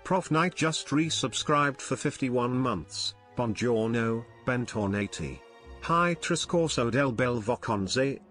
Prof Knight just resubscribed for 51 months. Buongiorno, bentornati. Hi trascorso del bel vacanze.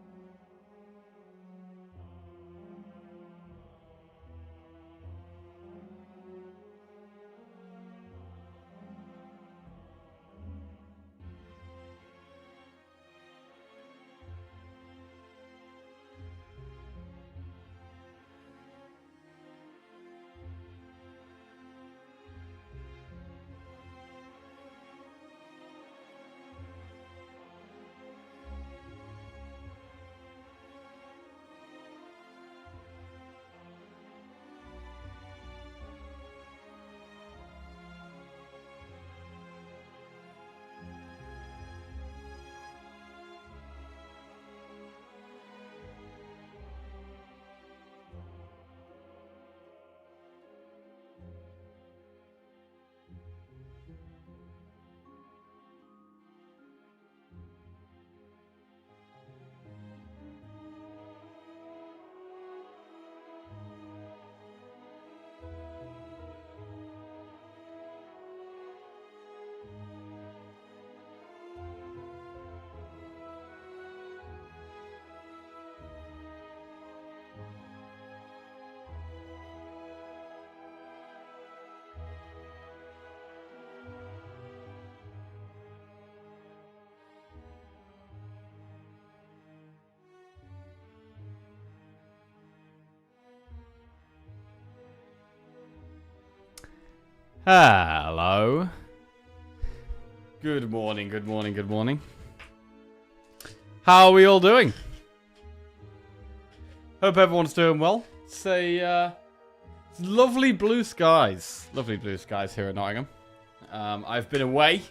Hello. Good morning, good morning, good morning. How are we all doing? Hope everyone's doing well. It's lovely blue skies. Lovely blue skies here at Nottingham. I've been away.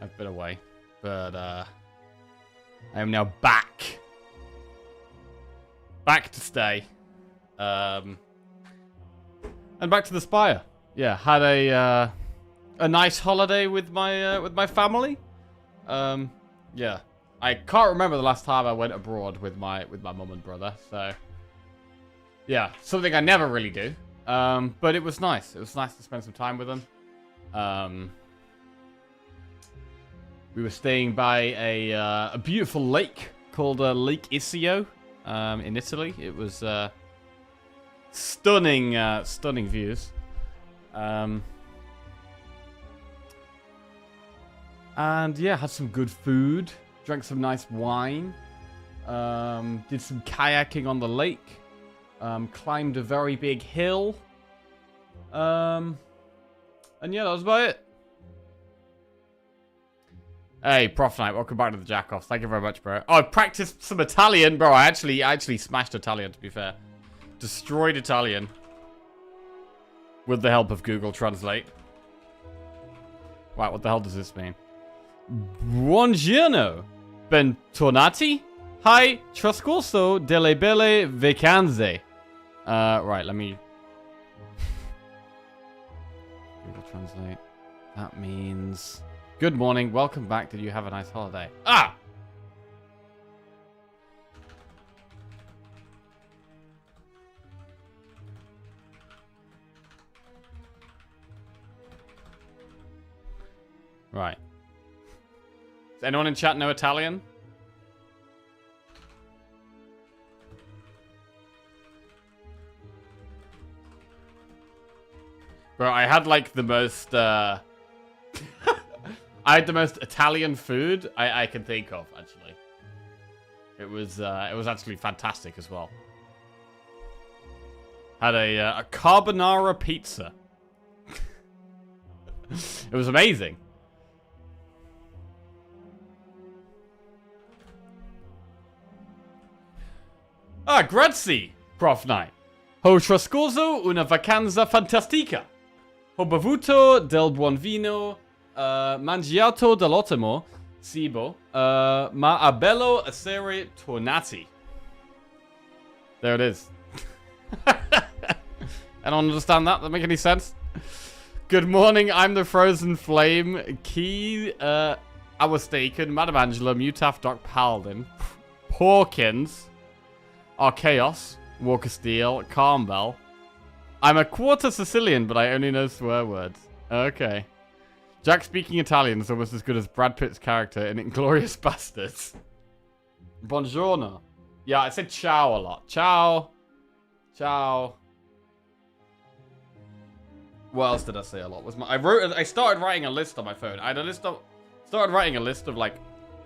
But I am now back. Back to stay. And back to the Spire. Yeah, had a nice holiday with my family. Yeah, I can't remember the last time I went abroad with my mum and brother. So yeah, something I never really do. But it was nice. It was nice to spend some time with them. We were staying by a beautiful lake called Lake Iseo in Italy. It was stunning views. And yeah, had some good food, drank some nice wine, did some kayaking on the lake, climbed a very big hill, and yeah, that was about it. Hey, Prof Knight, welcome back to the Jackoffs. Thank you very much, bro. Oh, I practiced some Italian, bro. I actually smashed Italian, to be fair. Destroyed Italian. With the help of Google Translate. Wow, what the hell does this mean? Buongiorno, bentornati. Hi, trascorso delle belle vacanze. Right, let me... Google Translate. That means... Good morning, welcome back. Did you have a nice holiday? Ah! Right. Does anyone in chat know Italian? Bro, I had like the most, I had the most Italian food I can think of, actually. It was actually fantastic as well. Had a carbonara pizza. It was amazing. Ah, grazie, Prof Knight. Ho trascorso una vacanza fantastica. Ho bevuto del buon vino, mangiato dell'ottimo cibo, ma a bello essere tornati. There it is. I don't understand that. That make any sense? Good morning, I'm the Frozen Flame. Key, our Staken, Madam Angela, Mutaf, Doc Paladin, Porkins, Archaeos, Walker Steel, Carmbell, I'm a quarter Sicilian, but I only know swear words. Okay. Jack speaking Italian is almost as good as Brad Pitt's character in Inglourious Bastards. Buongiorno. Yeah, I said ciao a lot. Ciao. Ciao. What else did I say a lot? I started writing a list on my phone. I had started writing a list of like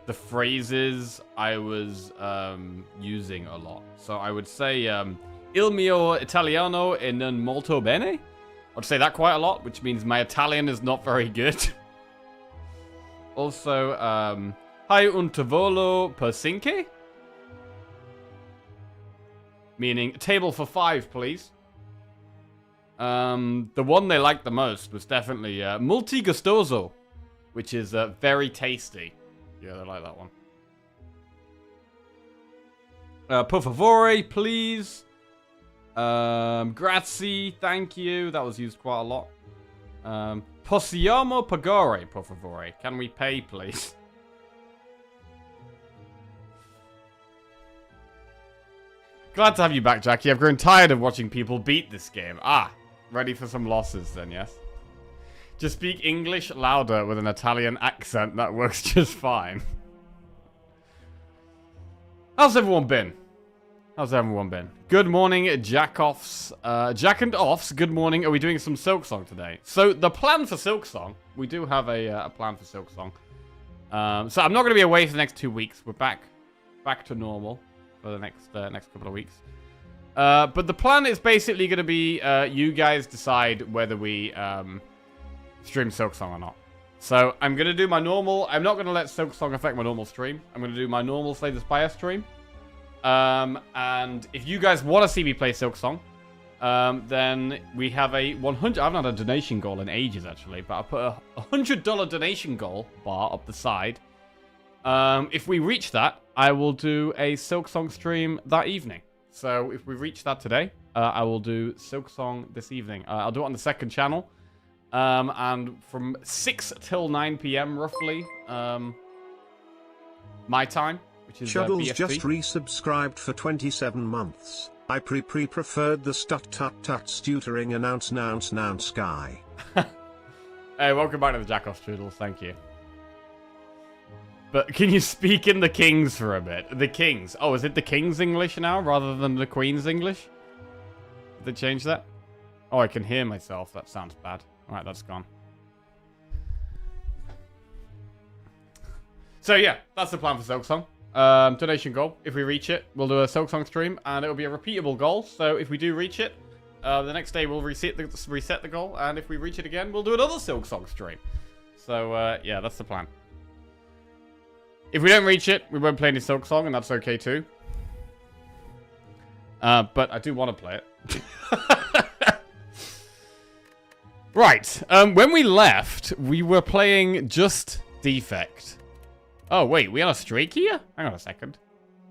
the phrases I was using a lot. So I would say Il mio italiano è non molto bene. I'd say that quite a lot, which means my Italian is not very good. Also, hai un tavolo per cinque? Meaning, table for 5, please. The one they liked the most was definitely multi gustoso, which is very tasty. Yeah, they like that one. Per favore, please. Grazie, thank you. That was used quite a lot. Possiamo pagare, per favore. Can we pay, please? Glad to have you back, Jackie. I've grown tired of watching people beat this game. Ah, ready for some losses then, yes? Just speak English louder with an Italian accent. That works just fine. How's everyone been? How's everyone been? Good morning, Jack-offs. Jack and Offs, good morning. Are we doing some Silksong today? So, the plan for Silksong, we do have a plan for Silksong. So, I'm not going to be away for the next 2 weeks. We're back to normal for the next couple of weeks. But the plan is basically going to be you guys decide whether we stream Silksong or not. So, I'm going to do my normal... I'm not going to let Silksong affect my normal stream. I'm going to do my normal Slay the Spire stream. And if you guys want to see me play Silksong, then we have a 100... I haven't had a donation goal in ages, actually, but I put a $100 donation goal bar up the side. If we reach that, I will do a Silksong stream that evening. So if we reach that today, I will do Silksong this evening. I'll do it on the second channel. And from 6 till 9 p.m. roughly, my time. Shuddles just resubscribed for 27 months. I preferred the stut-tut-tut stuttering announce guy. Hey, welcome back to the Jack-off, Strudels. Thank you. But can you speak in the King's for a bit? The King's. Oh, is it the King's English now rather than the Queen's English? Did they change that? Oh, I can hear myself. That sounds bad. Alright, that's gone. So yeah, that's the plan for Silksong. Donation goal. If we reach it, we'll do a Silksong stream, and it'll be a repeatable goal. So if we do reach it, the next day we'll reset the goal, and if we reach it again, we'll do another Silksong stream. So yeah, that's the plan. If we don't reach it, we won't play any Silksong, and that's okay too. But I do want to play it. Right. When we left, we were playing Just Defect. Oh, wait, we on a streak here? Hang on a second.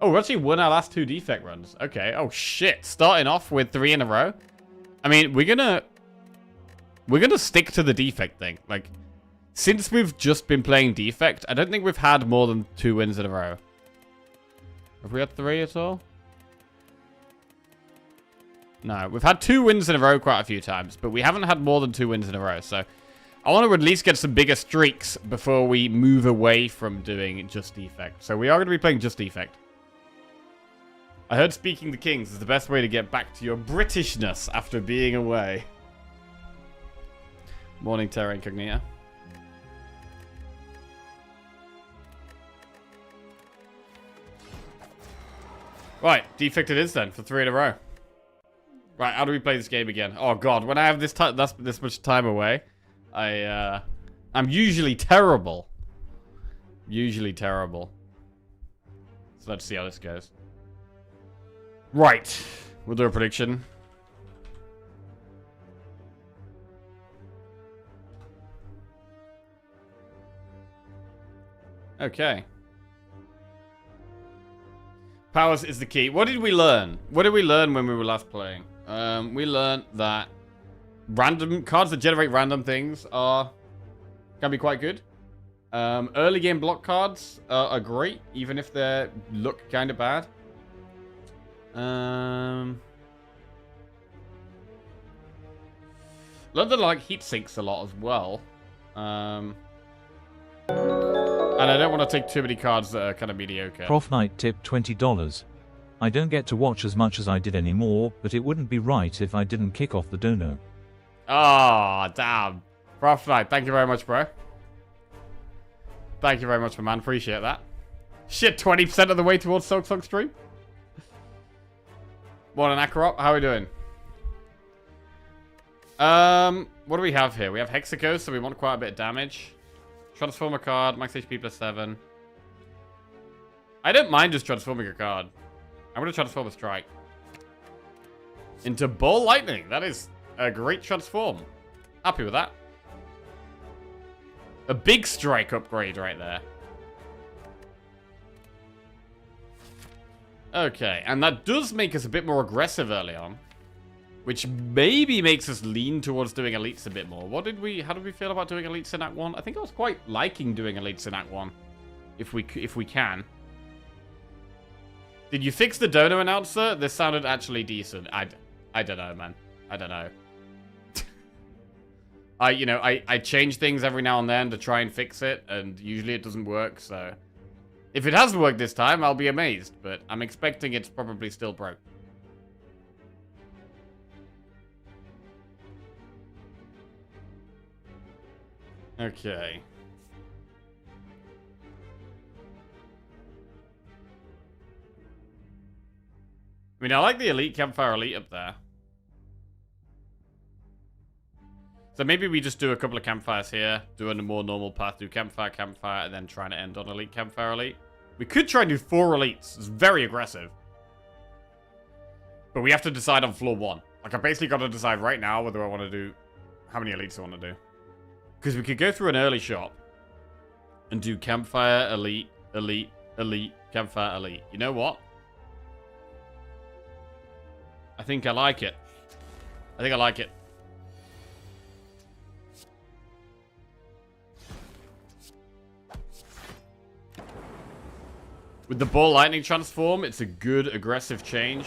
Oh, we actually won our last 2 defect runs. Okay. Oh, shit. Starting off with 3 in a row. I mean, we're gonna stick to the defect thing. Like, since we've just been playing defect, I don't think we've had more than 2 wins in a row. Have we had 3 at all? No, we've had 2 wins in a row quite a few times, but we haven't had more than 2 wins in a row, so... I want to at least get some bigger streaks before we move away from doing Just Defect. So we are going to be playing Just Defect. I heard speaking the Kings is the best way to get back to your Britishness after being away. Morning, Terra Incognita. Right, Defect it is then for 3 in a row. Right, how do we play this game again? Oh god, when I have this much time away... I'm usually terrible. Usually terrible. So let's see how this goes. Right. We'll do a prediction. Okay. Powers is the key. What did we learn? What did we learn when we were last playing? We learned that random cards that generate random things can be quite good. Early game block cards are great, even if they look kind of bad. London like heat sinks a lot as well. And I don't want to take too many cards that are kind of mediocre. Prof Knight tip $20. I don't get to watch as much as I did anymore, but it wouldn't be right if I didn't kick off the dono. Ah, oh, damn. Prof Knight, thank you very much, bro. Thank you very much, my man. Appreciate that. Shit, 20% of the way towards Silksong stream. What an Akrop. How are we doing? What do we have here? We have Hexaco, so we want quite a bit of damage. Transform a card, max HP plus 7. I don't mind just transforming a card. I'm going to transform a strike. Into Ball Lightning. That is a great transform. Happy with that. A big strike upgrade right there. Okay, and that does make us a bit more aggressive early on. Which maybe makes us lean towards doing elites a bit more. How did we feel about doing elites in Act 1? I think I was quite liking doing elites in Act 1. If we can. Did you fix the dono announcer? This sounded actually decent. I don't know, man. I don't know. I change things every now and then to try and fix it, and usually it doesn't work, so... If it has worked this time, I'll be amazed, but I'm expecting it's probably still broke. Okay. I mean, I like the Elite Campfire Elite up there. So maybe we just do a couple of campfires here, do a more normal path, do campfire, and then trying to end on Elite Campfire Elite. We could try and do 4 elites. It's very aggressive. But we have to decide on floor 1. Like, I basically got to decide right now whether I want to do... How many elites I want to do. Because we could go through an early shop and do campfire, elite, elite, elite, campfire, elite. You know what? I think I like it. I think I like it. With the Ball Lightning transform, it's a good aggressive change.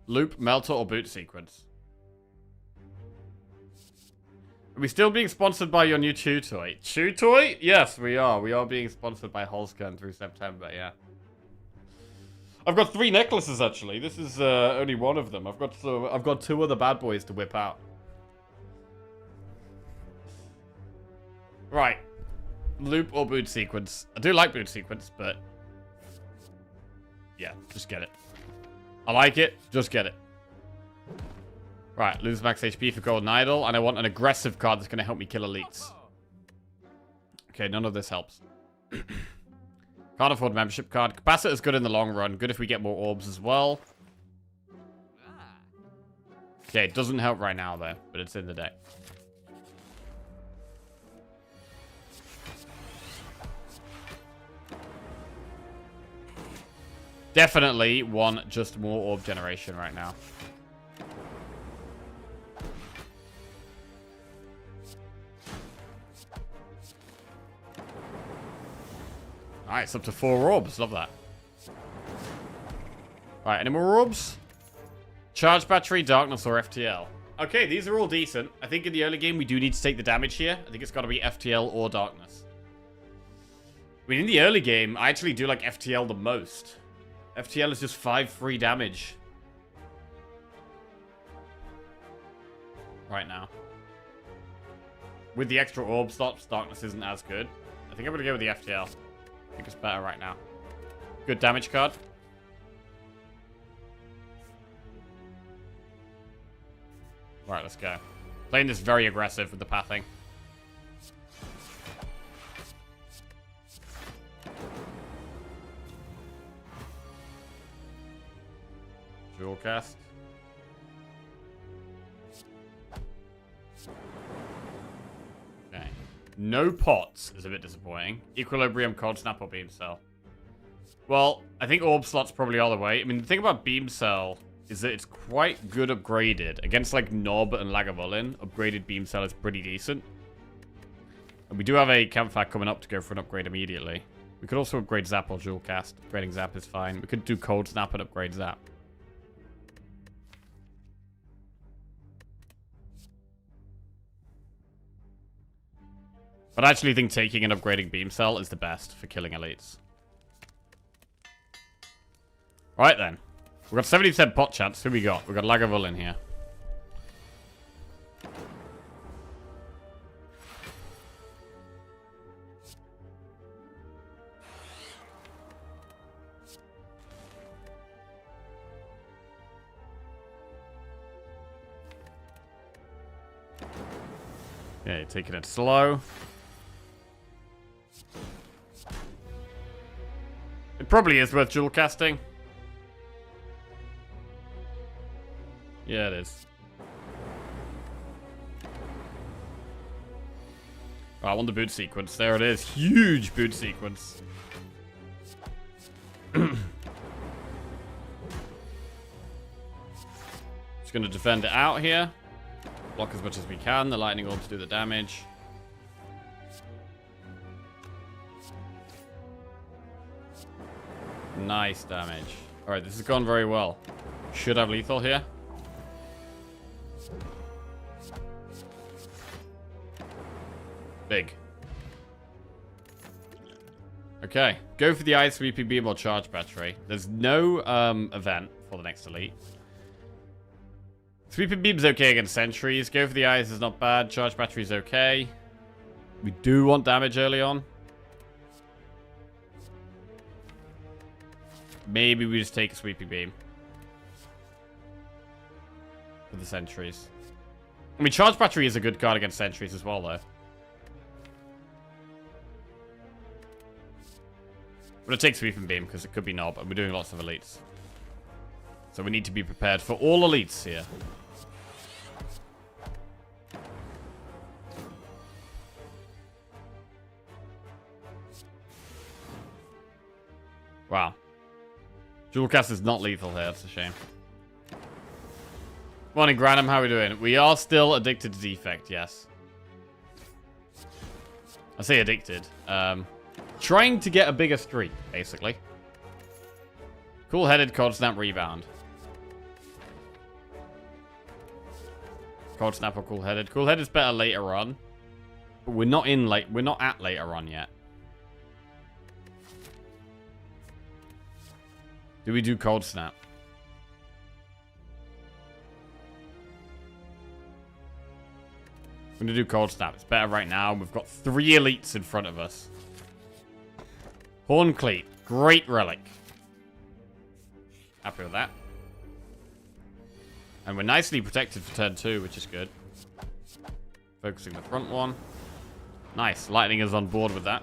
Loop, Melter, or Boot Sequence. Are we still being sponsored by your new Chew Toy? Chew Toy? Yes, we are. We are being sponsored by Holzkern through September, yeah. I've got 3 necklaces, actually. This is only one of them. I've got 2 other bad boys to whip out. Right. Loop or Boot Sequence. I do like Boot Sequence, but... yeah, just get it. I like it. Just get it. Right, lose max HP for Golden Idol, and I want an aggressive card that's going to help me kill elites. Okay, none of this helps. Can't afford membership card. Capacitor's good in the long run. Good if we get more orbs as well. Okay, it doesn't help right now, though, but it's in the deck. Definitely want just more orb generation right now. Alright, it's up to 4 orbs. Love that. Alright, any more orbs? Charge battery, darkness, or FTL. Okay, these are all decent. I think in the early game we do need to take the damage here. I think it's got to be FTL or darkness. I mean, in the early game, I actually do like FTL the most. FTL is just 5 free damage. Right now. With the extra orb slots, darkness isn't as good. I think I'm going to go with the FTL. I think it's better right now. Good damage card. Right, let's go. Playing this very aggressive with the pathing. Dual cast. Okay. No pots is a bit disappointing. Equilibrium, Cold Snap, or Beam Cell. Well, I think Orb Slot's probably all the way. I mean, the thing about Beam Cell is that it's quite good upgraded. Against, like, Nob and Lagavulin, upgraded Beam Cell is pretty decent. And we do have a Campfire coming up to go for an upgrade immediately. We could also upgrade Zap or Dual Cast. Upgrading Zap is fine. We could do Cold Snap and upgrade Zap. But I actually think taking and upgrading Beam Cell is the best for killing elites. Right then. We've got 70% pot chance. Who we got? We've got Lagavulin here. Okay, taking it slow. It probably is worth dual casting. Yeah, it is. Oh, I want the boot sequence. There it is. Huge boot sequence. Just going to defend it out here. Block as much as we can. The lightning orbs do the damage. Nice damage. Alright, this has gone very well. Should have lethal here. Big. Okay. Go for the Ice Sweeping Beam or Charge Battery. There's no event for the next elite. Sweeping Beam's okay against sentries. Go for the Ice is not bad. Charge Battery's okay. We do want damage early on. Maybe we just take a Sweeping Beam. For the sentries. I mean, Charge Battery is a good card against sentries as well, though. But it takes Sweeping Beam, because it could be Knob, and we're doing lots of elites. So we need to be prepared for all elites here. Wow. Dual cast is not lethal here, that's a shame. Morning, Granham, how are we doing? We are still addicted to Defect, yes. I say addicted. Trying to get a bigger streak, basically. Cool-headed, Cold Snap, Rebound. Cold Snap or Cool-headed. Cool-headed's better later on. But we're not at later on yet. Do we do Cold Snap? I'm going to do Cold Snap. It's better right now. We've got 3 elites in front of us. Horn Cleat. Great relic. Happy with that. And we're nicely protected for turn 2, which is good. Focusing the front one. Nice. Lightning is on board with that.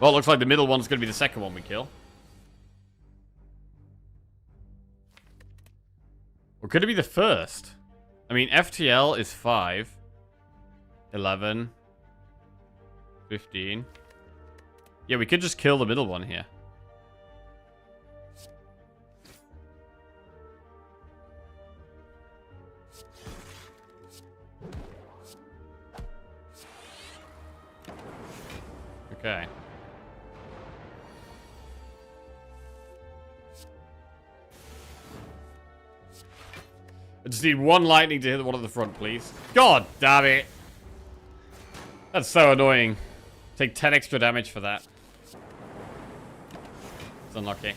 Well, it looks like the middle one's going to be the second one we kill. Or could it be the first? I mean, FTL is 5, 11, 15. Yeah, we could just kill the middle one here. Okay. I just need one lightning to hit the one at the front, please. God damn it. That's so annoying. Take 10 extra damage for that. It's unlucky.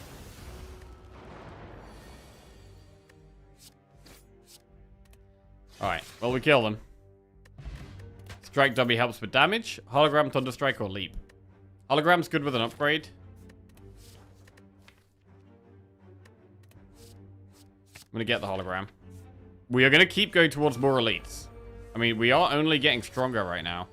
Alright, well, we kill them. Strike dummy helps with damage. Hologram, Thunderstrike, or Leap. Hologram's good with an upgrade. I'm gonna get the hologram. We are going to keep going towards more elites. I mean, we are only getting stronger right now.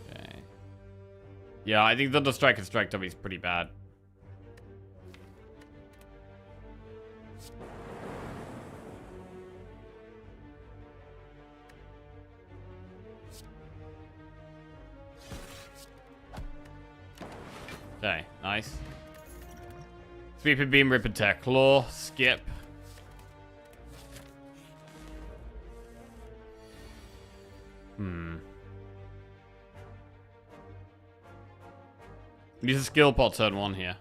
Okay. Yeah, I think Thunderstrike and Strike Dummy is pretty bad. Okay, nice. Sweeping Beam, Rip and Tear, Claw, skip. Use a skill pot turn 1 here.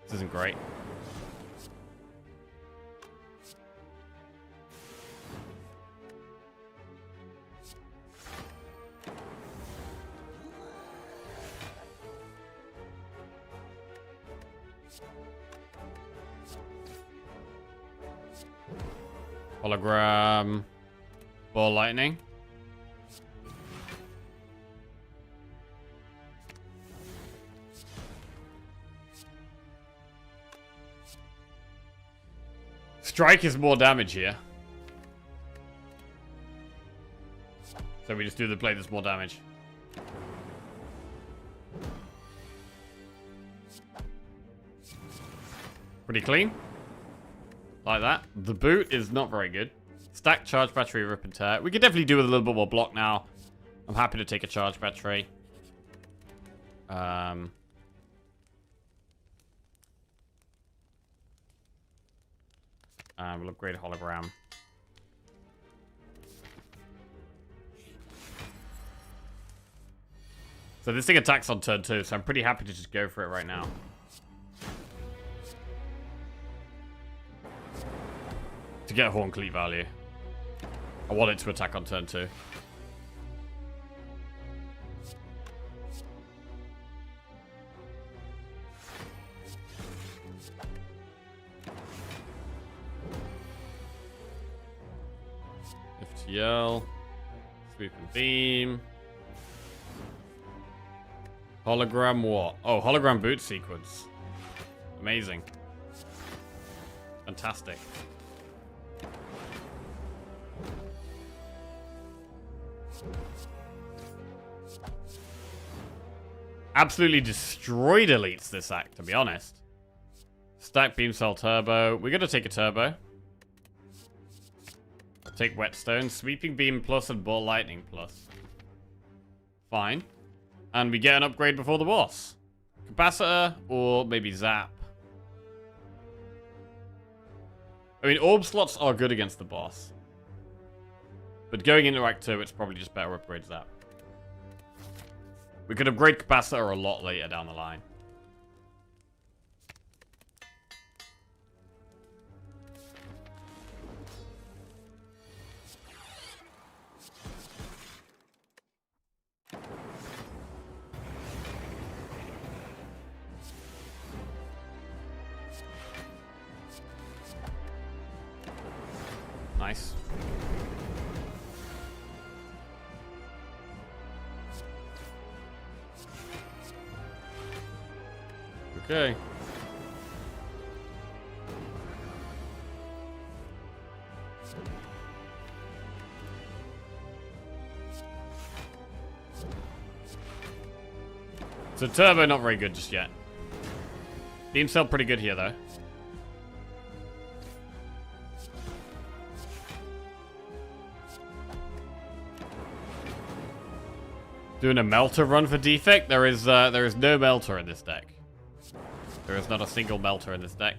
This isn't great. Hologram. Ball lightning. Strike is more damage here. So we just do the play that's more damage. Pretty clean. Like that. The boot is not very good. Stack, charge battery, rip and tear. We could definitely do with a little bit more block now. I'm happy to take a charge battery. And we'll upgrade a hologram. So this thing attacks on turn 2, so I'm pretty happy to just go for it right now. To get Horn Cleat value. I want it to attack on turn 2. FTL. Sweep and beam. Hologram what? Oh, hologram boot sequence. Amazing. Fantastic. Absolutely destroyed elites this act, to be honest. Stack beam cell turbo. We're gonna take a turbo. Take whetstone, sweeping beam plus and ball lightning plus. Fine. And we get an upgrade before the boss. Capacitor or maybe zap. I mean, orb slots are good against the boss. But going into Act 2, it's probably just better upgrade zap. We could upgrade capacitor a lot later down the line. Nice. Okay. So turbo not very good just yet. Beam cell pretty good here though. Doing a melter run for defect? There is no melter in this deck. There is not a single melter in this deck.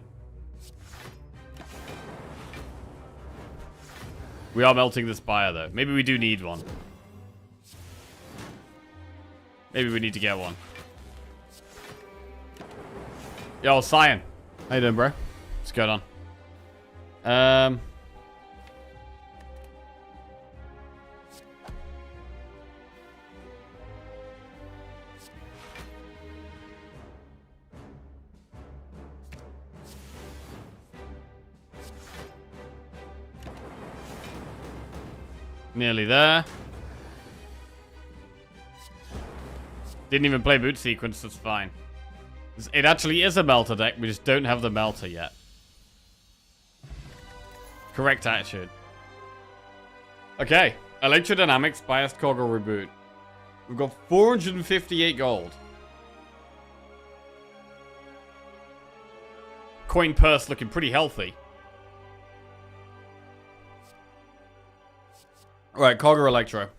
We are melting the Spire though. Maybe we do need one. Maybe we need to get one. Yo, Cyan. How you doing, bro? What's going on? Nearly there. Didn't even play boot sequence, that's fine. It actually is a melter deck, we just don't have the melter yet. Correct attitude. Okay, Electrodynamics, Biased Coggle Reboot. We've got 458 gold. Coin purse looking pretty healthy. Right, Cog or Electro?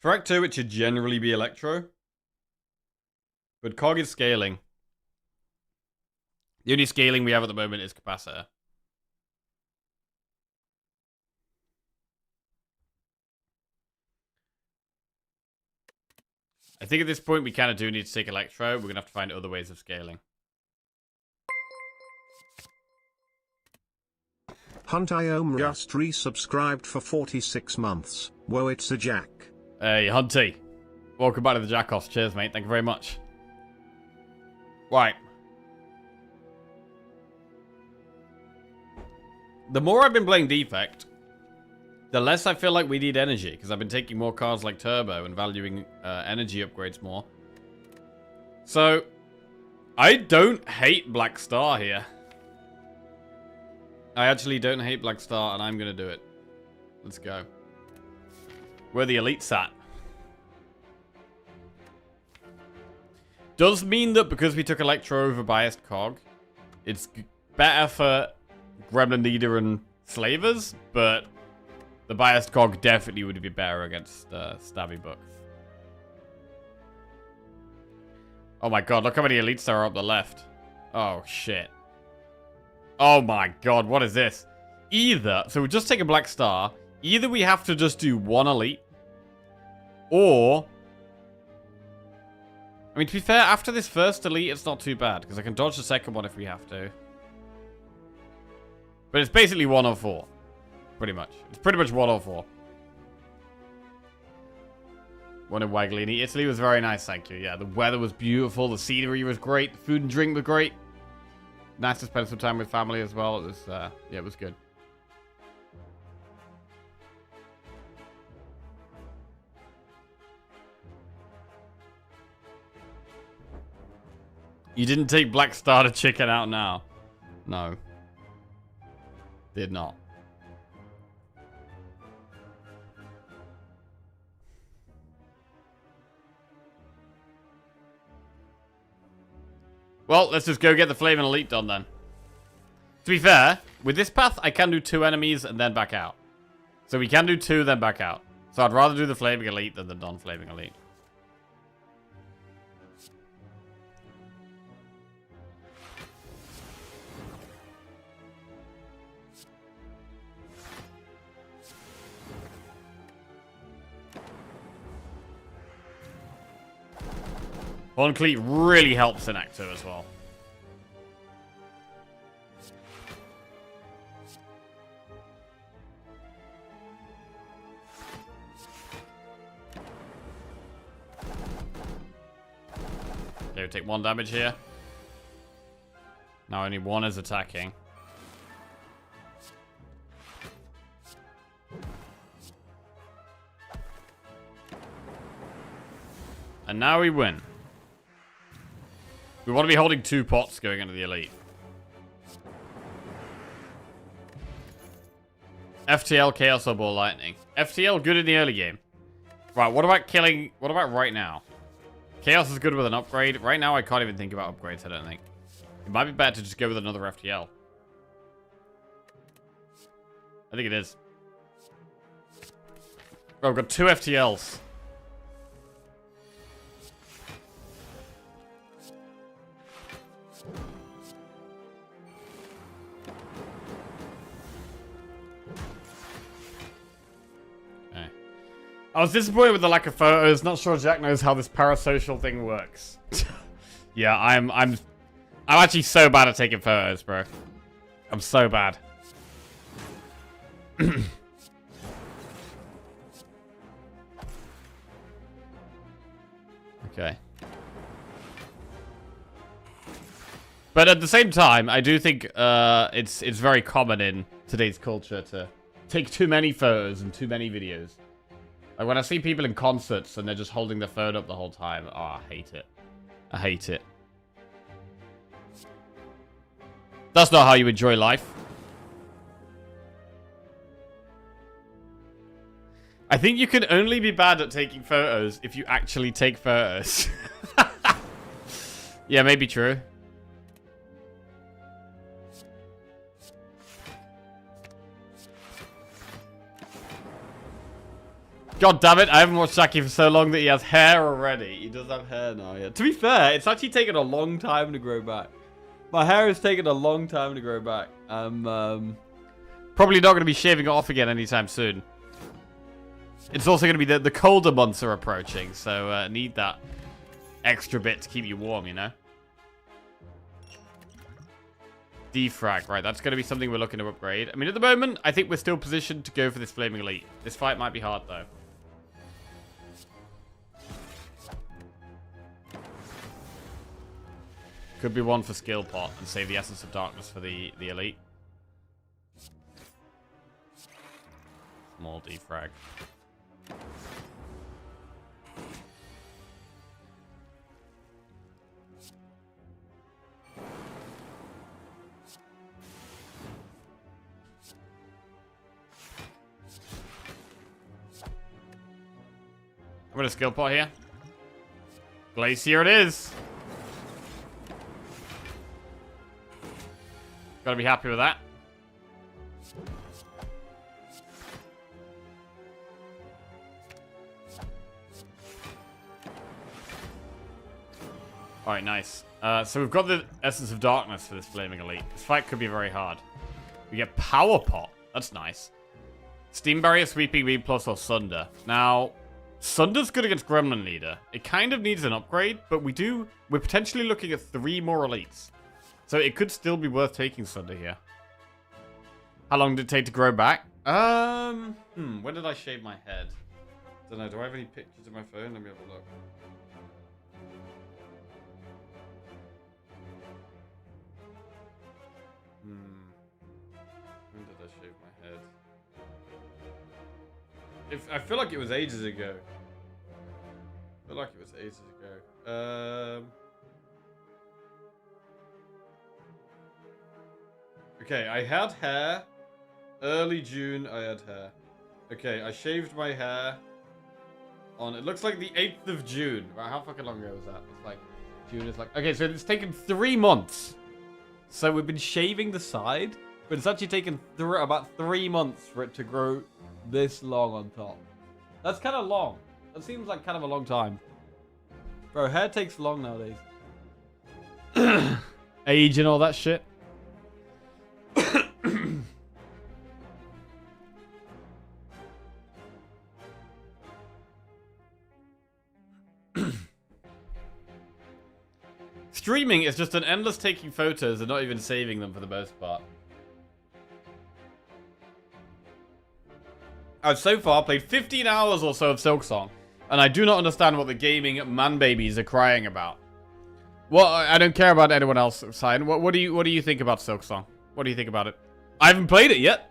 For Act 2, it should generally be Electro. But Cog is scaling. The only scaling we have at the moment is Capacitor. I think at this point we kind of do need to take Electro. We're going to have to find other ways of scaling. Hunt Iom just resubscribed for 46 months. Whoa, it's a Jack. Hey, Hunty. Welcome back to the Jackoffs. Cheers, mate. Thank you very much. Right. The more I've been playing Defect, the less I feel like we need energy, because I've been taking more cards like Turbo and valuing energy upgrades more. So, I don't hate Black Star here. I actually don't hate Black Star, and I'm going to do it. Let's go. Where the elites at. Does mean that because we took Electro over Biased Cog, it's better for Gremlin Leader and Slavers, but the Biased Cog definitely would be better against Stabby Bucks. Oh my god, look how many elites there are up the left. Oh shit. Oh my god, what is this? Either, so we just take a Black Star, either we have to just do one elite, or... I mean, to be fair, after this first elite, it's not too bad, because I can dodge the second one if we have to. But it's basically 1 or 4. Pretty much. It's pretty much 1 or 4. One in Waglini. Italy was very nice, thank you. Yeah, the weather was beautiful, the scenery was great, the food and drink was great. Nice to spend some time with family as well. It was, yeah, it was good. You didn't take Black Star to chicken out now. No. Did not. Well, let's just go get the Flaming Elite done then. To be fair, with this path, I can do 2 enemies and then back out. So we can do 2, then back out. So I'd rather do the Flaming Elite than the non-Flaming Elite. Horn Cleat really helps in Act 2 as well. Okay, we take 1 damage here. Now only 1 is attacking. And now we win. We want to be holding 2 pots going into the elite. FTL, Chaos, or Ball Lightning. FTL, good in the early game. Right, what about killing... What about right now? Chaos is good with an upgrade. Right now, I can't even think about upgrades, I don't think. It might be better to just go with another FTL. I think it is. Oh, I've got 2 FTLs. I was disappointed with the lack of photos. Not sure Jack knows how this parasocial thing works. Yeah, I'm actually so bad at taking photos, bro. I'm so bad. Okay. But at the same time, I do think it's very common in today's culture to take too many photos and too many videos. Like when I see people in concerts and they're just holding their phone up the whole time, oh, I hate it. I hate it. That's not how you enjoy life. I think you can only be bad at taking photos if you actually take photos. Yeah, maybe true. God damn it, I haven't watched Jackie for so long that he has hair already. He does have hair now, yeah. To be fair, it's actually taken a long time to grow back. My hair has taken a long time to grow back. I'm probably not going to be shaving it off again anytime soon. It's also going to be the colder months are approaching, so need that extra bit to keep you warm, you know? Defrag, right, that's going to be something we're looking to upgrade. I mean, at the moment, I think we're still positioned to go for this Flaming Elite. This fight might be hard, though. Could be one for skill pot and save the Essence of Darkness for the Elite. Small defrag. I'm gonna skill pot here. Glacier it is. Gotta be happy with that. Alright, nice. So we've got the Essence of Darkness for this Flaming Elite. This fight could be very hard. We get Power Pot. That's nice. Steam Barrier, Sweeping Beam Plus, or Sunder. Now, Sunder's good against Gremlin Leader. It kind of needs an upgrade, but we're potentially looking at 3 more elites. So it could still be worth taking Sunder here. How long did it take to grow back? When did I shave my head? Don't know, do I have any pictures in my phone? Let me have a look. When did I shave my head? I feel like it was ages ago. Okay, I had hair. Early June, I had hair. Okay, I shaved my hair on, it looks like the 8th of June. Right, how fucking long ago was that? It's like, June is like, okay, so it's taken 3 months. So we've been shaving the side, but it's actually taken about 3 months for it to grow this long on top. That's kind of long. That seems like kind of a long time. Bro, hair takes long nowadays. Age and all that shit. Streaming is just an endless taking photos and not even saving them for the most part. I've so far played 15 hours or so of Silksong, and I do not understand what the gaming man-babies are crying about. Well, I don't care about anyone else, Cyan. What do you think about Silksong? What do you think about it? I haven't played it yet.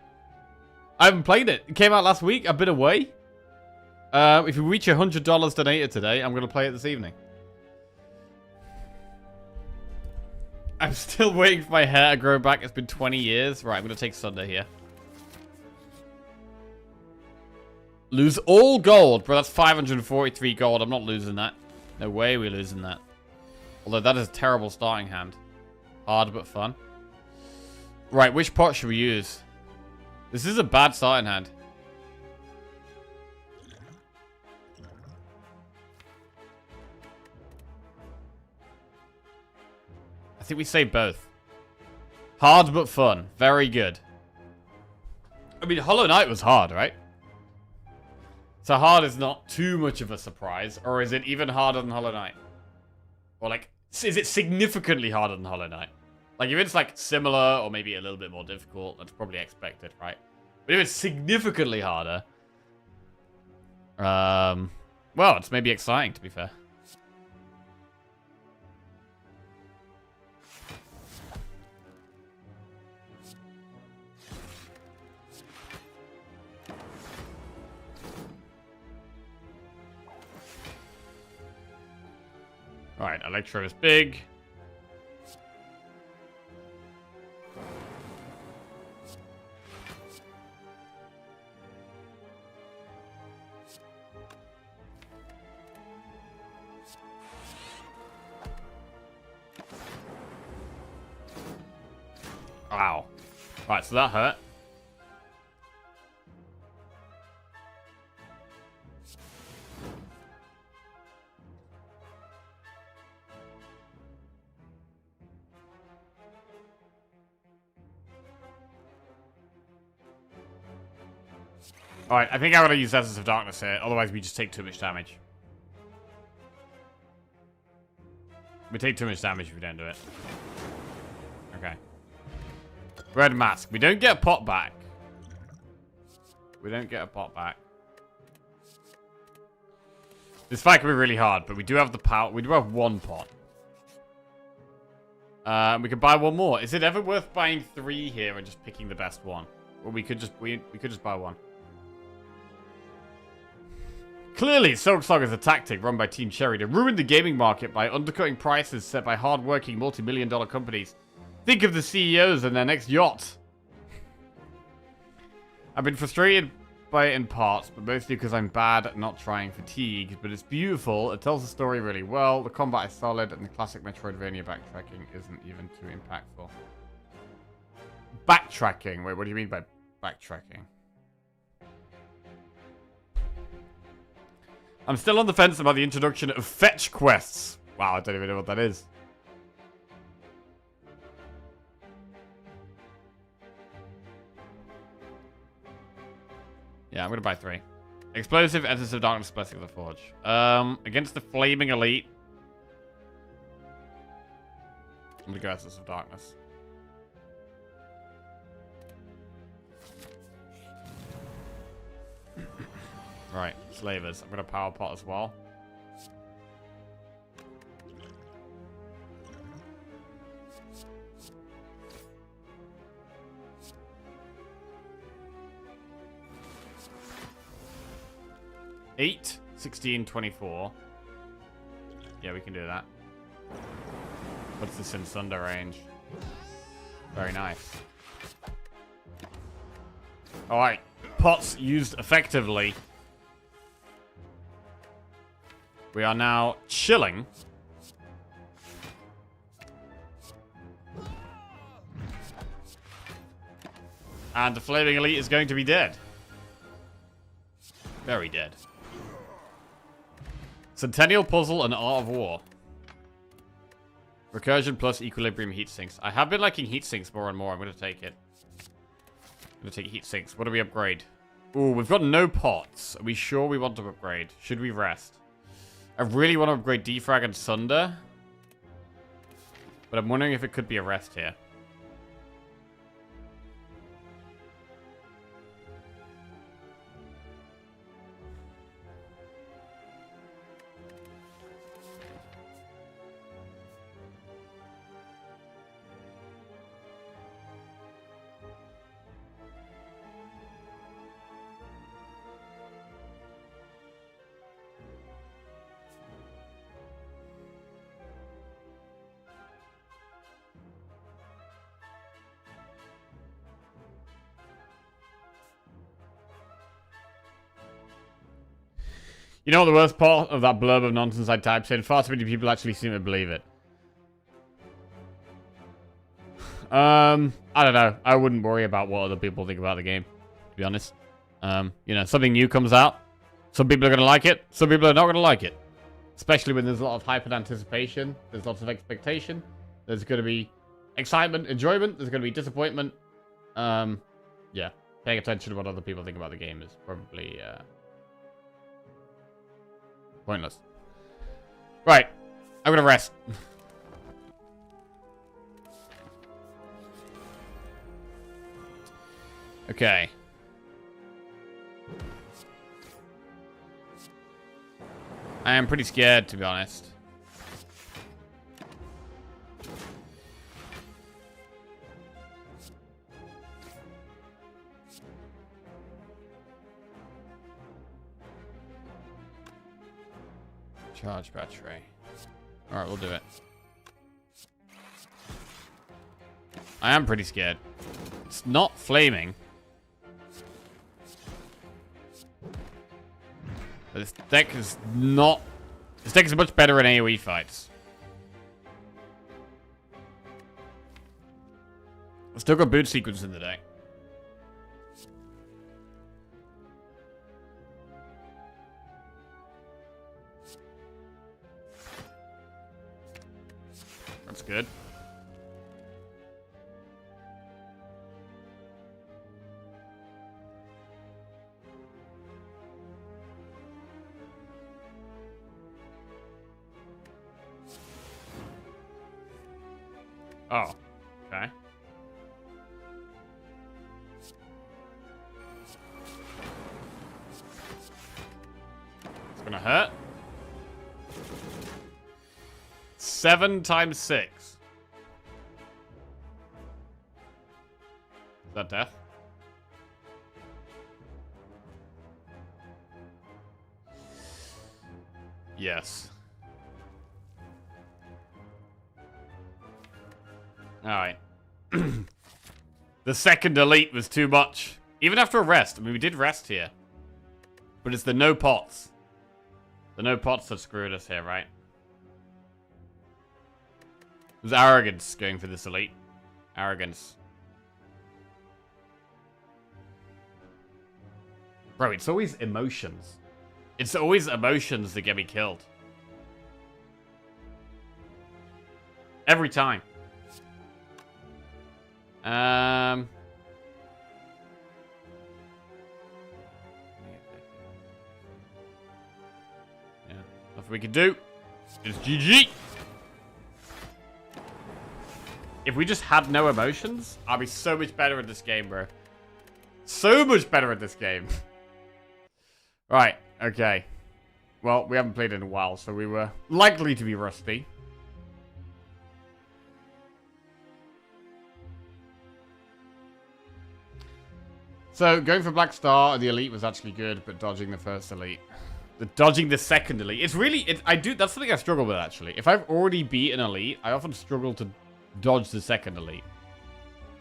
I haven't played it. It came out last week. I've been away. If you reach $100 donated today, I'm going to play it this evening. I'm still waiting for my hair to grow back. It's been 20 years. Right, I'm going to take Sunder here. Lose all gold. Bro, that's 543 gold. I'm not losing that. No way we're losing that. Although that is a terrible starting hand. Hard but fun. Right, which pot should we use? This is a bad starting hand. I think we say both. Hard but fun. Very good. I mean, Hollow Knight was hard, right? So hard is not too much of a surprise. Or is it even harder than Hollow Knight? Or like, is it significantly harder than Hollow Knight? Like, if it's like similar or maybe a little bit more difficult, that's probably expected, right? But if it's significantly harder, well, it's maybe exciting, to be fair. Alright, Electro is big. Ow. Right, so that hurt. Alright, I think I gotta use Essence of Darkness here, otherwise we just take too much damage. We take too much damage if we don't do it. Okay. Red Mask. We don't get a pot back. We don't get a pot back. This fight can be really hard, but we do have the power. We do have one pot. We can buy one more. Is it ever worth buying 3 here and just picking the best one? Or we could just buy one. Clearly, Silksong is a tactic run by Team Cherry to ruin the gaming market by undercutting prices set by hard-working multi-million-dollar companies. Think of the CEOs and their next yacht. I've been frustrated by it in parts, but mostly because I'm bad at not trying fatigue. But it's beautiful, it tells the story really well, the combat is solid, and the classic Metroidvania backtracking isn't even too impactful. Backtracking? Wait, what do you mean by backtracking? I'm still on the fence about the introduction of fetch quests. Wow, I don't even know what that is. Yeah, I'm gonna buy 3. Explosive, Essence of Darkness, Blessing of the Forge. Against the Flaming Elite. I'm gonna go Essence of Darkness. Right, Slavers. I'm gonna power pot as well. Eight, 16, 24. Yeah, we can do that. What's this in Thunder range? Very nice. Alright, pots used effectively. We are now chilling. And the Flaming Elite is going to be dead. Very dead. Centennial Puzzle and Art of War. Recursion plus Equilibrium Heat Sinks. I have been liking Heat Sinks more and more. I'm going to take it. I'm going to take Heat Sinks. What do we upgrade? Ooh, we've got no pots. Are we sure we want to upgrade? Should we rest? I really want to upgrade Defrag and Sunder. But I'm wondering if it could be a rest here. You know what the worst part of that blurb of nonsense I typed in? Far too many people actually seem to believe it. I don't know. I wouldn't worry about what other people think about the game, to be honest. You know, something new comes out. Some people are going to like it. Some people are not going to like it. Especially when there's a lot of hype and anticipation. There's lots of expectation. There's going to be excitement, enjoyment. There's going to be disappointment. Yeah. Paying attention to what other people think about the game is probably... pointless. Right. I'm gonna rest. Okay. I am pretty scared, to be honest. Charge battery. Alright, we'll do it. I am pretty scared. It's not flaming. But this deck is not... This deck is much better in AoE fights. Still got boot sequence in the deck. That's good. Oh, okay. It's gonna hurt. 7 times 6. Is that death? Yes. Alright. The second elite was too much. Even after a rest. I mean, we did rest here. But it's the no pots. The no pots that screwed us here, right? It was arrogance going for this elite. Arrogance. Bro, it's always emotions. It's always emotions that get me killed. Every time. Yeah, nothing we can do. It's GG. If we just had no emotions, I'd be so much better at this game, bro. So much better at this game. Right, okay. Well, we haven't played in a while, so we were likely to be rusty. So, going for Black Star, the elite was actually good, but dodging the first elite. Dodging the second elite. It's really, that's something I struggle with, actually. If I've already beat an elite, I often struggle to dodge the second elite.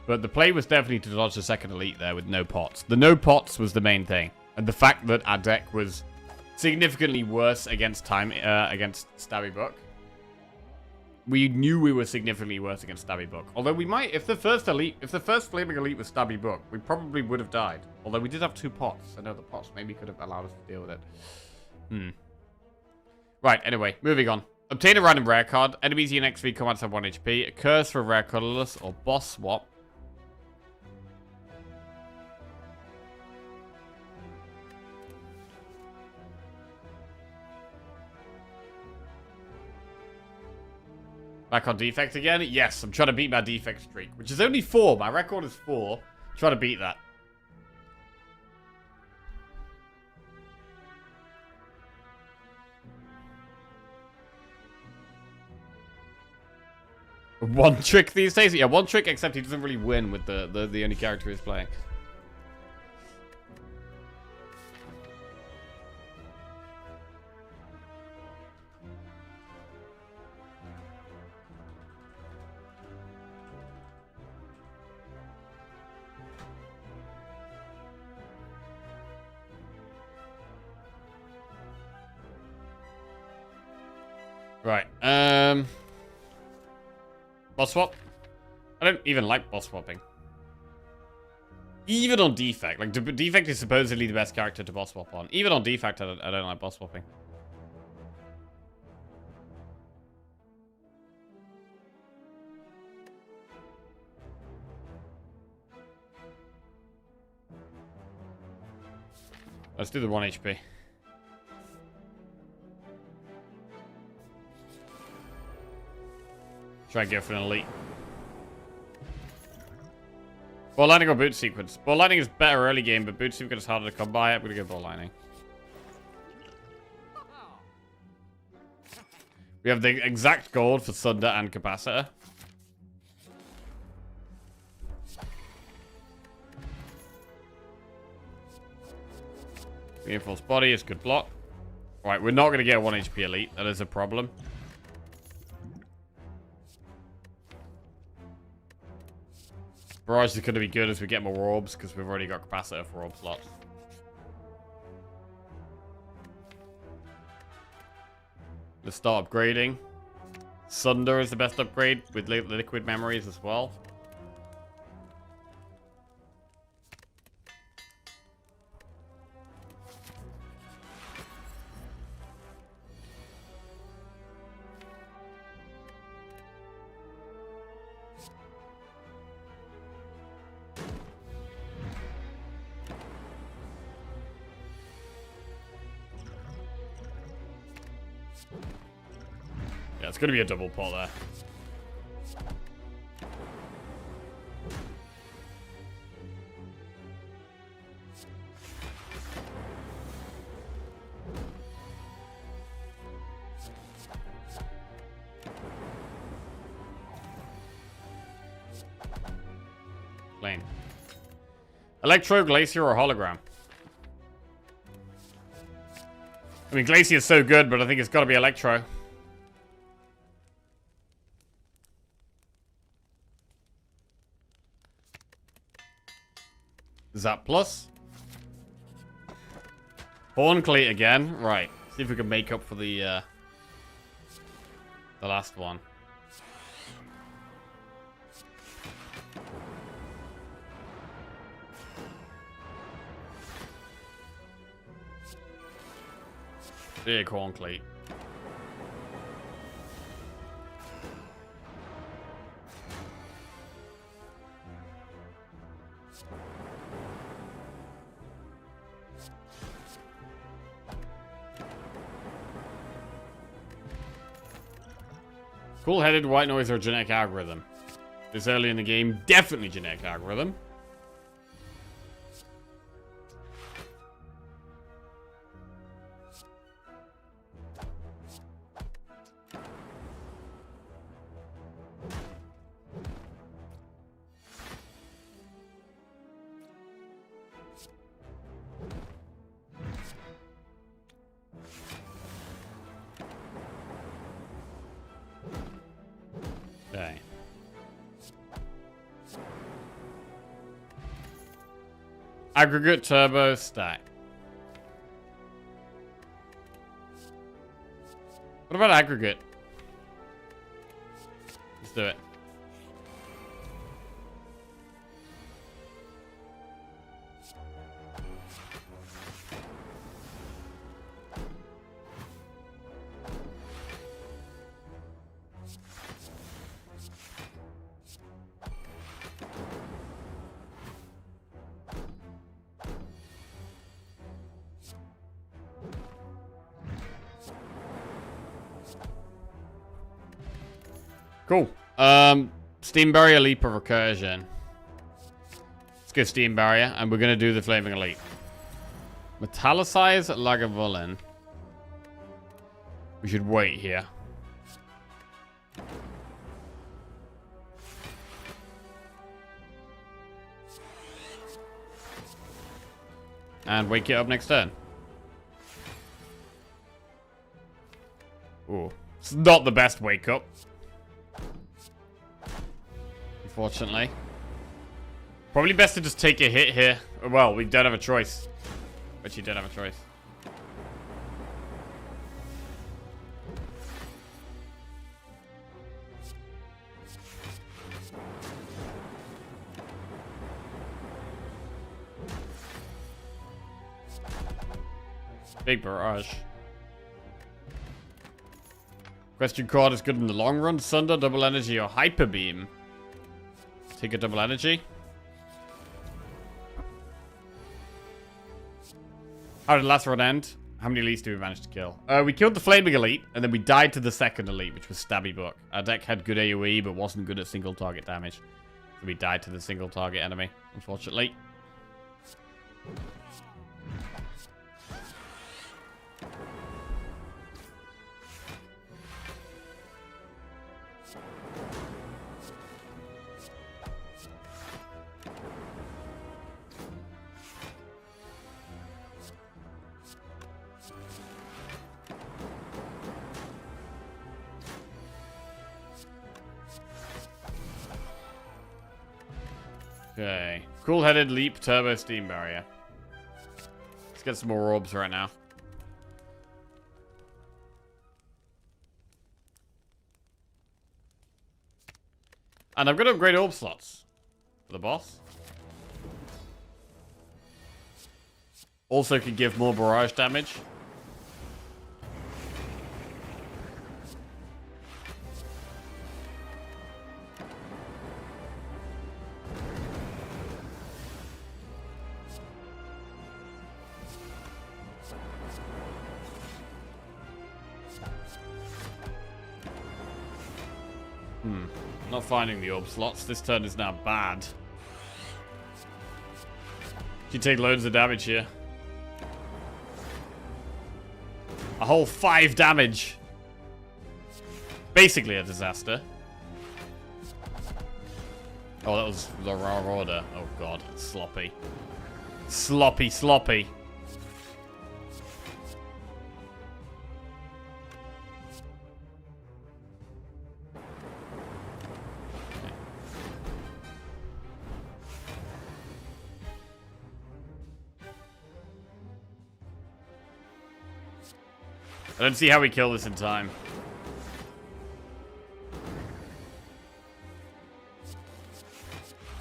But the play was definitely to dodge the second elite there with no pots. The no pots was the main thing. And the fact that our deck was significantly worse against against Stabby Book. We knew we were significantly worse against Stabby Book. Although we might, if the first Flaming Elite was Stabby Book, we probably would have died. Although we did have 2 pots. I know the pots maybe could have allowed us to deal with it. Right, anyway, moving on. Obtain a random rare card. Enemies in XV commands have 1 HP. A curse for a rare colorless or boss swap. Back on defect again? Yes, I'm trying to beat my defect streak, which is only 4. My record is 4. Trying to beat that. One trick these days? Yeah, one trick, except he doesn't really win with the only character he's playing. Right, boss swap? I don't even like boss swapping. Even on defect. Like, defect is supposedly the best character to boss swap on. Even on defect, I don't like boss swapping. Let's do the 1 HP. Try and go for an elite. Ball lightning or boot sequence? Ball lightning is better early game, but boot sequence is harder to come by. I'm gonna go ball lightning. We have the exact gold for Thunder and Capacitor. Reinforced body is good block. Alright, we're not gonna get a 1 HP elite. That is a problem. Barrage is going to be good as we get more orbs, because we've already got capacitor for orb slots. Let's start upgrading. Sunder is the best upgrade, with liquid memories as well. Yeah, it's going to be a double pot there. Lane. Electro, Glacier, or Hologram? I mean, Glacier is so good, but I think it's got to be Electro. Zap plus. Horn Cleat again. Right. See if we can make up for the last one. Big Horn Cleat. Cool-headed white noise or genetic algorithm. This early in the game, definitely genetic algorithm. Okay. Aggregate turbo stack. What about aggregate? Let's do it. Cool. Steam Barrier, Leap, or Recursion. Let's go Steam Barrier, and we're going to do the Flaming Elite. Metallicize Lagavulin. We should wait here. And wake it up next turn. Ooh. It's not the best wake up. Unfortunately. Probably best to just take a hit here. Well, we don't have a choice. But you don't have a choice. Big barrage. Question card is good in the long run. Sunder, double energy, or hyper beam. Take a double energy. How did the last run end? How many elites do we manage to kill? We killed the Flaming Elite, and then we died to the second elite, which was Stabby Book. Our deck had good AoE, but wasn't good at single target damage. So we died to the single target enemy, unfortunately. Okay. Cool-headed Leap, Turbo, Steam Barrier. Let's get some more orbs right now. And I'm going to upgrade orb slots for the boss. Also could give more barrage damage. Not finding the orb slots. This turn is now bad. You take loads of damage here. A whole 5 damage. Basically a disaster. Oh, that was the wrong order. Oh god, sloppy. Sloppy, sloppy. I don't see how we kill this in time.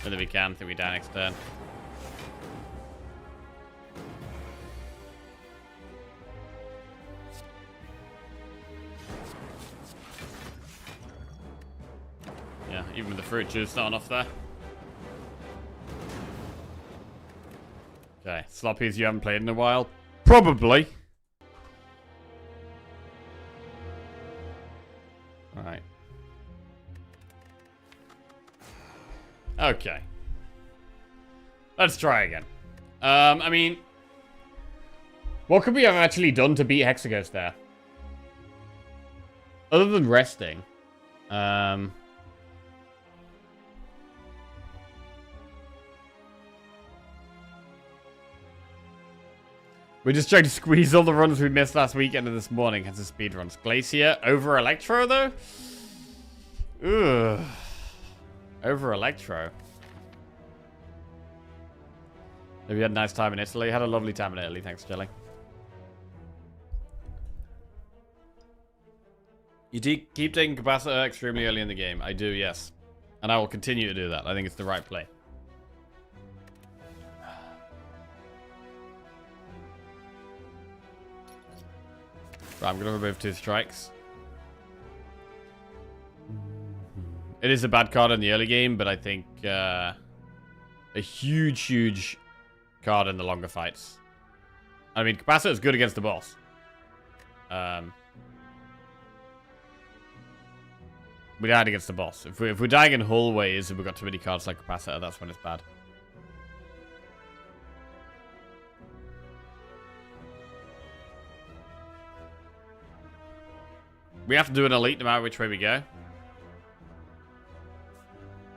Whether we can, I think we die next turn. Yeah, even with the fruit juice not enough there. Okay, sloppies you haven't played in a while? Probably. Alright. Okay. Let's try again. I mean, what could we have actually done to beat Hexaghost there? Other than resting. We're just trying to squeeze all the runs we missed last weekend and this morning into speed runs. Glacier over Electro, though? Ugh. Over Electro. Have you had a nice time in Italy? Had a lovely time in Italy, thanks, Jelly. You keep taking capacitor extremely early in the game. I do, yes. And I will continue to do that. I think it's the right play. Right, I'm going to remove 2 strikes. It is a bad card in the early game, but I think a huge, huge card in the longer fights. I mean, capacitor is good against the boss. We died against the boss. If we're dying in hallways and we've got too many cards like capacitor, that's when it's bad. We have to do an elite no matter which way we go.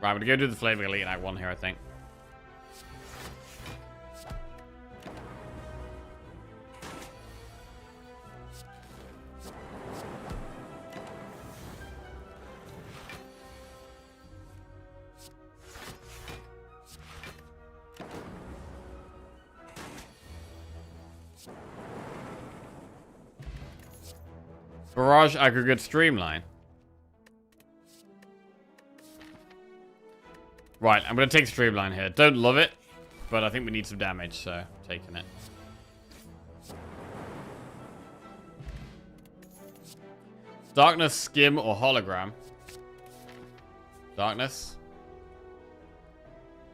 Right, I'm going to go do the Flaming Elite in Act 1 here, I think. Barrage Aggregate Streamline. Right, I'm going to take Streamline here. Don't love it, but I think we need some damage, so taking it. Darkness, Skim, or Hologram. Darkness.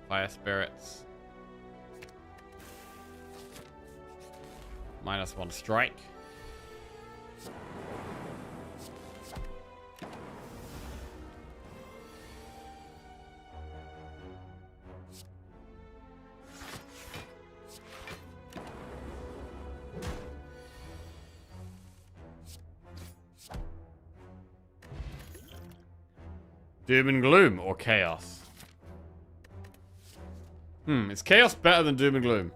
Fire Spirits. -1 strike. Doom and Gloom or Chaos? Is Chaos better than Doom and Gloom?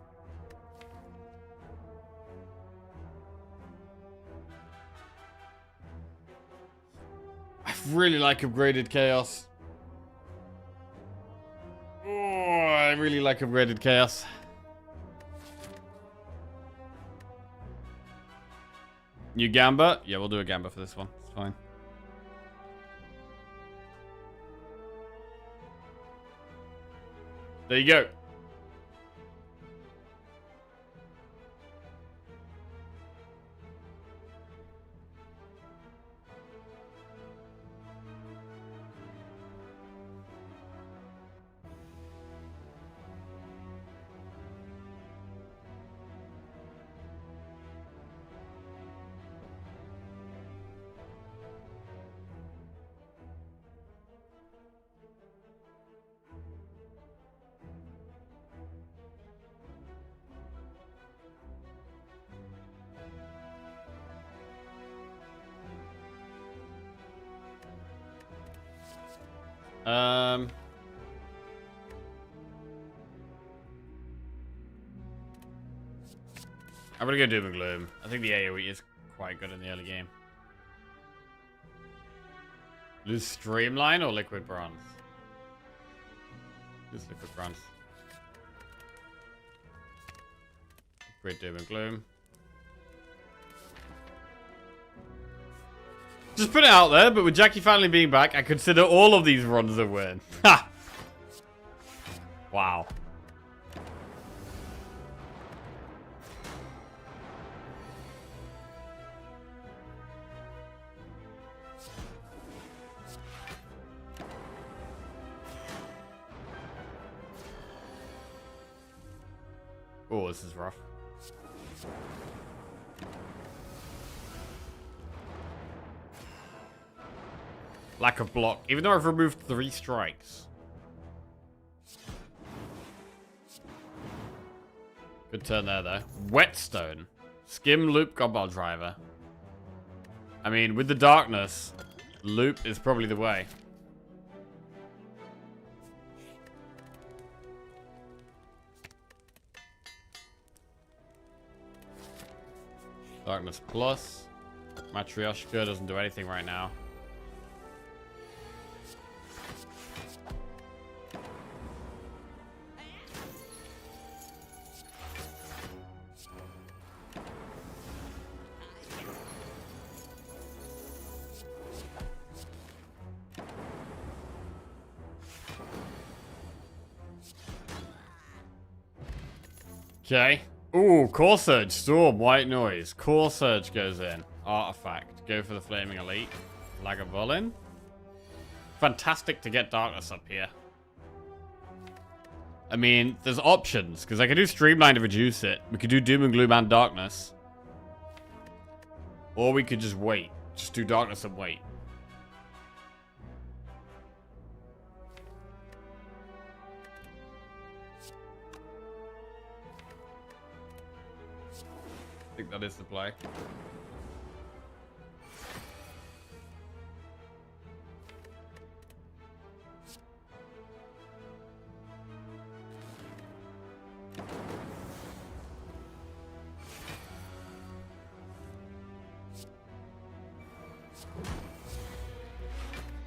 I really like upgraded Chaos. Oh, I really like upgraded Chaos. New Gamba? Yeah, we'll do a Gamba for this one. It's fine. There you go. I'm gonna go Doom and Gloom. I think the AoE is quite good in the early game. Lose Streamline or Liquid Bronze? Lose Liquid Bronze. Great Doom and Gloom. Just put it out there, but with Jackie finally being back, I consider all of these runs a win. Ha! Wow. Oh, this is rough. Lack of block, even though I've removed 3 strikes. Good turn there, though. Whetstone. Skim, Loop, Godbar Driver. I mean, with the darkness, Loop is probably the way. Darkness plus. Matryoshka doesn't do anything right now. Okay. Ooh, Core Surge, Storm, White Noise. Core Surge goes in. Artifact. Go for the Flaming Elite. Lagavulin. Fantastic to get Darkness up here. I mean, there's options, because I could do Streamline to reduce it. We could do Doom and Gloom and Darkness. Or we could just wait. Just do Darkness and wait. I think that is the play.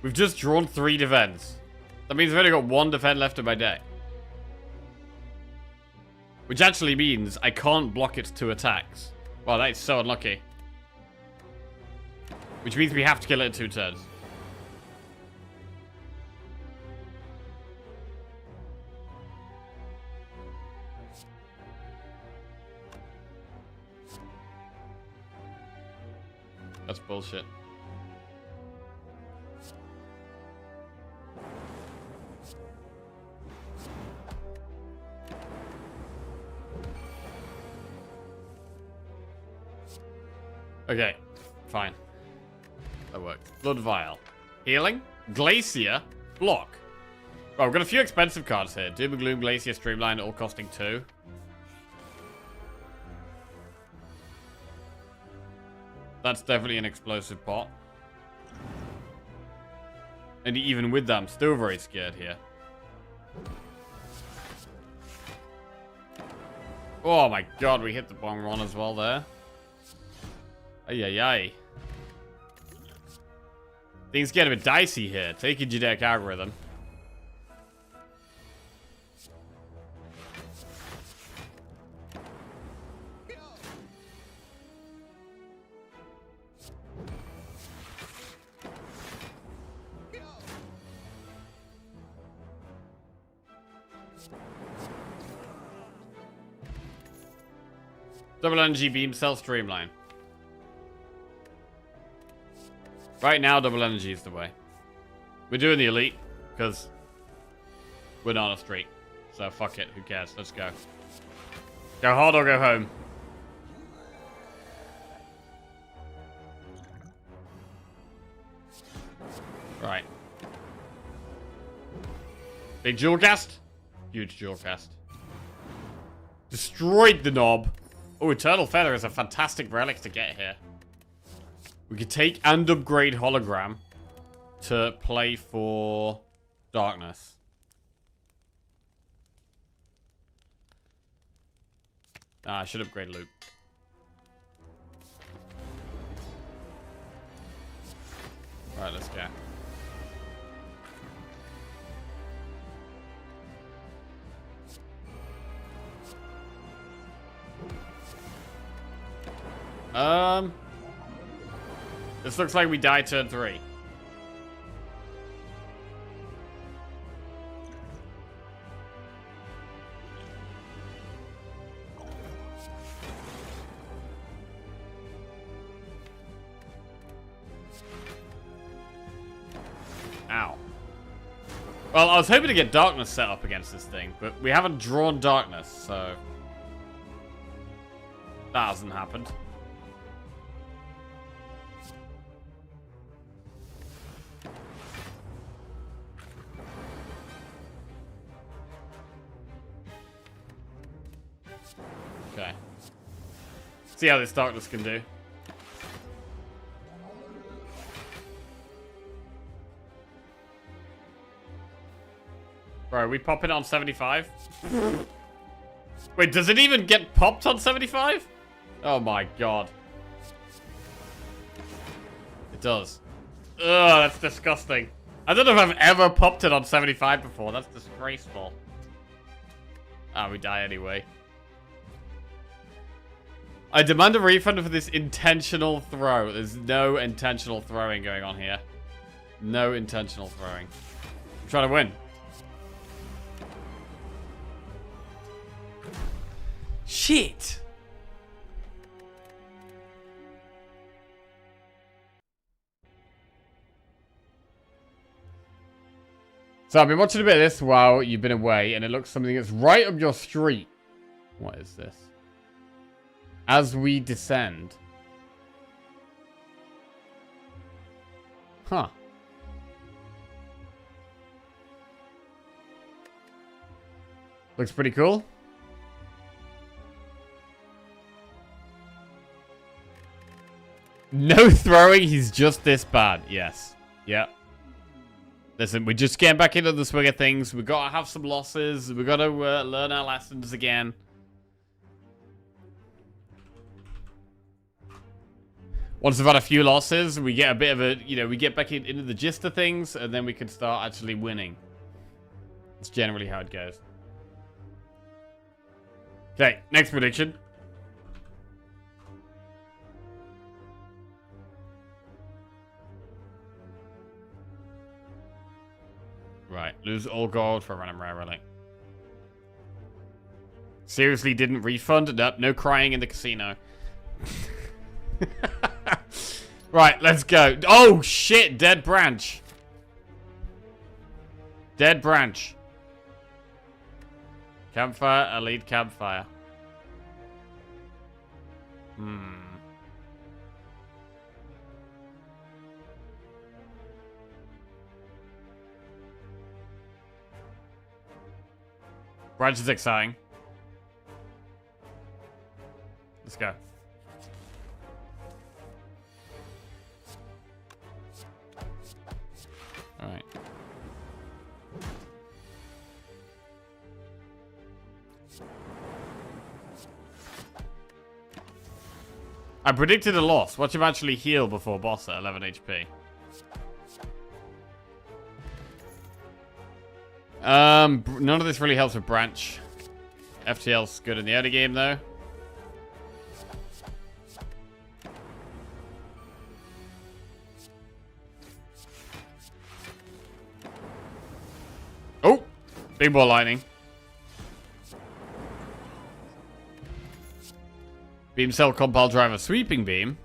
We've just drawn 3 defense. That means I've only got 1 defend left in my deck. Which actually means I can't block its 2 attacks. Wow, that is so unlucky. Which means we have to kill it in 2 turns. That's bullshit. Okay, fine. That worked. Blood Vial. Healing. Glacier. Block. Oh, we've got a few expensive cards here. Doom and Gloom, Glacier, Streamline, all costing 2. That's definitely an explosive pot. And even with that, I'm still very scared here. Oh my god, we hit the bong run as well there. Ay, ay, ay. Things get a bit dicey here. Take a genetic algorithm. Double energy beam, cell streamline. Right now, double energy is the way. We're doing the elite, because we're not on a streak. So fuck it, who cares? Let's go. Go hard or go home. Right. Big jewel cast? Huge jewel cast. Destroyed the knob. Oh, Eternal Feather is a fantastic relic to get here. We could take and upgrade Hologram to play for Darkness. Ah, I should upgrade Luke. Right, let's go. This looks like we die turn 3. Ow. Well, I was hoping to get darkness set up against this thing, but we haven't drawn darkness, so that hasn't happened. Okay. See how this darkness can do. Bro, are we popping on 75? Wait, does it even get popped on 75? Oh my god. It does. Ugh, that's disgusting. I don't know if I've ever popped it on 75 before. That's disgraceful. Ah, we die anyway. I demand a refund for this intentional throw. There's no intentional throwing going on here. No intentional throwing. I'm trying to win. Shit! So I've been watching a bit of this while you've been away, and it looks something that's right up your street. What is this? As we descend. Huh. Looks pretty cool. No throwing, he's just this bad. Yes. Yeah. Listen, we're just getting back into the swing of things. We've got to have some losses. We've got to learn our lessons again. Once we've had a few losses, we get a bit of a, we get back into the gist of things, and then we can start actually winning. That's generally how it goes. Okay, next prediction. Right, lose all gold for a random rare relic. Seriously didn't refund? Nope, no crying in the casino. Right, let's go. Oh, shit, dead branch. Dead branch. Campfire, elite campfire. Branch is exciting. Let's go. Alright. I predicted a loss. Watch him actually heal before boss at 11 HP. None of this really helps with branch. FTL's good in the early game though. Oh! Big ball lightning. Beam cell compile driver sweeping beam.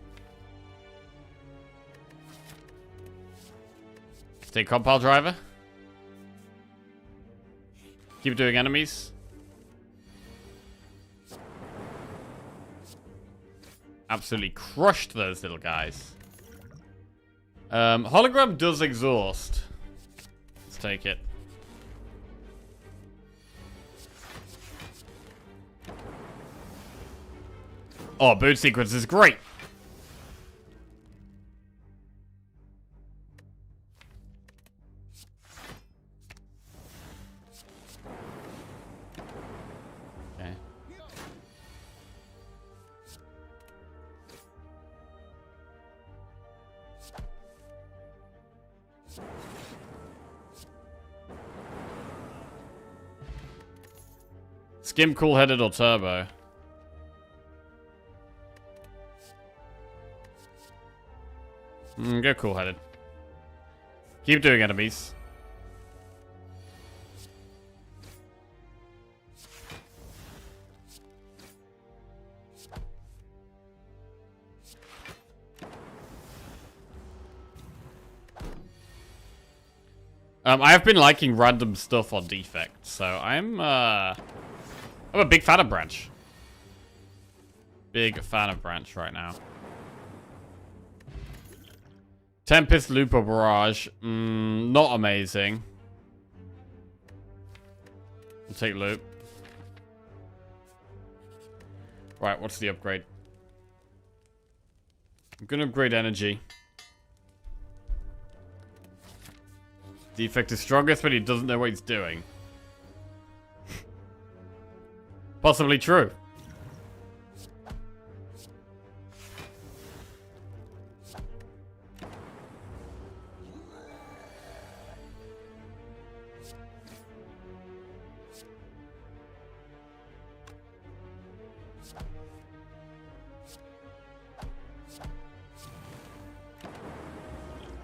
Take compile driver. Keep doing enemies. Absolutely crushed those little guys. Hologram does exhaust. Let's take it. Oh, boot sequence is great. Skim cool-headed or turbo? Go cool-headed. Keep doing enemies. I have been liking random stuff on Defect, so I'm a big fan of Branch. Big fan of Branch right now. Tempest, Loop, or Barrage. Not amazing. We'll take Loop. Right, what's the upgrade? I'm gonna upgrade Energy. Defect is strongest when he doesn't know what he's doing. Possibly true.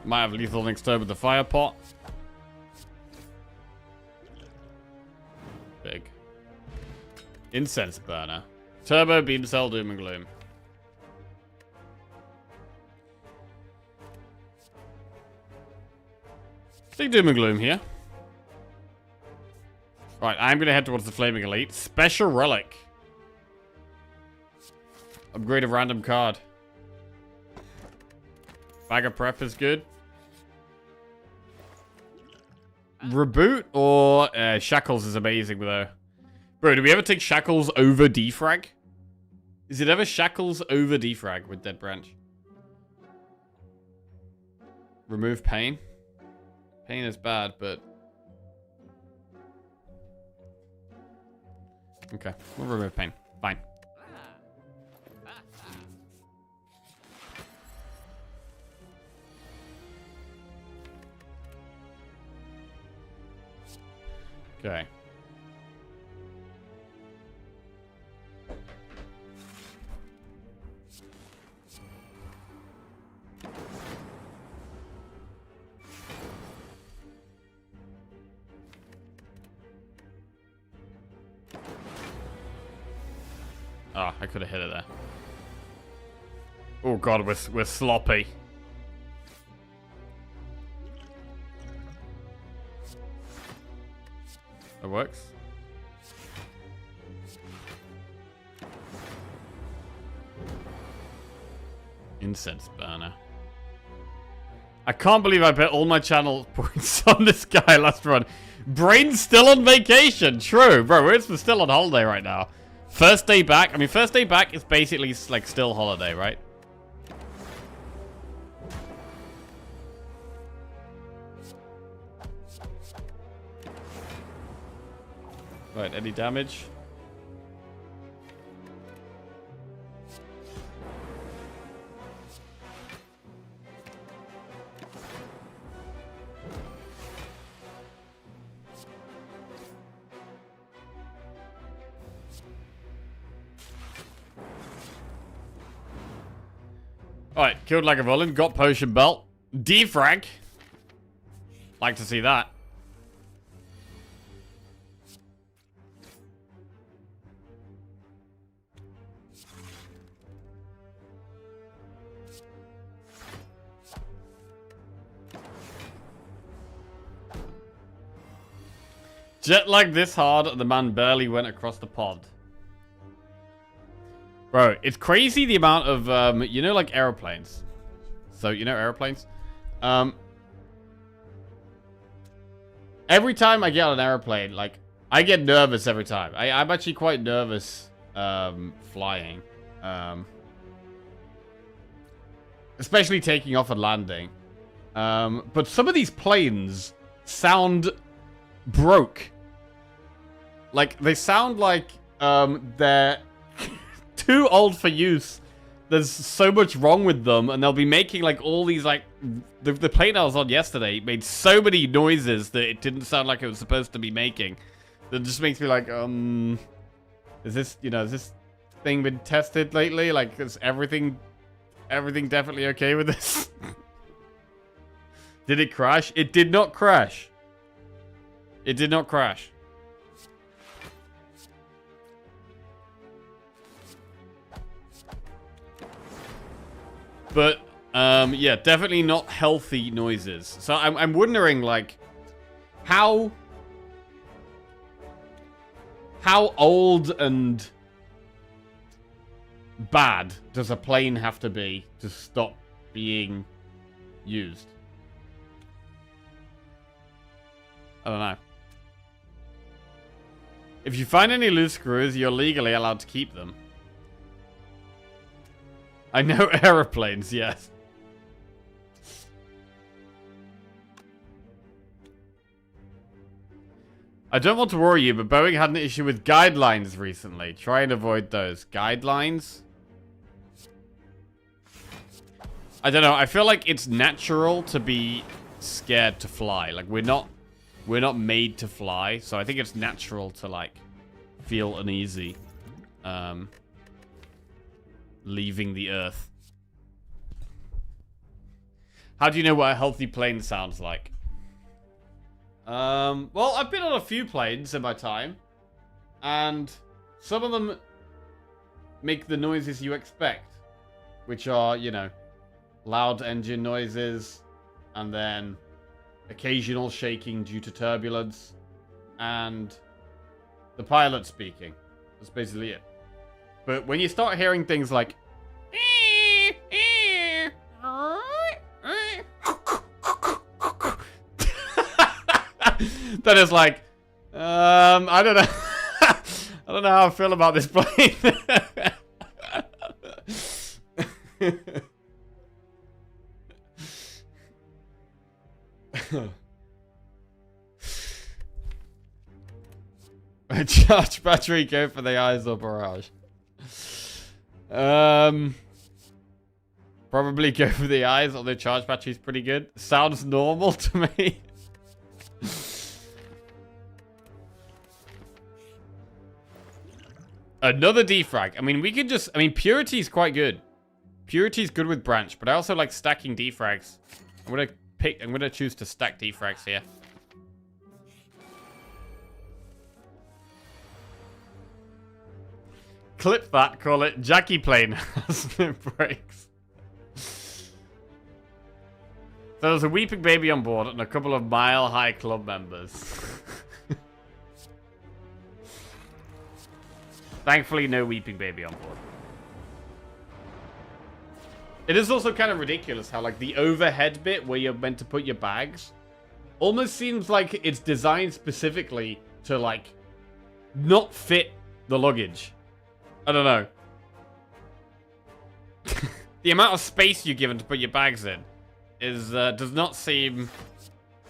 Might have lethal next turn with the fire pot. Big. Incense burner. Turbo, beam cell, doom and gloom. Take doom and gloom here. Right, I'm gonna head towards the flaming elite. Special relic. Upgrade a random card. Bag of prep is good. Reboot or Shackles is amazing though. Bro, do we ever take Shackles over Defrag? Is it ever Shackles over Defrag with Dead Branch? Remove Pain. Pain is bad, but... Okay, we'll remove Pain. Fine. Okay. Oh, I could have hit it there. Oh god, we're sloppy. That works. Incense burner. I can't believe I bet all my channel points on this guy last run. Brain's still on vacation. True, bro. We're still on holiday right now. First day back. I mean, first day back is basically like still holiday, right? Right, any damage? Alright, killed like a villain, got potion belt. Defrag. Like to see that. Jet lag this hard, the man barely went across the pod. Bro, it's crazy the amount of, you know, like aeroplanes. So, you know airplanes? Every time I get on an airplane, like, I get nervous every time. I'm actually quite nervous, flying. Especially taking off and landing. But some of these planes sound broke. Like, they sound like, they're too old for use there's so much wrong with them, and they'll be making like all these like the plane I was on yesterday made so many noises that it didn't sound like it was supposed to be making. That just makes me like, is this has this thing been tested lately? Like, is everything definitely okay with this? Did it crash? It did not crash. It did not crash. But, yeah, definitely not healthy noises. So I'm wondering, like, how old and bad does a plane have to be to stop being used? I don't know. If you find any loose screws, you're legally allowed to keep them. I know aeroplanes, yes. I don't want to worry you, but Boeing had an issue with guidelines recently. Try and avoid those. Guidelines? I don't know. I feel like it's natural to be scared to fly. Like, we're not made to fly, so I think it's natural to, like, feel uneasy. Leaving the Earth. How do you know what a healthy plane sounds like? Well, I've been on a few planes in my time, and some of them make the noises you expect, which are, you know, loud engine noises, and then occasional shaking due to turbulence, and the pilot speaking. That's basically it. But when you start hearing things like then it's like, I don't know. I don't know how I feel about this plane. Charge battery, go for the eyes or barrage. Probably go for the eyes, although charge battery's pretty good. Sounds normal to me. Another defrag. I mean, we could just... I mean, Purity's quite good. Purity's good with branch, but I also like stacking defrags. I'm gonna choose to stack defrags here. Clip that, call it Jackie Plane has no brakes. So there's a weeping baby on board and a couple of Mile High Club members. Thankfully, no weeping baby on board. It is also kind of ridiculous how, like, the overhead bit where you're meant to put your bags almost seems like it's designed specifically to, like, not fit the luggage. I don't know. The amount of space you're given to put your bags in is does not seem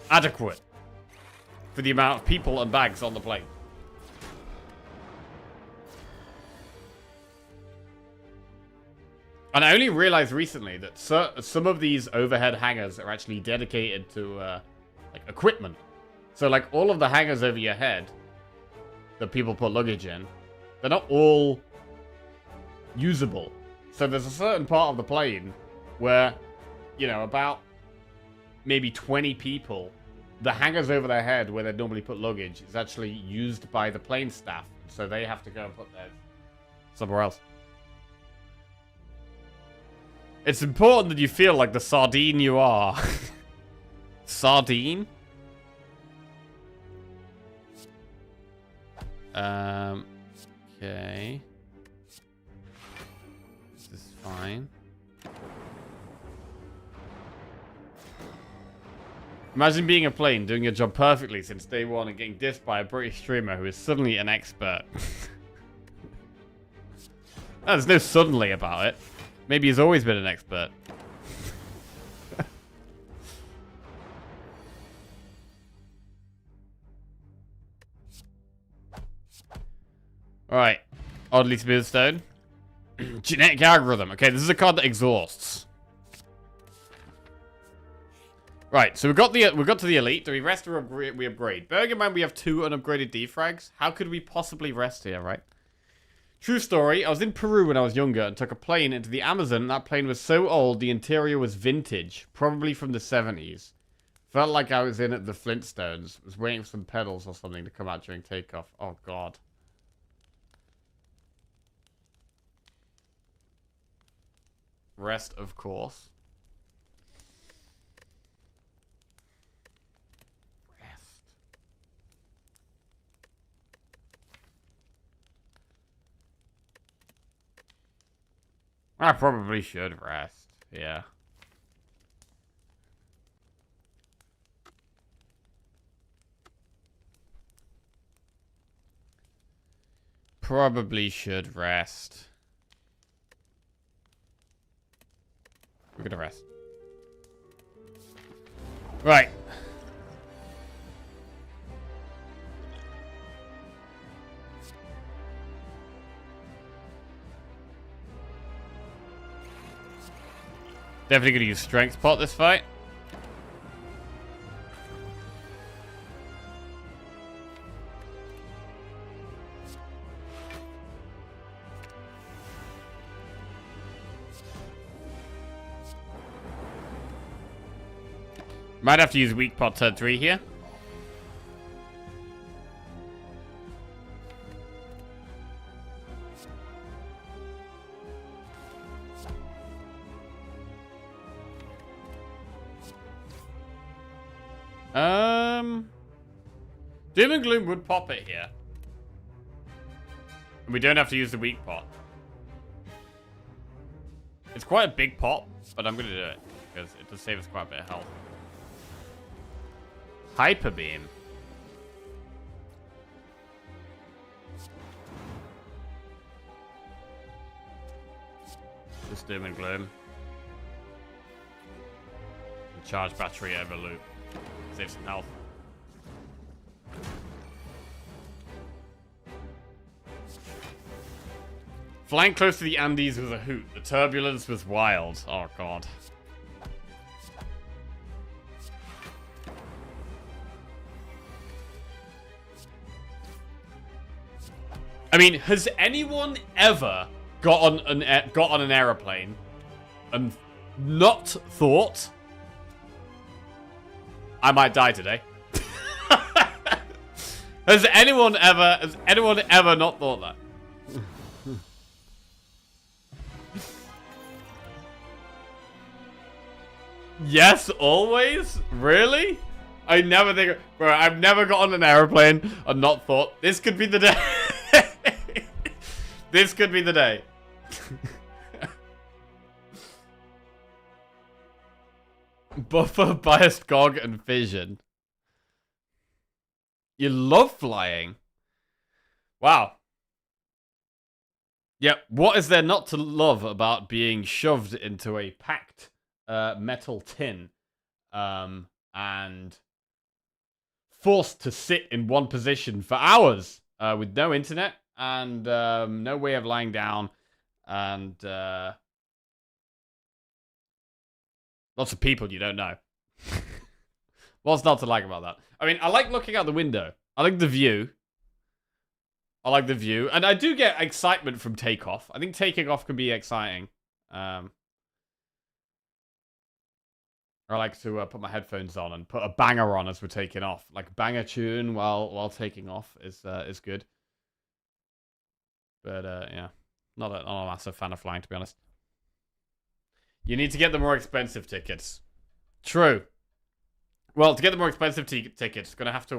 adequate for the amount of people and bags on the plane. And I only realized recently that some of these overhead hangars are actually dedicated to like equipment. So like all of the hangars over your head that people put luggage in, they're not all usable. So there's a certain part of the plane where, you know, about maybe 20 people, the hangars over their head where they normally put luggage is actually used by the plane staff. So they have to go and put theirs somewhere else. It's important that you feel like the sardine you are. Sardine? Okay. This is fine. Imagine being a plane, doing your job perfectly since day one and getting dissed by a British streamer who is suddenly an expert. Oh, there's no suddenly about it. Maybe he's always been an expert. Alright. Oddly smooth stone. Genetic algorithm. Okay, this is a card that exhausts. Right, so we got to the elite. Do we rest or we upgrade? Bearing in mind we have 2 unupgraded defrags. How could we possibly rest here, right? True story, I was in Peru when I was younger and took a plane into the Amazon, and that plane was so old the interior was vintage, probably from the 70s. Felt like I was in at the Flintstones. Was waiting for some pedals or something to come out during takeoff. Oh god. Rest, of course. Rest. I probably should rest. Yeah. Probably should rest. We're gonna rest. Right. Definitely gonna use strength pot this fight. Might have to use weak pot turn 3 here. Doom and Gloom would pop it here. And we don't have to use the weak pot. It's quite a big pop, but I'm gonna do it because it does save us quite a bit of health. Hyper Beam. Just Doom and Gloom. And charge battery over loop. Save some health. Flying close to the Andes was a hoot. The turbulence was wild. Oh god. I mean, has anyone ever got on an aeroplane and not thought I might die today? Has anyone ever not thought that? Yes, always? Really? I never think... Bro, I've never got on an aeroplane and not thought, this could be the day. This could be the day. Buffer, biased Gog, and Fission. You love flying. Wow. Yep, what is there not to love about being shoved into a packed metal tin and forced to sit in one position for hours with no internet and no way of lying down and lots of people you don't know. What's not to like about that? I mean, I like looking out the window. I like the view. And I do get excitement from takeoff. I think taking off can be exciting. I like to put my headphones on and put a banger on as we're taking off. Like banger tune while taking off is good. But yeah, not a massive fan of flying, to be honest. You need to get the more expensive tickets. True. Well, to get the more expensive tickets, gonna have to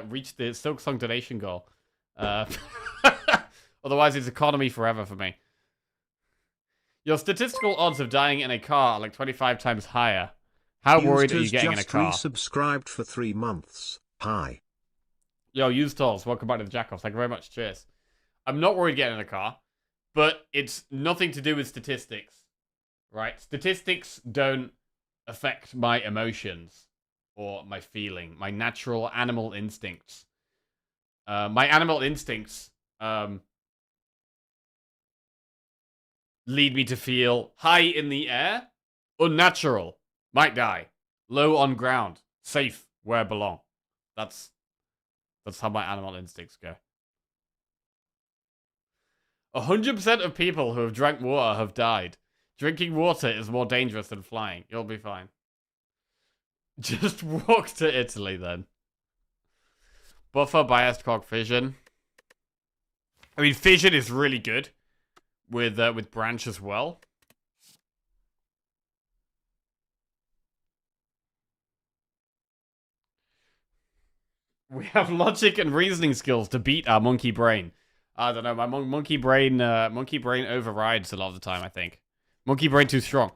reach the Silksong donation goal. Otherwise, it's economy forever for me. Your statistical odds of dying in a car are like 25 times higher. How worried are you getting in a car? Just resubscribed for 3 months. Hi. Yo, used tolls. Welcome back to the Jackoffs. Thank you very much. Cheers. I'm not worried getting in a car, but it's nothing to do with statistics, right? Statistics don't affect my emotions or my feeling, my natural animal instincts. My animal instincts lead me to feel high in the air, unnatural, might die, low on ground, safe where I belong. That's how my animal instincts go. 100% of people who have drank water have died. Drinking water is more dangerous than flying. You'll be fine. Just walk to Italy then. Buffer biased cog fission. I mean, fission is really good with branch as well. We have logic and reasoning skills to beat our monkey brain. I don't know, my monkey brain overrides a lot of the time, I think. Monkey brain too strong.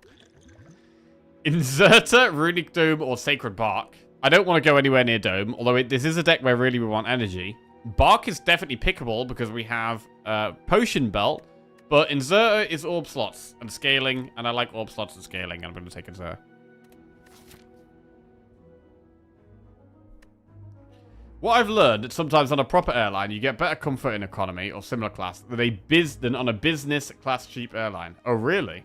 Inserter, Runic Dome, or Sacred Bark. I don't want to go anywhere near Dome, although this is a deck where really we want energy. Bark is definitely pickable because we have Potion Belt, but Inserter is Orb Slots and Scaling, and I like Orb Slots and Scaling, and I'm going to take Inserter. What I've learned that sometimes on a proper airline, you get better comfort in economy or similar class than on a business class cheap airline. Oh, really?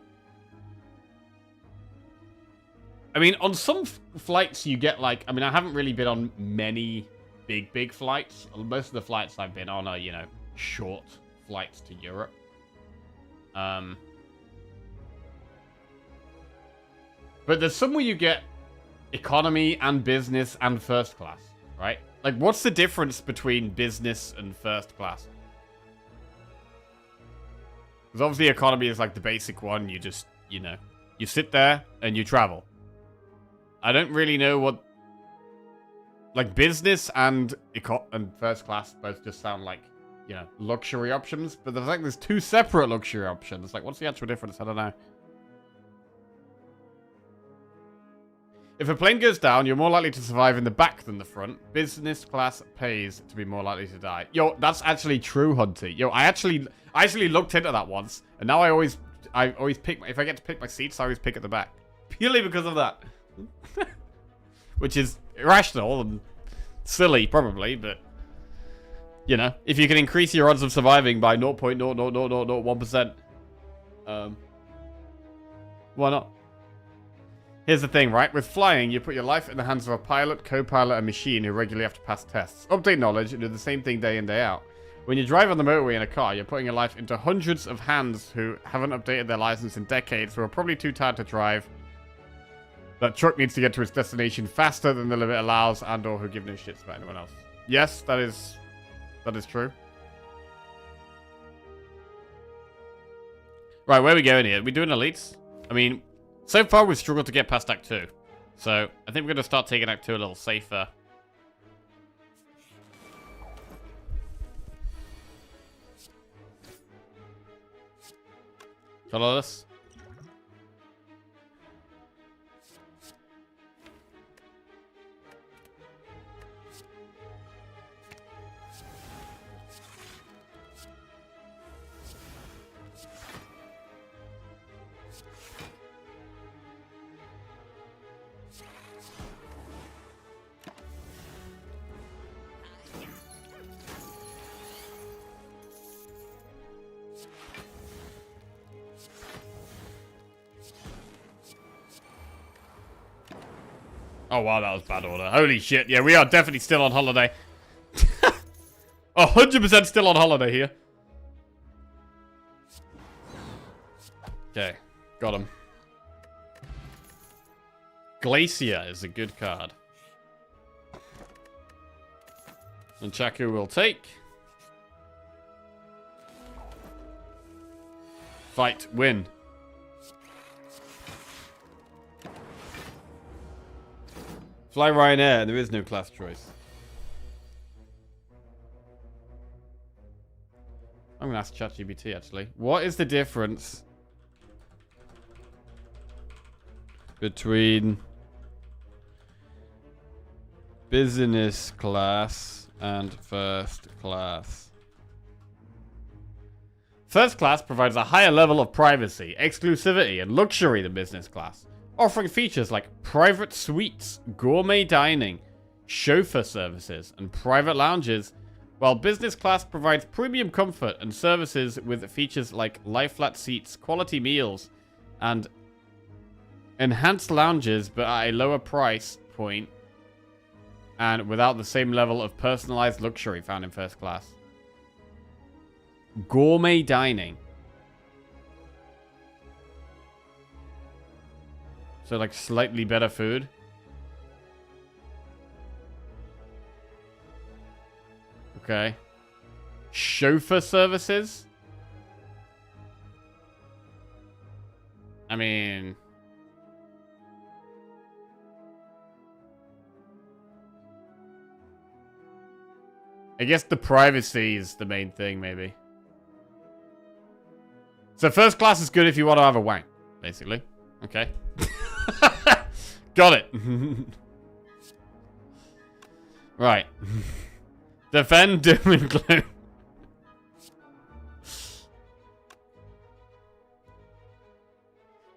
I mean, on some flights you get like... I mean, I haven't really been on many big flights. Most of the flights I've been on are, you know, short flights to Europe. But there's some where you get economy and business and first class, right? Like, what's the difference between business and first class? Because obviously economy is like the basic one. You just, you know, you sit there and you travel. I don't really know what... Like, business and first class both just sound like, you know, luxury options. But there's like, there's two separate luxury options. Like, what's the actual difference? I don't know. If a plane goes down, you're more likely to survive in the back than the front. Business class pays to be more likely to die. Yo, that's actually true, Hunty. Yo, I actually looked into that once, and now I always pick, if I get to pick my seats, I always pick at the back. Purely because of that. Which is irrational and silly, probably, but... You know, if you can increase your odds of surviving by 0.00001%, why not? Here's the thing, right? With flying, you put your life in the hands of a pilot, co-pilot, and machine who regularly have to pass tests. Update knowledge and do the same thing day in, day out. When you drive on the motorway in a car, you're putting your life into hundreds of hands who haven't updated their license in decades, who are probably too tired to drive. That truck needs to get to its destination faster than the limit allows, and or who give no shits about anyone else. Yes, that is true. Right, where are we going here? Are we doing elites? I mean... So far, we've struggled to get past Act 2. So, I think we're going to start taking Act 2 a little safer. Follow this. Oh, wow, that was bad order. Holy shit. Yeah, we are definitely still on holiday. 100% still on holiday here. Okay, got him. Glacier is a good card. And Chaku will take. Fight, win. Fly Ryanair, there is no class choice. I'm gonna ask ChatGPT actually. What is the difference between business class and first class? First class provides a higher level of privacy, exclusivity, and luxury than business class, offering features like private suites, gourmet dining, chauffeur services, and private lounges, while business class provides premium comfort and services with features like lie-flat seats, quality meals, and enhanced lounges, but at a lower price point and without the same level of personalized luxury found in first class. Gourmet dining. So, like, slightly better food. Okay. Chauffeur services? I mean... I guess the privacy is the main thing, maybe. So first class is good if you want to have a wank, basically. Okay. Got it. Right. Defend, doom, and gloom.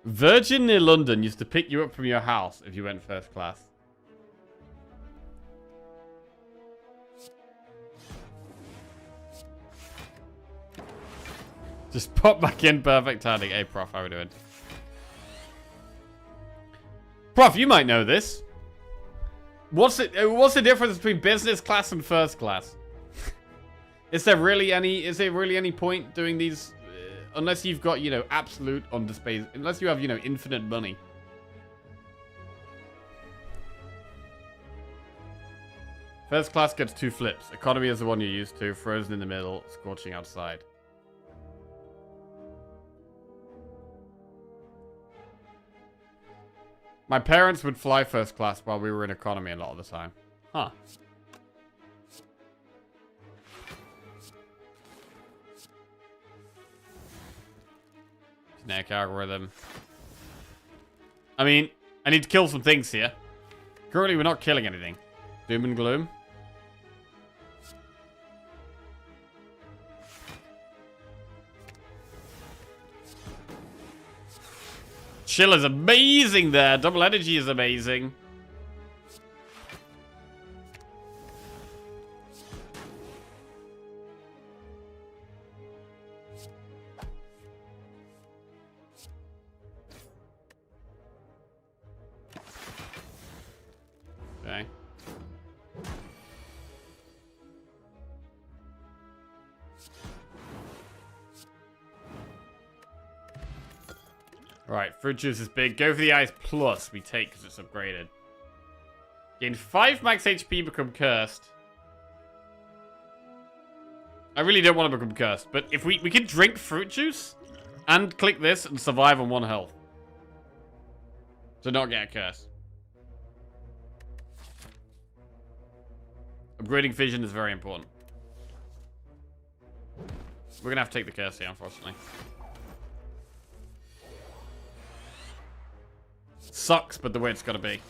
Virgin near London used to pick you up from your house if you went first class. Just pop back in, perfect timing. Hey, Prof, how are we doing? Prof, you might know this. What's the difference between business class and first class? Is there really any point doing these unless you've got, you know, absolute underspace, unless you have, you know, infinite money? First class gets 2 flips. Economy is the one you're used to. Frozen in the middle, scorching outside. My parents would fly first class while we were in economy a lot of the time. Huh. Genetic algorithm. I mean, I need to kill some things here. Currently, we're not killing anything. Doom and gloom. Chill is amazing there. Double energy is amazing. Okay. Right, fruit juice is big. Go for the eyes plus we take because it's upgraded. Gain 5 max HP, become cursed. I really don't want to become cursed, but if we can drink fruit juice and click this and survive on 1 health. To not get a curse. Upgrading vision is very important. We're gonna have to take the curse here, unfortunately. Sucks, but the way it's gotta be.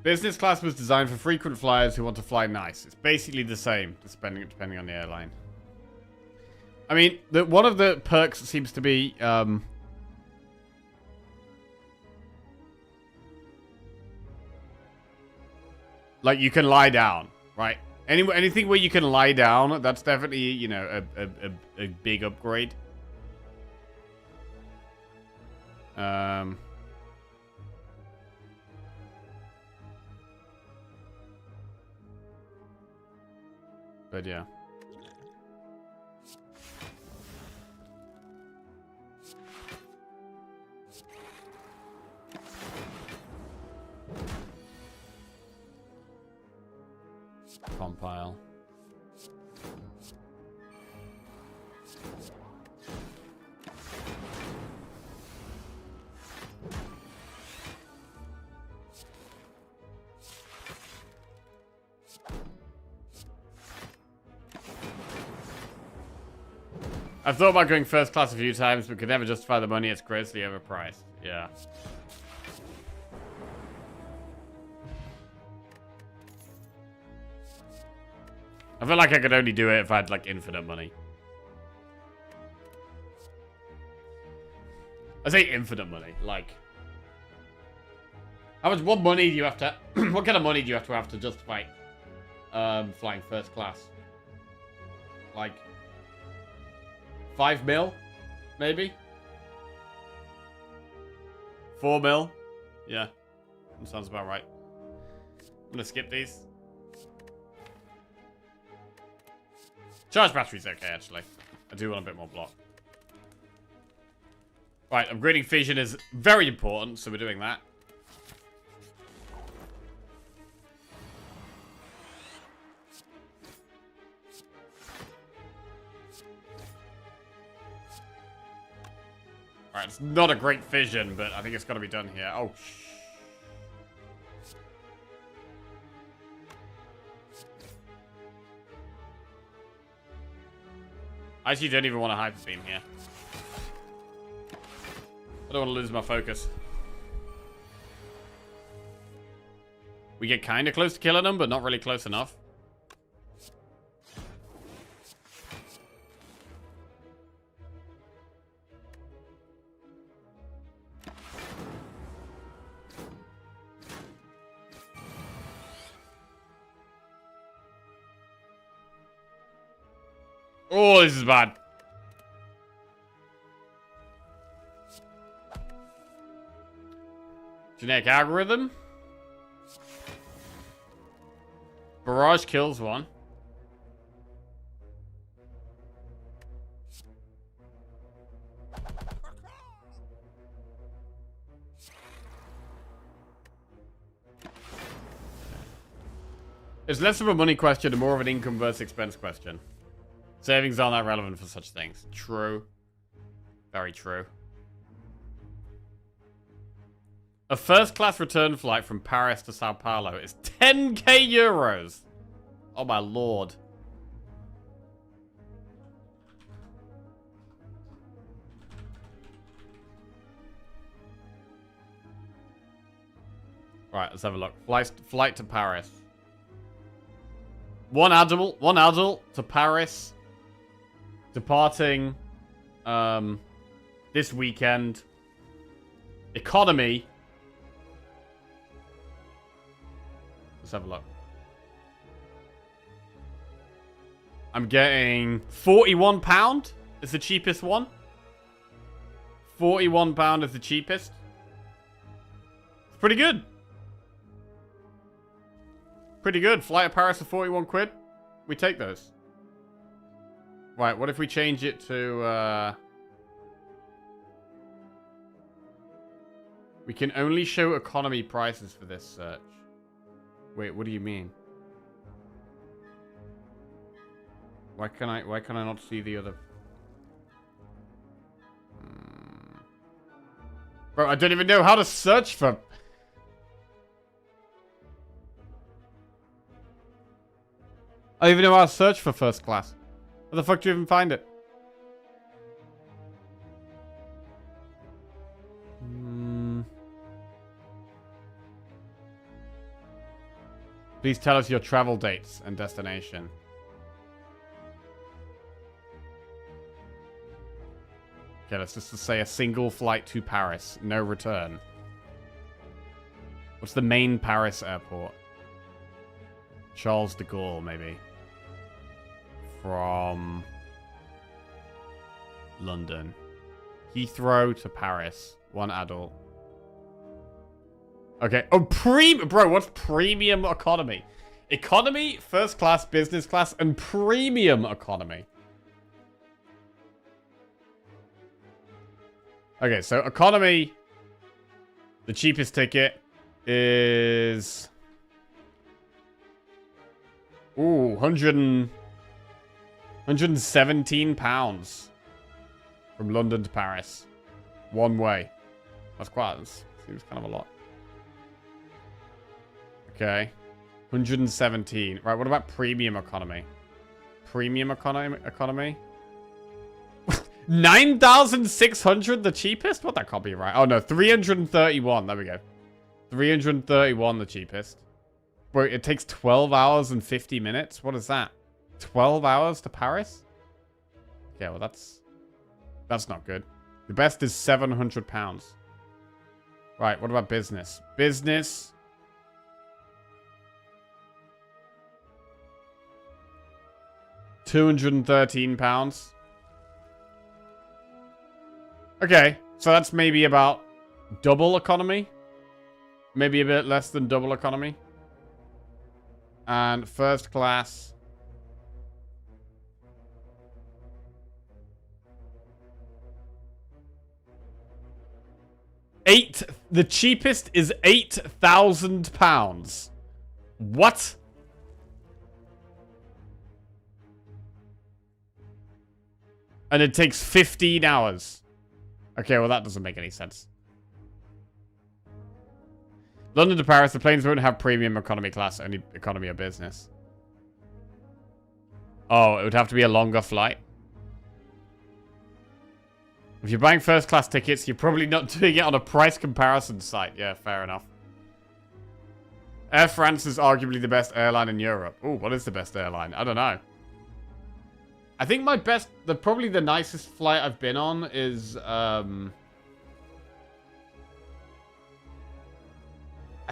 Business class was designed for frequent flyers who want to fly nice. It's basically the same, depending on the airline. I mean, one of the perks seems to be, like, you can lie down, right? Anything where you can lie down, that's definitely, you know, a big upgrade. But yeah. Compile. I've thought about going first class a few times, but could never justify the money. It's grossly overpriced. Yeah. I feel like I could only do it if I had, like, infinite money. I say infinite money, like... What money do you have to... what kind of money do you have to justify flying first class? Like... 5 mil? Maybe? 4 mil? Yeah. That sounds about right. I'm gonna skip these. Charge battery's okay, actually. I do want a bit more block. Right, upgrading fission is very important, so we're doing that. Alright, it's not a great fission, but I think it's got to be done here. Oh, I actually don't even want a hyper beam here. I don't want to lose my focus. We get kind of close to killing them, but not really close enough. Oh, this is bad. Genetic algorithm. Barrage kills one. It's less of a money question and more of an income versus expense question. Savings aren't that relevant for such things. True. Very true. A first-class return flight from Paris to Sao Paulo is 10k euros. Oh my lord. Right, let's have a look. Flight to Paris. One adult to Paris. Departing this weekend. Economy. Let's have a look. I'm getting £41 is the cheapest one. £41 is the cheapest. It's pretty good. Pretty good. Flight to Paris for 41 quid. We take those. Right, what if we change it to, we can only show economy prices for this search. Wait, what do you mean? Why can I not see the other? Bro, I don't even know how to search for... I don't even know how to search for first class. Where the fuck do you even find it? Please tell us your travel dates and destination. Okay, let's just say a single flight to Paris. No return. What's the main Paris airport? Charles de Gaulle, maybe. From London. Heathrow to Paris. One adult. Okay. Oh, bro, what's premium economy? Economy, first class, business class, and premium economy. Okay, so economy, the cheapest ticket is... Ooh, 117 pounds from London to Paris. One way. That's seems kind of a lot. Okay. 117. Right, what about premium economy? Premium economy? 9,600 the cheapest? What, that can't be right. Oh no, 331. There we go. 331 the cheapest. Bro, it takes 12 hours and 50 minutes? What is that? 12 hours to Paris? Yeah, well, that's not good. The best is £700. Right, what about business? Business. £213. Okay, so that's maybe about double economy. Maybe a bit less than double economy. And first class. The cheapest is £8,000. What? And it takes 15 hours. Okay, well that doesn't make any sense. London to Paris, the planes won't have premium economy class, only economy or business. Oh, it would have to be a longer flight. If you're buying first class tickets, you're probably not doing it on a price comparison site. Yeah, fair enough. Air France is arguably the best airline in Europe. Ooh, what is the best airline? I don't know. I think my best, probably the nicest flight I've been on is, I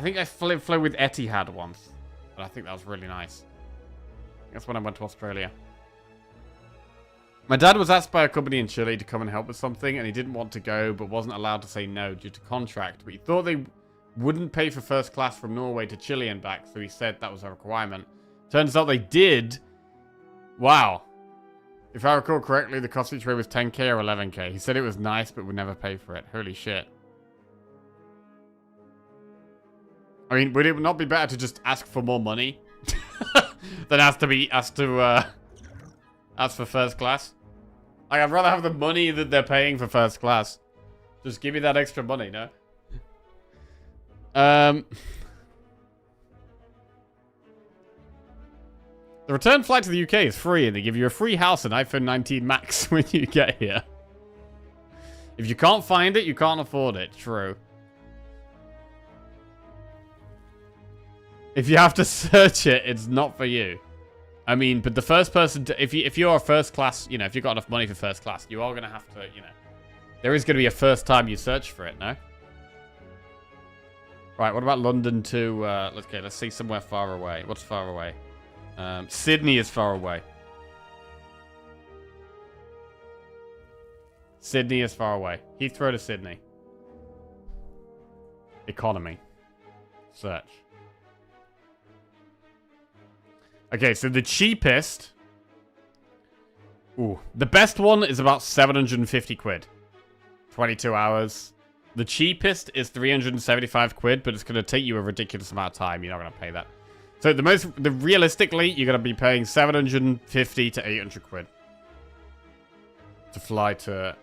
think I flew with Etihad once. And I think that was really nice. That's when I went to Australia. My dad was asked by a company in Chile to come and help with something, and he didn't want to go, but wasn't allowed to say no due to contract. But he thought they wouldn't pay for first class from Norway to Chile and back, so he said that was a requirement. Turns out they did. Wow. If I recall correctly, the cost each way was 10k or 11k. He said it was nice, but would never pay for it. Holy shit. I mean, would it not be better to just ask for more money than ask for first class? Like, I'd rather have the money that they're paying for first class. Just give me that extra money, no? The return flight to the UK is free, and they give you a free house and iPhone 19 Max when you get here. If you can't find it, you can't afford it. True. If you have to search it, it's not for you. I mean, but the first person to... If you're a first class... You know, if you've got enough money for first class, you are going to have to, you know... There is going to be a first time you search for it, no? Right, what about London to... let's see somewhere far away. What's far away? Sydney is far away. Sydney is far away. Heathrow to Sydney. Economy. Search. Okay, so the cheapest... Ooh. The best one is about 750 quid. 22 hours. The cheapest is 375 quid, but it's going to take you a ridiculous amount of time. You're not going to pay that. So realistically, you're going to be paying 750 to 800 quid. To fly to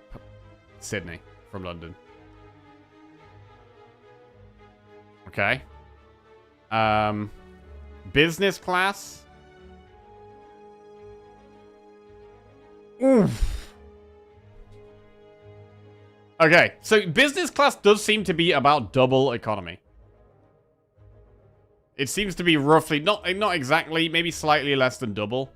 Sydney from London. Okay. Business class... Oof. Okay, so business class does seem to be about double economy. It seems to be roughly, not exactly, maybe slightly less than double.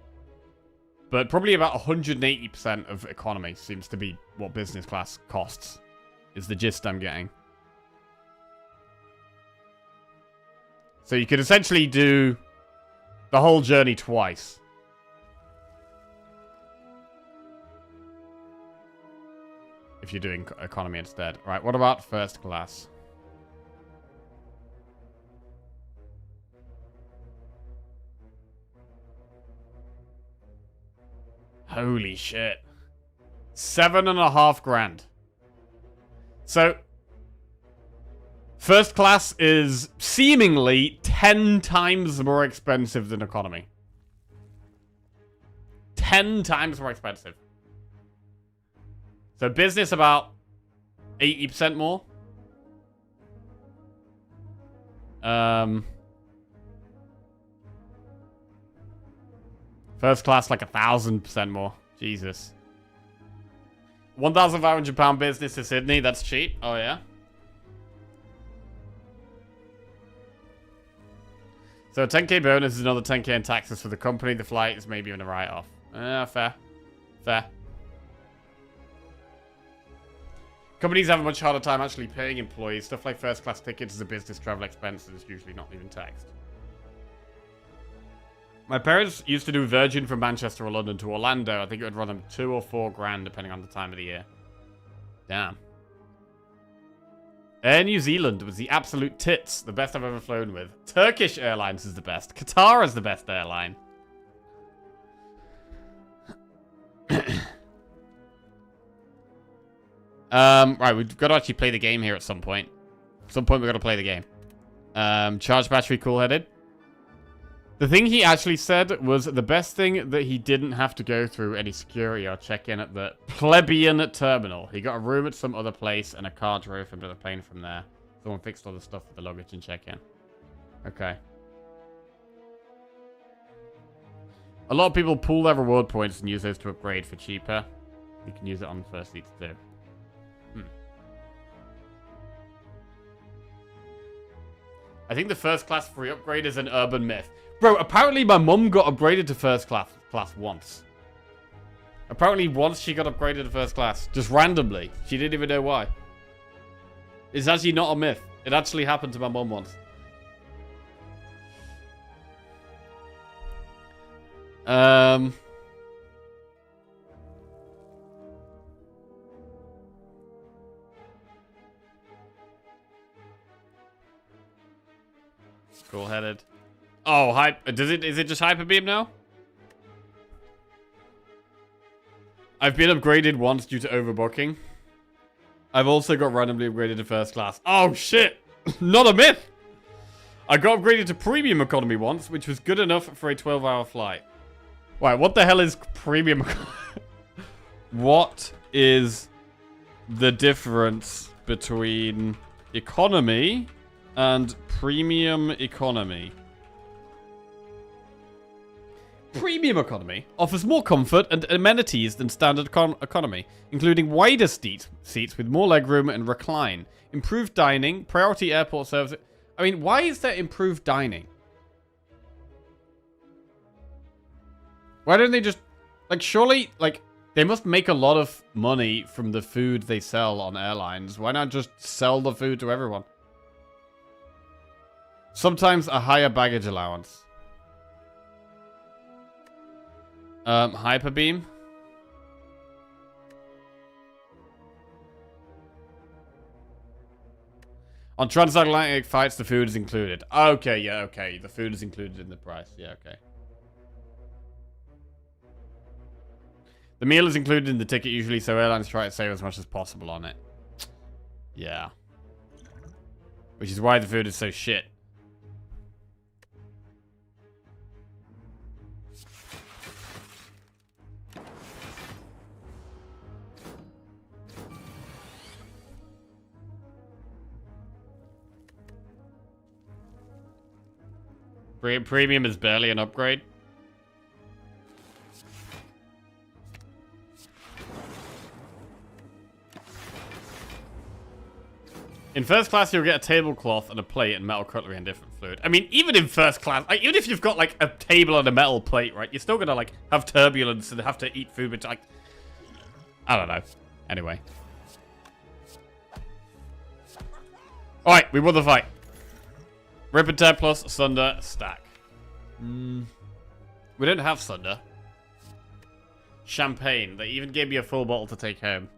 But probably about 180% of economy seems to be what business class costs. Is the gist I'm getting. So you could essentially do the whole journey twice. If you're doing economy instead. Right, what about first class? Holy shit. 7.5 grand. So, first class is seemingly 10 times more expensive than economy. 10 times more expensive. So business about 80% more. First class like 1,000% more. Jesus. £1,500 business to Sydney. That's cheap. Oh yeah. So a 10k bonus is another 10k in taxes for the company. The flight is maybe even a write-off. Fair. Fair. Companies have a much harder time actually paying employees. Stuff like first-class tickets is a business travel expense and is usually not even taxed. My parents used to do Virgin from Manchester or London to Orlando. I think it would run them 2 or 4 grand depending on the time of the year. Damn. Air New Zealand was the absolute tits. The best I've ever flown with. Turkish Airlines is the best. Qatar is the best airline. Right, we've got to actually play the game here at some point. At some point we've got to play the game. Charge battery, cool-headed. The thing he actually said was the best thing that he didn't have to go through any security or check-in at the plebeian terminal. He got a room at some other place and a car drove him to the plane from there. Someone fixed all the stuff with the luggage and check-in. Okay. A lot of people pool their reward points and use those to upgrade for cheaper. You can use it on first seats too. I think the first class free upgrade is an urban myth. Bro, apparently my mum got upgraded to first class once. Apparently once she got upgraded to first class. Just randomly. She didn't even know why. It's actually not a myth. It actually happened to my mum once. Cool-headed. Oh, is it just Hyper Beam now? I've been upgraded once due to overbooking. I've also got randomly upgraded to first class. Oh, shit! Not a myth! I got upgraded to premium economy once, which was good enough for a 12-hour flight. Right, what the hell is premium economy? What is the difference between economy and premium economy? Premium economy offers more comfort and amenities than standard economy, including wider seats with more legroom and recline, improved dining, priority airport service. I mean, why is there improved dining? Why don't they just, like, surely, like, they must make a lot of money from the food they sell on airlines. Why not just sell the food to everyone? Sometimes a higher baggage allowance. Hyper Beam. On transatlantic flights, the food is included. Okay, yeah, okay. The food is included in the price. Yeah, okay. The meal is included in the ticket usually, so airlines try to save as much as possible on it. Yeah. Which is why the food is so shit. Premium is barely an upgrade. In first class, you'll get a tablecloth and a plate and metal cutlery and different food. I mean, even in first class, like, even if you've got, like, a table and a metal plate, right, you're still gonna, like, have turbulence and have to eat food, but, like, I don't know. Anyway. Alright, we won the fight. Rip and Tear plus Sunder stack. We don't have Sunder. Champagne. They even gave me a full bottle to take home.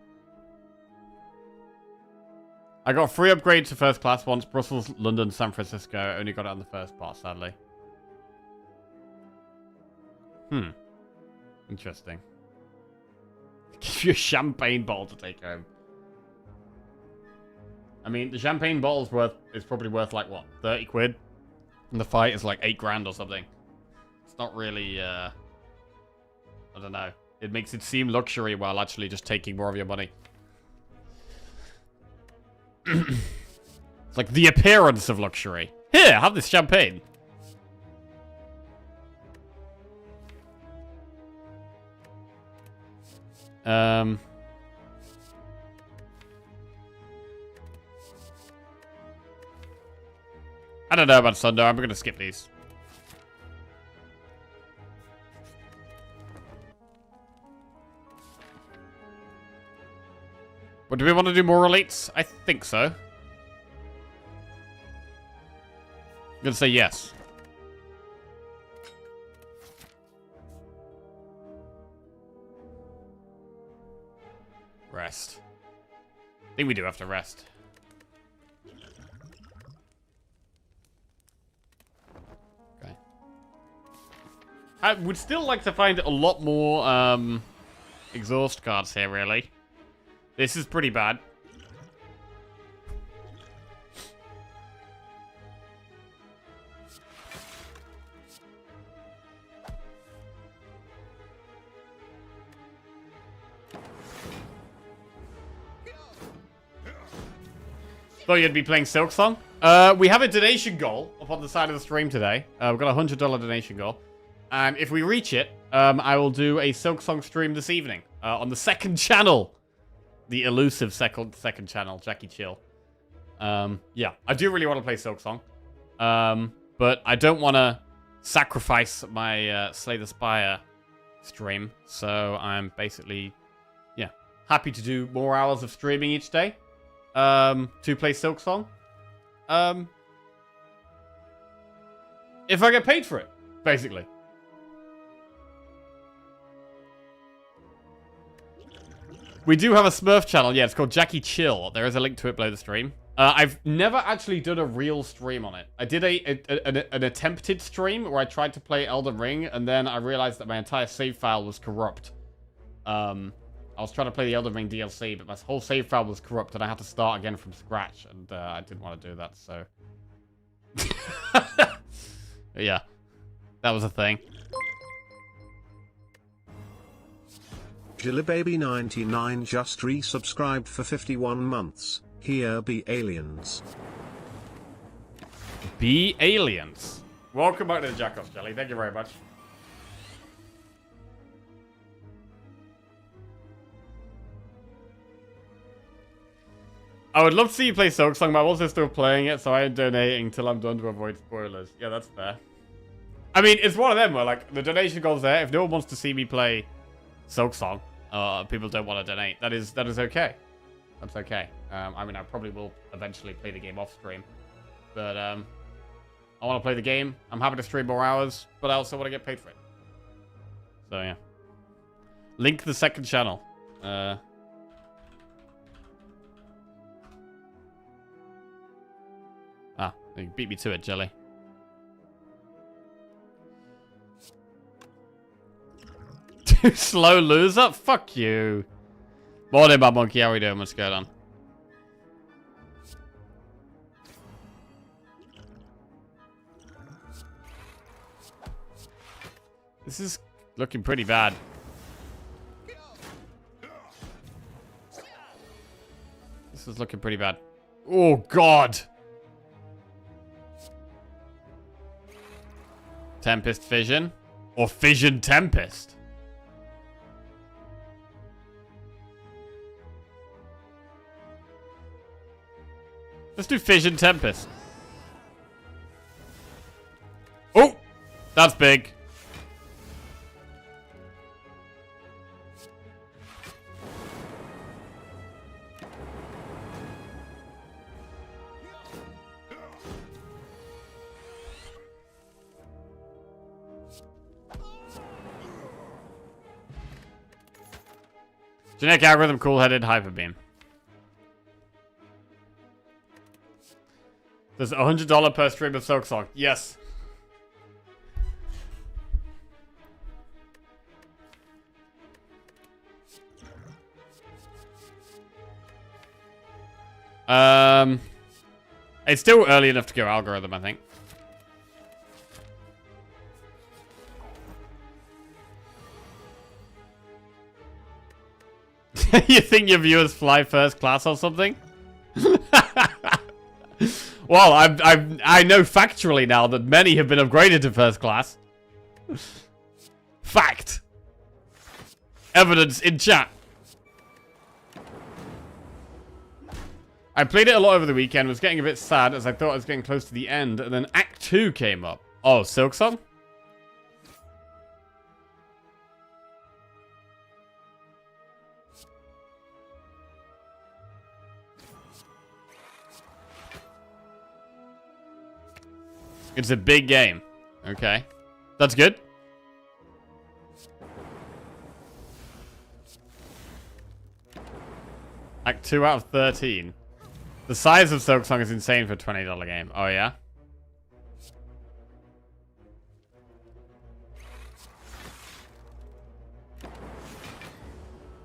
I got a free upgrade to first class once. Brussels, London, San Francisco. I only got it on the first part, sadly. Interesting. Give you a champagne bottle to take home. I mean, the champagne bottle's is probably worth, like, what, 30 quid? And the fight is, like, 8 grand or something. It's not really, I don't know. It makes it seem luxury while actually just taking more of your money. It's like the appearance of luxury. Here, have this champagne. I don't know about Sunder. I'm going to skip these. But do we want to do more elites? I think so. I'm gonna say yes. Rest. I think we do have to rest. Okay. I would still like to find a lot more exhaust cards here, really. This is pretty bad. Thought you'd be playing Silksong. We have a donation goal up on the side of the stream today. We've got a $100 donation goal. And if we reach it, I will do a Silksong stream this evening on the second channel. The elusive second channel, Jackie Chill. Yeah, I do really want to play Silksong. But I don't want to sacrifice my Slay the Spire stream. So I'm basically, yeah, happy to do more hours of streaming each day. To play Silksong. If I get paid for it, basically. We do have a Smurf channel. Yeah, it's called Jackie Chill. There is a link to it below the stream. I've never actually done a real stream on it. I did an attempted stream where I tried to play Elden Ring, and then I realized that my entire save file was corrupt. I was trying to play the Elden Ring DLC, but my whole save file was corrupt, and I had to start again from scratch, and I didn't want to do that, so... yeah. That was a thing. Jillababy99 just resubscribed for 51 months. Here be aliens. Be aliens. Welcome back to the Jackoff Jelly. Thank you very much. I would love to see you play Silksong, but I'm also still playing it, so I ain't donating till I'm done to avoid spoilers. Yeah, that's fair. I mean, it's one of them where, like, the donation goes there. If no one wants to see me play Silksong, people don't want to donate. That is okay. That's okay. I mean, I probably will eventually play the game off stream. But, I want to play the game. I'm happy to stream more hours, but I also want to get paid for it. So, yeah. Link the second channel. You beat me to it, Jelly. Too slow loser? Fuck you. Morning, my monkey. How are we doing? What's going on? This is looking pretty bad. This is looking pretty bad. Oh, God. Tempest Fission? Or Fission Tempest? Let's do Fission Tempest. Oh! That's big. Genetic algorithm, cool-headed, hyper beam. There's $100 per stream of Silksong. Yes. It's still early enough to go algorithm, I think. You think your viewers fly first class or something? Well, I know factually now that many have been upgraded to first class. Fact. Evidence in chat. I played it a lot over the weekend, was getting a bit sad as I thought I was getting close to the end, and then Act 2 came up. Oh, Silksong? It's a big game. Okay. That's good. Act 2 out of 13. The size of Silksong is insane for a $20 game. Oh, yeah?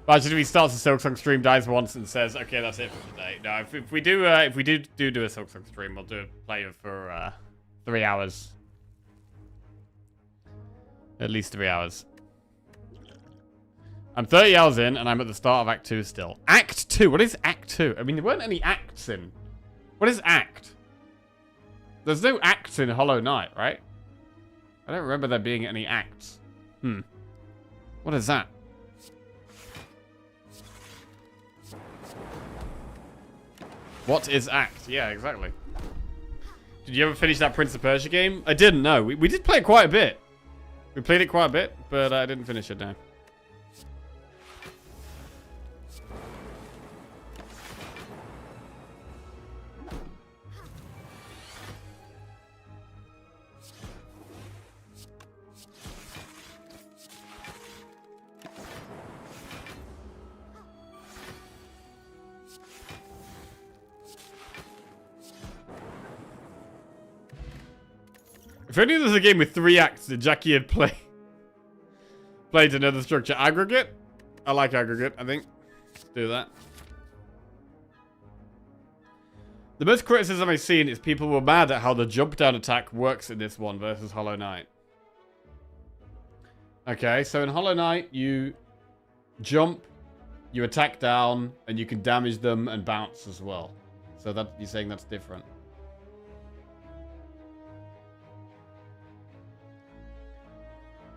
Imagine if he starts a Silksong stream, dies once, and says, "Okay, that's it for today." No, if we do a Silksong stream, we'll do a play for 3 hours, at least 3 hours. I'm 30 hours in, and I'm at the start of Act 2 still. Act 2? What is Act 2? I mean, there weren't any acts in. What is Act? There's no acts in Hollow Knight, right? I don't remember there being any acts. What is that? What is Act? Yeah, exactly. Did you ever finish that Prince of Persia game? I didn't, no. We did play it quite a bit. We played it quite a bit, but I didn't finish it, no. If only there was a game with 3 acts that Jackie had played another structure. Aggregate? I like aggregate, I think. Let's do that. The most criticism I've seen is people were mad at how the jump down attack works in this one versus Hollow Knight. Okay, so in Hollow Knight, you jump, you attack down, and you can damage them and bounce as well. So that you're saying that's different.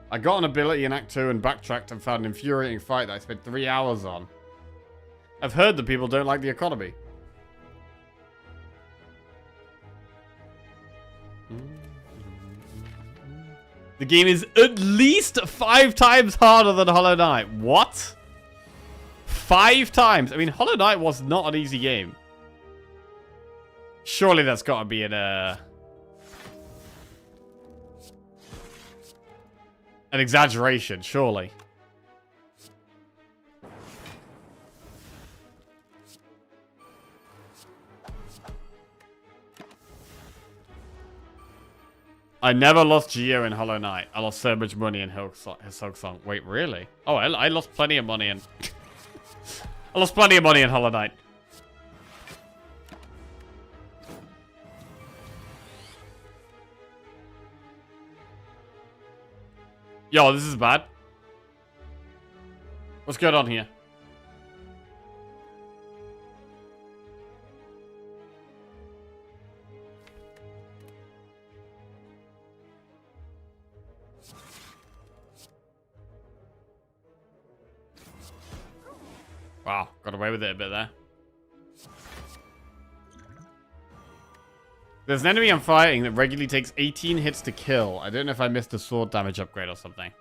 I got an ability in Act 2 and backtracked and found an infuriating fight that I spent 3 hours on. I've heard that people don't like the economy. The game is at least 5 times harder than Hollow Knight. What? 5 times? I mean, Hollow Knight was not an easy game. Surely that's got to be an exaggeration, surely. I never lost Geo in Hollow Knight. I lost so much money in Silksong. Wait, really? Oh, I lost plenty of money in... I lost plenty of money in Hollow Knight. Yo, this is bad. What's going on here? Wow, got away with it a bit there. There's an enemy I'm fighting that regularly takes 18 hits to kill. I don't know if I missed a sword damage upgrade or something.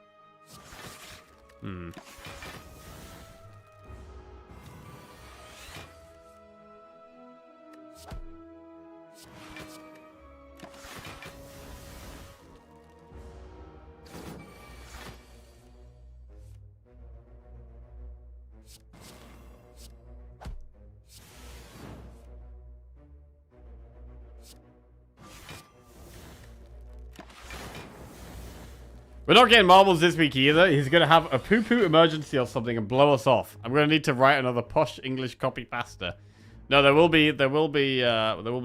We're not getting marbles this week either. He's going to have a poo-poo emergency or something and blow us off. I'm going to need to write another posh English copy pasta. No, there will be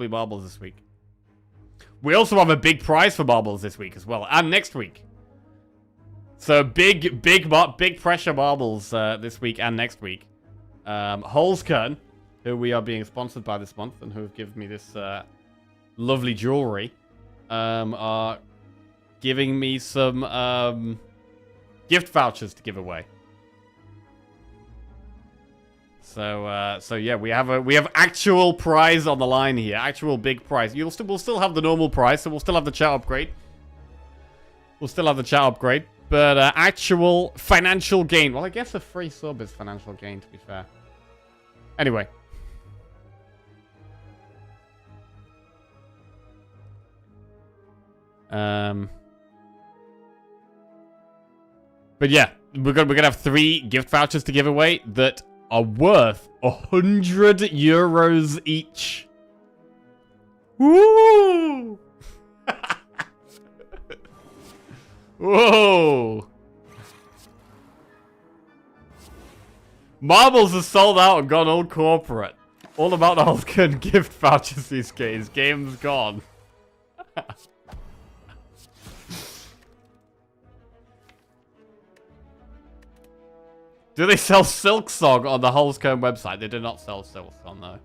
marbles this week. We also have a big prize for marbles this week as well, and next week. So big pressure marbles this week and next week. Holzkern, who we are being sponsored by this month and who have given me this lovely jewelry, are giving me some gift vouchers to give away. So yeah, we have actual prize on the line here, actual big prize. We'll still have the normal prize, so we'll still have the chat upgrade. But actual financial gain. Well, I guess a free sub is financial gain, to be fair. Anyway. But yeah, we're gonna have 3 gift vouchers to give away that are worth 100 euros each. Woo! Whoa! Marbles has sold out and gone all corporate. All about the whole gift vouchers these days. Game's gone. Do they sell Silksong on the Holzcomb website? They do not sell Silksong, though.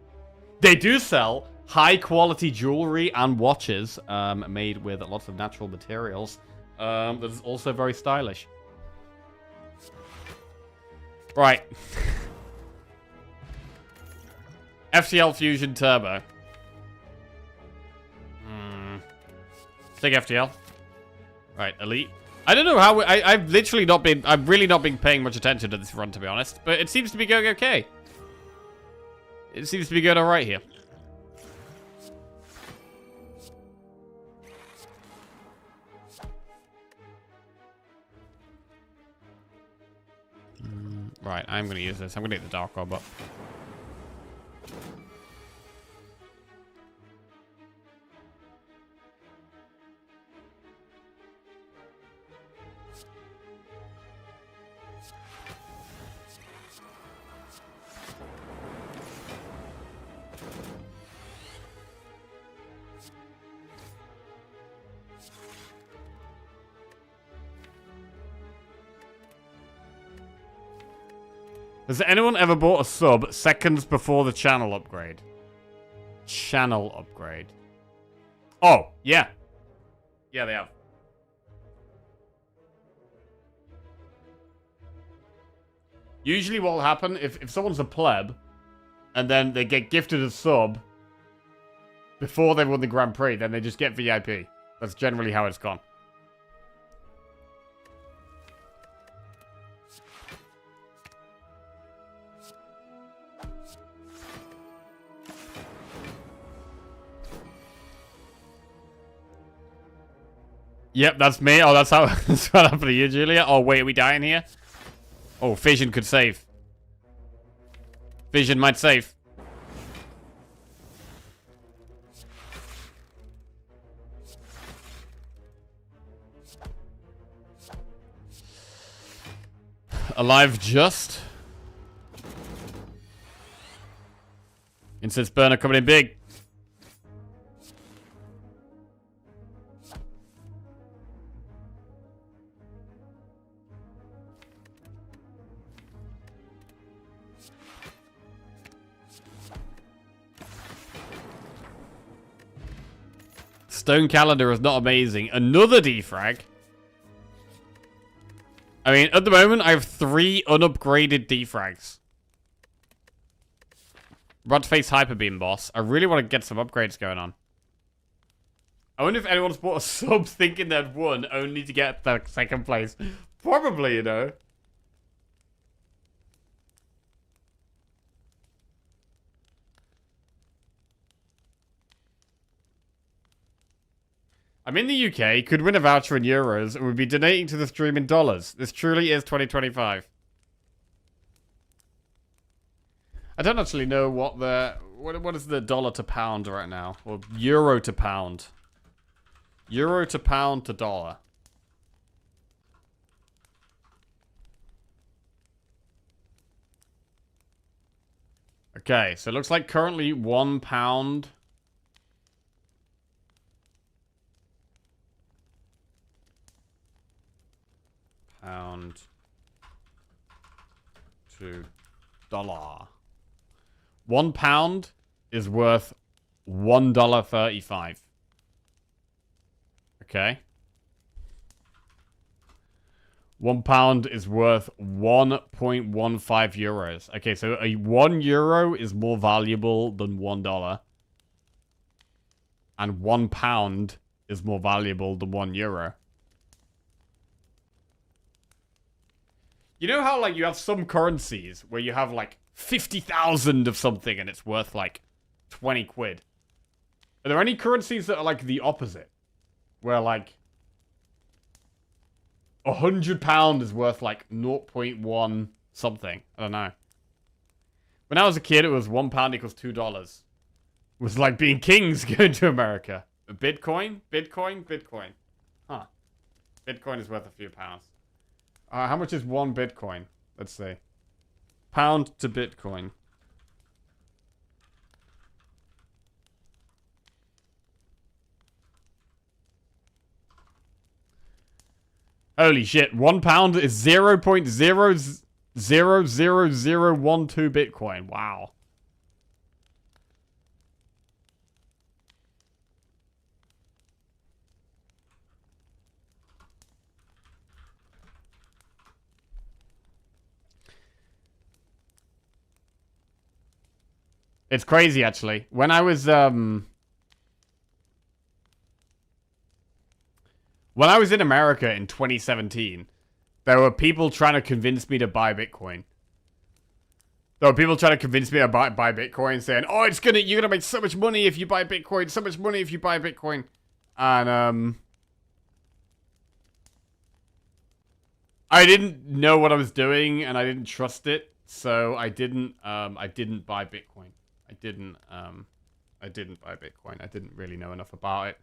They do sell high-quality jewelry and watches made with lots of natural materials. That is also very stylish. Right. FTL Fusion Turbo. Take FTL. Right, Elite. I don't know how... I've literally not been... I've really not been paying much attention to this run, to be honest. But it seems to be going okay. It seems to be going alright here. Right, I'm going to use this. I'm going to get the Dark Orb up. Has anyone ever bought a sub seconds before the channel upgrade? Channel upgrade. Oh, yeah. Yeah, they have. Usually what will happen, if someone's a pleb, and then they get gifted a sub before they won the Grand Prix, then they just get VIP. That's generally how it's gone. Yep, that's me. Oh, that's how that's what happened to you, Julia. Oh, wait, are we dying here? Oh, Fission could save. Fission might save. Alive just. Incense burner coming in big. Stone Calendar is not amazing. Another defrag. I mean, at the moment, I have 3 unupgraded defrags. Rudface Hyperbeam boss. I really want to get some upgrades going on. I wonder if anyone's bought a sub thinking they'd won only to get the 2nd place. Probably, you know. I'm in the UK, could win a voucher in euros, and would be donating to the stream in dollars. This truly is 2025. I don't actually know what the... What is the dollar to pound right now? Or euro to pound. Euro to pound to dollar. Okay, so it looks like currently £1... pound to dollar. £1 is worth $1.35. Okay. £1 is worth 1.15 euros. Okay, so a €1 is more valuable than $1. And £1 is more valuable than €1. You know how, like, you have some currencies where you have, like, 50,000 of something and it's worth, like, 20 quid? Are there any currencies that are, like, the opposite? Where, like, £100 is worth like 0.1 something. I don't know. When I was a kid, it was £1 equals $2. It was like being kings going to America. Bitcoin? Bitcoin. Huh. Bitcoin is worth a few pounds. How much is one Bitcoin? Let's see. Pound to Bitcoin. Holy shit, £1 is 0.0000012 Bitcoin. Wow. It's crazy, actually. When I was in America in 2017, there were people trying to convince me to buy Bitcoin. There were people trying to convince me to buy Bitcoin, saying, "Oh, you're gonna make so much money if you buy Bitcoin. So much money if you buy Bitcoin." And I didn't know what I was doing, and I didn't trust it, so I didn't buy Bitcoin. I didn't buy Bitcoin. I didn't really know enough about it.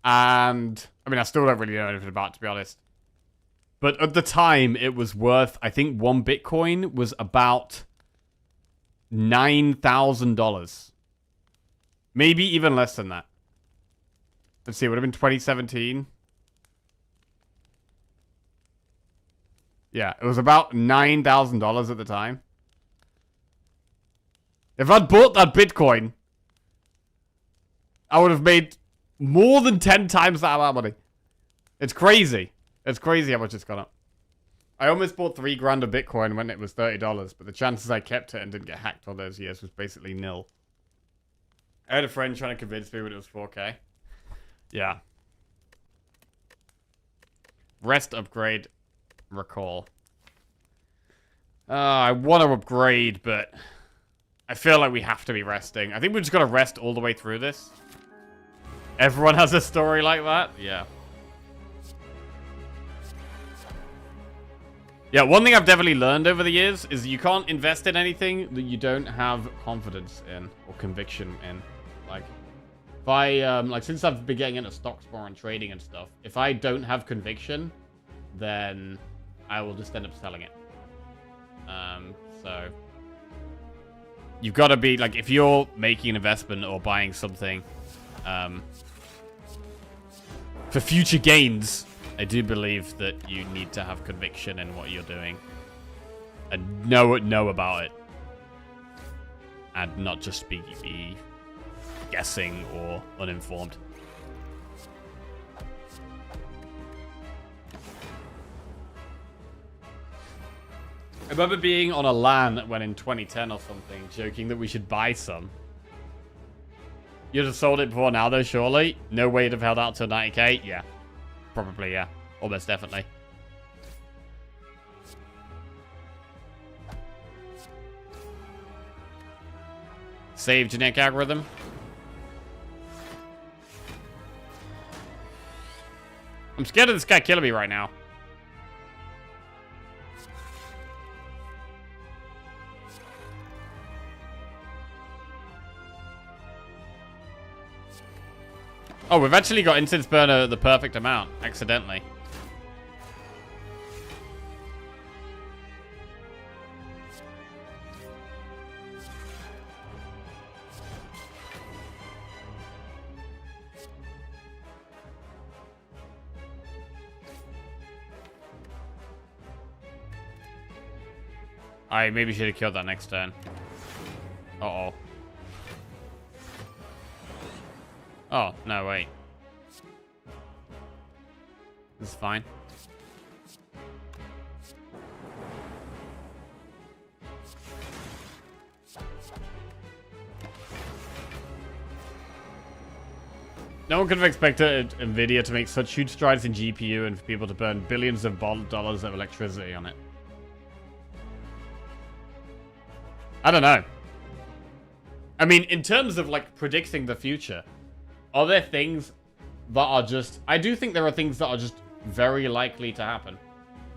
And I mean, I still don't really know anything about it, to be honest. But at the time, it was worth, I think one Bitcoin was about $9,000. Maybe even less than that. Let's see, it would have been 2017. Yeah, it was about $9,000 at the time. If I'd bought that Bitcoin, I would have made more than 10 times that amount of money. It's crazy. It's crazy how much it's gone up. I almost bought $3,000 of Bitcoin when it was $30, but the chances I kept it and didn't get hacked all those years was basically nil. I had a friend trying to convince me when it was 4K. Yeah. Rest upgrade. Recall. I want to upgrade, but I feel like we have to be resting. I think we're just going to rest all the way through this. Everyone has a story like that? Yeah. Yeah, one thing I've definitely learned over the years is you can't invest in anything that you don't have confidence in or conviction in. Like, if I, since I've been getting into stocks more and trading and stuff, if I don't have conviction, then I will just end up selling it. So you've got to be, like, if you're making an investment or buying something, for future gains, I do believe that you need to have conviction in what you're doing and know about it, and not just be guessing or uninformed. I remember being on a LAN when in 2010 or something, joking that we should buy some. You'd have sold it before now, though, surely? No way you'd have held out till 90k? Yeah. Probably, yeah. Almost definitely. Save genetic algorithm. I'm scared of this guy killing me right now. Oh, we've actually got instance burner the perfect amount, accidentally. I maybe should have killed that next turn. Uh-oh. Oh, no, wait. This is fine. No one could have expected Nvidia to make such huge strides in GPU and for people to burn billions of dollars of electricity on it. I don't know. I mean, in terms of, like, predicting the future, are there things that are just... I do think there are things that are just very likely to happen.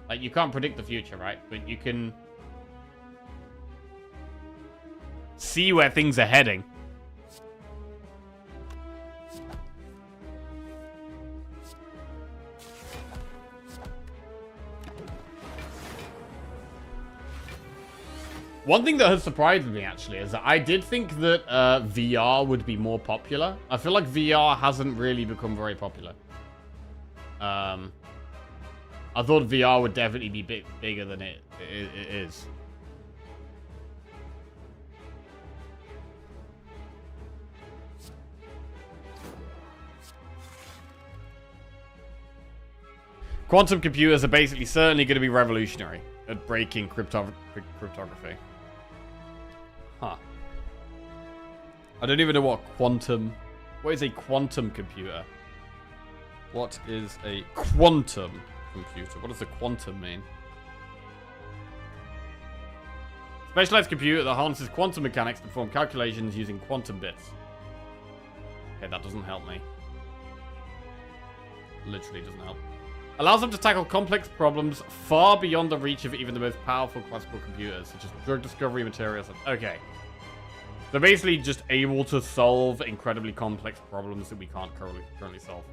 Like, you can't predict the future, right? But you can see where things are heading. One thing that has surprised me, actually, is that I did think that VR would be more popular. I feel like VR hasn't really become very popular. I thought VR would definitely be bigger than it is. Quantum computers are basically certainly going to be revolutionary at breaking cryptography. Huh. I don't even know what quantum... What is a quantum computer? What is a quantum computer? What does a quantum mean? Specialized computer that harnesses quantum mechanics to perform calculations using quantum bits. Okay, that doesn't help me. Literally doesn't help. Allows them to tackle complex problems far beyond the reach of even the most powerful classical computers, such as drug discovery materials. Okay. They're basically just able to solve incredibly complex problems that we can't currently solve.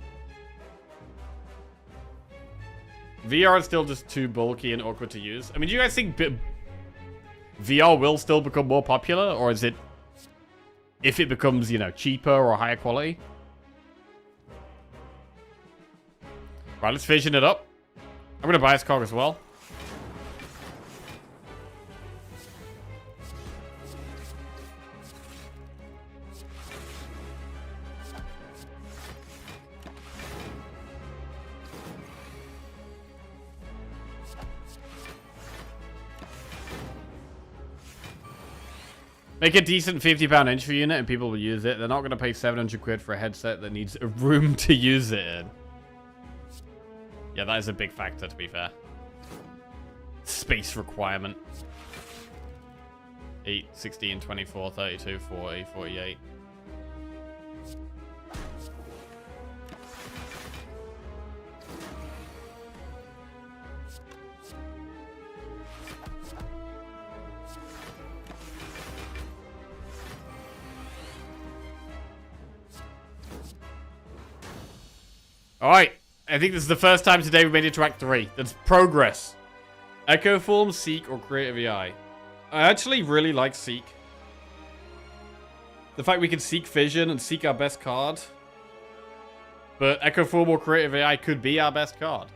VR is still just too bulky and awkward to use. I mean, do you guys think VR will still become more popular? Or is it... If it becomes, you know, cheaper or higher quality? Right, let's fission it up. I'm going to buy this cog as well. Make a decent £50 entry unit and people will use it. They're not going to pay 700 quid for a headset that needs a room to use it in. Yeah, that is a big factor, to be fair. Space requirement. 8, 16, 24, 32, 40, 48. Alright. I think this is the first time today we made it to Act 3. That's progress. Echo Form, Seek, or Creative AI. I actually really like Seek. The fact we can Seek Vision and Seek our best card. But Echo Form or Creative AI could be our best card.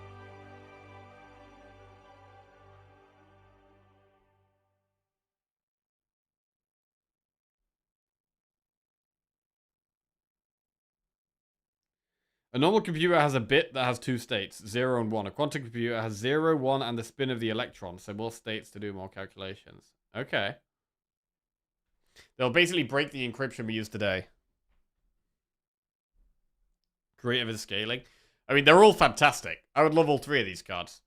A normal computer has a bit that has two states, 0 and 1. A quantum computer has 0, 1, and the spin of the electron, so more states to do more calculations. Okay. They'll basically break the encryption we use today. Creative and scaling. I mean, they're all fantastic. I would love all three of these cards.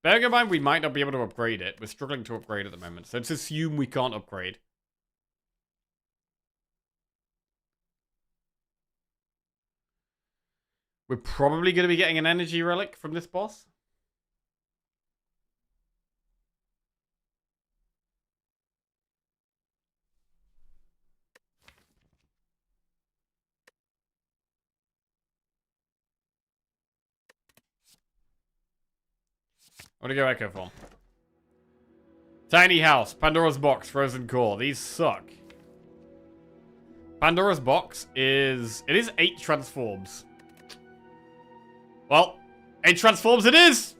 Bearing in mind, we might not be able to upgrade it. We're struggling to upgrade at the moment, so let's assume we can't upgrade. We're probably going to be getting an energy relic from this boss. I want to go Echo Form. Tiny House, Pandora's Box, Frozen Core. These suck. Pandora's Box is... It is 8 transforms. Well, 8 transforms it is!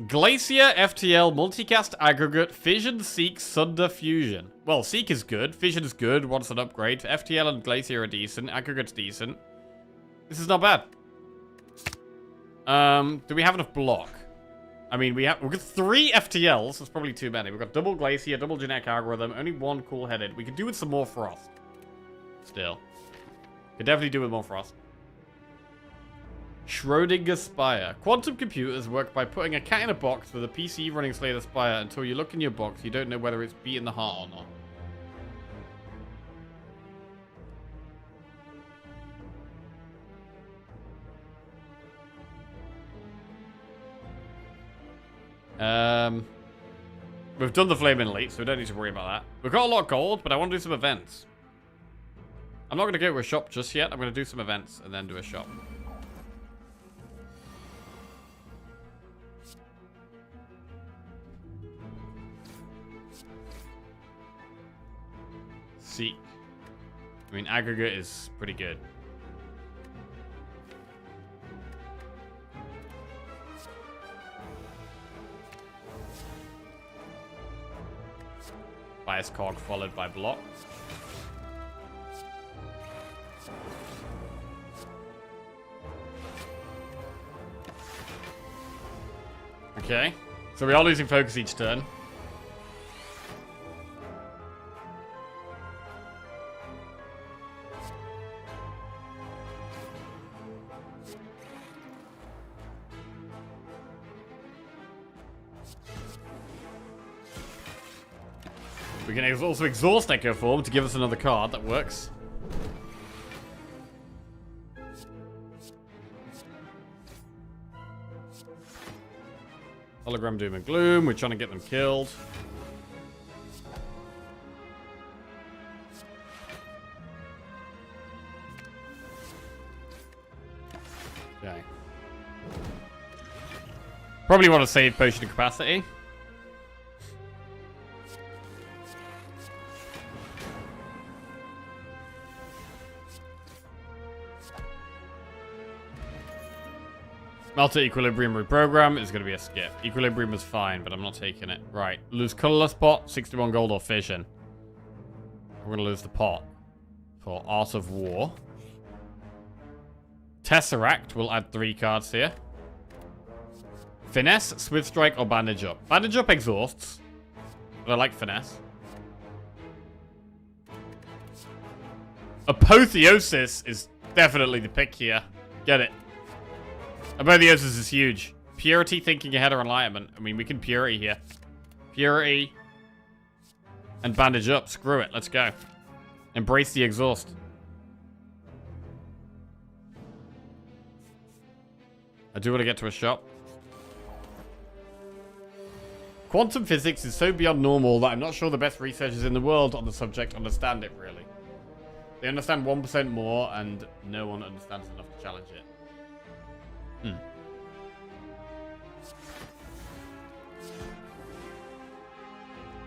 Glacier, FTL, Multicast, Aggregate, Fission, Seek, Sunder, Fusion. Well, Seek is good. Fission is good. Wants an upgrade. FTL and Glacier are decent. Aggregate's decent. This is not bad. Do we have enough block? I mean, we've got 3 FTLs. That's probably too many. We've got double Glacier, double Genetic Algorithm, only 1 Cool-Headed. We could do with some more Frost. Still. Could definitely do with more Frost. Schrödinger Spire. Quantum computers work by putting a cat in a box with a PC running Slay the Spire until you look in your box, you don't know whether it's beating the heart or not. We've done the Flaming Elite, so we don't need to worry about that. We've got a lot of gold, but I want to do some events. I'm not going to go to a shop just yet. I'm going to do some events and then do a shop. Seek. I mean, aggregate is pretty good. Bias cog followed by block. Okay. So we are losing focus each turn. We can also exhaust Echo Form to give us another card. That works. Hologram Doom and Gloom. We're trying to get them killed. Okay. Probably want to save potion of capacity. Alter Equilibrium Reprogram is going to be a skip. Equilibrium is fine, but I'm not taking it. Right. Lose colorless pot, 61 gold or fission. We're going to lose the pot for Art of War. Tesseract will add 3 cards here. Finesse, Swift Strike, or Bandage Up. Bandage Up exhausts, but I like Finesse. Apotheosis is definitely the pick here. Get it. Apotheosis is huge. Purity, Thinking Ahead, or Enlightenment. I mean, we can Purity here. Purity. And Bandage Up. Screw it. Let's go. Embrace the exhaust. I do want to get to a shop. Quantum physics is so beyond normal that I'm not sure the best researchers in the world on the subject understand it, really. They understand 1% more, and no one understands enough to challenge it.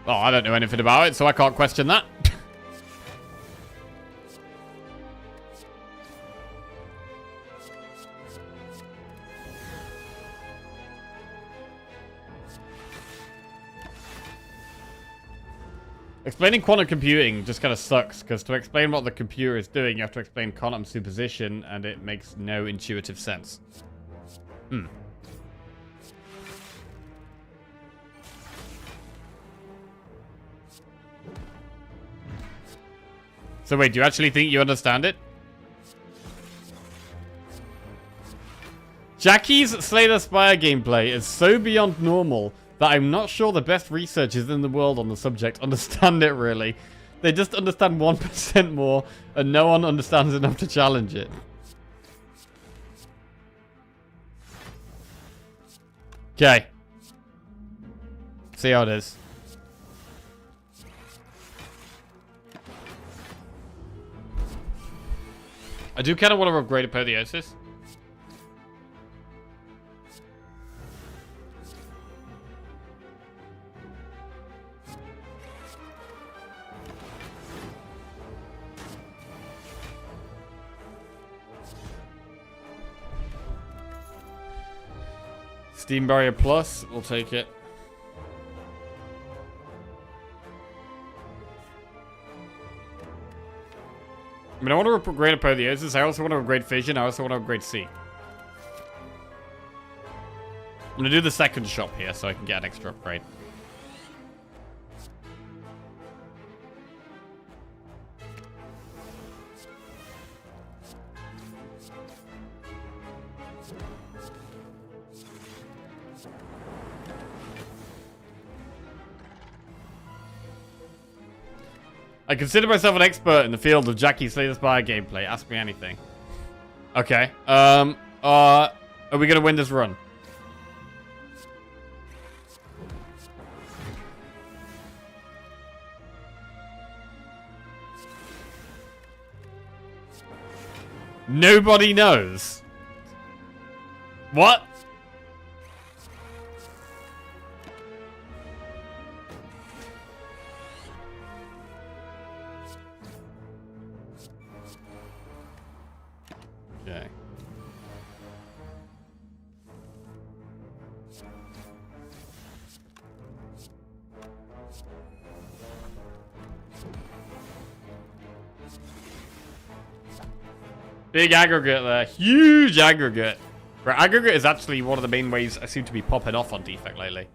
Oh, I don't know anything about it, so I can't question that. Explaining quantum computing just kind of sucks, because to explain what the computer is doing, you have to explain quantum superposition, and it makes no intuitive sense. So wait, do you actually think you understand it? Jackie's Slay the Spire gameplay is so beyond normal that I'm not sure the best researchers in the world on the subject understand it, really. They just understand 1% more, and no one understands enough to challenge it. Okay. See how it is. I do kind of want to upgrade Apotheosis. Steam Barrier Plus, we'll take it. I mean, I want to upgrade Apotheosis. I also want to upgrade Fission. I also want to upgrade Seek. I'm going to do the second shop here so I can get an extra upgrade. I consider myself an expert in the field of Jackie Slay the Spire gameplay. Ask me anything. Okay. Are we gonna win this run? Nobody knows. What? Okay. Big aggregate there. Huge aggregate. Right, aggregate is actually one of the main ways I seem to be popping off on Defect lately.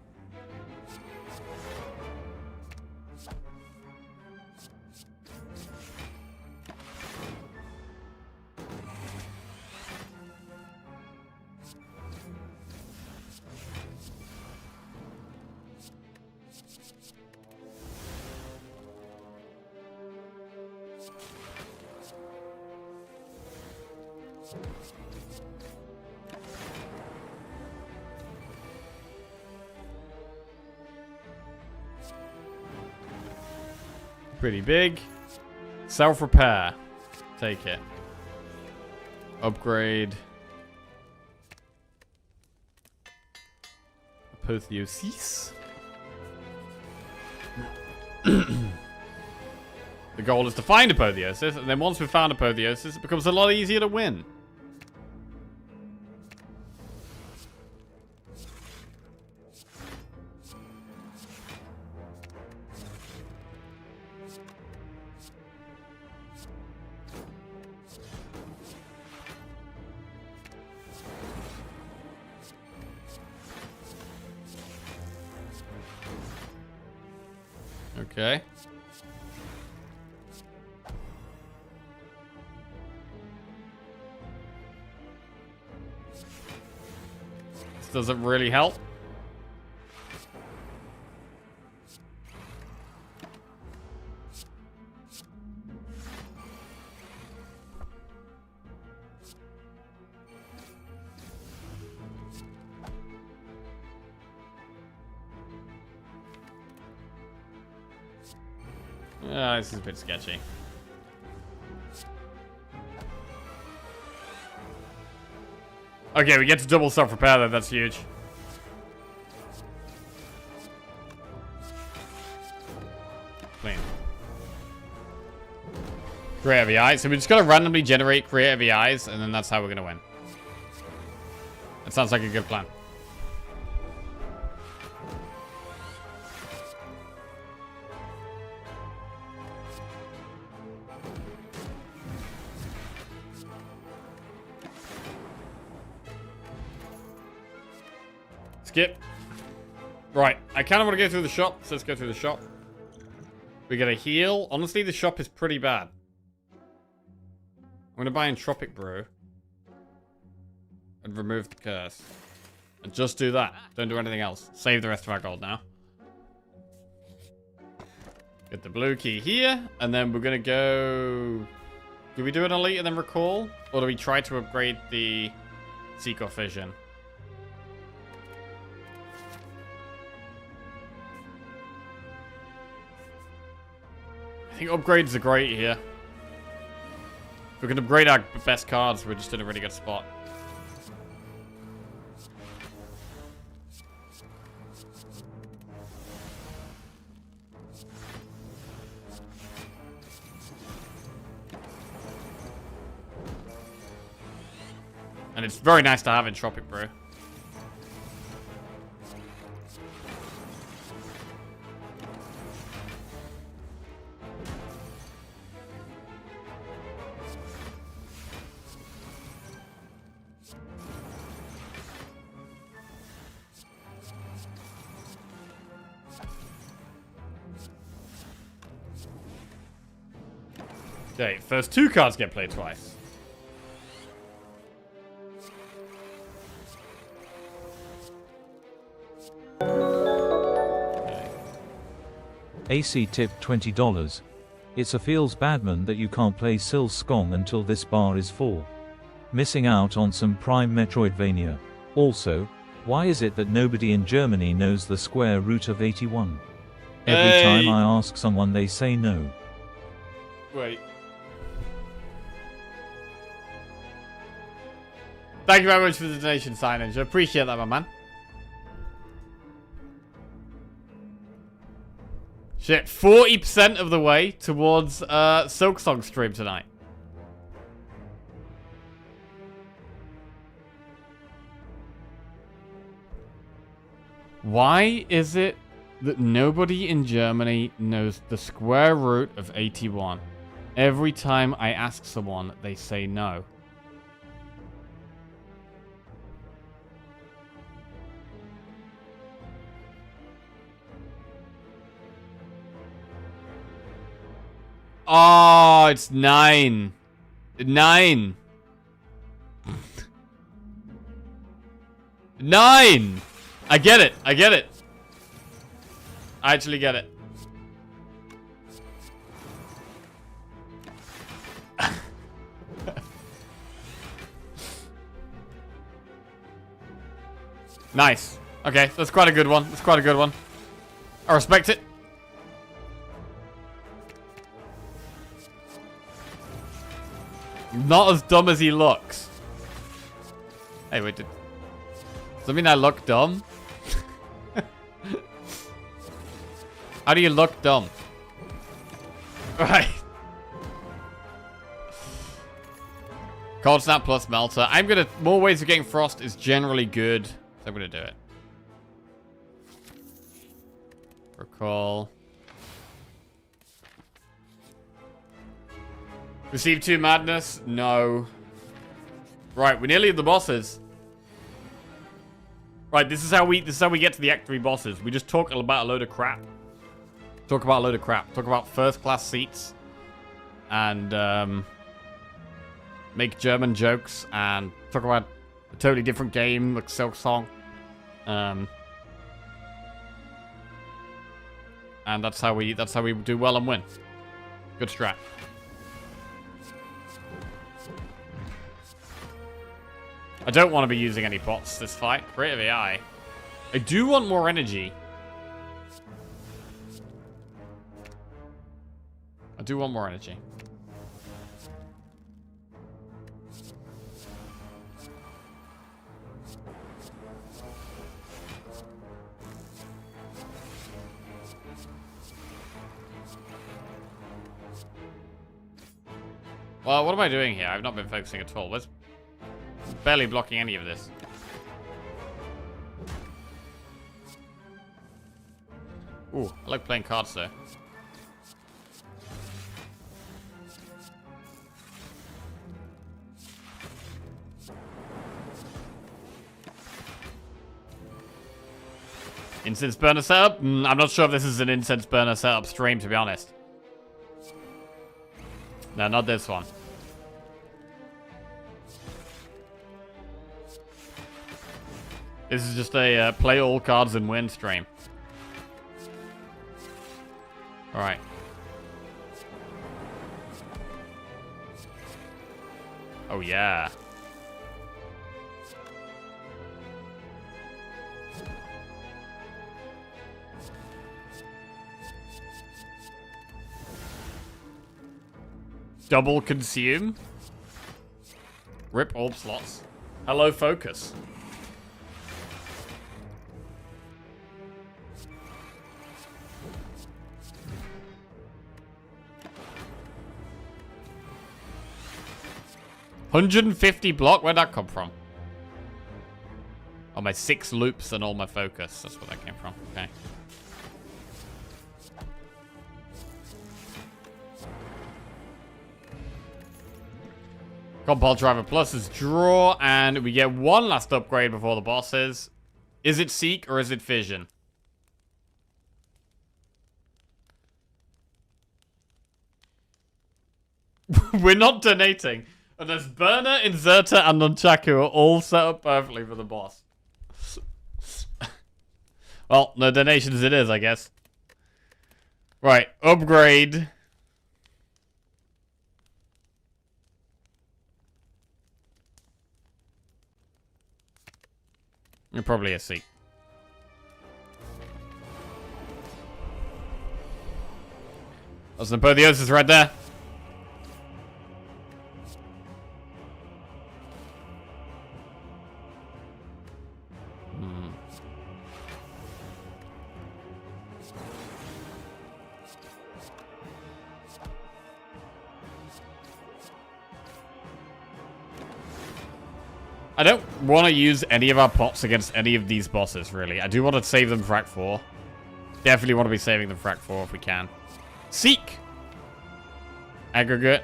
Pretty big. Self-repair. Take it. Upgrade. Apotheosis. The goal is to find Apotheosis, and then once we've found Apotheosis, it becomes a lot easier to win. Okay. This doesn't really help. This is a bit sketchy. Okay, we get to double self-repair though, that's huge. Clean. Creative EI. So we just gotta randomly generate creative EIs, and then that's how we're gonna win. That sounds like a good plan. Skip. Right, I kind of want to go through the shop, so let's go through the shop. We get a heal. Honestly, the shop is pretty bad. I'm going to buy Entropic Brew. And remove the curse. And just do that. Don't do anything else. Save the rest of our gold now. Get the blue key here. And then we're going to go... Do we do an elite and then recall? Or do we try to upgrade the Seeker Fission? I think upgrades are great here. If we can upgrade our best cards, we're just in a really good spot. And it's very nice to have Entropic Brew. Okay, first two cards get played twice. Okay. AC tip $20. It's a feels badman that you can't play Sil Skong until this bar is full. Missing out on some prime Metroidvania. Also, why is it that nobody in Germany knows the square root of 81? Every time I ask someone they say no. Wait. Thank you very much for the donation, Signage. I appreciate that, my man. Shit, 40% of the way towards Silksong stream tonight. Why is it that nobody in Germany knows the square root of 81? Every time I ask someone, they say no. Oh, it's 9. 9. 9! I get it. I get it. I actually get it. Nice. Okay, that's quite a good one. That's quite a good one. I respect it. Not as dumb as he looks. Hey, wait. Does that mean I look dumb? How do you look dumb? Right. Cold Snap plus Melter. I'm gonna... More ways of getting Frost is generally good. So I'm gonna do it. Recall. Receive 2 Madness? No. Right, we're nearly at the bosses. Right, this is how we get to the Act 3 bosses. We just talk about a load of crap. Talk about a load of crap. Talk about first class seats. And make German jokes and talk about a totally different game like Silksong. And that's how we do well and win. Good strat. I don't want to be using any bots this fight. Creative AI. I do want more energy. I do want more energy. Well, what am I doing here? I've not been focusing at all. Where's... Barely blocking any of this. Ooh, I like playing cards though. Incense burner setup? I'm not sure if this is an incense burner setup stream, to be honest. No, not this one. This is just a play all cards and win stream. Alright. Oh yeah. Double consume. Rip orb slots. Hello focus. $150 block? Where'd that come from? Oh, my 6 loops and all my focus. That's where that came from. Okay. Compile Driver Plus is draw, and we get one last upgrade before the bosses. Is it Seek or is it Fission? We're not donating. And there's Burner, Inserter, and Nunchaku are all set up perfectly for the boss. Well, no donations it is, I guess. Right, upgrade. You're probably a C. There's Napoleosis right there. I don't want to use any of our pots against any of these bosses, really. I do want to save them for Act 4. Definitely want to be saving them for Act 4 if we can. Seek! Aggregate.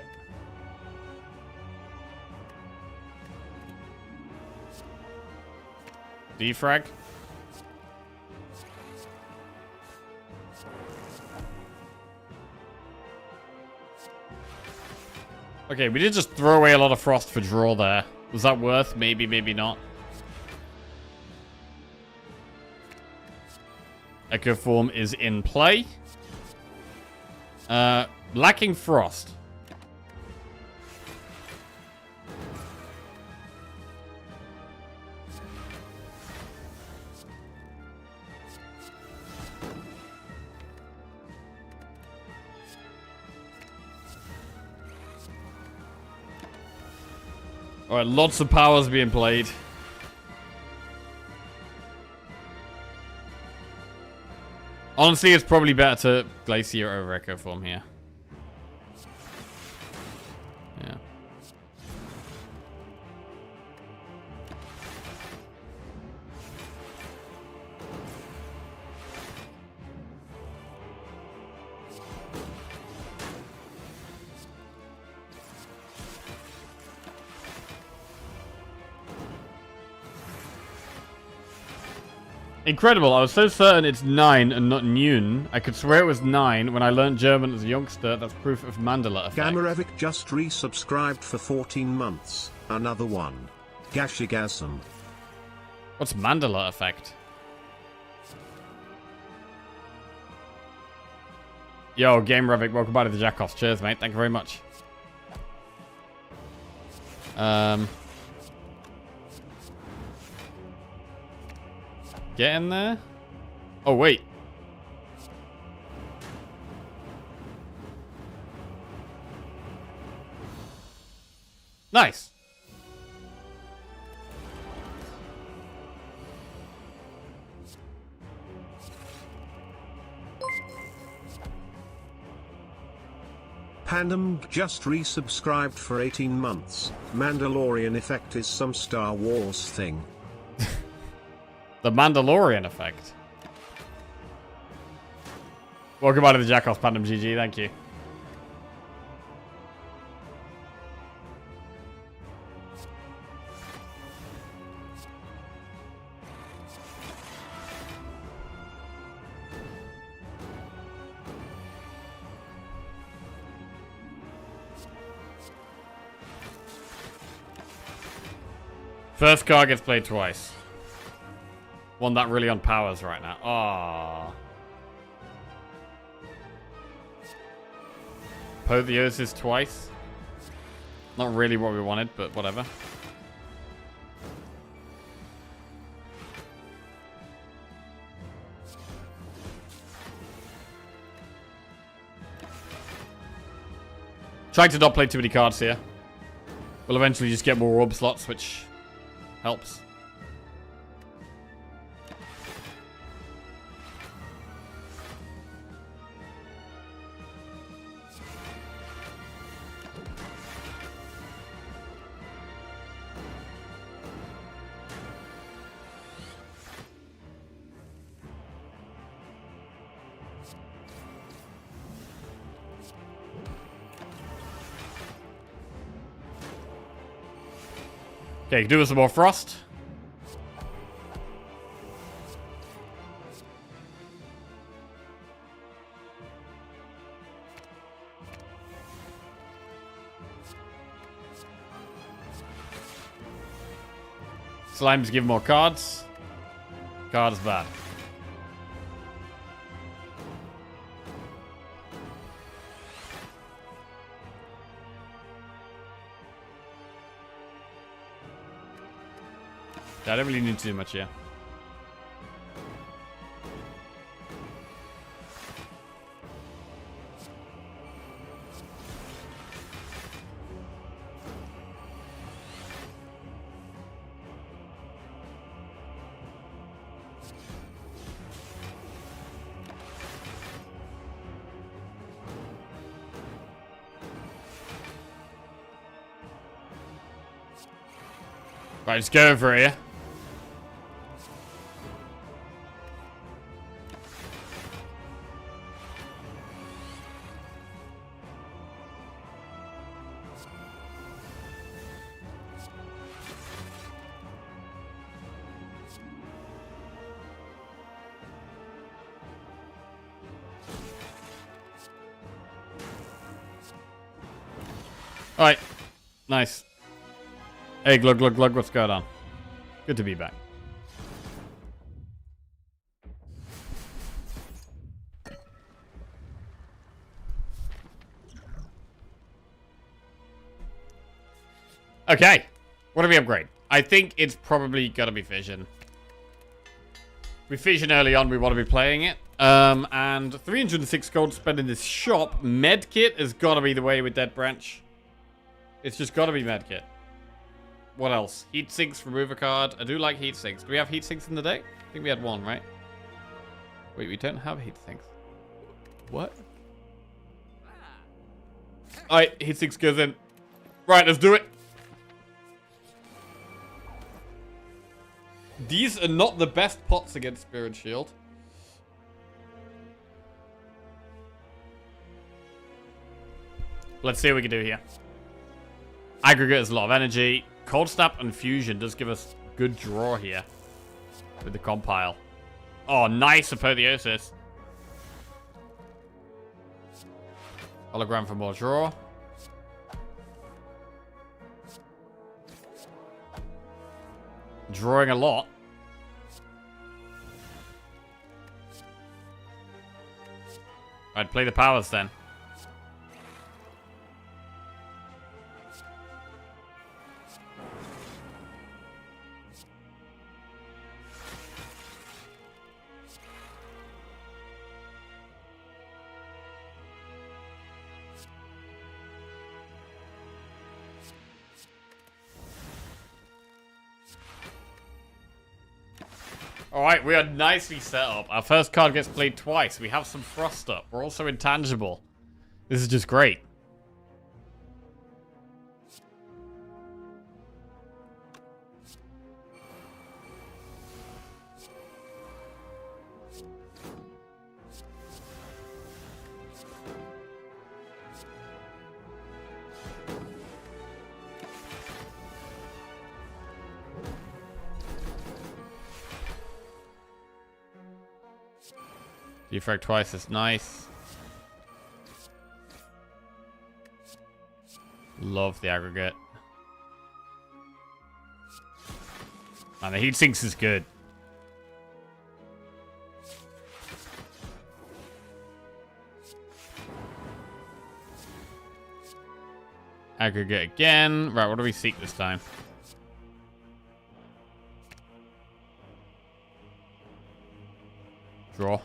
Defrag. Okay, we did just throw away a lot of frost for draw there. Was that worth? Maybe, maybe not. Echo Form is in play. Lacking frost. Alright, lots of powers being played. Honestly, it's probably better to Glacier over Echo Form here. Yeah. Incredible, I was so certain it's 9 and not noon. I could swear it was 9 when I learned German as a youngster. That's proof of Mandela effect. Gamarevic just resubscribed for 14 months. Another one. Gashigasm. What's Mandela effect? Yo, Game Revic, welcome back to the Jackoffs. Cheers, mate. Thank you very much. Get in there. Oh, wait. Nice. Pandem just resubscribed for 18 months. Mandalorian effect is some Star Wars thing. The Mandalorian effect. Welcome back to the Jackoffs, Pandem GG. Thank you. First card gets played twice. One that really on powers right now. Aww. Apotheosis twice. Not really what we wanted, but whatever. Trying to not play too many cards here. We'll eventually just get more orb slots, which helps. Okay, do us some more frost. Slimes give more cards. Cards bad. Yeah, I don't really need to do much here. Right, let's go over here. Alright. Nice. Hey, Glug, Glug, Glug, what's going on? Good to be back. Okay. What do we upgrade? I think it's probably gotta be Fission. With Fission early on, we want to be playing it. And 306 gold spent in this shop. Medkit has gotta be the way with Dead Branch. It's just gotta be Medkit. What else? Heat sinks, remove a card. I do like heat sinks. Do we have heat sinks in the deck? I think we had one, right? Wait, we don't have heat sinks. What? Alright, heat sinks goes in. Right, let's do it. These are not the best pots against Spirit Shield. Let's see what we can do here. Aggregate has a lot of energy. Cold Snap and Fusion does give us good draw here with the compile. Oh, nice Apotheosis. Hologram for more draw. Drawing a lot. I'd play the powers then. Alright, we are nicely set up. Our first card gets played twice. We have some Frost up. We're also intangible. This is just great. Defrag twice is nice. Love the aggregate. And the heat sinks is good. Aggregate again. Right, what do we seek this time? Draw.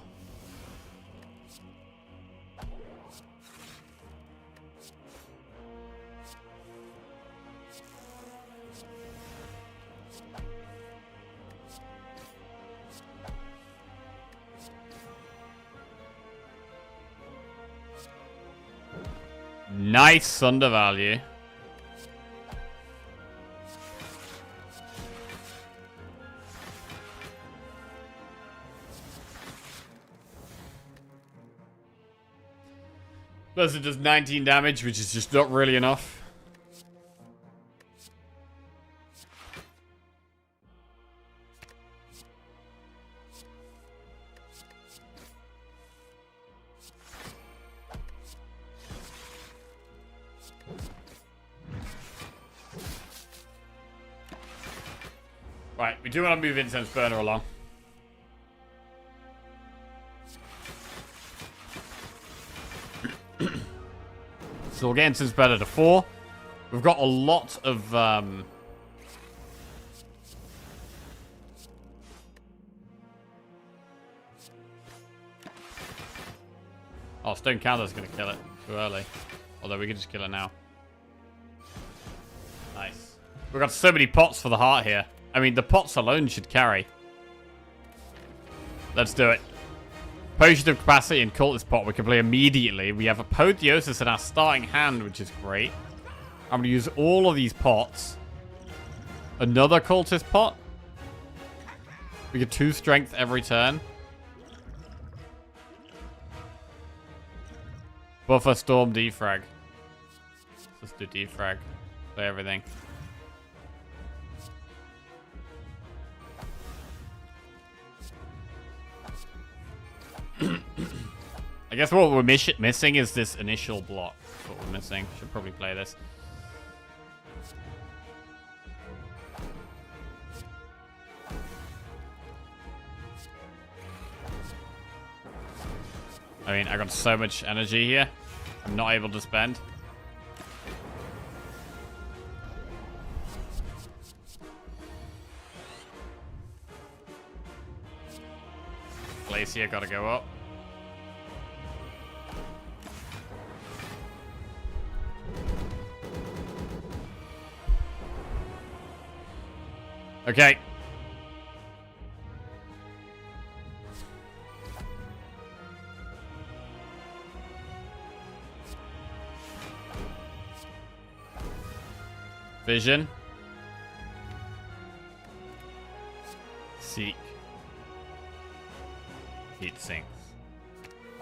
Nice undervalue. Plus it does 19 damage, which is just not really enough. Right, we do want to move Incense Burner along. So we'll get Incense Burner to 4. We've got a lot of... Oh, Stone Counter's going to kill it too early. Although we can just kill it now. Nice. We've got so many pots for the heart here. I mean, the pots alone should carry. Let's do it. Potion of Capacity and Cultist Pot we can play immediately. We have Apotheosis in our starting hand, which is great. I'm going to use all of these pots Another cultist pot? We get 2 strength every turn. Buffer, storm, defrag. Let's do defrag. Play everything. I guess what we're missing is this initial block. That's what we're missing. Should probably play this. I mean, I got so much energy here. I'm not able to spend. Glacier gotta go up. Okay. Vision. Seek. Heat sinks.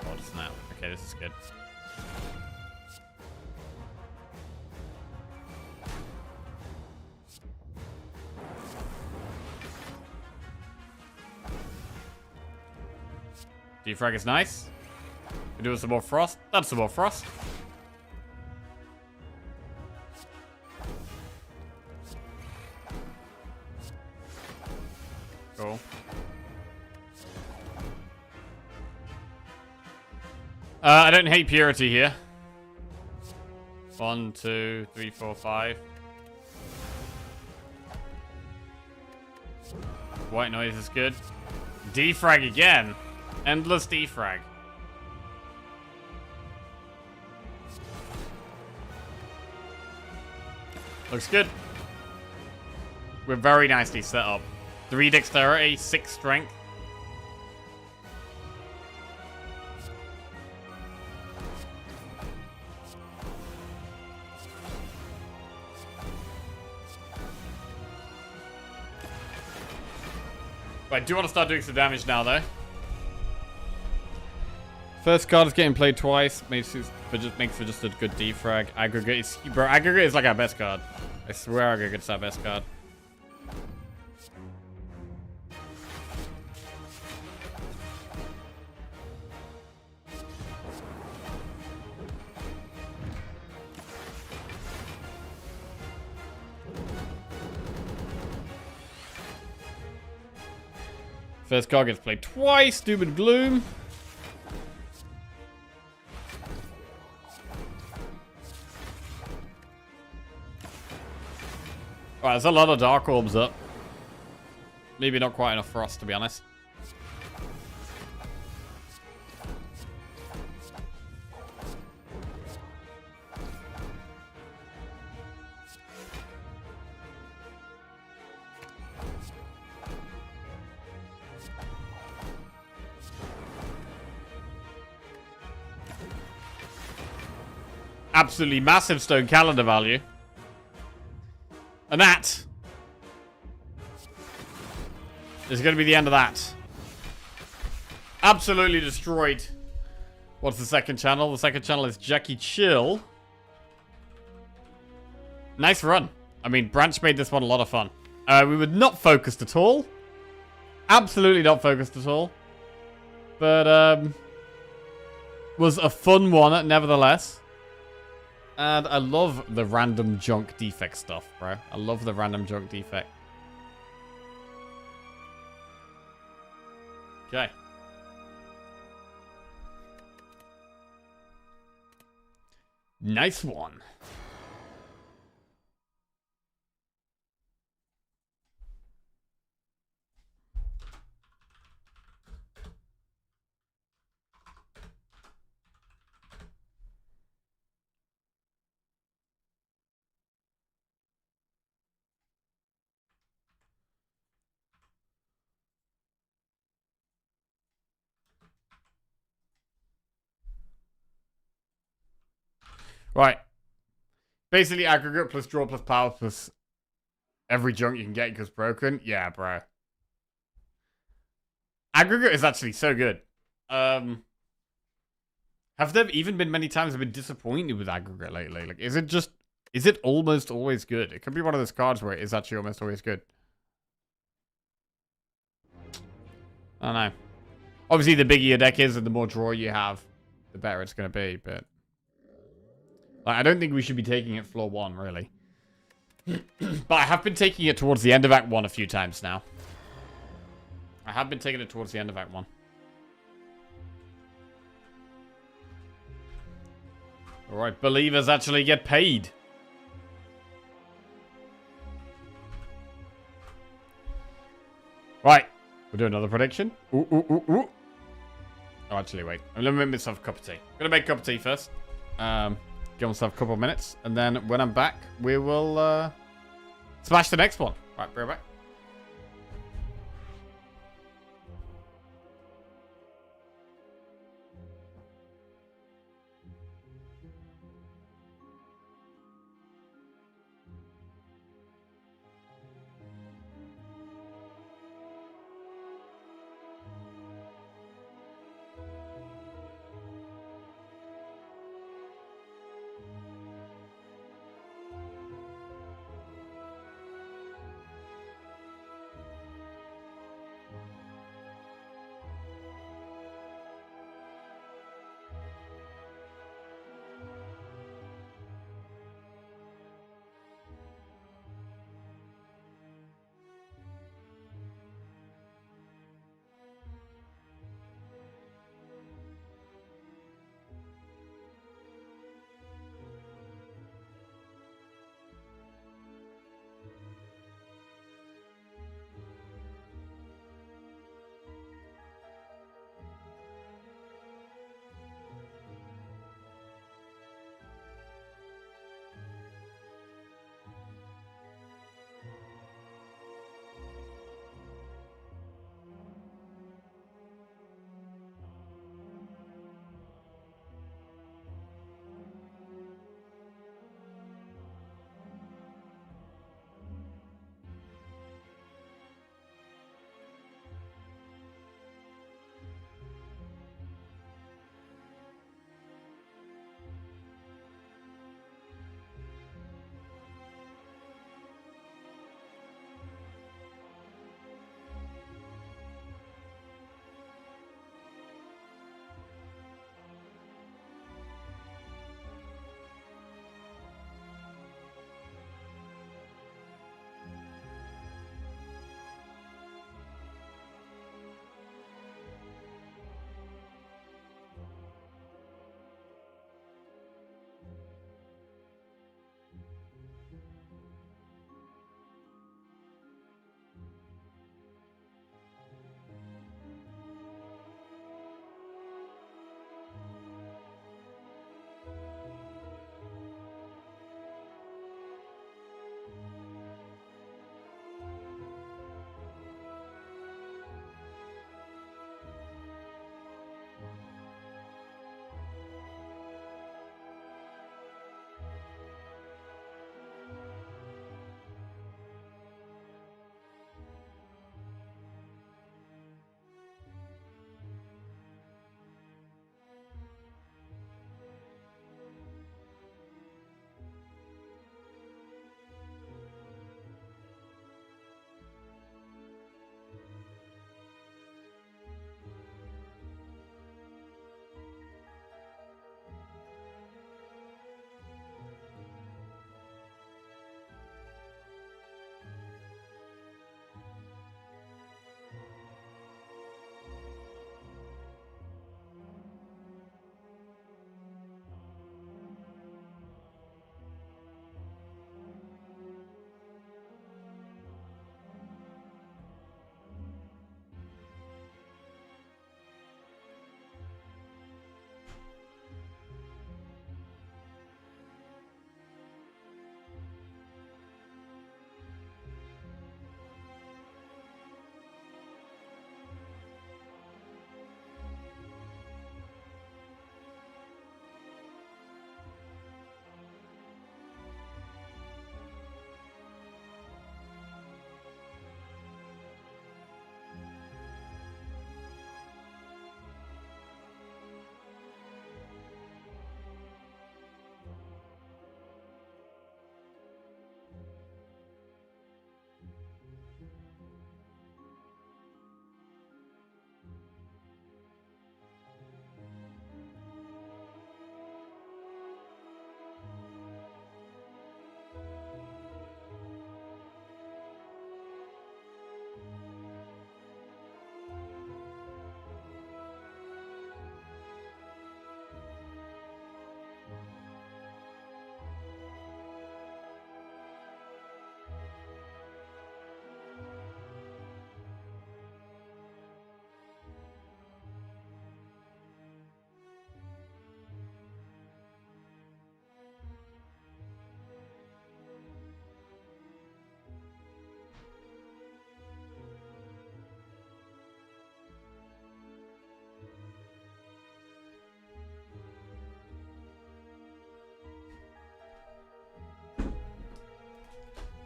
Odd snap. Okay, this is good. Defrag is nice. We do some more frost. That's some more frost. Cool. I don't hate purity here. 1, 2, 3, 4, 5. White noise is good. Defrag again. Endless defrag. Looks good. We're very nicely set up. 3 dexterity, 6 strength. But I do want to start doing some damage now, though. First card is getting played twice. Makes for just a good defrag. Aggregate is, bro, aggregate is like our best card. I swear aggregate's our best card. First card gets played twice. Doom and Gloom. Right, there's a lot of Dark Orbs up. Maybe not quite enough Frost, to be honest. Absolutely massive stone calendar value. And that is going to be the end of that. Absolutely destroyed. What's the second channel? The second channel is Jackie Chill. Nice run. I mean, Branch made this one a lot of fun. We were not focused at all. Absolutely not focused at all. But, was a fun one, nevertheless. And I love the random junk defect stuff, bro. I love the random junk defect. Okay. Nice one. Right. Basically aggregate plus draw plus power plus Every junk you can get goes broken. Yeah, bro. Aggregate is actually so good. Have there even been many times I've been disappointed with aggregate lately? Like, is it almost always good? It could be one of those cards where it is actually almost always good. I don't know. Obviously, the bigger your deck is and the more draw you have, the better it's going to be, but... Like, I don't think we should be taking it floor 1, really. But I have been taking it towards the end of Act 1 a few times now. I have been taking it towards the end of Act 1. Alright, believers actually get paid. Right. We'll do another prediction. Ooh, ooh, ooh, ooh. Oh, actually, wait. I'm going to make myself a cup of tea. I'm going to make a cup of tea first. Give myself a couple of minutes. And then when I'm back, we will smash the next one. Right, be right back.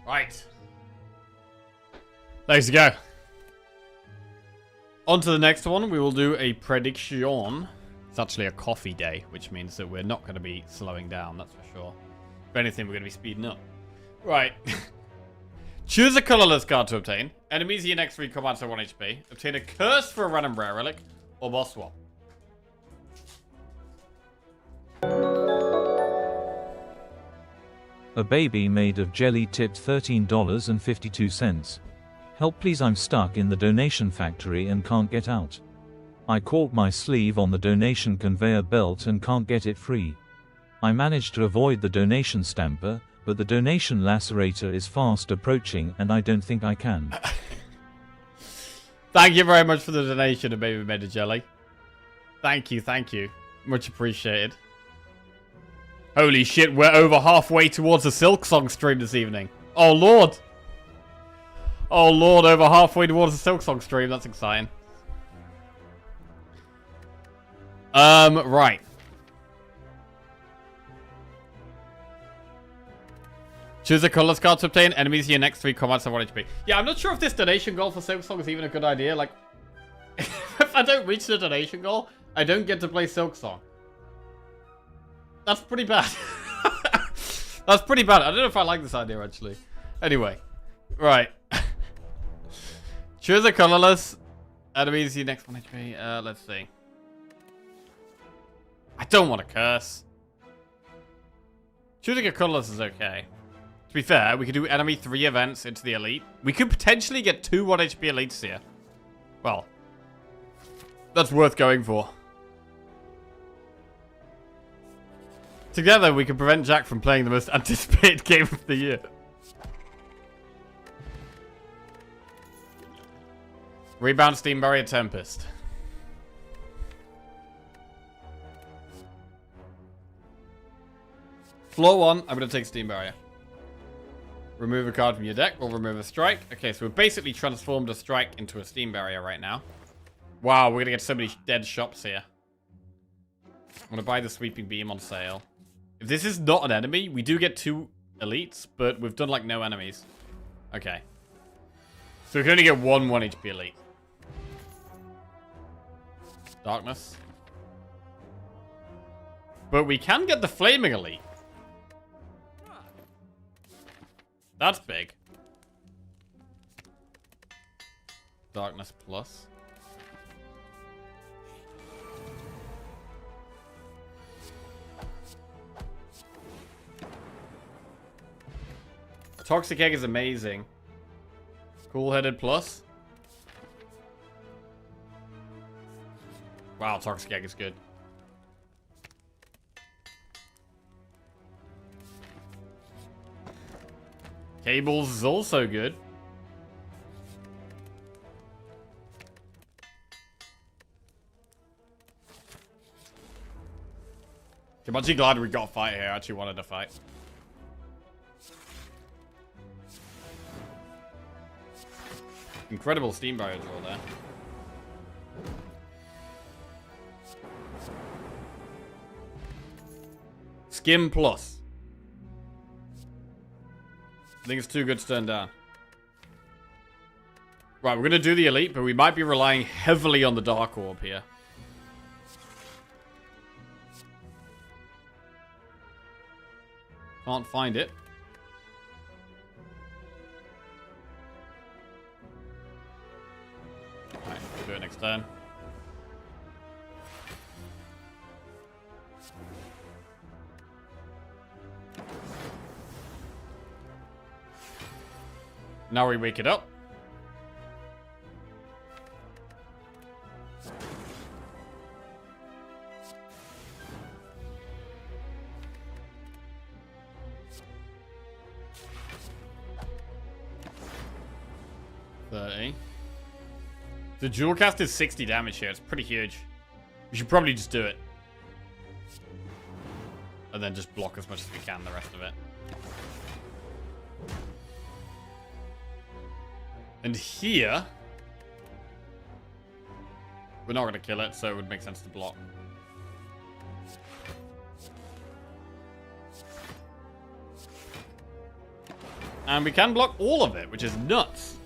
Right. Thanks to go. On to the next one. We will do a prediction. It's actually a coffee day, which means that we're not going to be slowing down, that's for sure. If anything, we're going to be speeding up. Right. Choose a colorless card to obtain. Enemies in your next 3 combats are 1 HP. Obtain a curse for a random rare relic, or boss swap. A baby made of jelly tipped $13.52. Help please, I'm stuck in the donation factory and can't get out. I caught my sleeve on the donation conveyor belt and can't get it free. I managed to avoid the donation stamper, but the donation lacerator is fast approaching and I don't think I can. Thank you very much for the donation, a baby made of jelly. Thank you, thank you. Much appreciated. Holy shit, we're over halfway towards a Silk Song stream this evening. Oh lord! Oh lord, over halfway towards a Silk Song stream, that's exciting. Right. Choose a colorless card to obtain. Enemies in your next 3 combats are 1 HP. Yeah, I'm not sure if this donation goal for Silk Song is even a good idea. Like, if I don't reach the donation goal, I don't get to play Silk Song. That's pretty bad. That's pretty bad. I don't know if I like this idea, actually. Anyway. Right. Choose a colorless. Enemies in your next 1 HP. Let's see. I don't want to curse. Choosing a colorless is okay. To be fair, we could do enemy 3 events into the elite. We could potentially get 2 1 HP elites here. Well, that's worth going for. Together, we can prevent Jack from playing the most anticipated game of the year. Rebound Steam Barrier Tempest. Floor 1, I'm going to take Steam Barrier. Remove a card from your deck, or remove a strike. Okay, so we've basically transformed a strike into a Steam Barrier right now. Wow, we're going to get so many dead shops here. I'm going to buy the Sweeping Beam on sale. If this is not an enemy, we do get 2 elites, but we've done like no enemies. Okay. So we can only get 1 1 HP elite. Darkness. But we can get the Flaming Elite. That's big. Darkness plus. Toxic Egg is amazing. Cool-headed plus. Wow, Toxic Egg is good. Cables is also good. I'm actually glad we got a fight here. I actually wanted a fight. Incredible Steam Barrier draw there. Skim plus. I think it's too good to turn down. Right, we're going to do the elite, but we might be relying heavily on the Dark Orb here. Can't find it. Alright, we'll do it next turn. Now we wake it up. The dual cast is 60 damage here. It's pretty huge. We should probably just do it. And then just block as much as we can the rest of it. And here... we're not going to kill it, so it would make sense to block. And we can block all of it, which is nuts.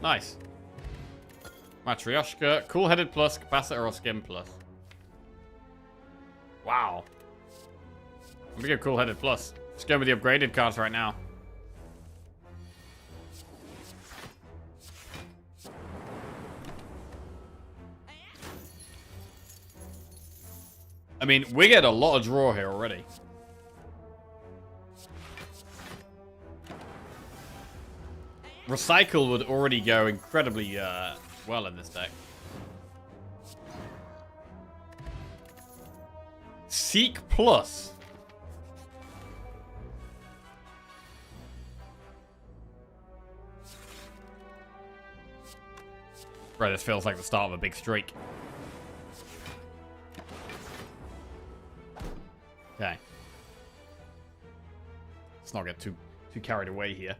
Nice. Matryoshka, Cool-Headed Plus, Capacitor or Skim Plus. Wow. I'm gonna go Cool-Headed Plus. Just going with the upgraded cards right now. I mean, we get a lot of draw here already. Recycle would already go incredibly well in this deck. Seek Plus. Right, this feels like the start of a big streak. Okay. Let's not get too carried away here.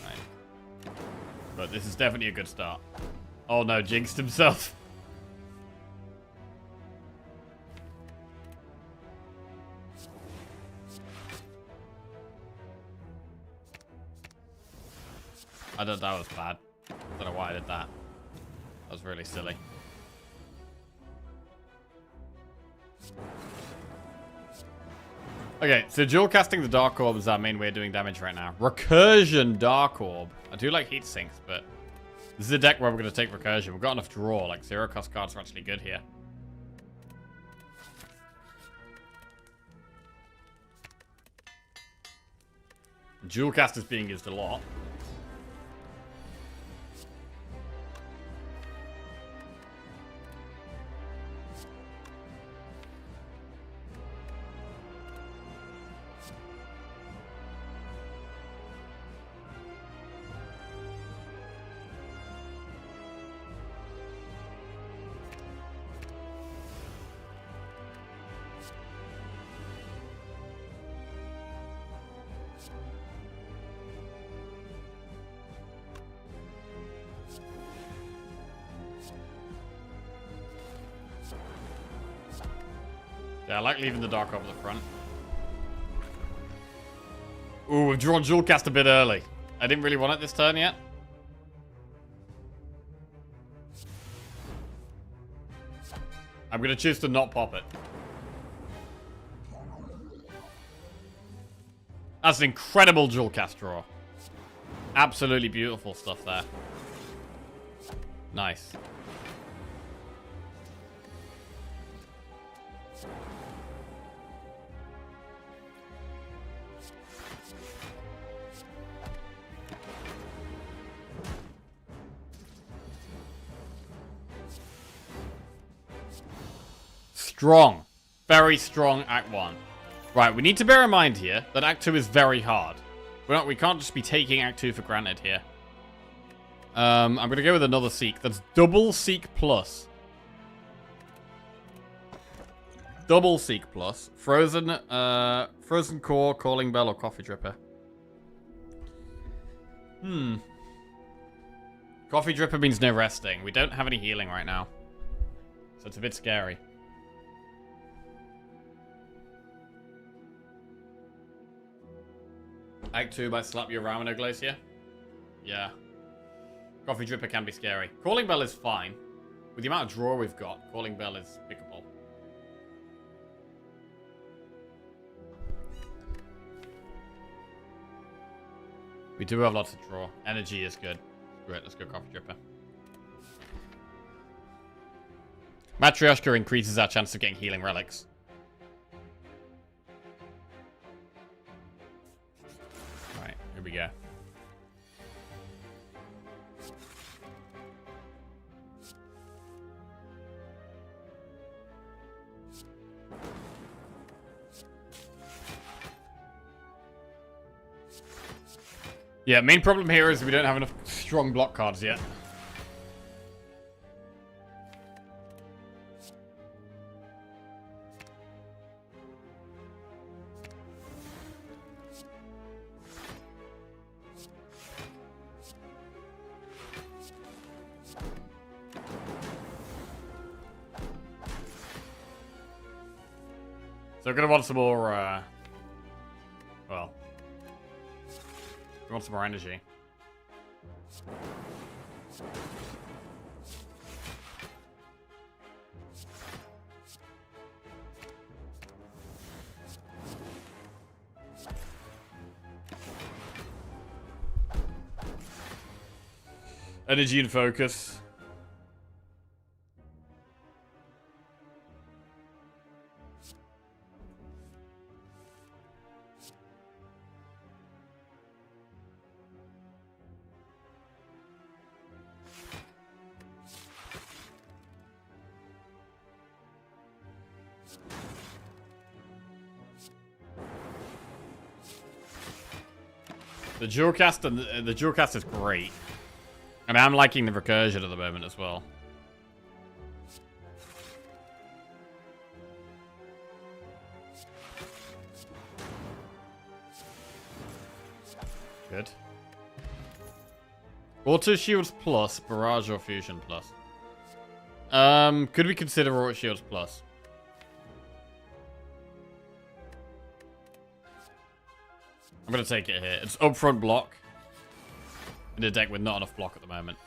Right. But this is definitely a good start. Oh no, jinxed himself. That was bad. I don't know why I did that. That was really silly. Okay, so dual casting the Dark Orb is our main way of doing damage right now. Recursion Dark Orb. I do like heat sinks, but this is a deck where we're going to take Recursion. We've got enough draw. Like, zero cost cards are actually good here. Dual cast is being used a lot. Yeah, I like leaving the Dark over the front. Ooh, we've drawn Dual Cast a bit early. I didn't really want it this turn yet. I'm going to choose to not pop it. That's an incredible Dual Cast draw. Absolutely beautiful stuff there. Nice. Strong. Very strong Act 1. Right, we need to bear in mind here that Act 2 is very hard. We can't just be taking Act 2 for granted here. I'm going to go with another Seek. That's double Seek Plus. Double Seek Plus. Frozen Core, Calling Bell, or Coffee Dripper. Coffee Dripper means no resting. We don't have any healing right now. So it's a bit scary. Act 2 by Slap Your Ramino Glacier. Yeah. Coffee Dripper can be scary. Calling Bell is fine. With the amount of draw we've got, Calling Bell is pickable. We do have lots of draw. Energy is good. Great, let's go Coffee Dripper. Matryoshka increases our chance of getting healing relics. Right, here we go. Yeah, main problem here is we don't have enough strong block cards yet. So we're gonna want some more, well, we want some more energy. Energy and focus. The dualcast and the dualcast is great. I mean, I'm liking the recursion at the moment as well. Good. Auto shields plus, barrage or fusion plus. Could we consider auto shields plus? I'm gonna take it here. It's upfront block. In a deck with not enough block at the moment.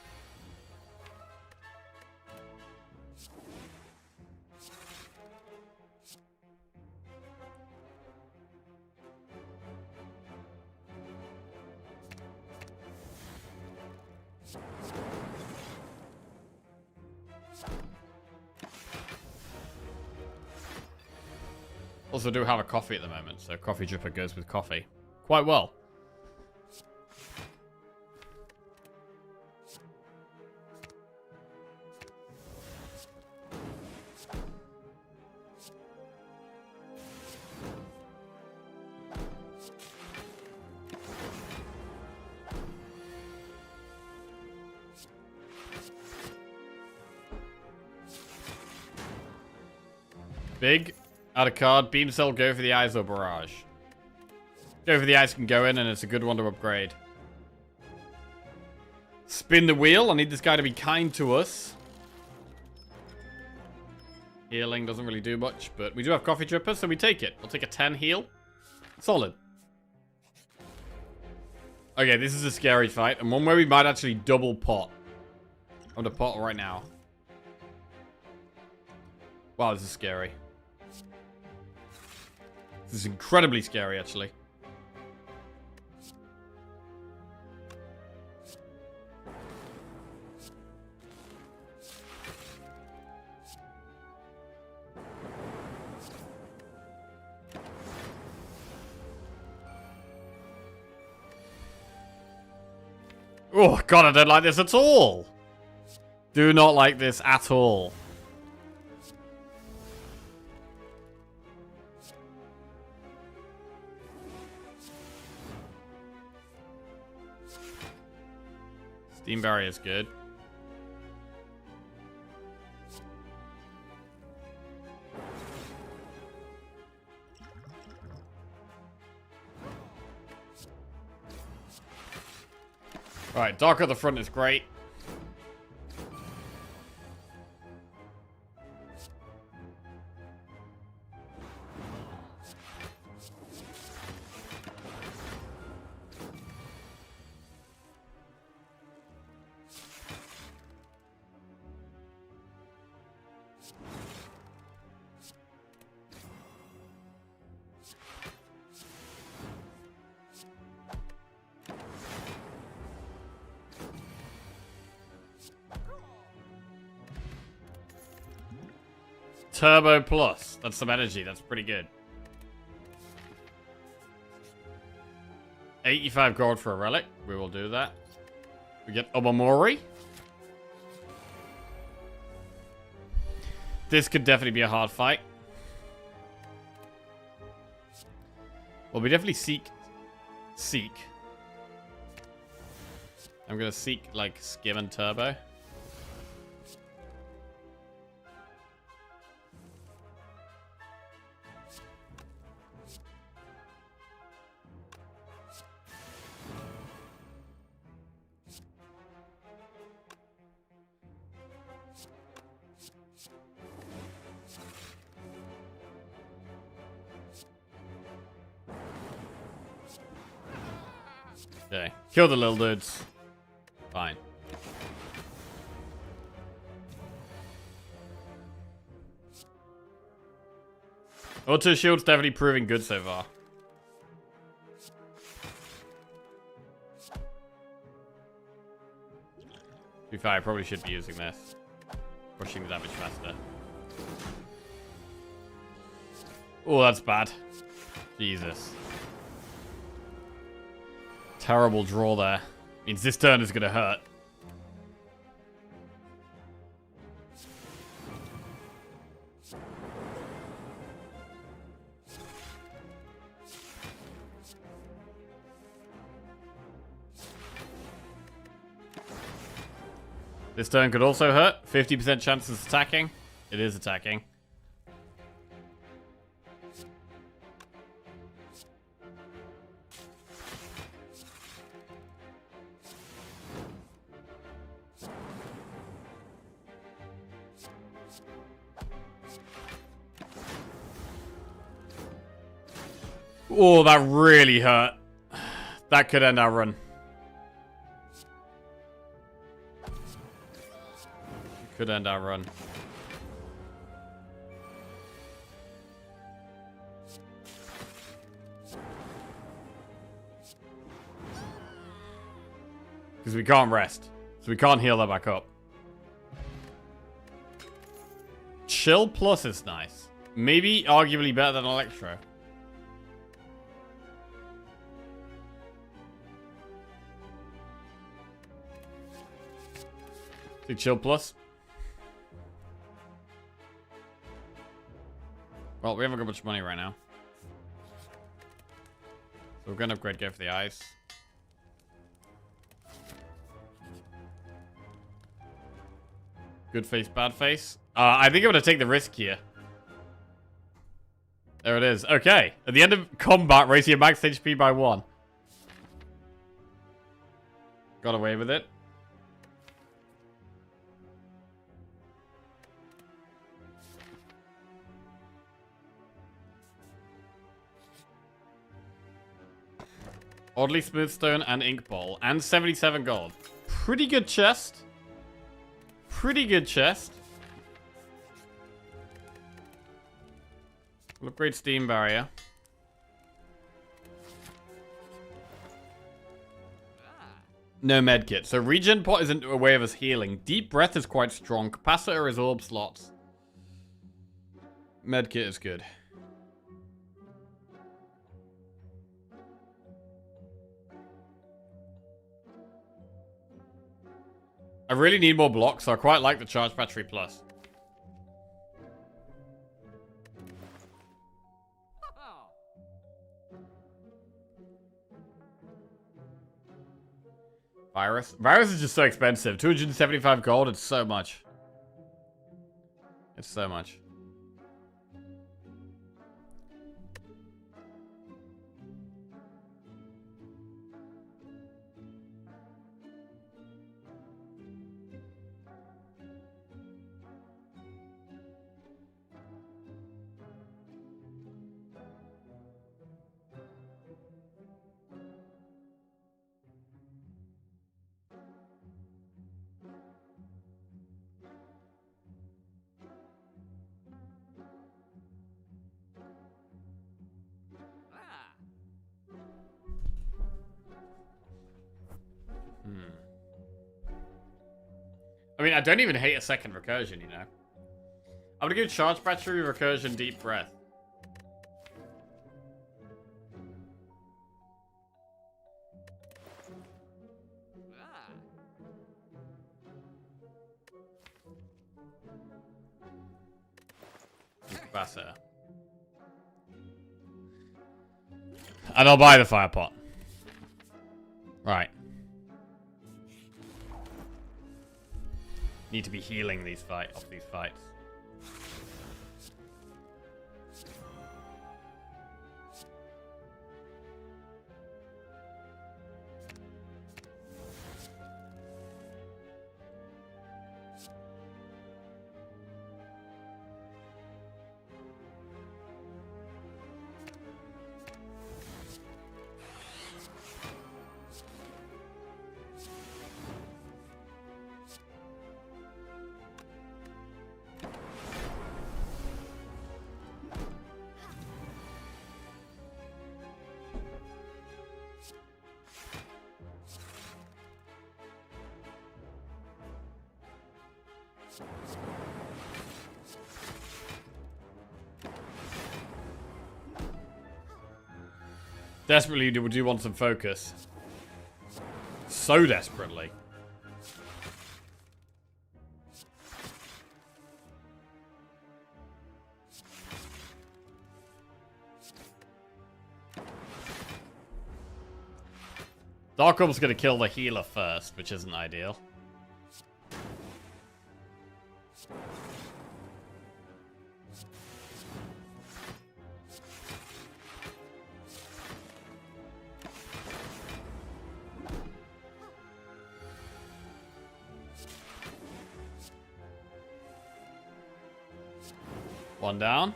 Also do have a coffee at the moment, so coffee dripper goes with coffee. Quite well. Big. Add a card. Beam Cell, go for the eyes or barrage. Go for the eyes can go in, and it's a good one to upgrade. Spin the wheel. I need this guy to be kind to us. Healing doesn't really do much, but we do have Coffee Dripper, so we take it. We'll take a 10 heal. Solid. Okay, this is a scary fight, and one where we might actually double pot. I'm gonna pot right now. Wow, this is scary. This is incredibly scary, actually. Oh, God, I don't like this at all. Do not like this at all. Steam Barrier is good. Alright, Dark at the front is great. Turbo Plus. That's some energy. That's pretty good. 85 gold for a relic. We will do that. We get Obamori. This could definitely be a hard fight. Well, we definitely seek. I'm gonna seek like Skim and Turbo. Okay. Kill the little dudes. Fine. Auto shield's definitely proving good so far. To be fair, I probably should be using this. Pushing the damage faster. Oh, that's bad. Jesus. Terrible draw there. Means this turn is gonna hurt. This turn could also hurt. 50% chance of attacking. It is attacking. Oh, that really hurt. That could end our run. Could end our run. Because we can't rest. So we can't heal that back up. Chill Plus is nice. Maybe arguably better than Electro. See Chill Plus. Well, we haven't got much money right now. So we're going to upgrade Go for the Eyes. Good face, bad face. I think I'm going to take the risk here. There it is. Okay. At the end of combat, raise your max HP by 1. Got away with it. Oddly Smooth Stone and Ink Bowl. And 77 gold. Pretty good chest. Pretty good chest. We'll upgrade Steam Barrier. No medkit. So Regen Pot isn't a way of us healing. Deep Breath is quite strong. Capacitor is orb slots. Medkit is good. I really need more blocks, so I quite like the Charge Battery Plus. Virus? Virus is just so expensive. 275 gold, it's so much. It's so much. I mean, I don't even hate a second recursion, you know. I'm gonna go Charge Battery, Recursion, Deep Breath. Capacitor. And I'll buy the Fire Pot. Right. Need to be healing these fights. Desperately do want some focus. So desperately. Dark Orb's gonna kill the healer first, which isn't ideal. One down.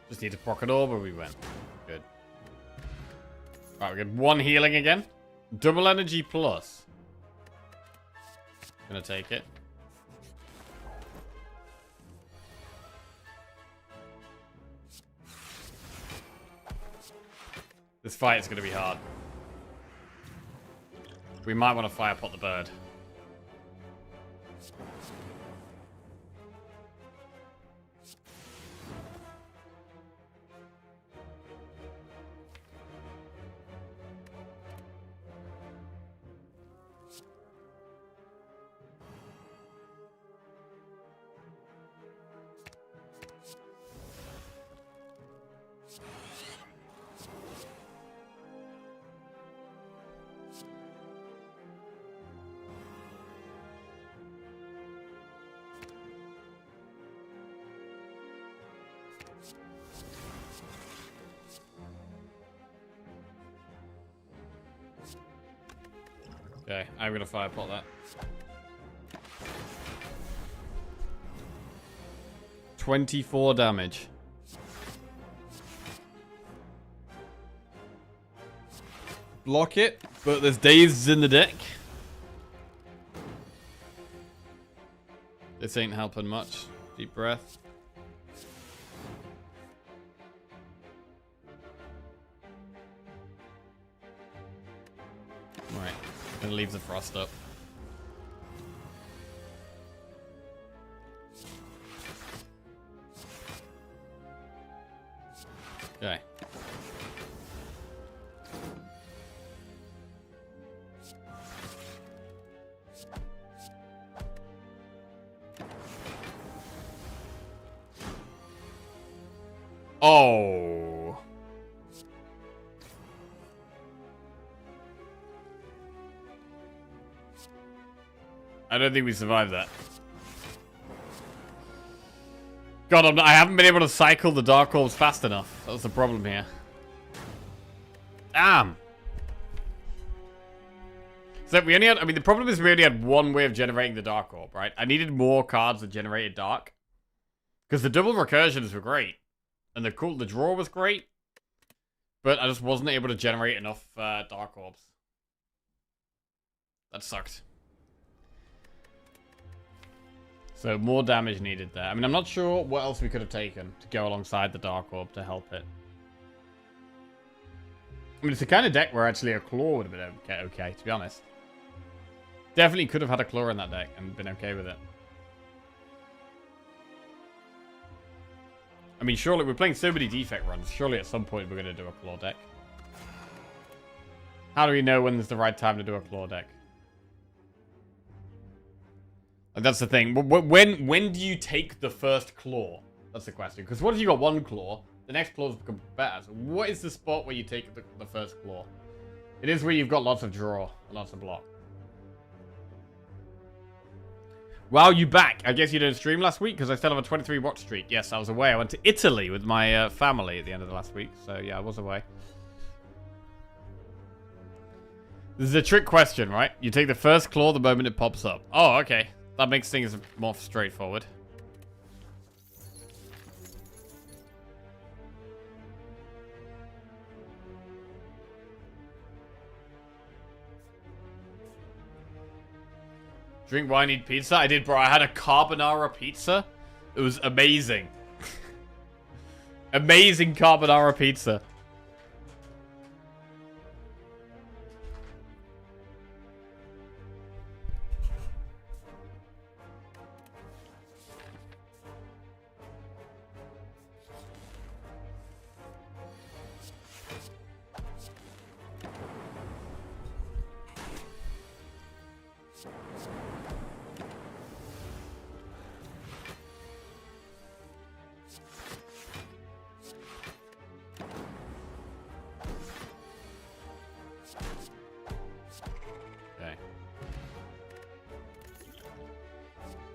Just need to pocket orb or we win. Good. Right, we get one healing again. Double energy plus. Gonna take it. This fight is going to be hard. We might want to fire pot the bird. Okay, I'm gonna firepot that. 24 damage. Block it, but there's dazes in the deck. This ain't helping much. Deep breath. Right. Gonna leave the frost up. Okay. Oh. I don't think we survived that. God, I haven't been able to cycle the Dark Orbs fast enough. That was the problem here. Damn. So we only had, I mean, the problem is we only had one way of generating the Dark Orb, right? I needed more cards that generated Dark. Because the double recursions were great. And the draw was great. But I just wasn't able to generate enough Dark Orbs. That sucked. So more damage needed there. I mean, I'm not sure what else we could have taken to go alongside the Dark Orb to help it. I mean, it's the kind of deck where actually a Claw would have been okay, to be honest. Definitely could have had a Claw in that deck and been okay with it. I mean, surely we're playing so many defect runs. Surely at some point we're going to do a Claw deck. How do we know when there's the right time to do a Claw deck? And that's the thing. When do you take the first Claw? That's the question. Because what if you got one Claw? The next Claws become better. So what is the spot where you take the first Claw? It is where you've got lots of draw and lots of block. Wow, you back. I guess you didn't stream last week because I still have a 23 watch streak. Yes, I was away. I went to Italy with my family at the end of the last week. So yeah, I was away. This is a trick question, right? You take the first Claw the moment it pops up. Oh, okay. That makes things more straightforward. Drink wine, eat pizza? I did, bro. I had a carbonara pizza. It was amazing. Amazing carbonara pizza.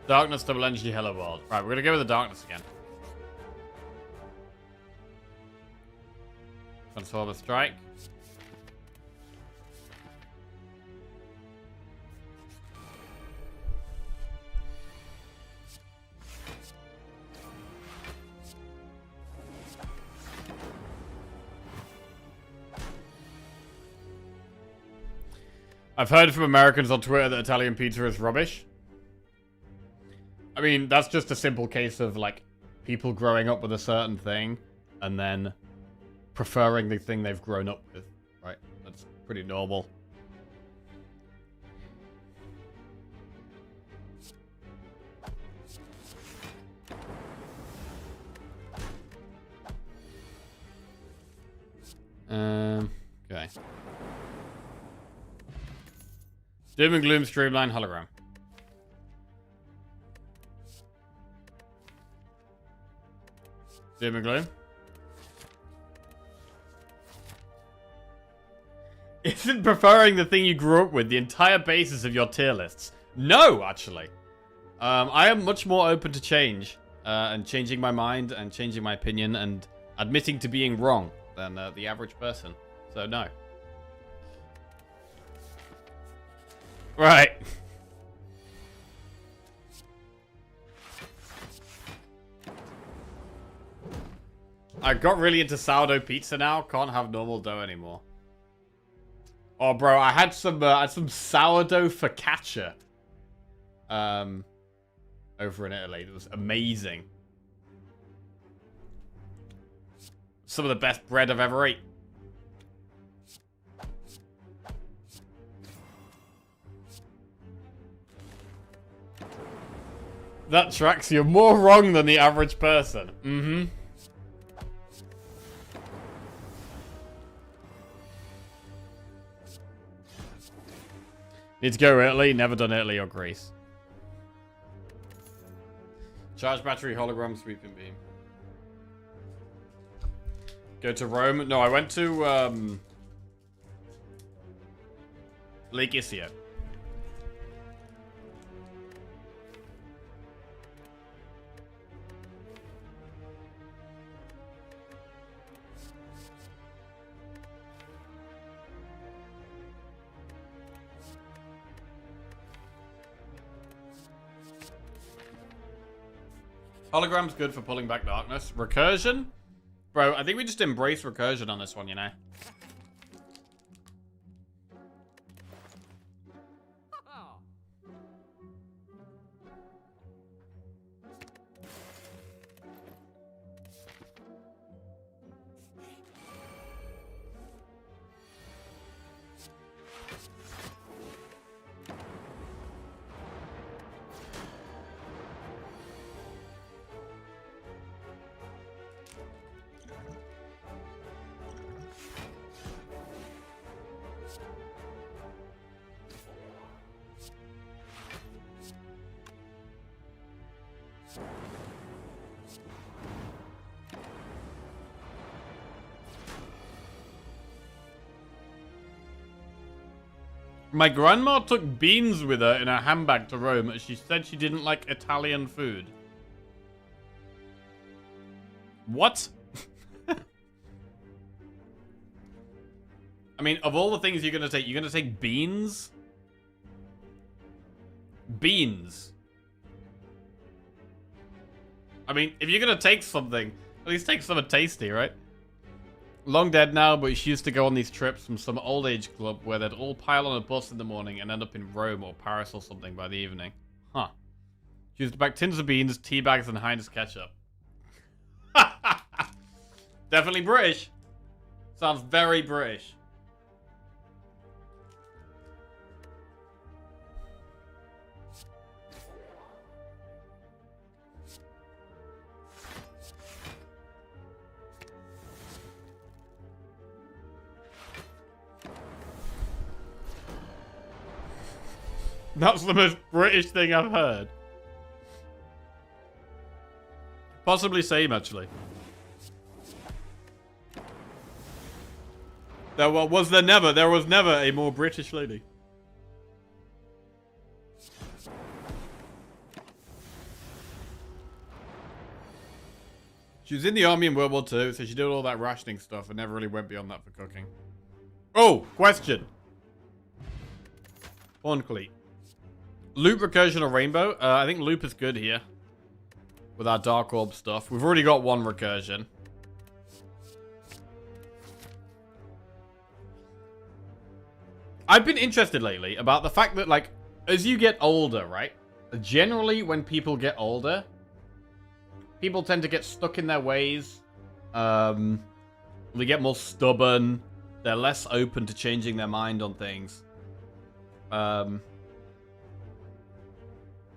Darkness, double energy, hello world. Right, we're gonna go with the darkness again. Transformer strike. I've heard from Americans on Twitter that Italian pizza is rubbish. I mean, that's just a simple case of, like, people growing up with a certain thing and then preferring the thing they've grown up with, right? That's pretty normal. Okay. Doom and Gloom Streamline Hologram. Doom and Gloom. Isn't preferring the thing you grew up with the entire basis of your tier lists? No, actually. I am much more open to change and changing my mind and changing my opinion and admitting to being wrong than the average person. So, no. Right. I got really into sourdough pizza now. Can't have normal dough anymore. Oh, bro, I had some sourdough focaccia. Over in Italy. It was amazing. Some of the best bread I've ever ate. That tracks. You're more wrong than the average person. Mm-hmm. Need to go Italy. Never done Italy or Greece. Charge battery, hologram, sweeping beam. Go to Rome. No, I went to Lake Isio. Hologram's good for pulling back darkness. Recursion? Bro, I think we just embrace recursion on this one, you know? My grandma took beans with her in her handbag to Rome as she said she didn't like Italian food. What? I mean, of all the things you're going to take beans? Beans. I mean, if you're going to take something, at least take something tasty, right? Long dead now, but she used to go on these trips from some old age club where they'd all pile on a bus in the morning and end up in Rome or Paris or something by the evening. Huh. She used to pack tins of beans, tea bags, and Heinz ketchup. Definitely British. Sounds very British. That's the most British thing I've heard. Possibly same, actually. There was never a more British lady. She was in the army in World War II, so she did all that rationing stuff and never really went beyond that for cooking. Oh, question. Horn cleat. Loop, recursion, or rainbow? I think loop is good here. With our dark orb stuff. We've already got one recursion. I've been interested lately about the fact that, like, as you get older, right? Generally, when people get older, people tend to get stuck in their ways. They get more stubborn. They're less open to changing their mind on things. And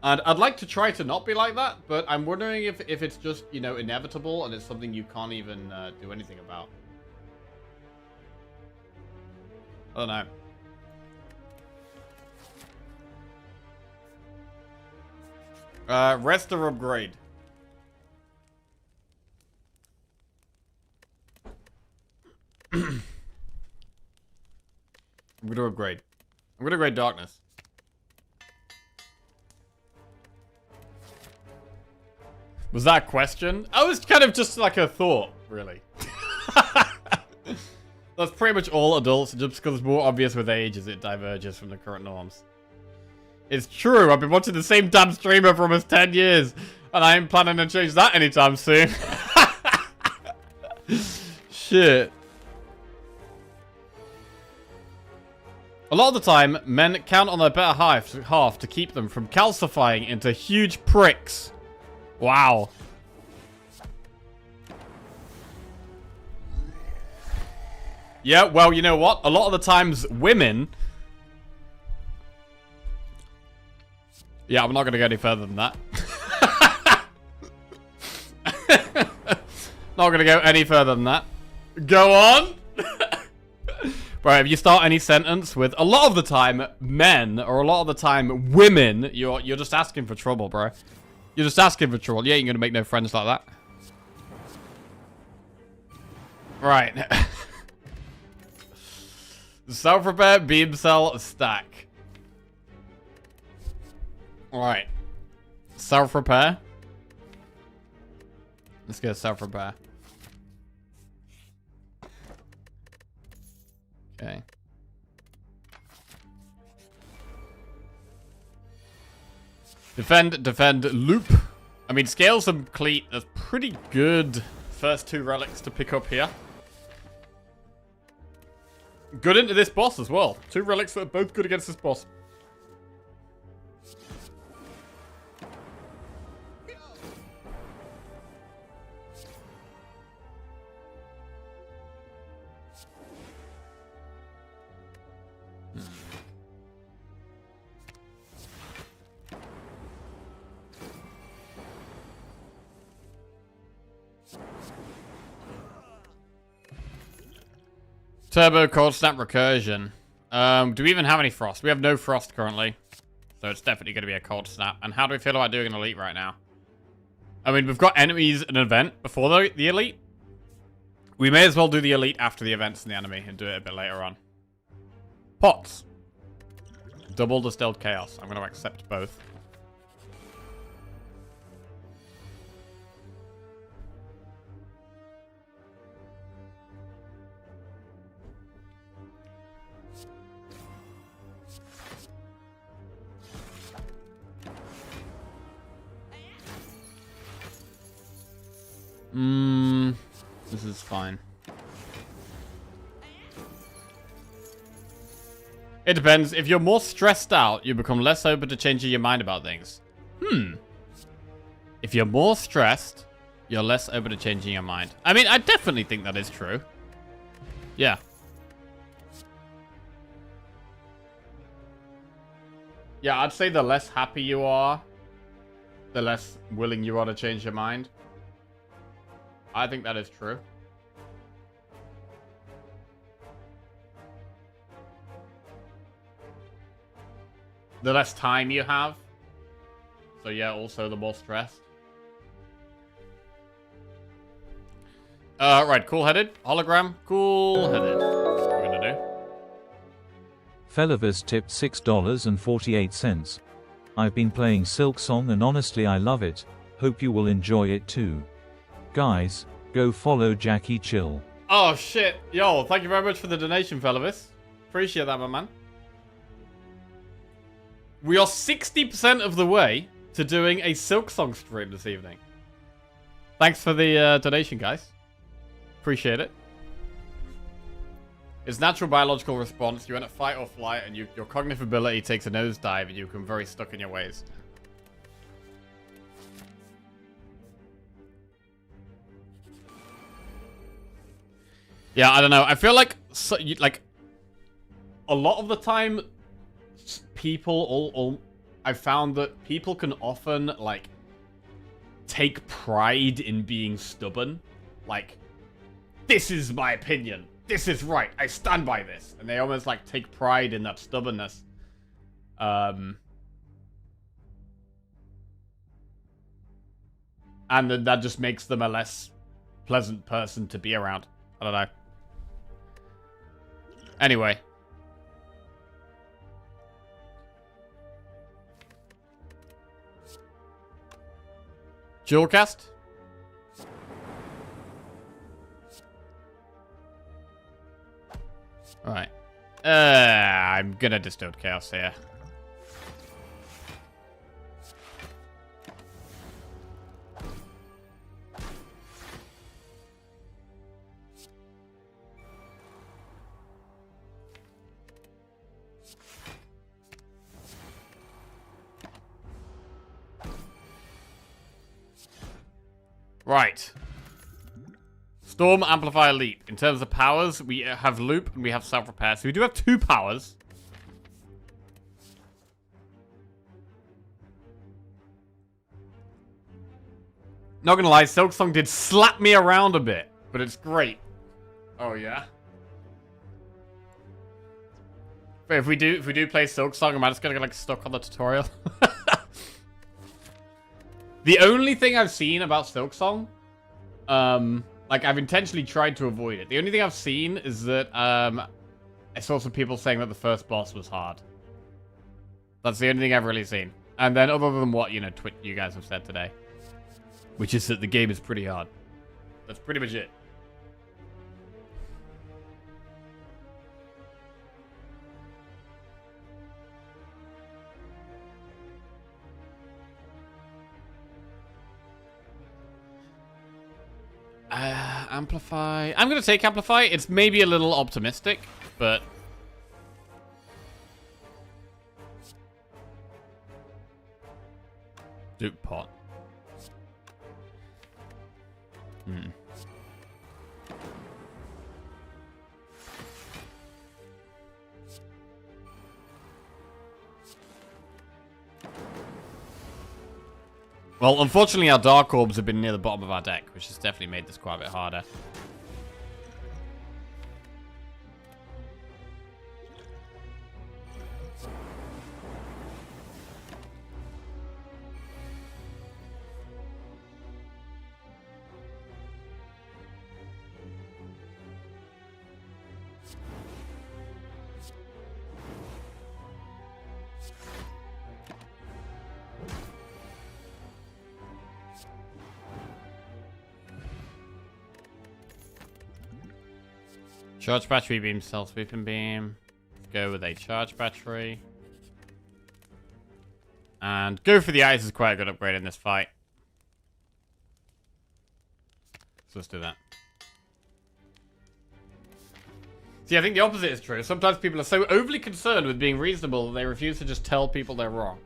I'd like to try to not be like that, but I'm wondering if it's just, you know, inevitable and it's something you can't even do anything about. I don't know. Rest or upgrade? I'm gonna upgrade. I'm gonna upgrade darkness. Was that a question? I was kind of just like a thought, really. That's pretty much all adults, just because it's more obvious with age as it diverges from the current norms. It's true, I've been watching the same damn streamer for almost 10 years, and I ain't planning to change that anytime soon. Shit. A lot of the time, men count on their better half to keep them from calcifying into huge pricks. Wow. Yeah, well, you know what? A lot of the times, women... Yeah, I'm not going to go any further than that. Not going to go any further than that. Go on! Right, if you start any sentence with a lot of the time, men, or a lot of the time, women, you're just asking for trouble, bro. You're just asking for trouble. You ain't gonna make no friends like that. Right. Self-repair, beam cell, stack. Alright. Self-repair. Let's go self-repair. Okay. Defend, loop. I mean, scales and cleat, that's pretty good first two relics to pick up here. Good into this boss as well. Two relics that are both good against this boss. Turbo cold snap recursion. Do we even have any frost? We have no frost currently. So it's definitely going to be a cold snap. And how do we feel about doing an elite right now? I mean, we've got enemies and an event before the elite. We may as well do the elite after the events in the enemy and do it a bit later on. Pots. Double distilled chaos. I'm going to accept both. This is fine. It depends. If you're more stressed out, you become less open to changing your mind about things. If you're more stressed, You're less open to changing your mind. I mean, I definitely think that is true. Yeah. Yeah, I'd say the less happy you are, the less willing you are to change your mind. I think that is true. The less time you have. So yeah, also the more stressed. Right, cool-headed. Hologram. Cool-headed. That's what we're gonna do. Felavis tipped $6.48. I've been playing Silksong and honestly I love it. Hope you will enjoy it too. Guys, go follow Jackie Chill. Oh shit. Yo, thank you very much for the donation, Felavis. Appreciate that, my man. We are 60% of the way to doing a Silksong stream this evening. Thanks for the donation, guys. Appreciate it. It's natural biological response. You enter fight or flight, and your cognitive ability takes a nosedive, and you become very stuck in your ways. Yeah, I don't know. I feel like a lot of the time, people I've found that people can often like take pride in being stubborn. Like, this is my opinion. This is right. I stand by this. And they almost like take pride in that stubbornness. And then that just makes them a less pleasant person to be around. I don't know. Anyway. Dual cast? Alright. I'm gonna distilled chaos here. Right. Storm, Amplifier, Leap. In terms of powers, we have Loop and we have Self-Repair. So we do have 2 powers. Not gonna lie, Silksong did slap me around a bit, but it's great. Oh yeah. But if we do play Silksong, am I just gonna get like stuck on the tutorial? The only thing I've seen about Silksong, like I've intentionally tried to avoid it. The only thing I've seen is that I saw some people saying that the first boss was hard. That's the only thing I've really seen. And then other than what, you know, you guys have said today. Which is that the game is pretty hard. That's pretty much it. Amplify. I'm going to take Amplify. It's maybe a little optimistic, but... Duke pot. Well, unfortunately, our Dark Orbs have been near the bottom of our deck, which has definitely made this quite a bit harder. Charge battery beam, cell sweeping beam. Go with a charge battery. And go for the ice is quite a good upgrade in this fight. So let's do that. See, I think the opposite is true. Sometimes people are so overly concerned with being reasonable that they refuse to just tell people they're wrong.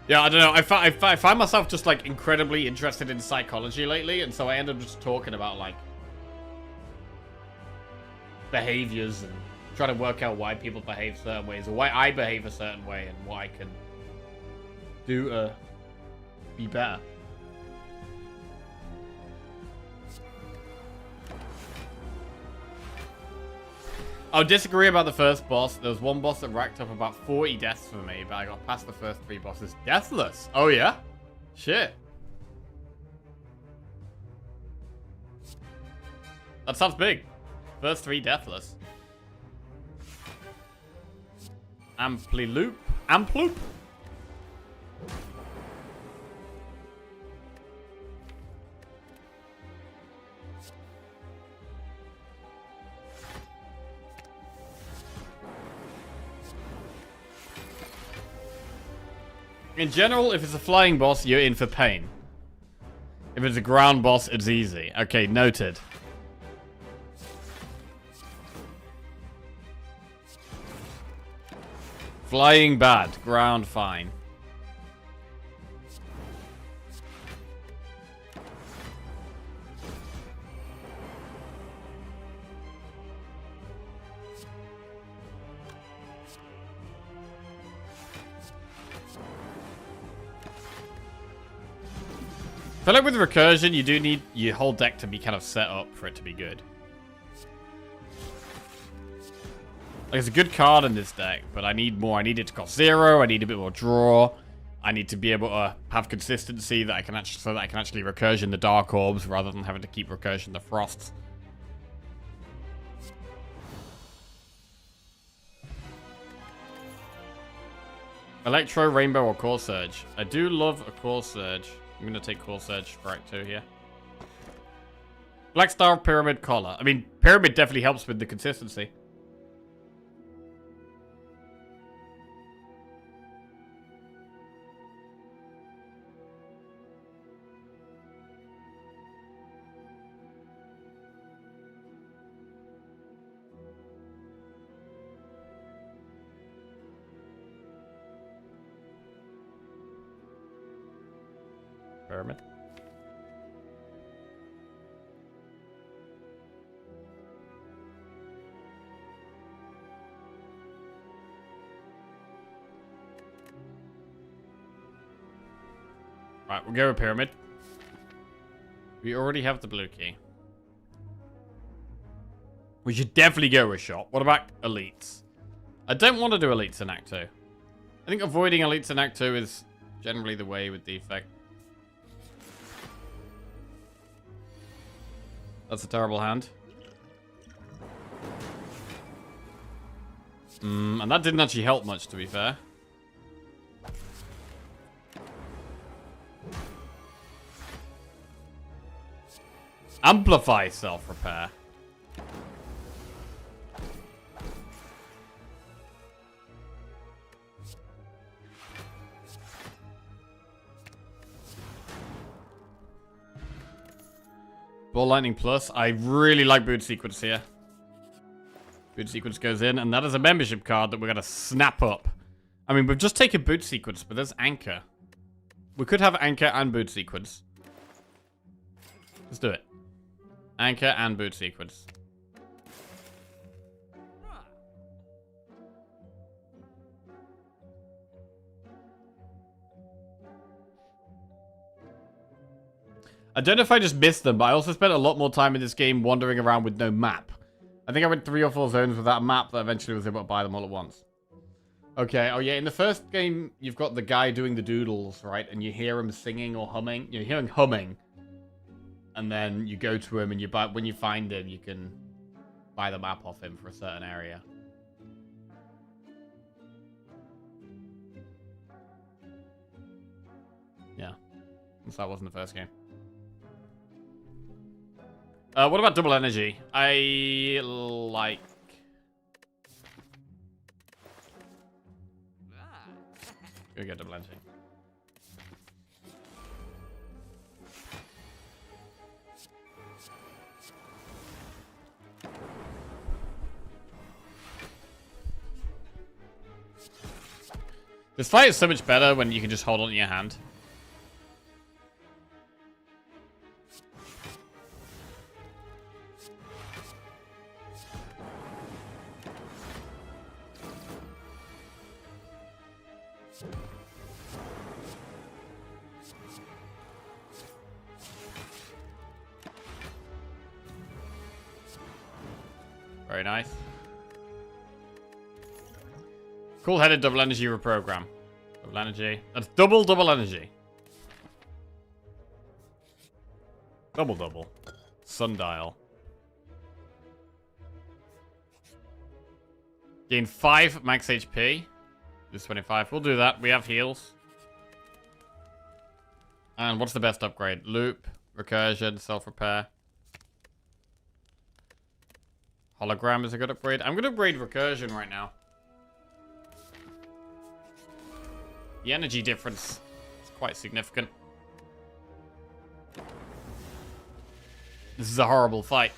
Yeah, I don't know. I find myself just, like, incredibly interested in psychology lately, and so I end up just talking about, like, behaviors and trying to work out why people behave certain ways, or why I behave a certain way, and what I can do to be better. I'll disagree about the first boss. There was one boss that racked up about 40 deaths for me, but I got past the first 3 bosses deathless. Oh, yeah? Shit. That sounds big. First 3 deathless. Ampli-loop. Amploop? In general, if it's a flying boss, you're in for pain. If it's a ground boss, it's easy. Okay, noted. Flying bad, ground fine. I feel like with recursion, you do need your whole deck to be kind of set up for it to be good. Like, it's a good card in this deck, but I need more. I need it to cost 0. I need a bit more draw. I need to be able to have consistency that I can actually, so that I can actually recursion the Dark Orbs rather than having to keep recursion the Frosts. Electro, Rainbow, or Core Surge. I do love a Core Surge. I'm going to take Core Surge for Act 2 here. Black Star, Pyramid, Collar. I mean, Pyramid definitely helps with the consistency. Pyramid. Right, we'll go with Pyramid. We already have the blue key. We should definitely go with Shot. What about Elites? I don't want to do Elites in Act 2. I think avoiding Elites in Act 2 is generally the way with the effect. That's a terrible hand. And that didn't actually help much, to be fair. Amplify self-repair. Ball Lightning Plus. I really like Boot Sequence here. Boot Sequence goes in, and that is a membership card that we're going to snap up. I mean, we've just taken Boot Sequence, but there's Anchor. We could have Anchor and Boot Sequence. Let's do it. Anchor and Boot Sequence. I don't know if I just missed them, but I also spent a lot more time in this game wandering around with no map. I think I went 3 or 4 zones without a map that eventually was able to buy them all at once. Okay, oh yeah, in the first game, you've got the guy doing the doodles, right? And you hear him singing or humming. You're hearing humming. And then you go to him and you buy, when you find him, you can buy the map off him for a certain area. Yeah. So that wasn't the first game. What about double energy? I like... Go get double energy. This fight is so much better when you can just hold on to your hand. Very nice. Cool-headed double energy reprogram. Double energy. That's double energy. Double. Sundial. Gain 5 max HP. This 25. We'll do that. We have heals. And what's the best upgrade? Loop, recursion, self-repair. Hologram is a good upgrade. I'm going to upgrade recursion right now. The energy difference is quite significant. This is a horrible fight.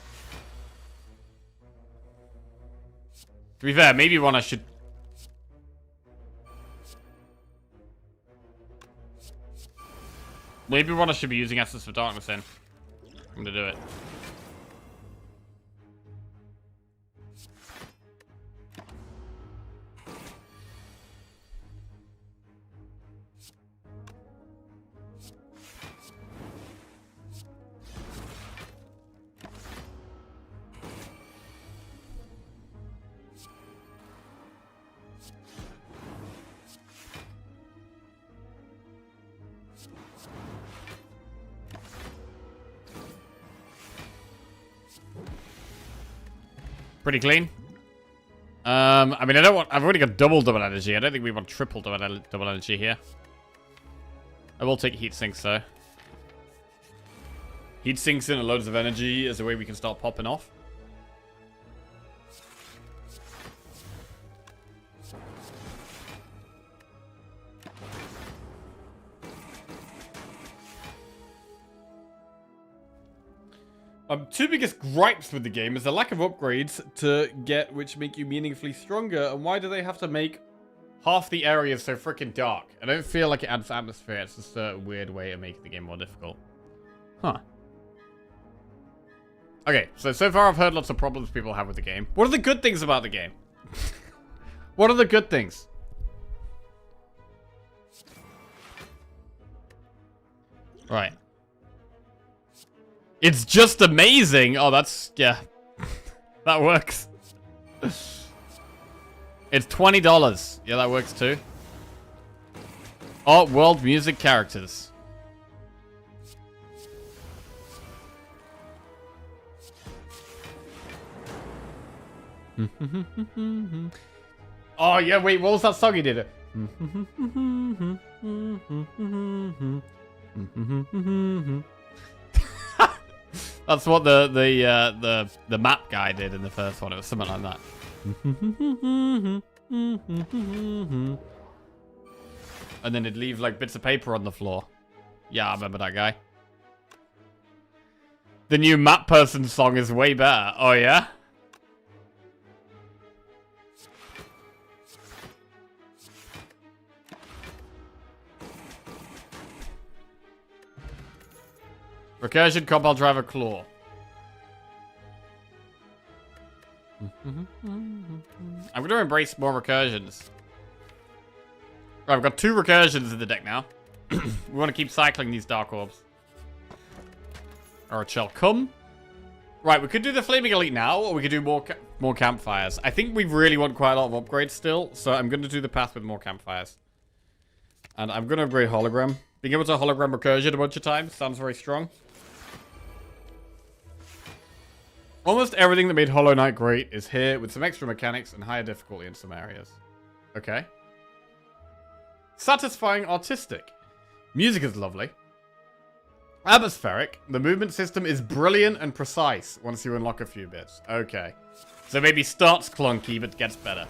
To be fair, maybe one I should... Maybe one I should be using Essence of Darkness in. I'm going to do it. Pretty clean. I mean, I don't want... I've already got double energy. I don't think we want triple double energy here. I will take heat sinks, though. Heat sinks in loads of energy as a way we can start popping off. Two biggest gripes with the game is the lack of upgrades to get which make you meaningfully stronger, and why do they have to make half the areas so freaking dark? I don't feel like it adds atmosphere, it's just a weird way of making the game more difficult. Huh. Okay, so far I've heard lots of problems people have with the game. What are the good things about the game? What are the good things? Right. It's just amazing. Oh, that's... yeah. That works. It's $20. Yeah, that works too. Oh, world music characters. Oh, yeah, wait, what was that song he did? That's what the map guy did in the first one. It was something like that. And then it'd leave like bits of paper on the floor. Yeah, I remember that guy. The new map person song is way better. Oh yeah? Recursion Compound Driver Claw. I'm going to embrace more recursions. Right, we've got 2 recursions in the deck now. We want to keep cycling these Dark Orbs. Alright, shall come. Right, we could do the Flaming Elite now, or we could do more campfires. I think we really want quite a lot of upgrades still, so I'm going to do the path with more campfires. And I'm going to upgrade Hologram. Being able to Hologram Recursion a bunch of times sounds very strong. Almost everything that made Hollow Knight great is here, with some extra mechanics and higher difficulty in some areas. Okay. Satisfying artistic. Music is lovely. Atmospheric. The movement system is brilliant and precise once you unlock a few bits. Okay. So maybe starts clunky, but gets better.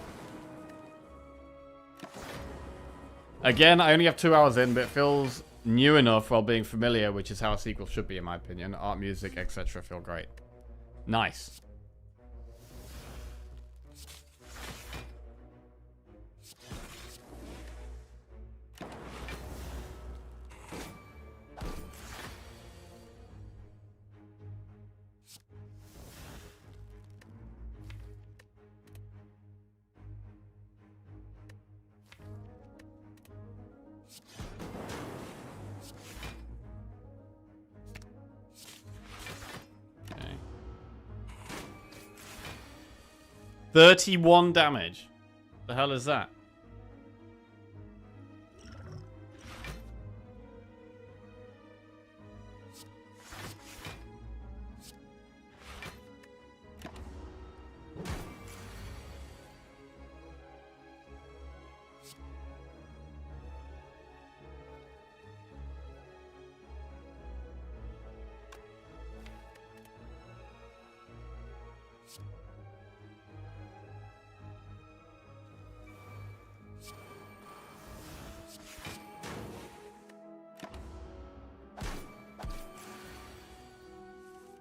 Again, I only have 2 hours in, but it feels new enough while being familiar, which is how a sequel should be, in my opinion. Art, music, etc. feel great. Nice. Okay. 31 damage. The hell is that?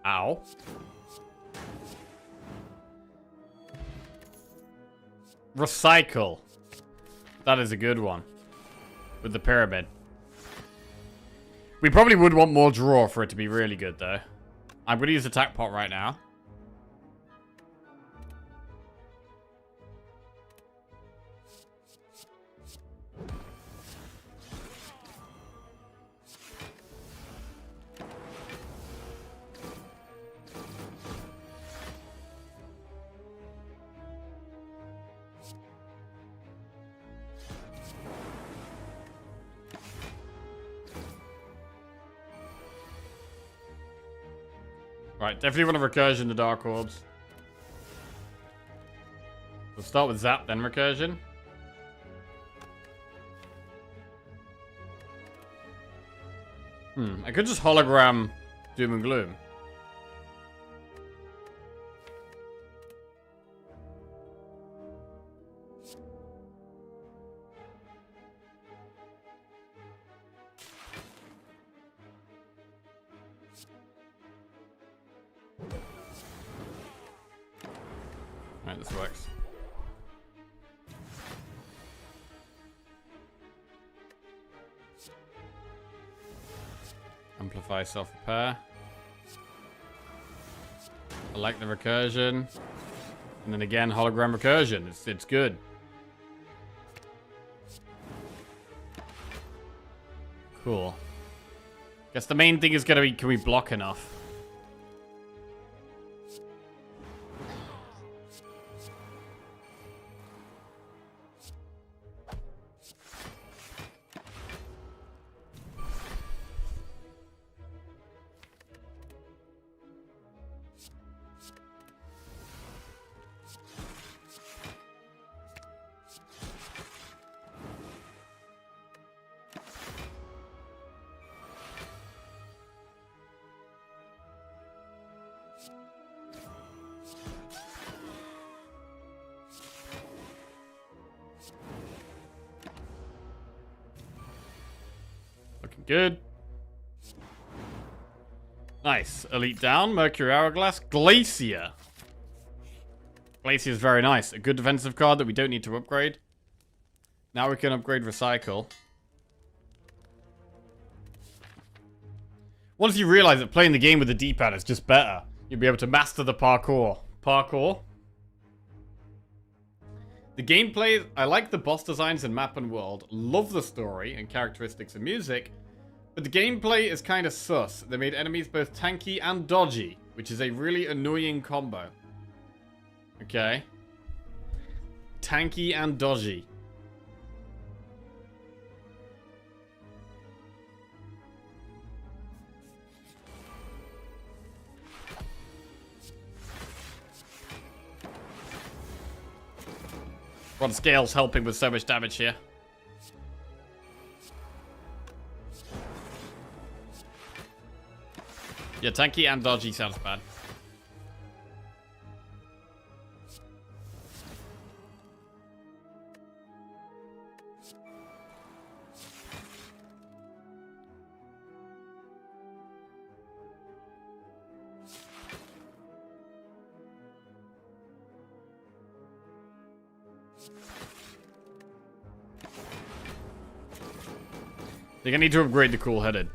Ow. Recycle. That is a good one. With the pyramid. We probably would want more draw for it to be really good, though. I'm going to use attack pot right now. Right, definitely want to recursion the Dark Orbs. We'll start with Zap, then recursion. I could just hologram Doom and Gloom. Alright, this works. Amplify self-repair. I like the recursion. And then again, hologram recursion. It's good. Cool. Guess the main thing is gonna be, can we block enough? Looking good. Nice. Elite down. Mercury Hourglass. Glacier. Glacier is very nice. A good defensive card that we don't need to upgrade. Now we can upgrade Recycle. Once you realize that playing the game with the D-pad is just better, you'll be able to master the parkour. Parkour. The gameplay, I like the boss designs in map and world, love the story and characteristics and music, but the gameplay is kind of sus. They made enemies both tanky and dodgy, which is a really annoying combo. Okay. Tanky and dodgy. Rod Scale's helping with so much damage here. Yeah, tanky and dodgy sounds bad. You're gonna need to upgrade the cool-headed.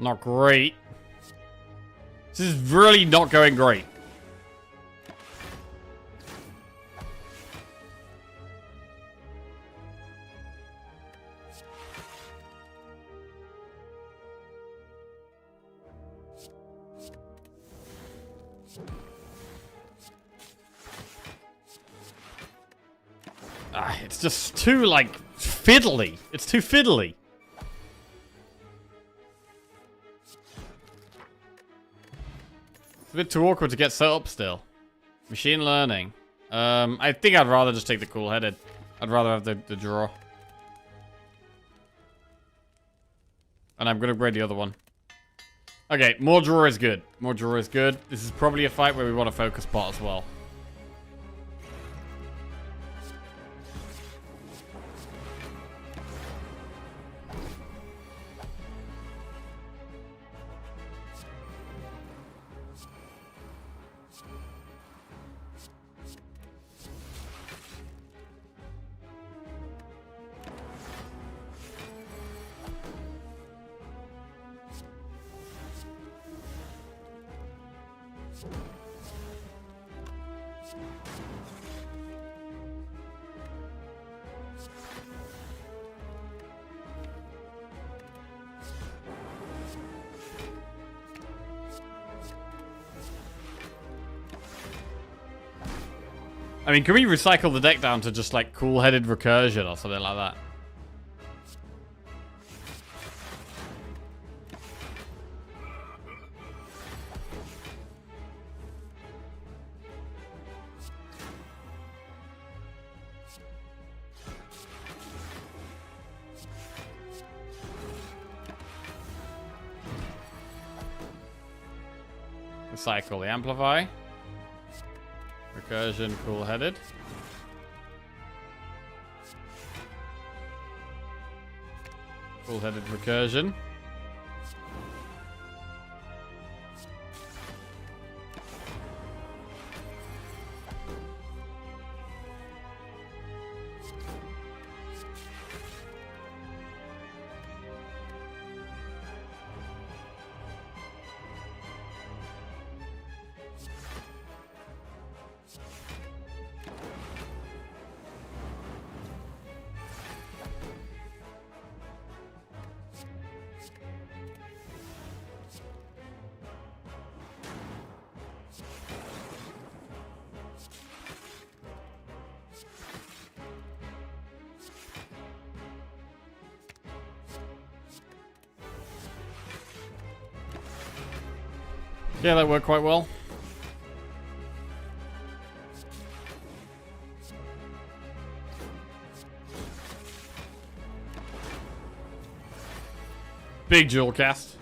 Not great. This is really not going great. It's just too, like, fiddly. It's too fiddly. It's a bit too awkward to get set up still. Machine learning. I think I'd rather just take the cool-headed. I'd rather have the draw. And I'm going to upgrade the other one. Okay, more draw is good. More draw is good. This is probably a fight where we want to focus pot as well. I mean, can we recycle the deck down to just like cool-headed recursion or something like that? Recycle the amplify. Recursion, cool-headed. Cool-headed recursion. Yeah, that worked quite well. Big jewel cast.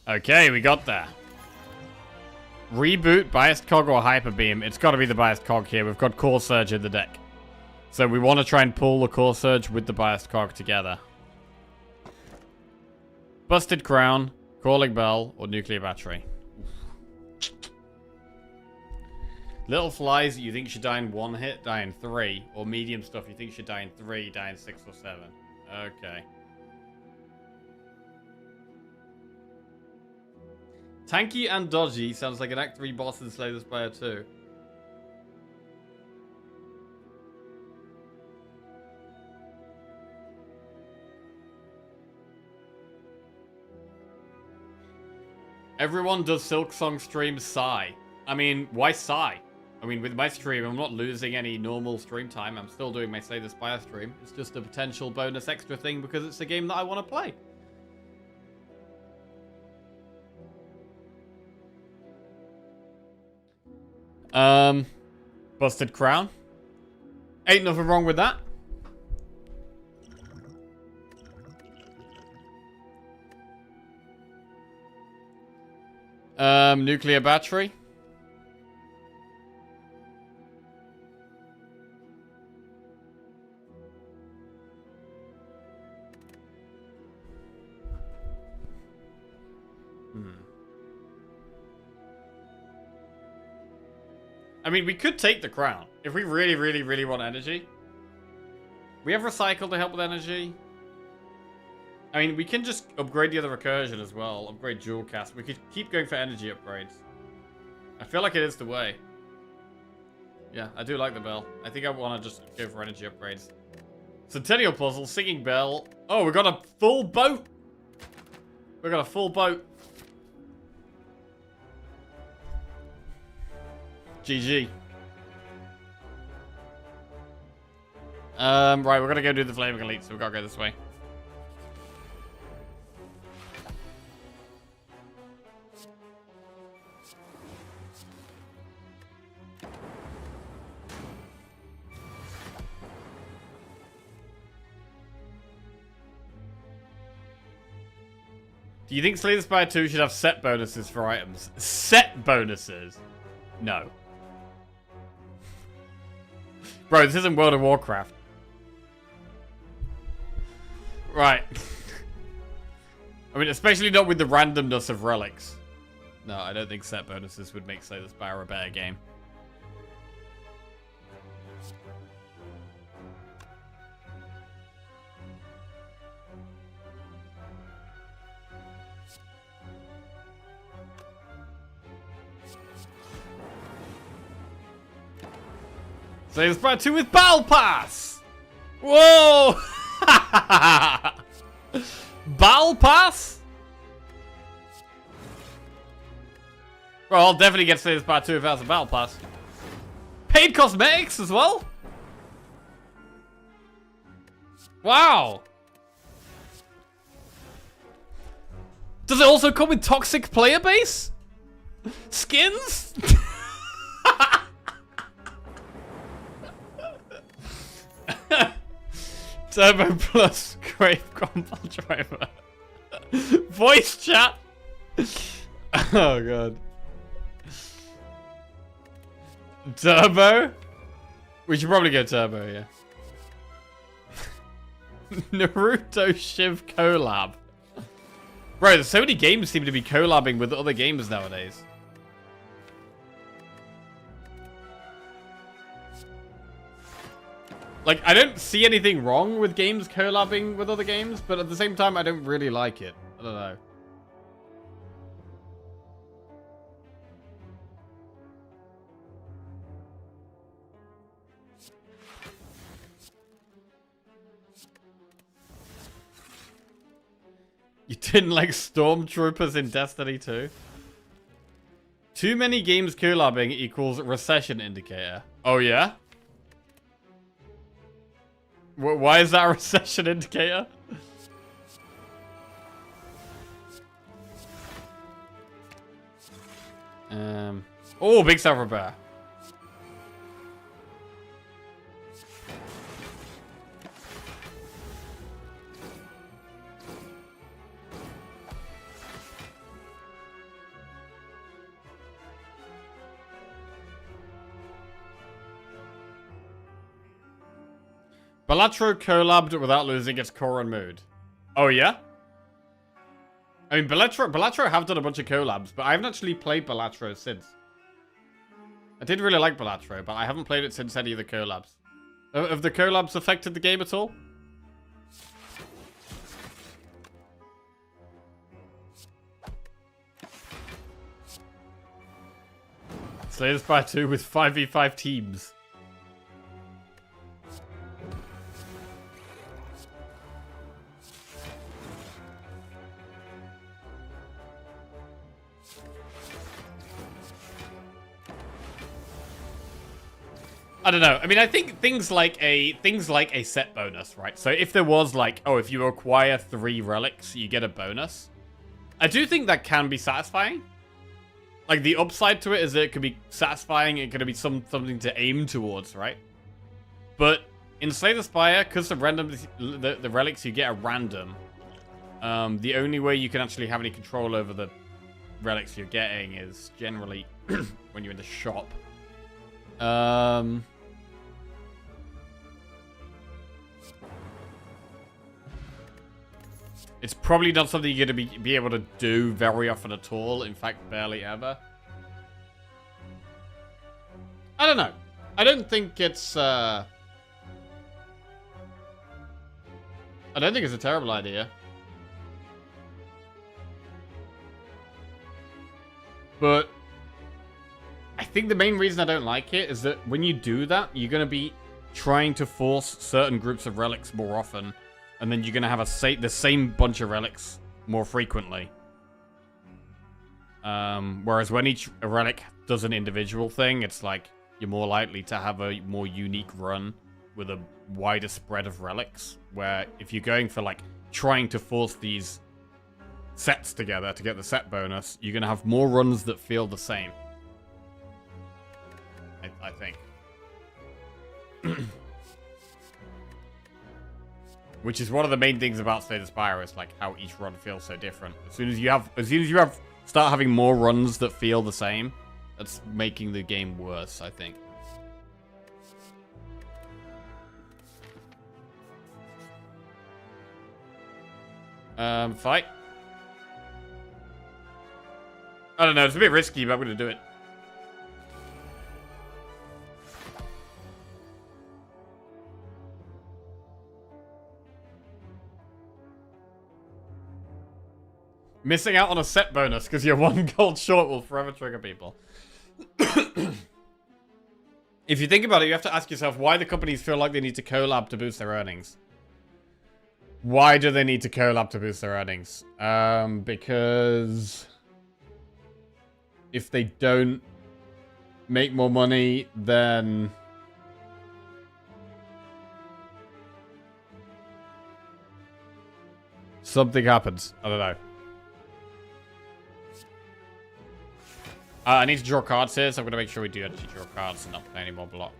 Okay, we got there. Reboot, biased cog, or hyper beam. It's got to be the biased cog here. We've got core surge in the deck. So we want to try and pull the core surge with the biased cog together. Busted crown, calling bell, or nuclear battery. Little flies you think should die in 1 hit, die in 3. Or medium stuff you think should die in 3, die in 6 or 7. Okay. Tanky and dodgy sounds like an Act 3 boss in Slay the Spire 2. Everyone does Silksong stream sigh. I mean, why sigh? I mean, with my stream, I'm not losing any normal stream time. I'm still doing my Slay the Spire stream. It's just a potential bonus extra thing because it's a game that I want to play. Busted crown. Ain't nothing wrong with that. Nuclear battery. I mean, we could take the crown. If we really, really, really want energy. We have recycle to help with energy. I mean, we can just upgrade the other recursion as well. Upgrade dual cast. We could keep going for energy upgrades. I feel like it is the way. Yeah, I do like the bell. I think I want to just go for energy upgrades. Centennial puzzle, singing bell. Oh, we got a full boat. We got a full boat. GG. Right, we're gonna go do the Flaming Elite, so we gotta go this way. Do you think Slay the Spire 2 should have set bonuses for items? Set bonuses? No. Bro, this isn't World of Warcraft. Right. I mean, especially not with the randomness of relics. No, I don't think set bonuses would make Slay the Spire a better game. Slay the Spire 2 with Battle Pass! Whoa! Battle Pass? Bro, I'll definitely get Slay the Spire 2 if it has a Battle Pass. Paid cosmetics as well? Wow! Does it also come with toxic player base? Skins? Turbo Plus Grave Combo Driver. Voice chat. Oh god. Turbo? We should probably go Turbo, yeah. Naruto Shiv collab. Bro, there's so many games seem to be collabing with other games nowadays. Like, I don't see anything wrong with games collabing with other games, but at the same time, I don't really like it. I don't know. You didn't like Stormtroopers in Destiny 2? Too many games collabing equals recession indicator. Oh, yeah? Why is that a recession indicator? Oh, big silver bear. Balatro collabed without losing its core and mood. Oh, yeah? I mean, Balatro have done a bunch of collabs, but I haven't actually played Balatro since. I did really like Balatro, but I haven't played it since any of the collabs. Have the collabs affected the game at all? Slay the Spire 2 with 5v5 teams. I don't know. I mean, I think things like a set bonus, right? So if there was like, oh, if you acquire 3 relics, you get a bonus. I do think that can be satisfying. Like the upside to it is that it could be satisfying. It could be something to aim towards, right? But in Slay the Spire, because the relics you get are random, the only way you can actually have any control over the relics you're getting is generally when you're in the shop. It's probably not something you're going to be able to do very often at all. In fact, barely ever. I don't know. I don't think it's I don't think it's a terrible idea. But I think the main reason I don't like it is that when you do that, you're going to be trying to force certain groups of relics more often, and then you're going to have the same bunch of relics more frequently. Whereas when each relic does an individual thing, it's like you're more likely to have a more unique run with a wider spread of relics. Where if you're going for like trying to force these sets together to get the set bonus, you're going to have more runs that feel the same. I think. Which is one of the main things about Slay the Spire, is like how each run feels so different. As soon as you start having more runs that feel the same, that's making the game worse, I think. Fight. I don't know, it's a bit risky, but I'm gonna do it. Missing out on a set bonus because you're 1 gold short will forever trigger people. If you think about it, you have to ask yourself why the companies feel like they need to collab to boost their earnings. Why do they need to collab to boost their earnings? Because if they don't make more money, then something happens. I don't know. I need to draw cards here, so I'm going to make sure we do actually draw cards and not play any more block.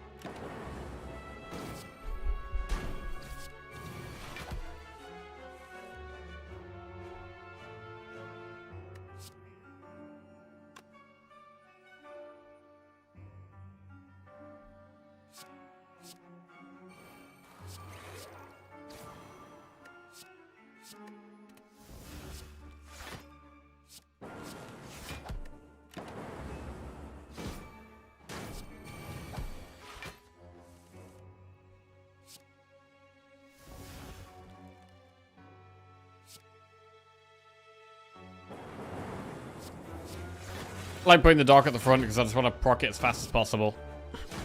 I like putting the Dark at the front because I just want to proc it as fast as possible.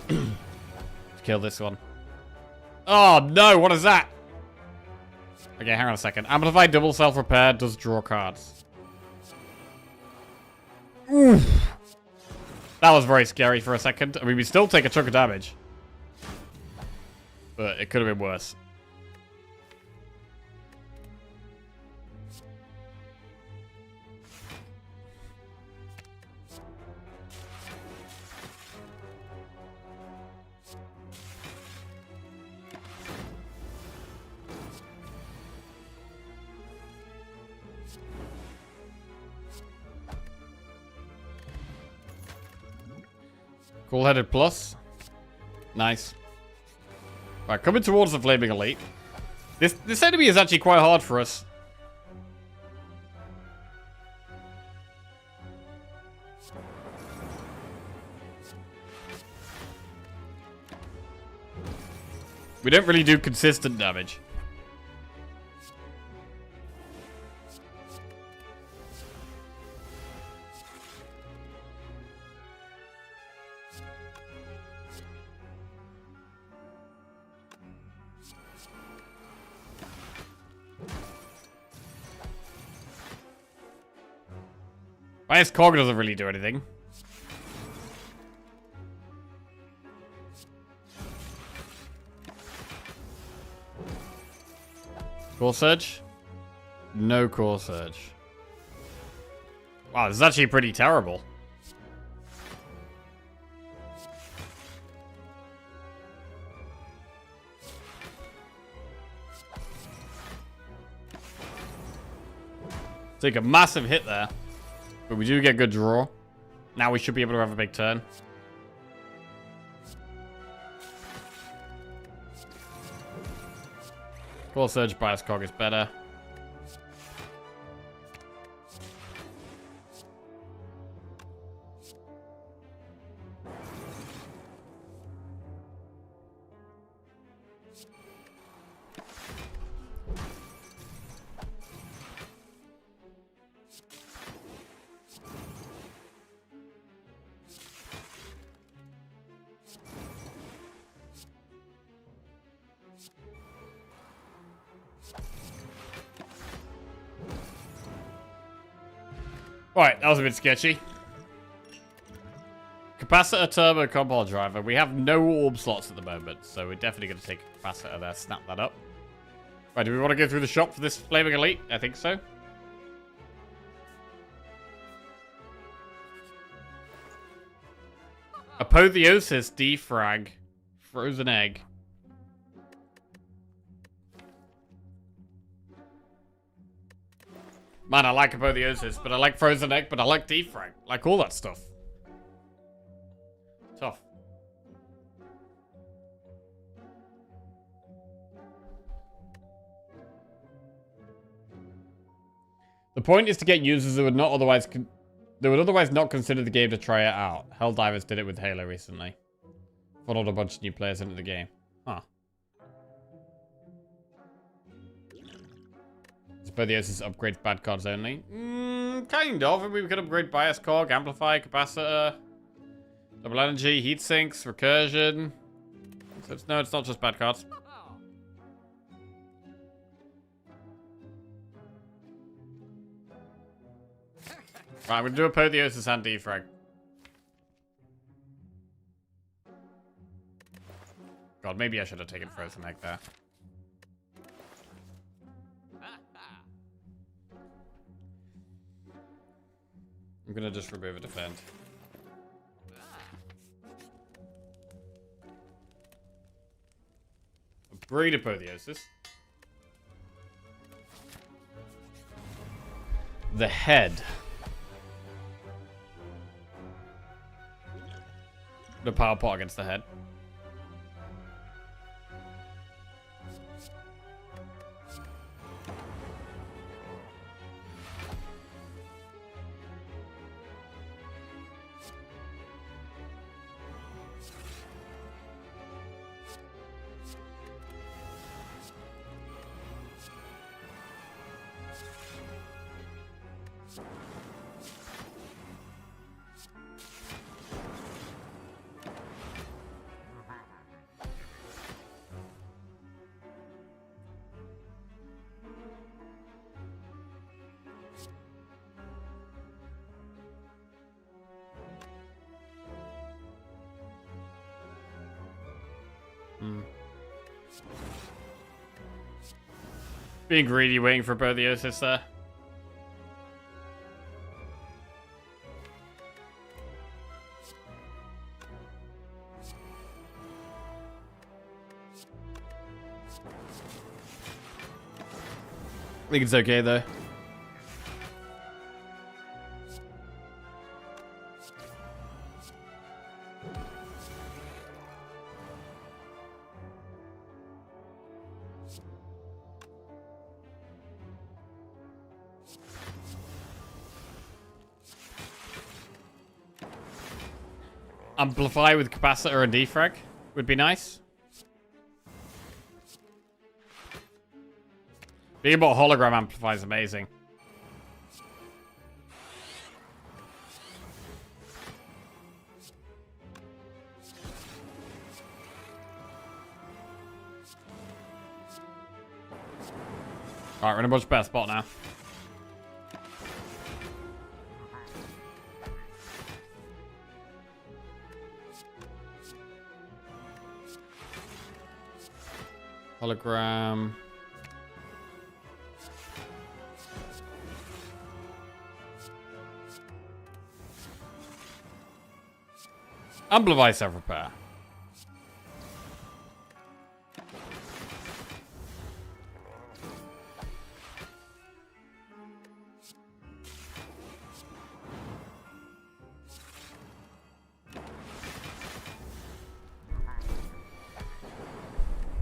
To kill this one. Oh no, what is that? Okay, hang on a second. Amplify double self-repair does draw cards. Oof. That was very scary for a second. I mean, we still take a chunk of damage. But it could have been worse. Cool-headed plus. Nice. Right, coming towards the Flaming Elite. This enemy is actually quite hard for us. We don't really do consistent damage. Bias Cog doesn't really do anything. Core Surge? No Core Surge. Wow, this is actually pretty terrible. Take a massive hit there. But we do get good draw. Now we should be able to have a big turn. Core Surge Bias Cog is better. Right, that was a bit sketchy. Capacitor turbo compound driver. We have no orb slots at the moment, so we're definitely going to take a capacitor there, snap that up. Right, do we want to go through the shop for this Flaming Elite? I think so. Apotheosis defrag. Frozen egg. Man, I like Apotheosis, but I like Frozen Egg, but I like defrag. Like all that stuff. Tough. The point is to get users who would not otherwise not consider the game to try it out. Helldivers did it with Halo recently. Followed a bunch of new players into the game. Huh. Apotheosis upgrades bad cards only. Kind of. I mean, we could upgrade bias cog, amplify, capacitor, double energy, heat sinks, recursion. So no, it's not just bad cards. Right, I'm gonna do Apotheosis and defrag. God, maybe I should have taken Frozen Egg there. I'm gonna just remove a defend. Upgrade Apotheosis. The head. The power pot against the head. Being greedy, waiting for Apotheosis there. I think it's okay though. Amplify with capacitor and defrag would be nice. Being about hologram amplify is amazing. Alright, we're in a much better spot now. Hologram. Amplify self-repair.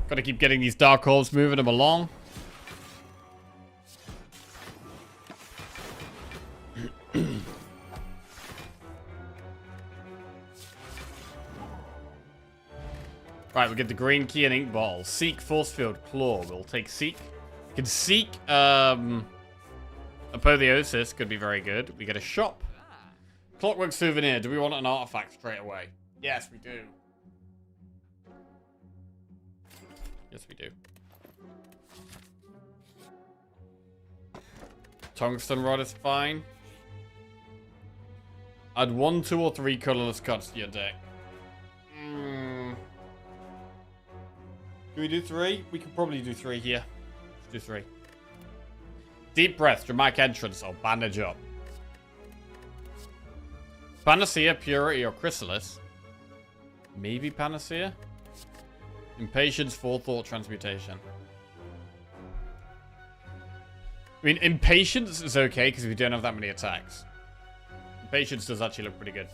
Gotta keep getting these dark orbs, moving them along. Right, we get the green key and ink bottle. Seek, force field, claw. We'll take Seek. We can Seek, Apotheosis could be very good. We get a shop. Clockwork souvenir. Do we want an artifact straight away? Yes, we do. Yes, we do. Tungsten rod is fine. Add 1, 2, or 3 colorless cards to your deck. Do we do 3? We could probably do 3 here. Let's do 3. Deep breath, dramatic entrance, or bandage up. Panacea, purity, or chrysalis. Maybe panacea. Impatience, forethought, transmutation. I mean, impatience is okay because we don't have that many attacks. Impatience does actually look pretty good.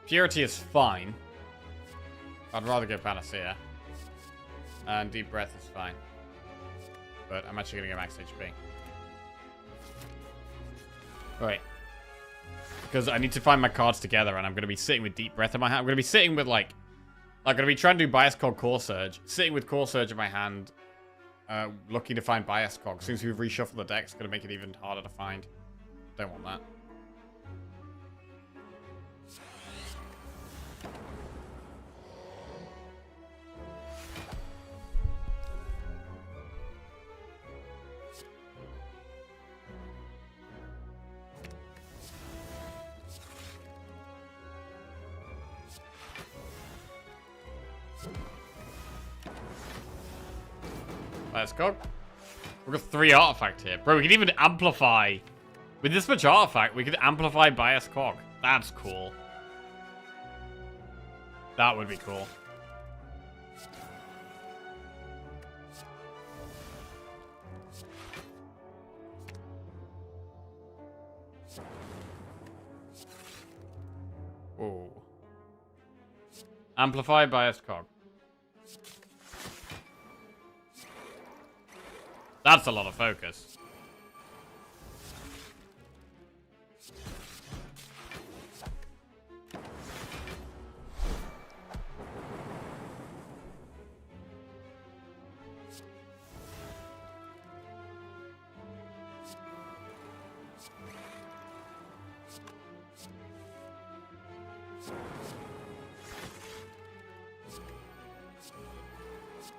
Purity is fine. I'd rather go Panacea. And Deep Breath is fine. But I'm actually going to go max HP. Right. Because I need to find my cards together, and I'm going to be sitting with Deep Breath in my hand. I'm going to be sitting with, like... I'm going to be trying to do Bias Cog Core Surge. Sitting with Core Surge in my hand. Looking to find Bias Cog. Since we've reshuffled the deck, it's going to make it even harder to find. Don't want that. Let's go. We've got 3 artifacts here. Bro, we can even amplify. With this much artifact, we could amplify Bias Cog. That's cool. That would be cool. Whoa. Amplify Bias Cog. That's a lot of focus.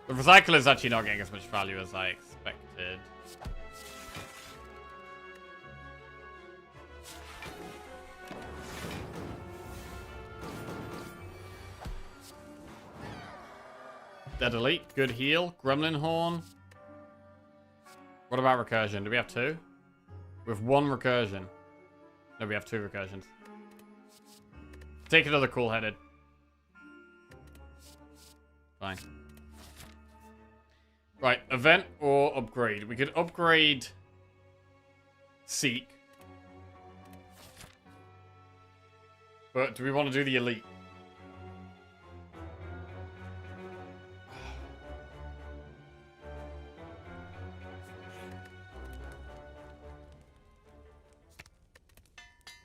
The recycle is actually not getting as much value as I expected. Dead Elite, good heal. Gremlin Horn. What about recursion? Do we have 2? We have 1 recursion. No, we have 2 recursions. Take another cool-headed. Fine. Right, event or upgrade. We could upgrade Seek. But do we want to do the elite?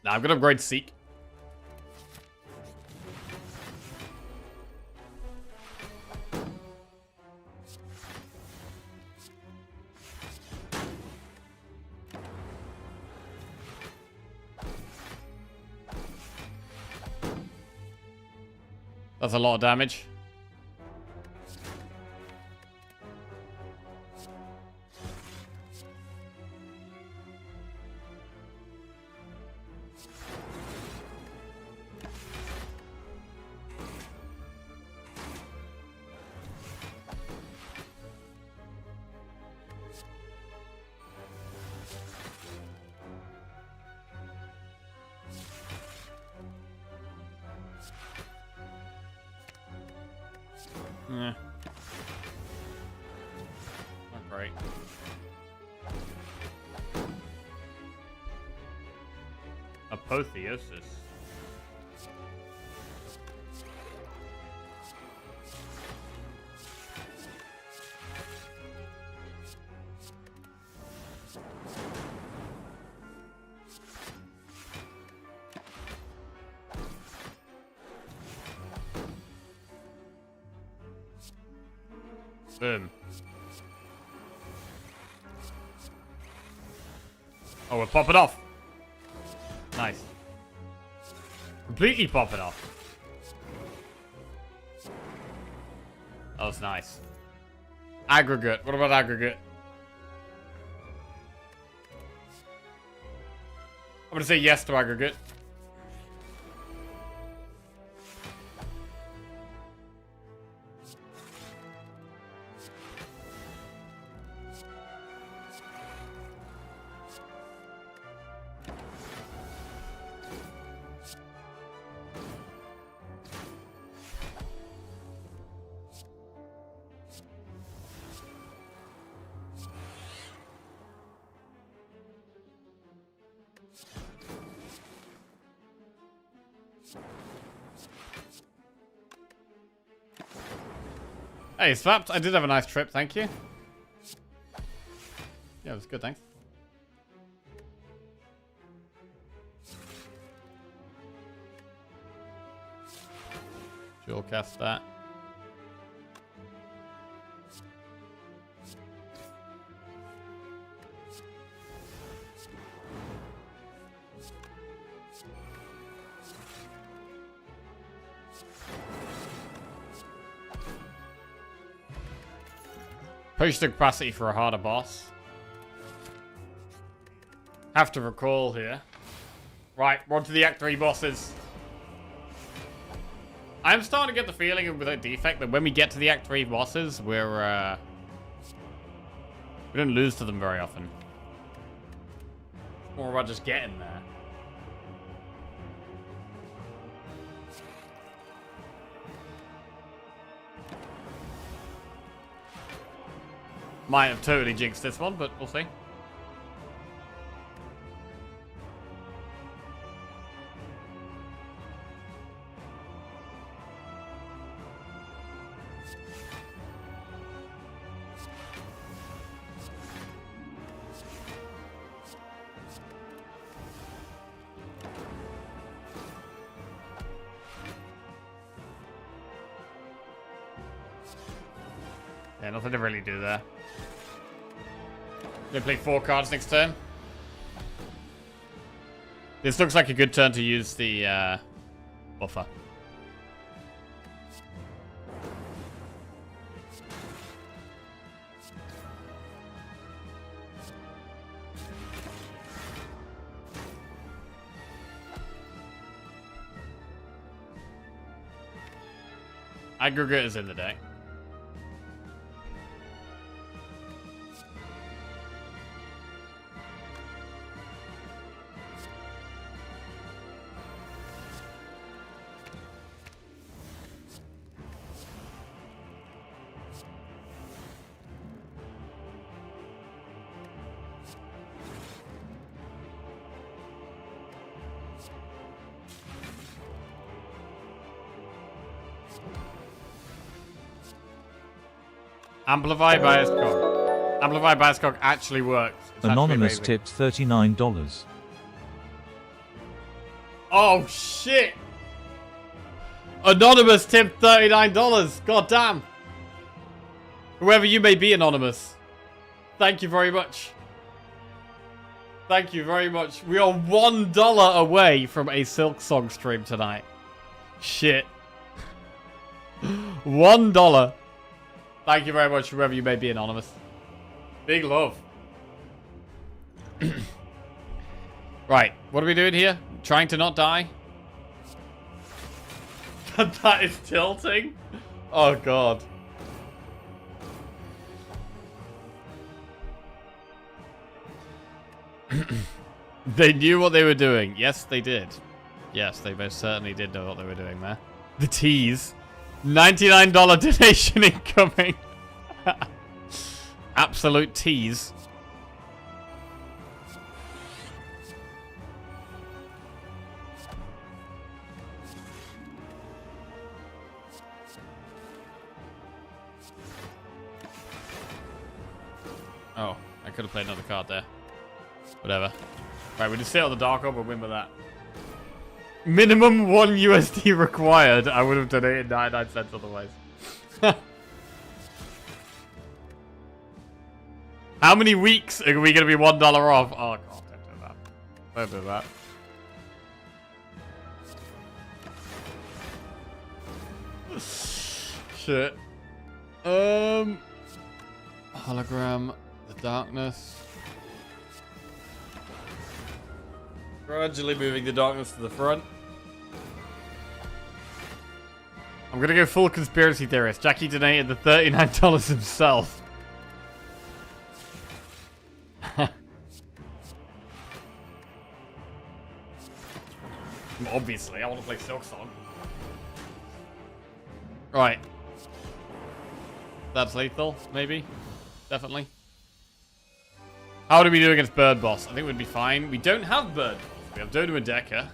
Nah, I'm gonna upgrade Seek. That's a lot of damage. Yeah. Not great. Apotheosis. Boom. Oh, we're popping off. Nice. Completely popping off. That was nice. Aggregate. What about aggregate? I'm gonna say yes to aggregate. Hey, Slapped, I did have a nice trip, thank you. Yeah, it was good, thanks. Dual cast that. Push the capacity for a harder boss. Have to recall here. Right, on to the Act 3 bosses. I'm starting to get the feeling with a defect that when we get to the Act 3 bosses, we don't lose to them very often. It's more about just getting there. Might have totally jinxed this one, but we'll see. Yeah, nothing to really do there. Gonna play 4 cards next turn. This looks like a good turn to use the buffer. Aggregate is in the deck. Amplify Bias Cog. Amplify Bias Cog actually works. It's Anonymous tipped $39. Oh shit! Anonymous tipped $39. God damn. Whoever you may be, Anonymous. Thank you very much. Thank you very much. We are $1 away from a Silk Song stream tonight. Shit. $1. Thank you very much, whoever you may be, Anonymous. Big love. Right, what are we doing here? Trying to not die? That is tilting? Oh, God. They knew what they were doing. Yes, they did. Yes, they most certainly did know what they were doing there. The tease. $99 donation incoming. Absolute tease. Oh, I could have played another card there. Whatever. Right, we just sit on the Dark Orb and win with that. Minimum 1 USD required. I would have donated 99 cents otherwise. How many weeks are we going to be $1 off? Oh, God, don't do that. Don't do that. Shit. Hologram, the darkness. Gradually moving the darkness to the front. I'm gonna go full conspiracy theorist. Jackie donated the $39 himself. Obviously, I want to play Silk Song. Right. That's lethal, maybe. Definitely. How do we do against Bird Boss? I think we'd be fine. We don't have Bird Boss. We have Dodo and Decker.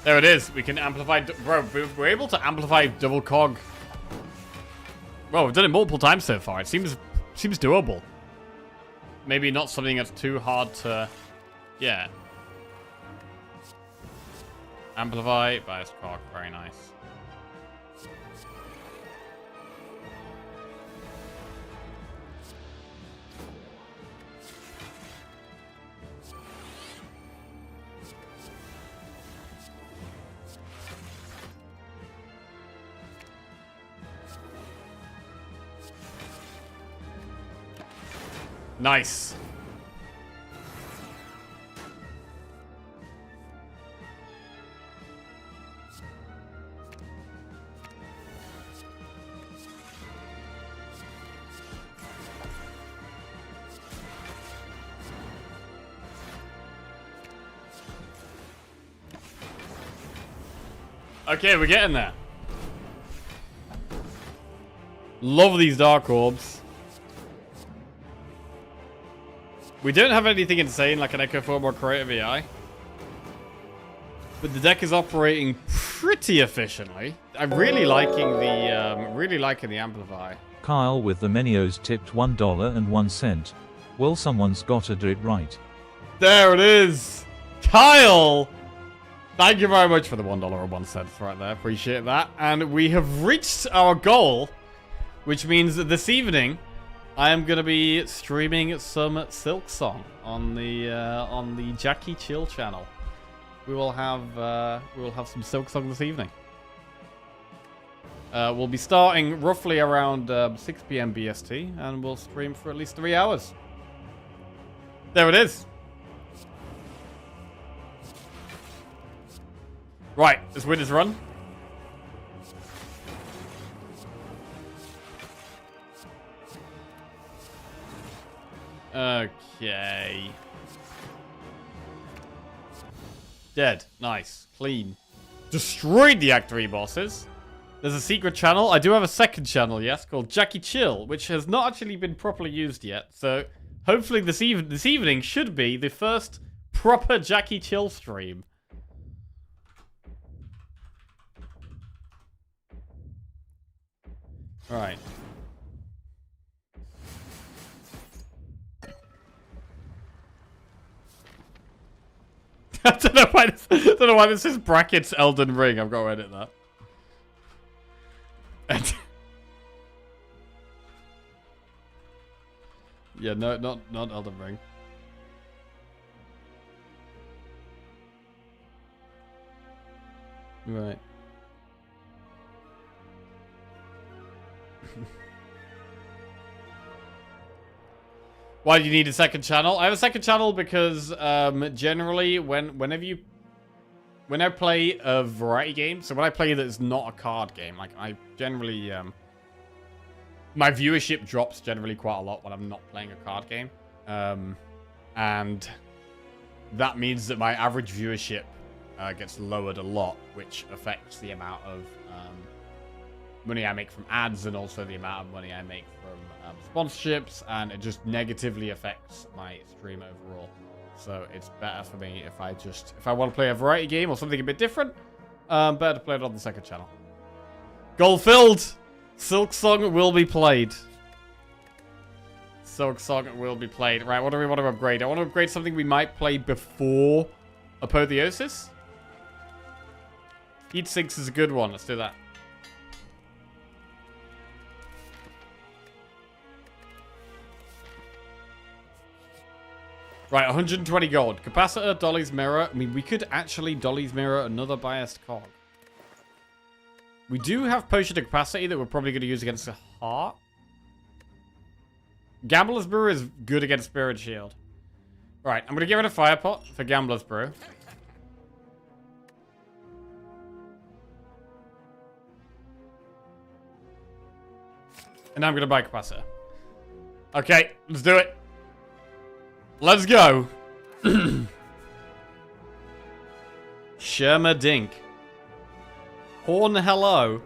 There it is. We can amplify... Bro, we're able to amplify double cog. Well, we've done it multiple times so far. It seems doable. Maybe not something that's too hard to... Yeah. Amplify, bias cog. Very nice. Nice. Okay, we're getting there. Love these dark orbs. We don't have anything insane like an Echo Form or Creative AI. But the deck is operating pretty efficiently. I'm really liking the Amplify. Kyle with the Menios tipped $1.01. Well, someone's gotta do it right. There it is! Kyle! Thank you very much for the $1.01 right there. Appreciate that. And we have reached our goal, which means that this evening I am gonna be streaming some Silk Song on the Jackie Chill channel. We will have some Silk Song this evening. We'll be starting roughly around 6 p.m. BST, and we'll stream for at least 3 hours. There it is. Right, let's win this run. Okay. Dead. Nice. Clean. Destroyed the Act 3 bosses. There's a secret channel. I do have a second channel, yes, called Jackie Chill, which has not actually been properly used yet. So hopefully this evening should be the first proper Jackie Chill stream. Right. I don't know why this is brackets Elden Ring. I've got to edit that. Yeah, no, not Elden Ring. Right. Why do you need a second channel? I have a second channel because generally when I play a variety game, so when I play that is not a card game, like I generally my viewership drops generally quite a lot when I'm not playing a card game, and that means that my average viewership gets lowered a lot, which affects the amount of money I make from ads and also the amount of money I make from sponsorships, and it just negatively affects my stream overall. So it's better for me if I want to play a variety game or something a bit different, better to play it on the second channel. Goal filled! Silk Song will be played. Silk Song will be played. Right, what do we want to upgrade? I want to upgrade something we might play before Apotheosis. Heat Sinks is a good one. Let's do that. Right, 120 gold. Capacitor, Dolly's Mirror. I mean, we could actually Dolly's Mirror another biased cog. We do have Potion of Capacity that we're probably going to use against the Heart. Gambler's Brew is good against Spirit Shield. Right, I'm going to give it a Fire Pot for Gambler's Brew. And now I'm going to buy Capacitor. Okay, let's do it. Let's go. Sherma Dink. Horn Hello.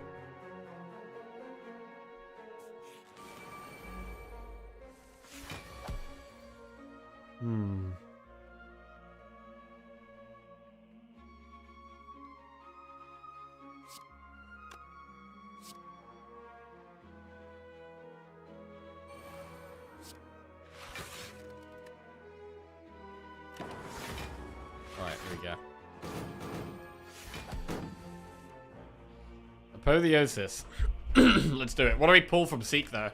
Right, here we go. Apotheosis. Let's do it. What do we pull from Seek, though?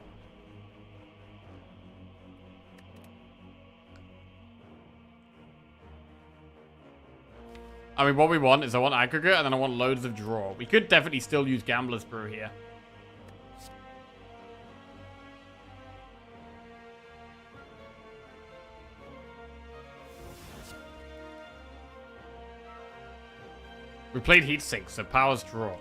I mean, what we want is I want Aggregate, and then I want loads of Draw. We could definitely still use Gambler's Brew here. We played Heat Sink, so Powers Draw.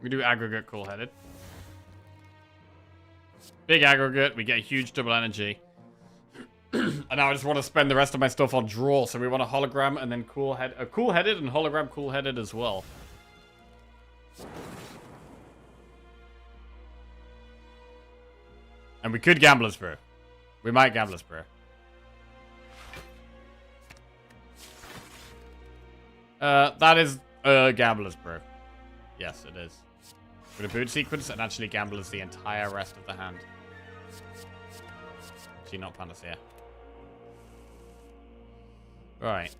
We do Aggregate Cool-Headed. Big Aggregate, we get a huge double energy. And now I just want to spend the rest of my stuff on Draw, so we want a Hologram and then Cool-Headed and Hologram Cool-Headed as well. And we could Gambler's Brew. We might Gambler's Brew. That is Gambler's Brew. Yes, it is. With a boot sequence and actually gamblers the entire rest of the hand. Actually, not Panacea. Right.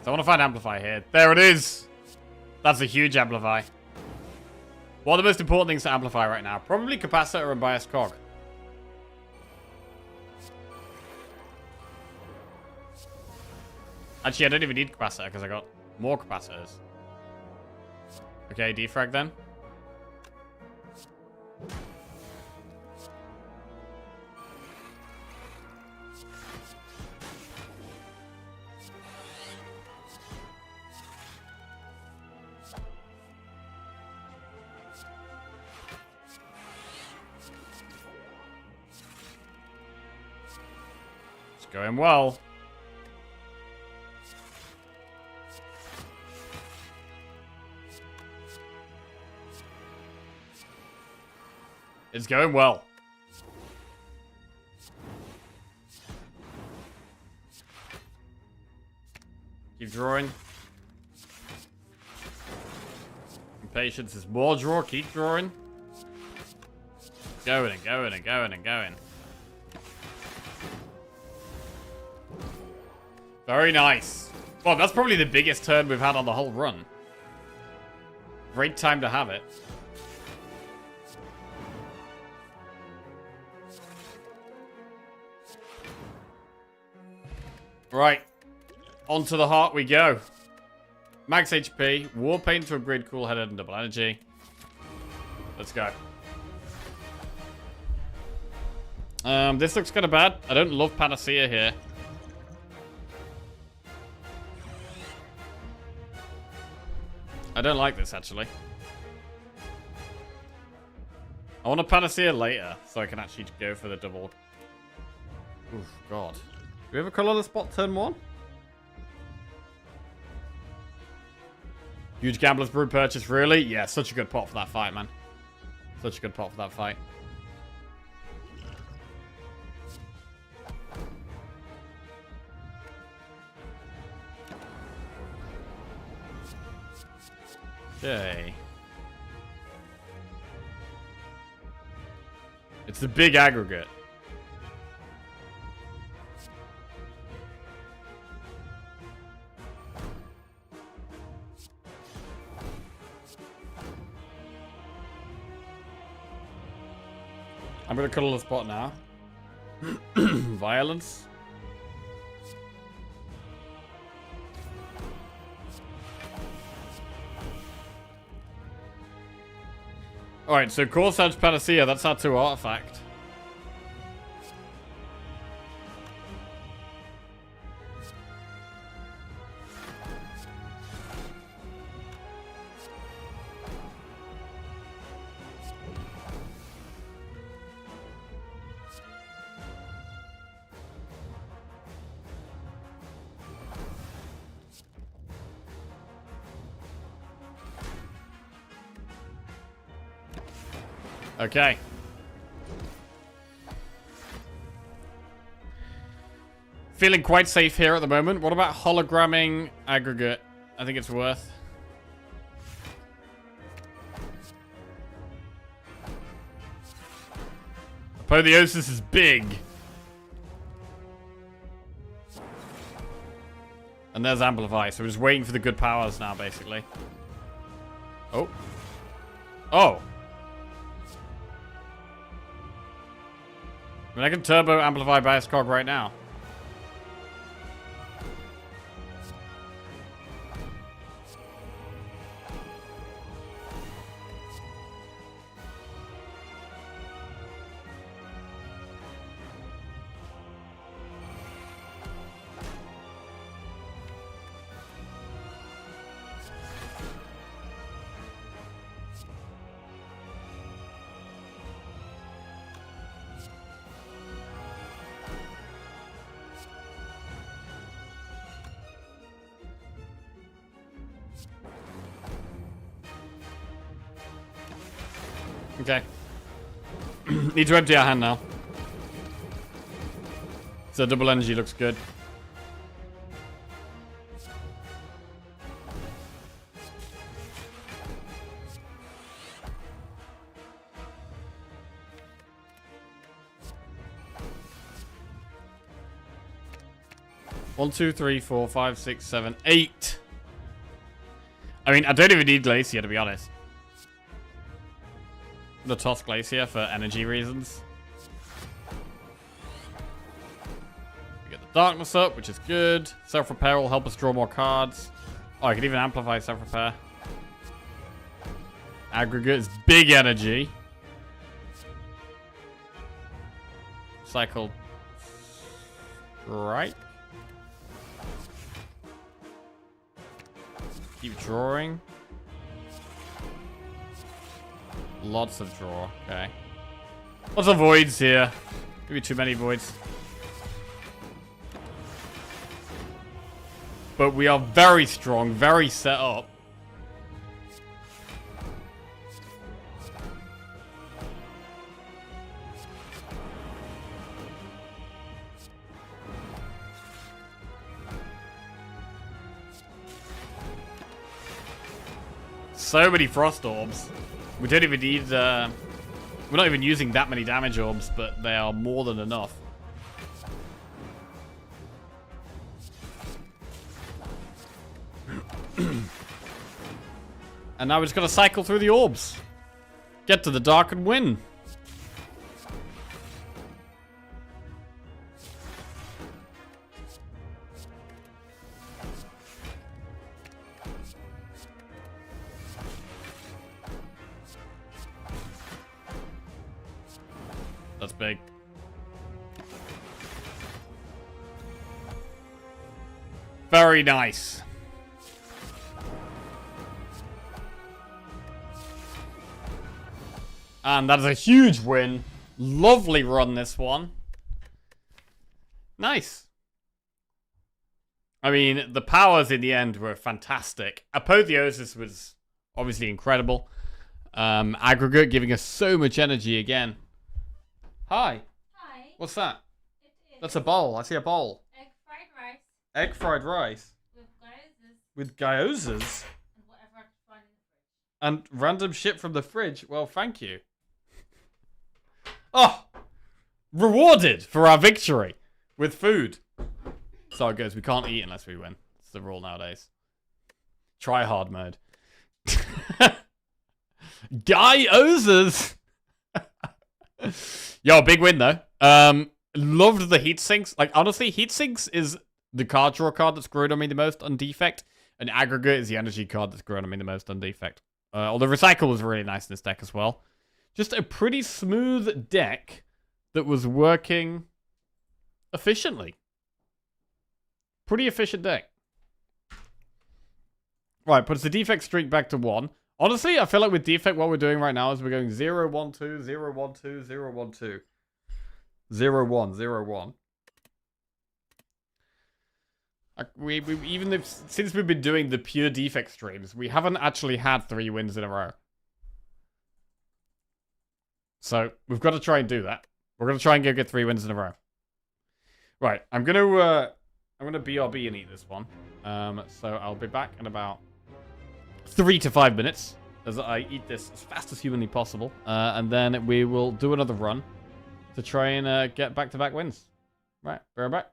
So I want to find Amplify here. There it is! That's a huge Amplify. What are the most important things to amplify right now? Probably Capacitor and Biased Cog. Actually, I don't even need Capacitor because I got more Capacitors. Okay, defrag then. Going well. It's going well. Keep drawing. Impatience is more draw. Keep drawing. Going and going and going and going. Very nice. Well, that's probably the biggest turn we've had on the whole run. Great time to have it. Right. Onto the heart we go. Max HP. Warpaint to upgrade Cool-Headed and double energy. Let's go. This looks kind of bad. I don't love Panacea here. I don't like this, actually. I want a Panacea later, so I can actually go for the double. Oof, God. Do we have a colorless spot turn 1? Huge Gambler's Brew purchase, really? Yeah, such a good pot for that fight, man. Such a good pot for that fight. Okay. It's the big aggregate. I'm gonna cuddle the spot now. Violence. Alright, so Corsage Panacea, that's our 2 artifact. Okay. Feeling quite safe here at the moment. What about hologramming aggregate? I think it's worth. Apotheosis is big. And there's Amplify, so we're just waiting for the good powers now, basically. Oh. Oh. I mean, I can turbo amplify Bias Cog right now. Okay. Need to empty our hand now. So double energy looks good. One, two, three, four, five, six, seven, 8. I mean, I don't even need Glacier, to be honest. The toss Glacier for energy reasons. We get the darkness up, which is good. Self-repair will help us draw more cards. Oh, I can even amplify self-repair. Aggregate is big energy. Cycle. Right. Keep drawing. Lots of draw. Okay. Lots of voids here. Maybe too many voids. But we are very strong, very set up. So many frost orbs. We don't even need, we're not even using that many damage orbs, but they are more than enough. And now we're just gonna cycle through the orbs. Get to the dark and win. That's big. Very nice. And that is a huge win. Lovely run, this one. Nice. I mean, the powers in the end were fantastic. Apotheosis was obviously incredible. Aggregate giving us so much energy again. Hi. Hi. What's that? It is That's a bowl. I see a bowl. egg fried rice Egg fried rice. with gyozas With gyozas. and whatever I could find in the fridge. And random shit from the fridge. Well, thank you. Oh! Rewarded for our victory with food. So it goes. We can't eat unless we win. It's the rule nowadays. Try hard mode. Gyozas! Yo, big win though. Loved the heat sinks. Like, honestly, heat sinks is the card draw card that's grown on me the most on defect. And aggregate is the energy card that's grown on me the most on defect. Although recycle was really nice in this deck as well. Just a pretty smooth deck that was working efficiently. Pretty efficient deck. Right, puts the defect streak back to 1. Honestly, I feel like with defect, what we're doing right now is we're going 0, 1, 2, 0, 1, 2, 0, 1, 2. 0, 1, 0, 1. We even if, since we've been doing the pure defect streams, we haven't actually had 3 wins in a row. So, we've got to try and do that. We're going to try and go get 3 wins in a row. Right, I'm going to BRB and eat this one. So I'll be back in about 3 to 5 minutes as I eat this as fast as humanly possible. And then we will do another run to try and get back-to-back wins. Right, be right back.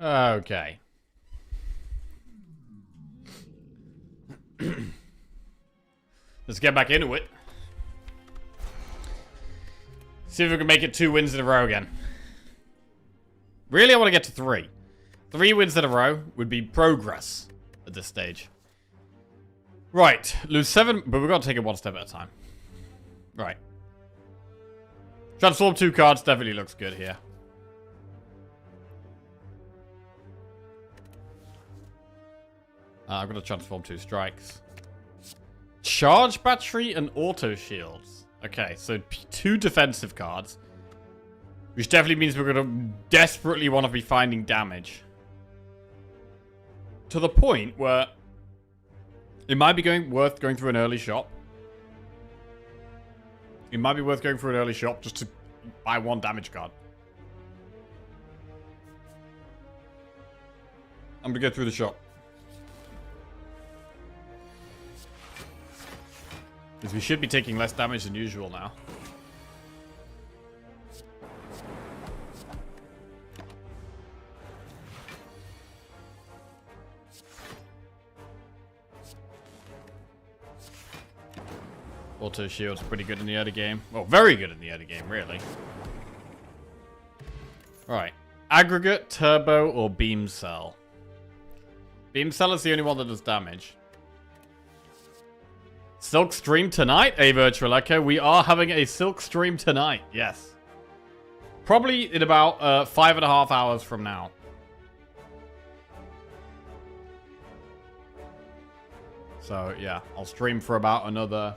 Okay. Let's get back into it. See if we can make it 2 wins in a row again. Really, I want to get to 3. 3 wins in a row would be progress at this stage. Right, lose 7, but we've got to take it one step at a time. Right. Transform 2 cards definitely looks good here. I'm going to transform 2 strikes. Charge battery and auto shields. Okay, so 2 defensive cards. Which definitely means we're going to desperately want to be finding damage. To the point where it might be worth going through an early shop. It might be worth going through an early shop just to buy 1 damage card. I'm going to go through the shop. Because we should be taking less damage than usual now. Auto shield's pretty good in the early game. Well, very good in the early game, really. Right. Aggregate, turbo, or beam cell? Beam cell is the only one that does damage. Silk stream tonight, a virtual echo. We are having a silk stream tonight, yes. Probably in about 5.5 hours from now. So, yeah, I'll stream for about another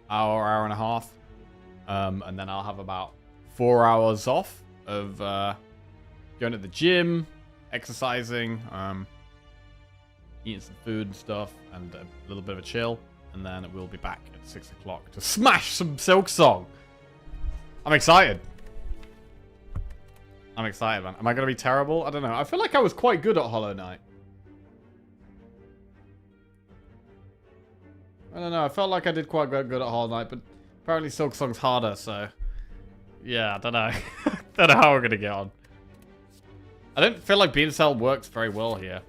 hour and a half. And then I'll have about 4 hours off of going to the gym, exercising, eating some food and stuff, and a little bit of a chill. And then we'll be back at 6 o'clock to smash some Silk Song. I'm excited. I'm excited, man. Am I going to be terrible? I don't know. I feel like I was quite good at Hollow Knight. I don't know. I felt like I did quite good at Hollow Knight, but apparently Silk Song's harder, so... Yeah, I don't know. Don't know how we're going to get on. I don't feel like Beam Cell works very well here.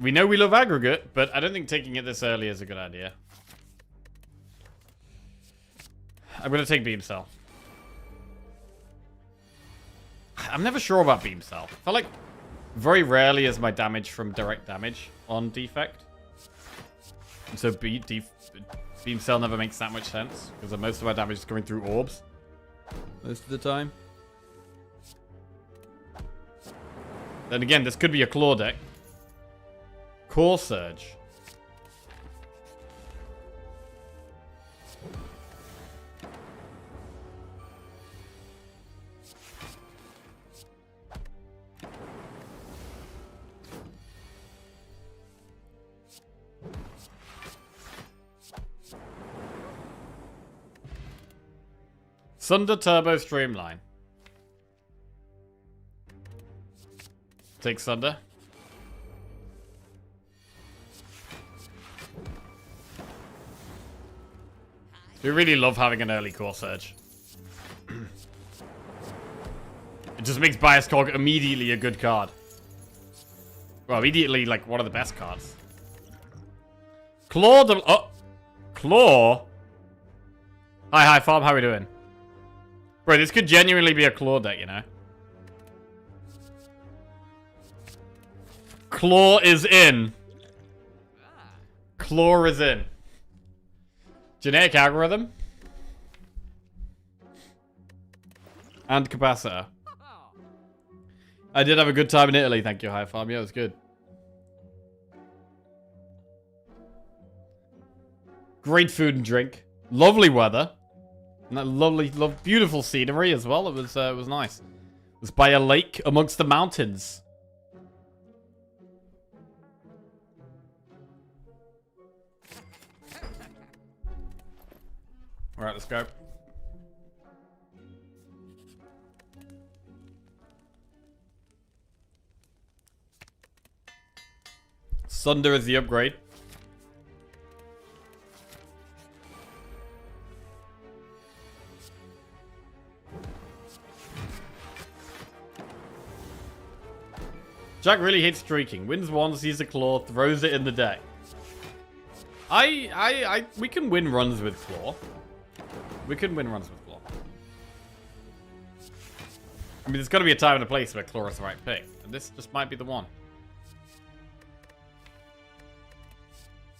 We know we love aggregate, but I don't think taking it this early is a good idea. I'm going to take Beam Cell. I'm never sure about Beam Cell. I feel like very rarely is my damage from direct damage on defect. And so Beam Cell never makes that much sense, because most of my damage is coming through orbs. Most of the time. Then again, this could be a claw deck. Core Surge. Sunder Turbo Streamline. Take Sunder. We really love having an early Core Surge. It just makes Bias Cog immediately a good card. Well, immediately, like, one of the best cards. Claw... Oh! Claw? Hi, Farm. How we doing? Bro, this could genuinely be a Claw deck, you know? Claw is in. Claw is in. Generic algorithm. And capacitor. I did have a good time in Italy, thank you, High Farm. Yeah, it was good. Great food and drink. Lovely weather. And that beautiful scenery as well. It was nice. It was by a lake amongst the mountains. Alright, let's go. Sunder is the upgrade. Jack really hates streaking. Wins one, sees a claw, throws it in the deck. We can win runs with claw. We can win runs with claw. I mean, there's got to be a time and a place where claw is the right pick. And this just might be the one.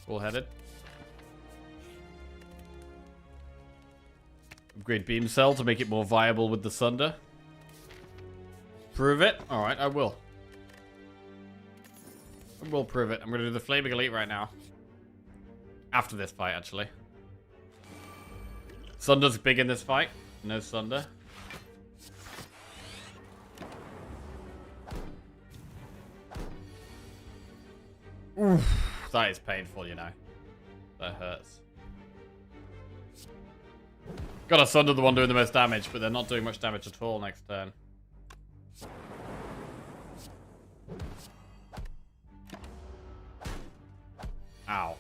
Full-headed. Upgrade beam cell to make it more viable with the Sunder. Prove it? Alright, I will. I will prove it. I'm going to do the Flaming Elite right now. After this fight, actually. Sunder's big in this fight. No Sunder. Oof. That is painful, you know. That hurts. Got a Sunder, the one doing the most damage, but they're not doing much damage at all next turn. Ow.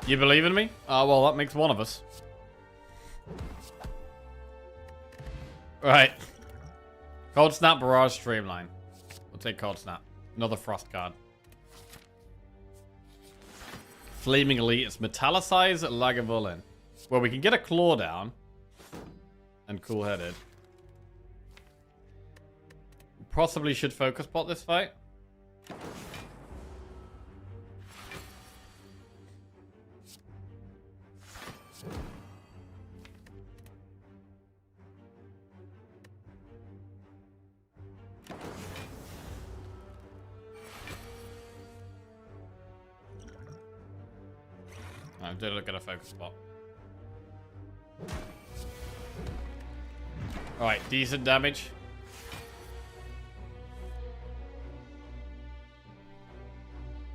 You believe in me? Well, that makes one of us. Right. Cold Snap, Barrage, Streamline. We'll take Cold Snap. Another Frost card. Flaming Elite. It's Metallicize, Lagavulin. Well, we can get a Claw down. And Cool-Headed. Possibly should focus pot this fight. I did look at a focus spot. Alright, decent damage.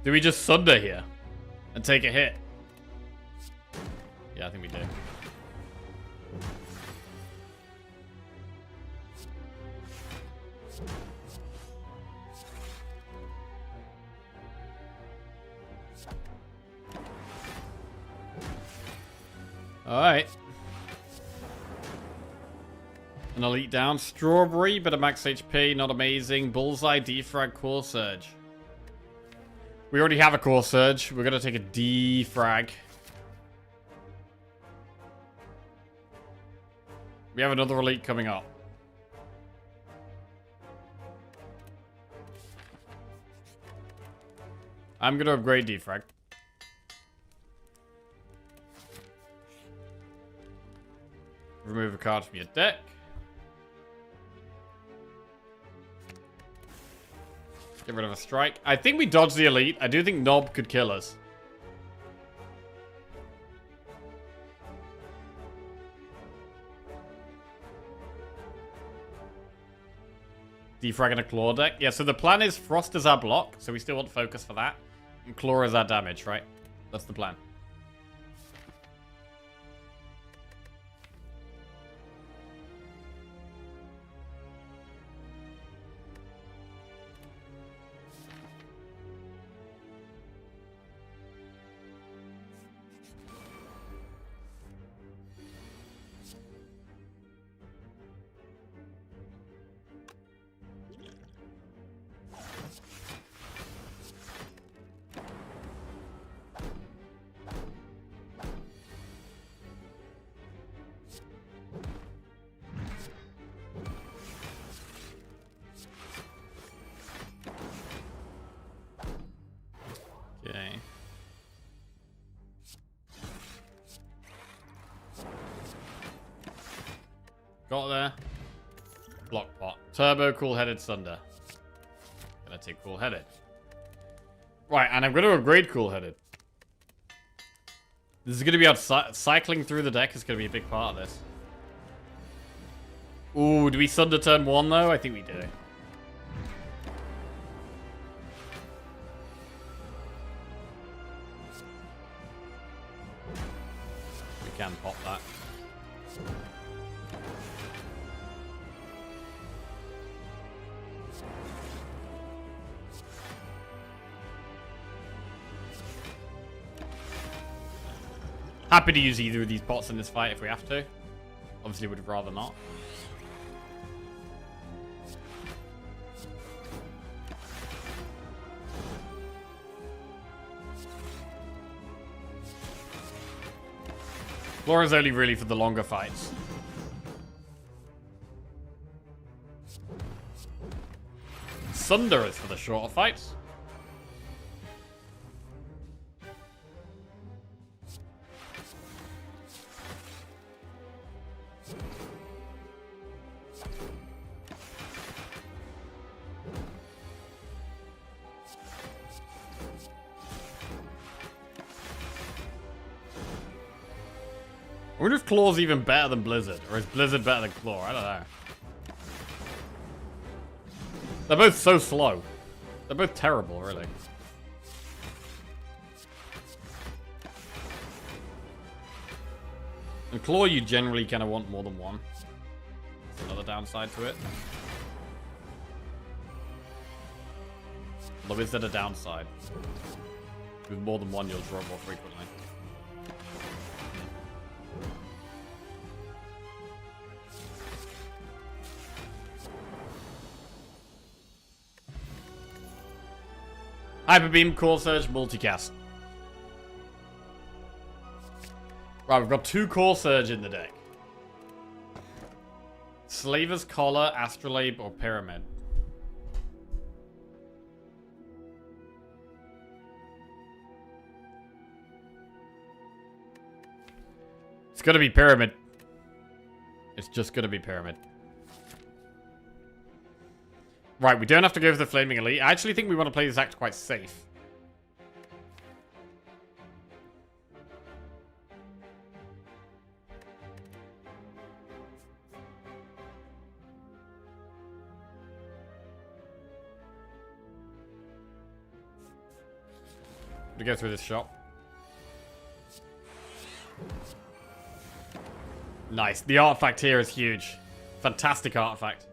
Do we just Sunder here? And take a hit? Yeah, I think we do. Alright. An Elite down. Strawberry, bit of max HP, not amazing. Bullseye, Defrag, Core Surge. We already have a Core Surge. We're going to take a Defrag. We have another Elite coming up. I'm going to upgrade Defrag. Remove a card from your deck. Get rid of a strike. I think we dodged the Elite. I do think Knob could kill us. Defragging a Claw deck. Yeah, so the plan is Frost is our block, so we still want focus for that. And Claw is our damage, right? That's the plan. Okay. Got there. Block pot. Turbo Cool-Headed Sunder. Gonna take Cool-Headed. Right, and I'm gonna upgrade Cool-Headed. This is gonna be cycling through the deck is gonna be a big part of this. Ooh, do we Sunder turn 1 though? I think we do. We can pop that. Happy to use either of these pots in this fight if we have to. Obviously, would have rather not. Flora's only really for the longer fights. Sunder is for the shorter fights. I wonder if Claw's even better than Blizzard, or is Blizzard better than Claw? I don't know. They're both so slow. They're both terrible, really. And Claw, you generally kind of want more than one. That's another downside to it. Although is that a downside? With more than one, you'll draw more frequently. Hyper Beam, Core Surge, Multicast. Right, we've got 2 Core Surge in the deck. Slaver's Collar, Astrolabe, or Pyramid. It's gonna be Pyramid. It's just gonna be Pyramid. Right, we don't have to go for the Flaming Elite. I actually think we want to play this act quite safe. To go through this shop. Nice. The artifact here is huge. Fantastic artifact.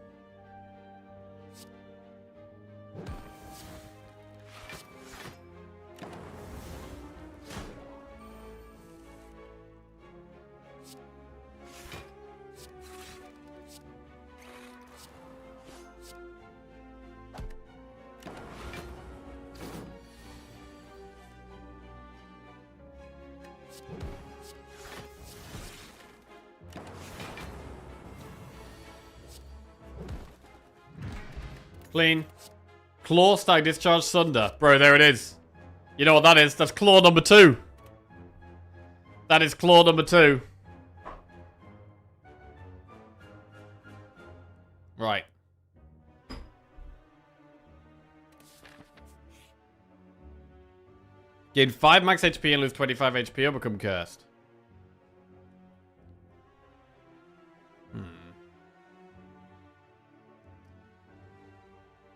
Clean. Claw, Stag, Discharge, Sunder. Bro, there it is. You know what that is? That's Claw number 2. That is Claw number 2. Right. Gain 5 max HP and lose 25 HP or become cursed.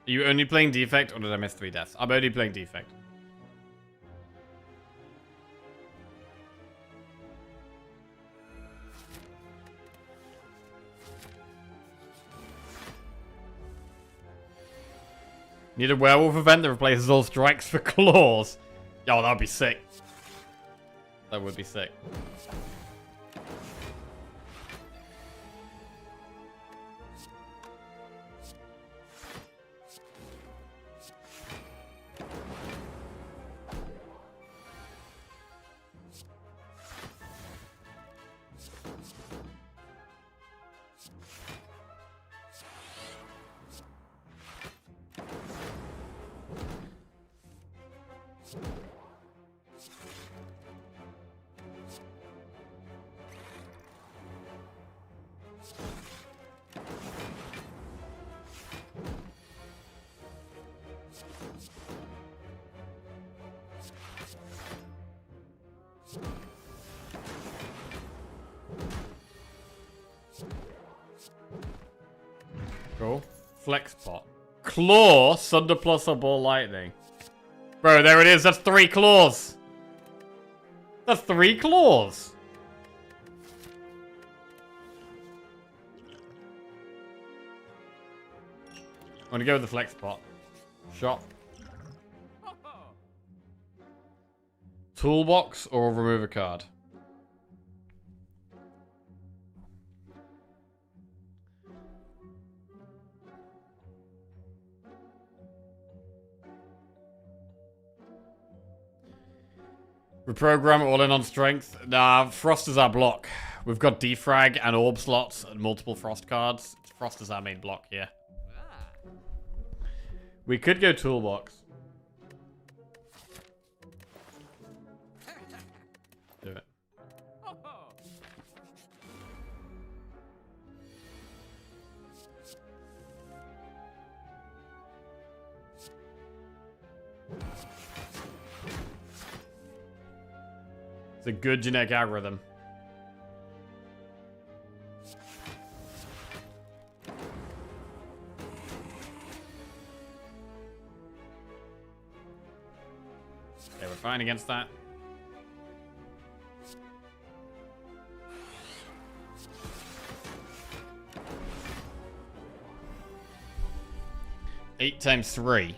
Are you only playing Defect, or did I miss 3 deaths? I'm only playing Defect. Need a werewolf event that replaces all strikes for claws. Yo, that would be sick. That would be sick. Cool. Flex pot. Claw, Sunder plus or Ball Lightning. Bro, there it is. That's 3 claws. That's 3 claws. I'm gonna go with the flex pot. Shop. Toolbox or remove a card. Reprogram all in on strength. Nah, Frost is our block. We've got defrag and orb slots and multiple Frost cards. Frost is our main block here. We could go toolbox. Do it. It's a good genetic algorithm. Okay, we're fine against that. Eight times 3.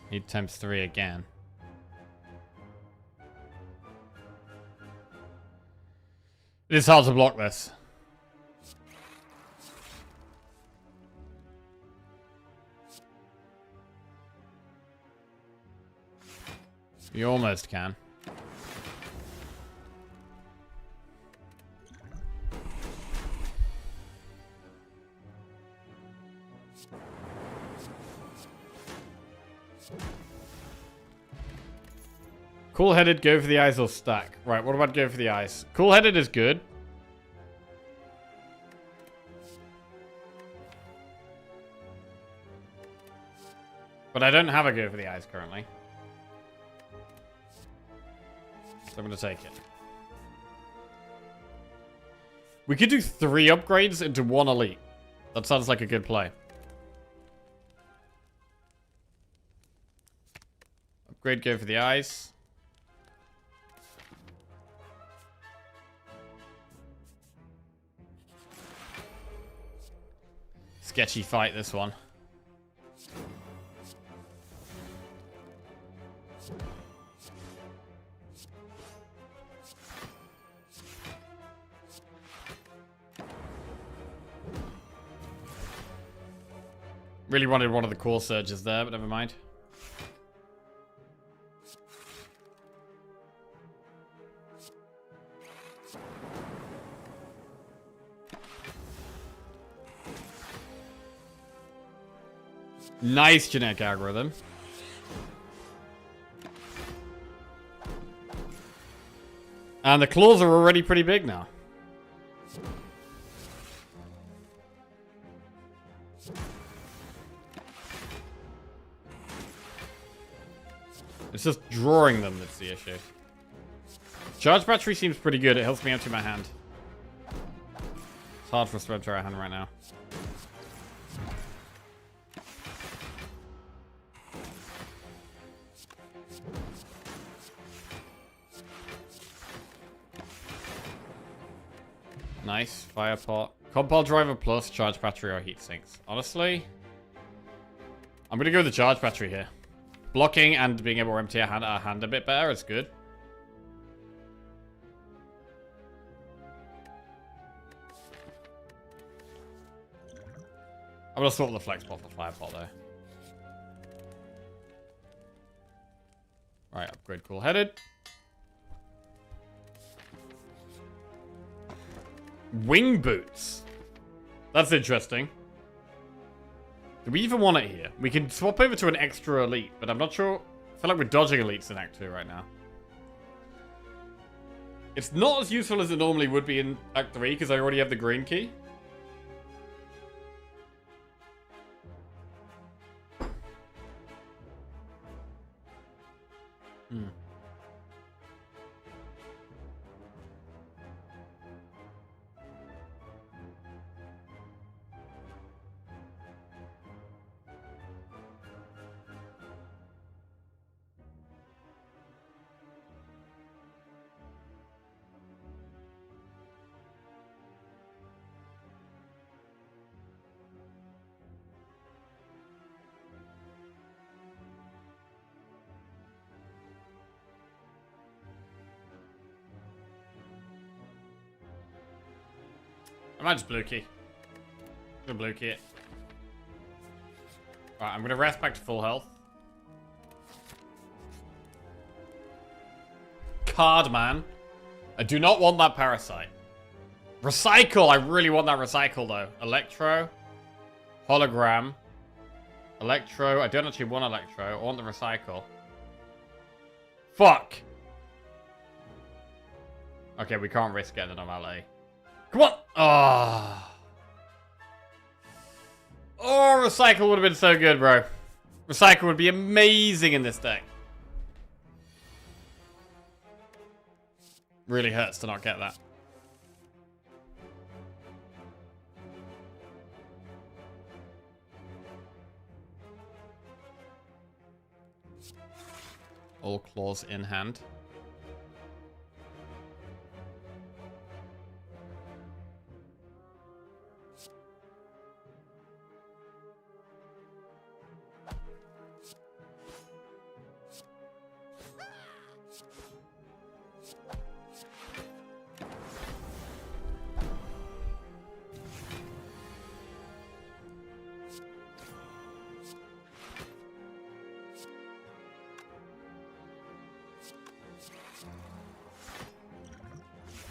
Eight times 3 again. It is hard to block this. You almost can. Cool-headed, go for the eyes or stack. Right, what about go for the eyes? Cool-headed is good. But I don't have a go for the eyes currently. So I'm going to take it. We could do 3 upgrades into 1 elite. That sounds like a good play. Upgrade, go for the eyes. Sketchy fight, this one. Really wanted one of the core surges there, but never mind. Nice genetic algorithm. And the claws are already pretty big now. It's just drawing them that's the issue. Charge battery seems pretty good. It helps me empty my hand. It's hard for us to empty our hand right now. Nice. Fire pot. Compile driver plus charge battery or heat sinks. Honestly, I'm going to go with the charge battery here. Blocking and being able to empty our hand a bit better is good. I'm going to swap the flex pot for fire pot though. Alright, upgrade cool headed. Wing boots. That's interesting. Do we even want it here? We can swap over to an extra elite, but I'm not sure. I feel like we're dodging elites in Act 2 right now. It's not as useful as it normally would be in Act 3 because I already have the green key. I might just blue key. I'm gonna blue key it. Alright, I'm gonna rest back to full health. Card man. I do not want that parasite. Recycle! I really want that recycle though. Electro. Hologram. Electro. I don't actually want electro. I want the recycle. Fuck! Okay, we can't risk getting the normality. Come on! Oh. Oh, recycle would have been so good, bro. Recycle would be amazing in this deck. Really hurts to not get that. All claws in hand.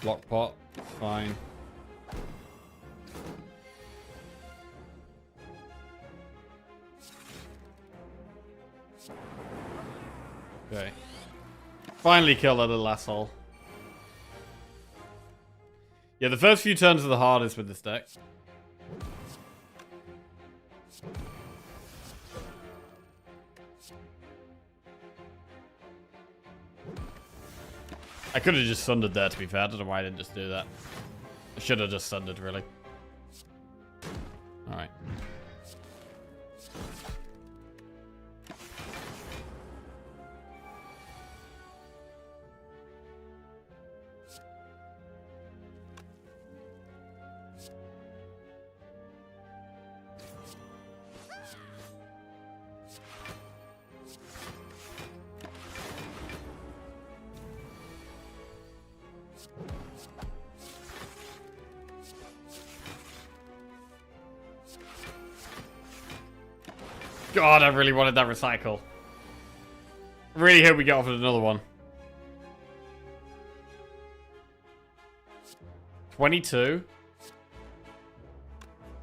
Block pot, fine. Okay. Finally kill that little asshole. Yeah, the first few turns are the hardest with this deck. I could have just sundered there, to be fair. I don't know why I didn't just do that. I should have just sundered, really. Alright. God, I really wanted that recycle. Really hope we get offered another one. 22.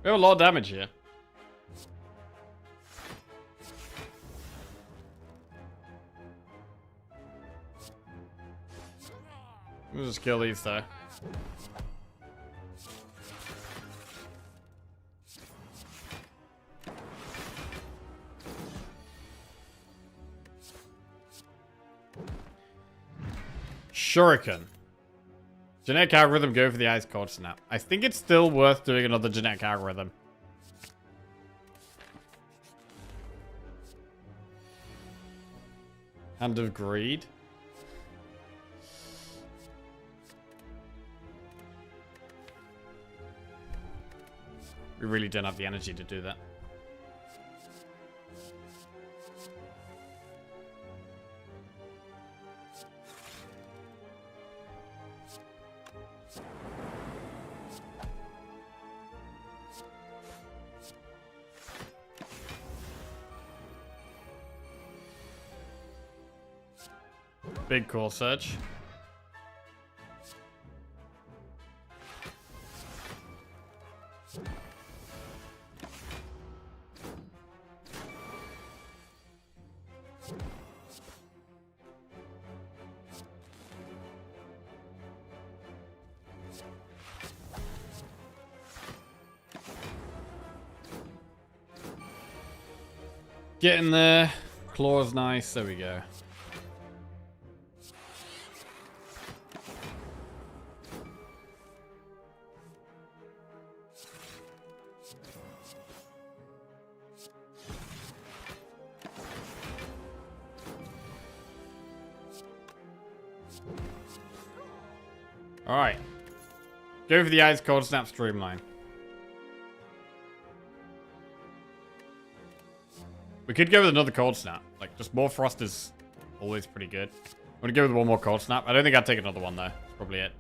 We have a lot of damage here. We'll just kill these though. Shuriken. Genetic algorithm, go for the ice cold snap. I think it's still worth doing another genetic algorithm. Hand of Greed. We really don't have the energy to do that. Big core search. Getting there. Claw's nice. There we go. Alright. Go for the Ice Cold Snap Streamline. We could go with another Cold Snap. Like, just more Frost is always pretty good. I'm gonna go with one more Cold Snap. I don't think I'd take another one, though. That's probably it.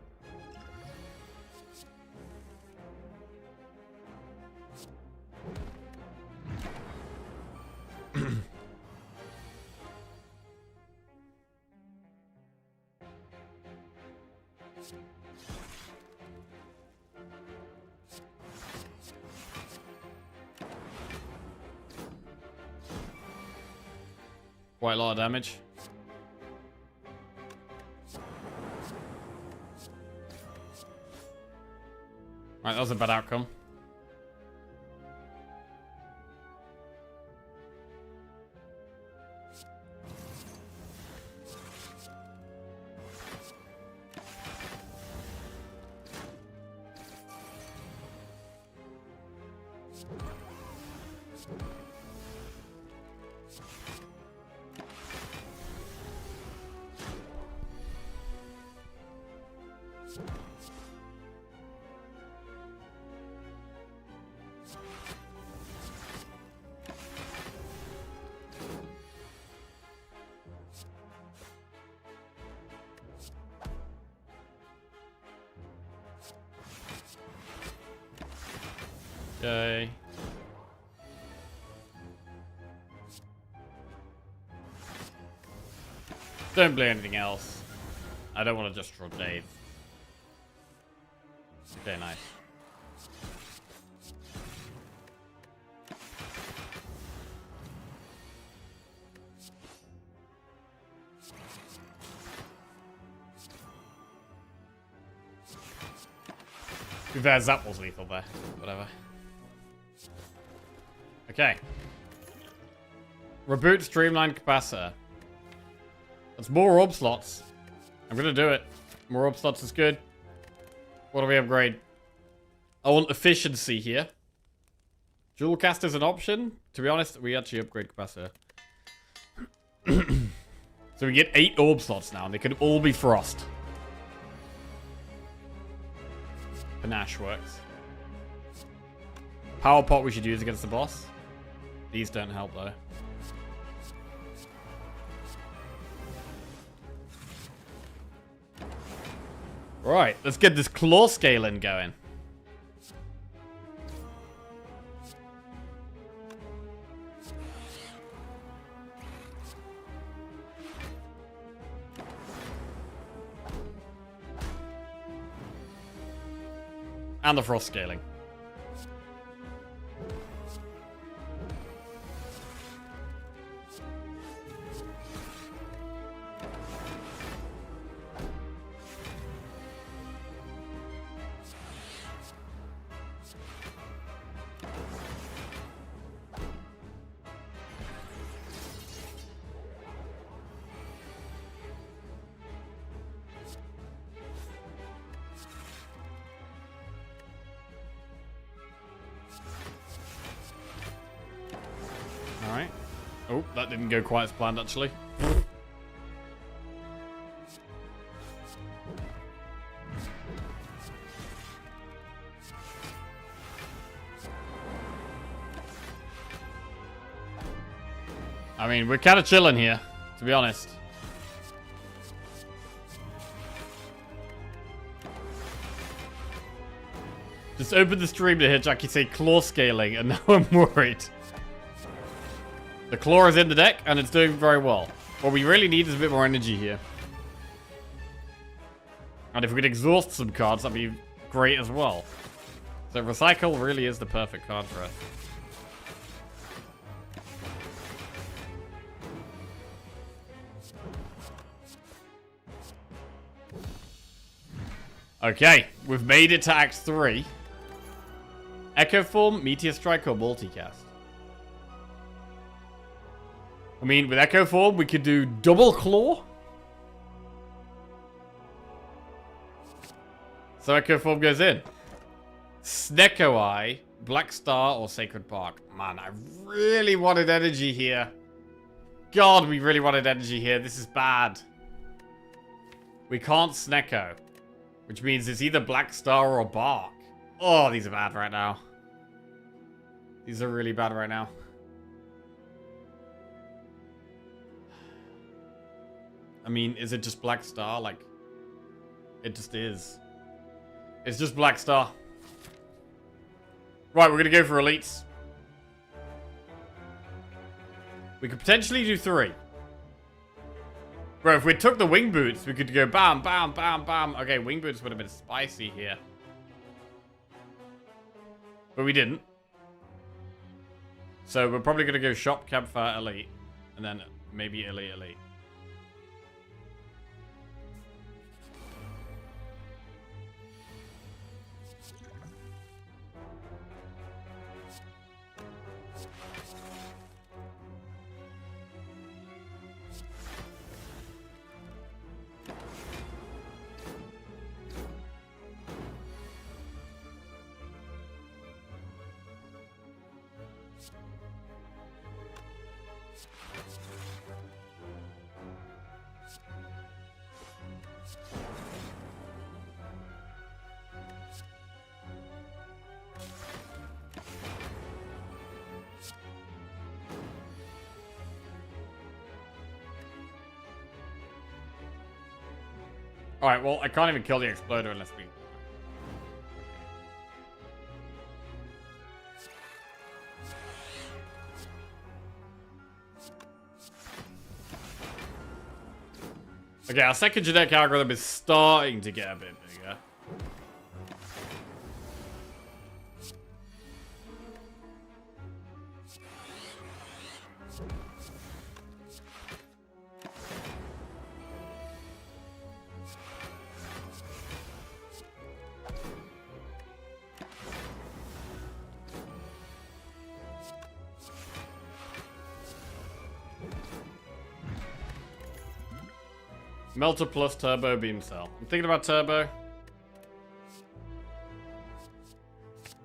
Quite a lot of damage. Right, that was a bad outcome. Okay. Don't play anything else. I don't want to just draw Dave. Okay, nice. To be fair, Zap was lethal there. Whatever. Okay. Reboot streamlined capacitor. That's more orb slots. I'm gonna do it. More orb slots is good. What do we upgrade? I want efficiency here. Dual cast is an option. To be honest, we actually upgrade capacitor. So we get 8 orb slots now, and they can all be frost. Panache works. Power pot we should use against the boss. These don't help though. Right, let's get this claw scaling going. And the frost scaling. Alright. Oh, that didn't go quite as planned, actually. I mean, we're kind of chilling here, to be honest. Just open the stream to hear Jackie say claw scaling, and now I'm worried. The claw is in the deck, and it's doing very well. What we really need is a bit more energy here. And if we could exhaust some cards, that'd be great as well. So recycle really is the perfect card for us. Okay, we've made it to Act 3. Echo Form, Meteor Strike, or Multicast? I mean, with Echo Form, we could do double claw. So Echo Form goes in. Snecko Eye, Black Star, or Sacred Park. Man, I really wanted energy here. God, we really wanted energy here. This is bad. We can't Snecko. Which means it's either Black Star or Bark. Oh, these are bad right now. These are really bad right now. I mean, is it just Black Star? Like, it just is. It's just Black Star. Right, we're going to go for elites. We could potentially do 3. Bro, if we took the wing boots, we could go bam, bam, bam, bam. Okay, wing boots would have been spicy here. But we didn't. So we're probably going to go shop, campfire, elite. And then maybe elite. Alright, well, I can't even kill the exploder unless we... Okay, our second genetic algorithm is starting to get a bit bigger. Melter plus turbo beam cell. I'm thinking about turbo.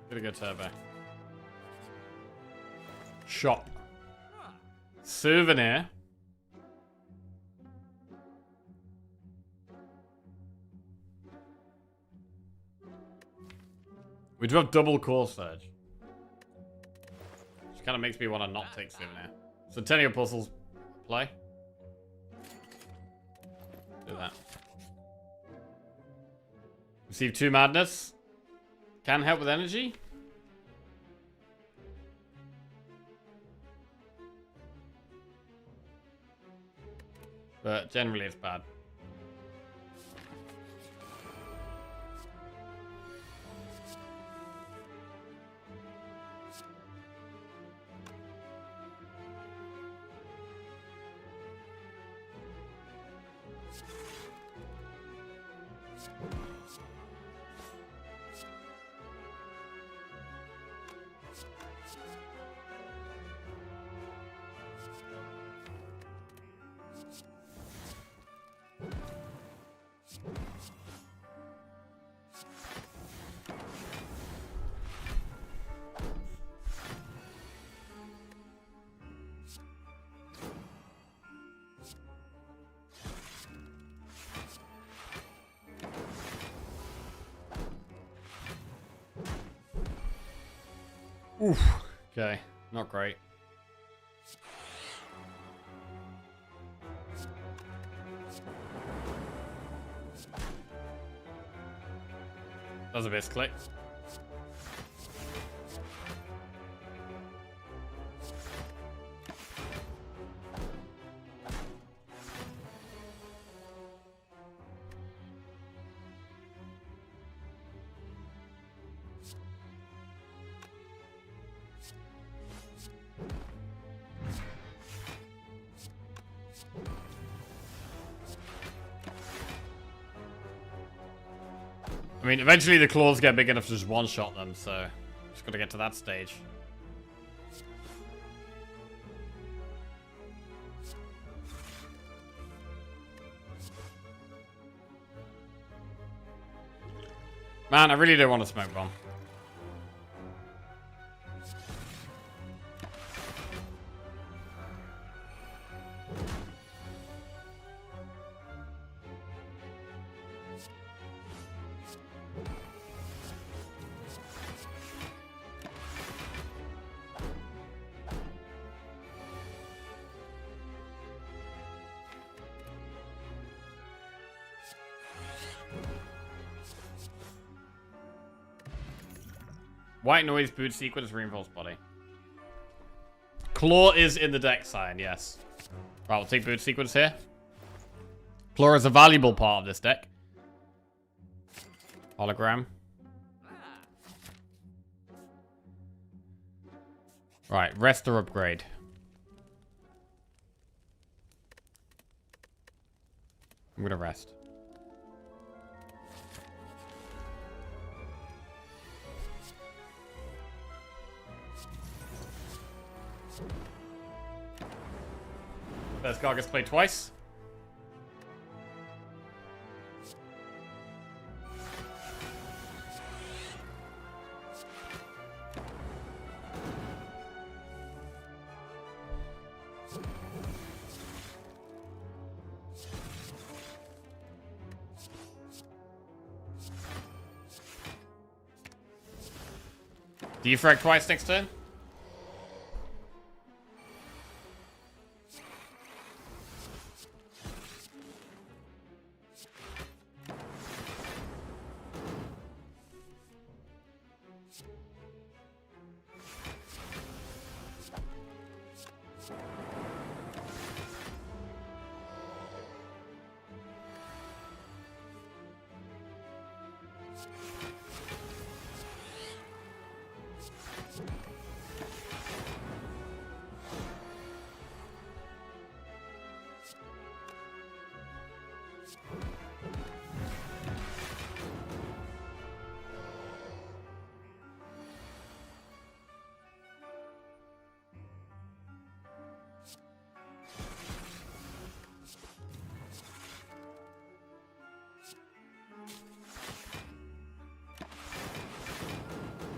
Gonna go turbo. Shop. Souvenir. We do have double core surge. Which kind of makes me want to not take souvenir. Centennial puzzles play. Do that. Receive 2 madness. Can help with energy. But generally it's bad. Oof. Okay, not great. That was a misclick. I mean, eventually the claws get big enough to just one-shot them, so just gotta get to that stage. Man, I really don't want to smoke bomb. White noise, boot sequence, reinforced body. Claw is in the deck sign, yes. Right, we'll take boot sequence here. Claw is a valuable part of this deck. Hologram. Right, rest or upgrade. I'm gonna rest. First card gets played twice. Do you frag twice next turn?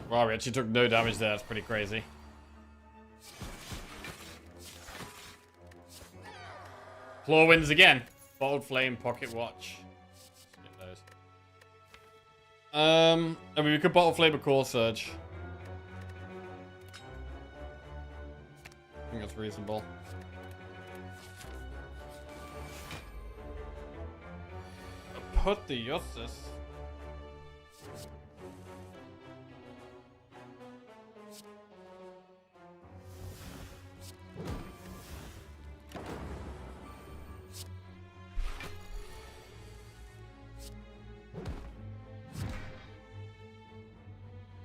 Wow, we actually took no damage there. That's pretty crazy. Claw wins again. Bottled Flame, Pocket Watch. Skip those. I mean, we could Bottle Flame a Core Surge. I think that's reasonable. Put the Yossis.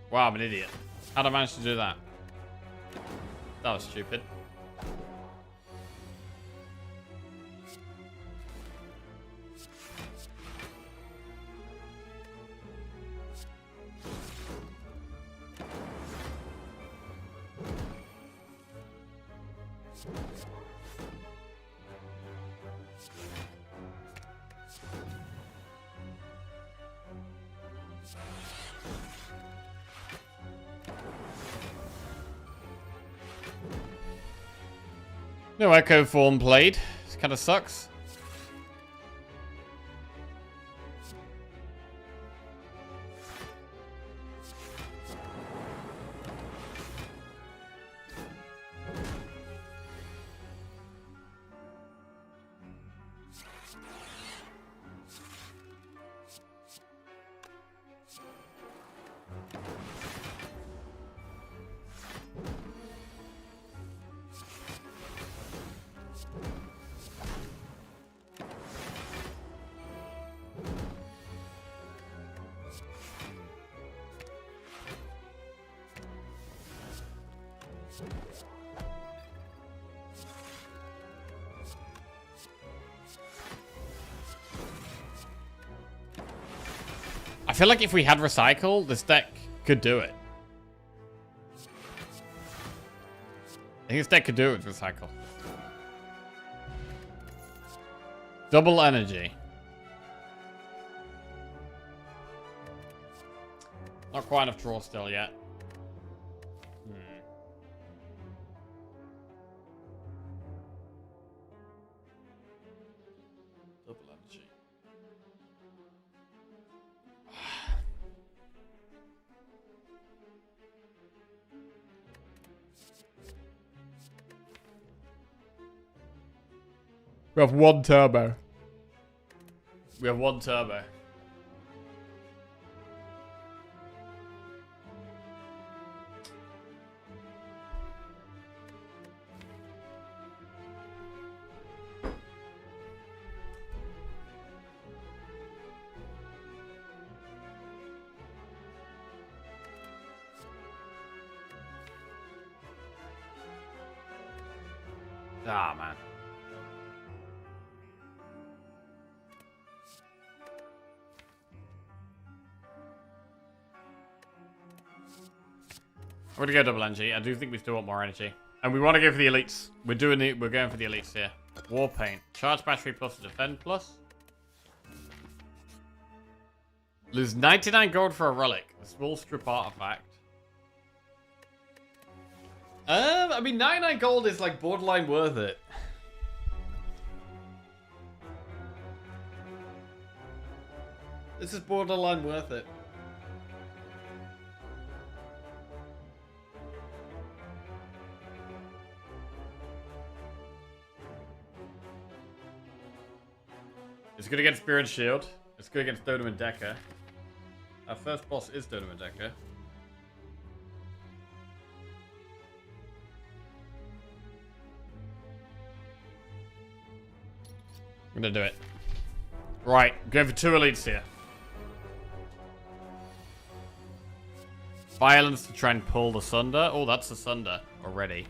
Wow, I'm an idiot. How'd I manage to do that? That was stupid. No Echo Form played. This kind of sucks. I feel like if we had Recycle, this deck could do it. I think this deck could do it with Recycle. Double energy. Not quite enough draw still yet. Double energy. We have one turbo. We have one turbo. Ah, man. I'm gonna go double energy. I do think we still want more energy. And we want to go for the elites. We're going for the elites here. War paint. Charge battery plus defend plus. Lose 99 gold for a relic. A small strip artifact. I mean 99 gold is like borderline worth it. This is borderline worth it. It's good against Spear and Shield. It's good against Donum and Decker. Our first boss is Donum and Decker. I'm gonna do it. Right, going for 2 elites here. Violence to try and pull the Sunder. Oh, that's the Sunder already.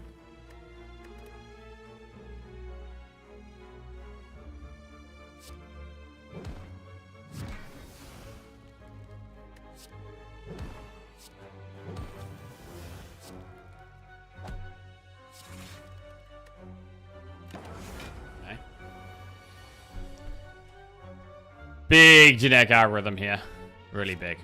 Okay. Big genetic algorithm here. Really big.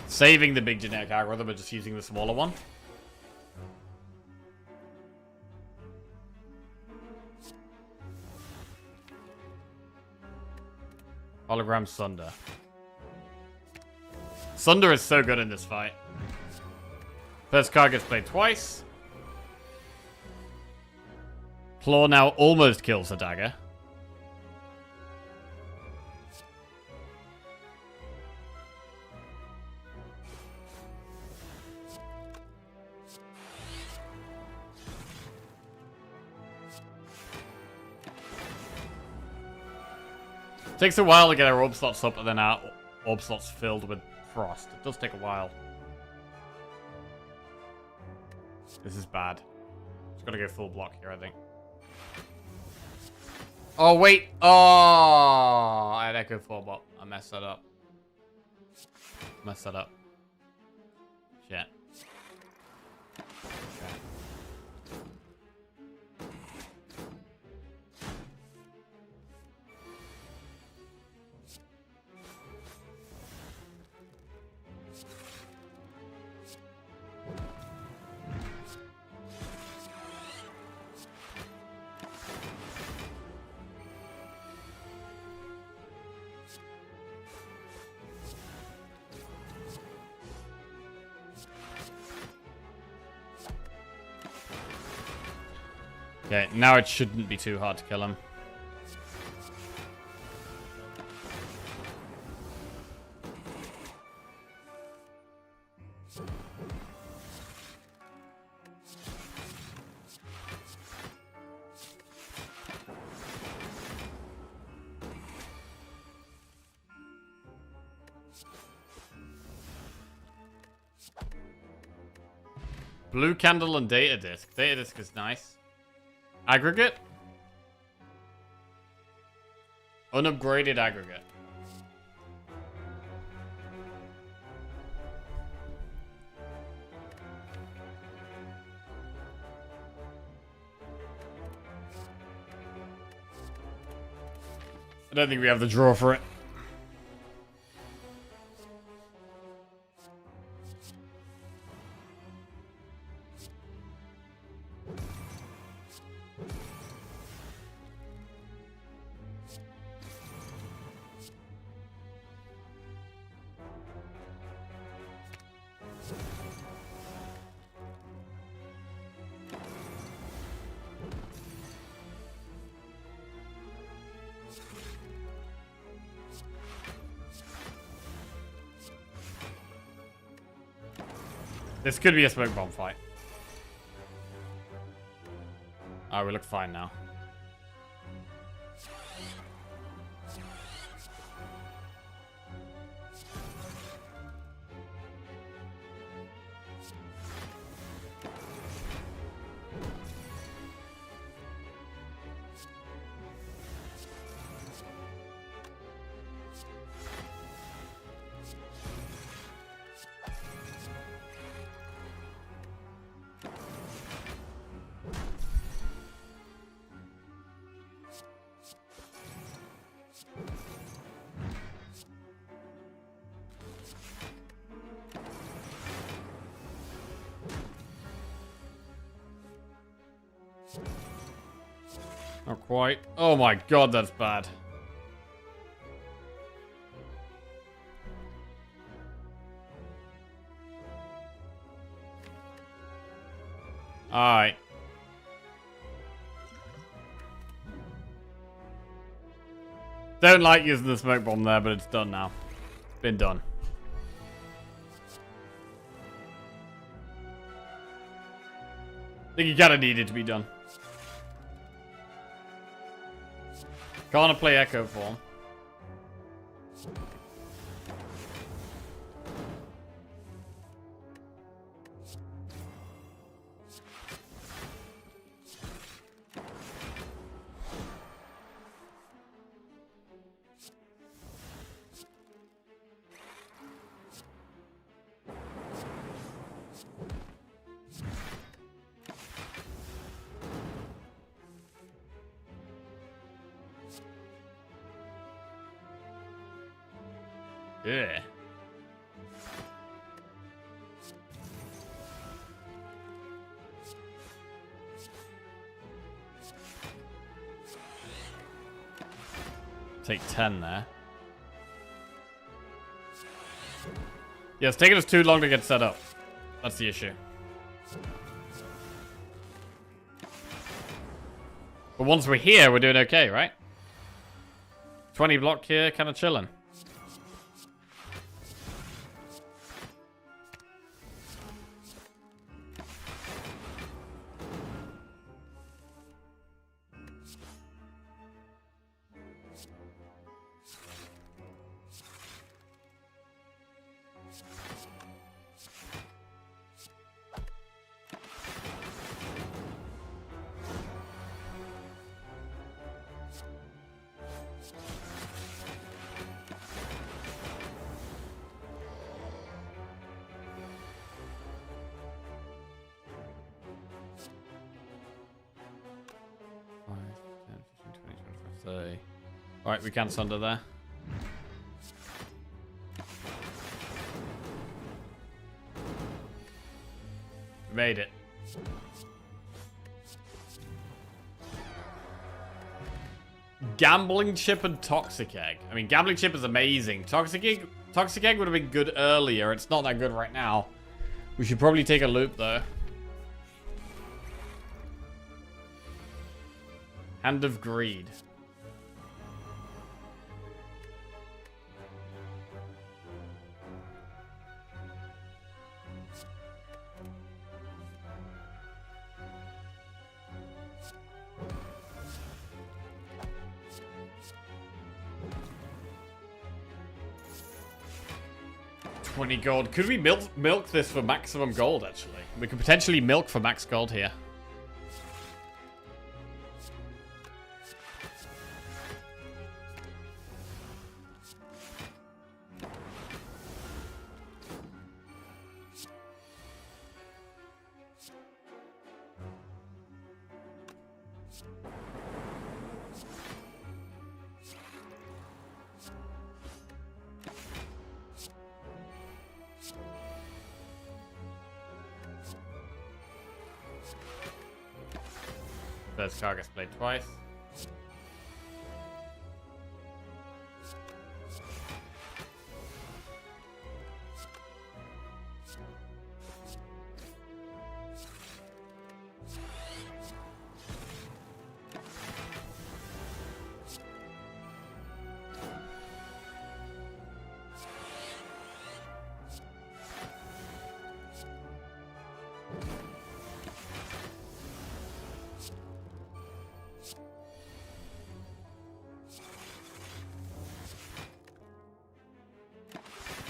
Saving the big genetic algorithm, but just using the smaller one. Hologram Sunder. Sunder is so good in this fight. First card gets played twice. Claw now almost kills the dagger. Takes a while to get our orb slots up and then our orb slots filled with frost. It does take a while. This is bad. Just gotta go full block here, I think. Oh, wait. Oh, I had Echo 4 bot. I messed that up. Messed that up. Shit. Okay. Okay, now it shouldn't be too hard to kill him. Blue candle and data disk. Data disk is nice. Aggregate? Unupgraded aggregate. I don't think we have the draw for it. This could be a smoke bomb fight. Oh, we look fine now. Not quite. Oh my god, that's bad. Alright. Don't like using the smoke bomb there, but it's done now. Been done. I think you kinda need it to be done. Can't play Echo Form. Yeah. Take 10 there. Yeah, it's taking us too long to get set up. That's the issue. But once we're here, we're doing okay, right? 20 block here, kind of chilling. Alright, we can sunder there. We made it. Gambling chip and toxic egg. I mean, gambling chip is amazing. Toxic egg would have been good earlier. It's not that good right now. We should probably take a loop though. Hand of Greed. Gold. Could we milk this for maximum gold, actually? We could potentially milk for max gold here. First card gets played twice.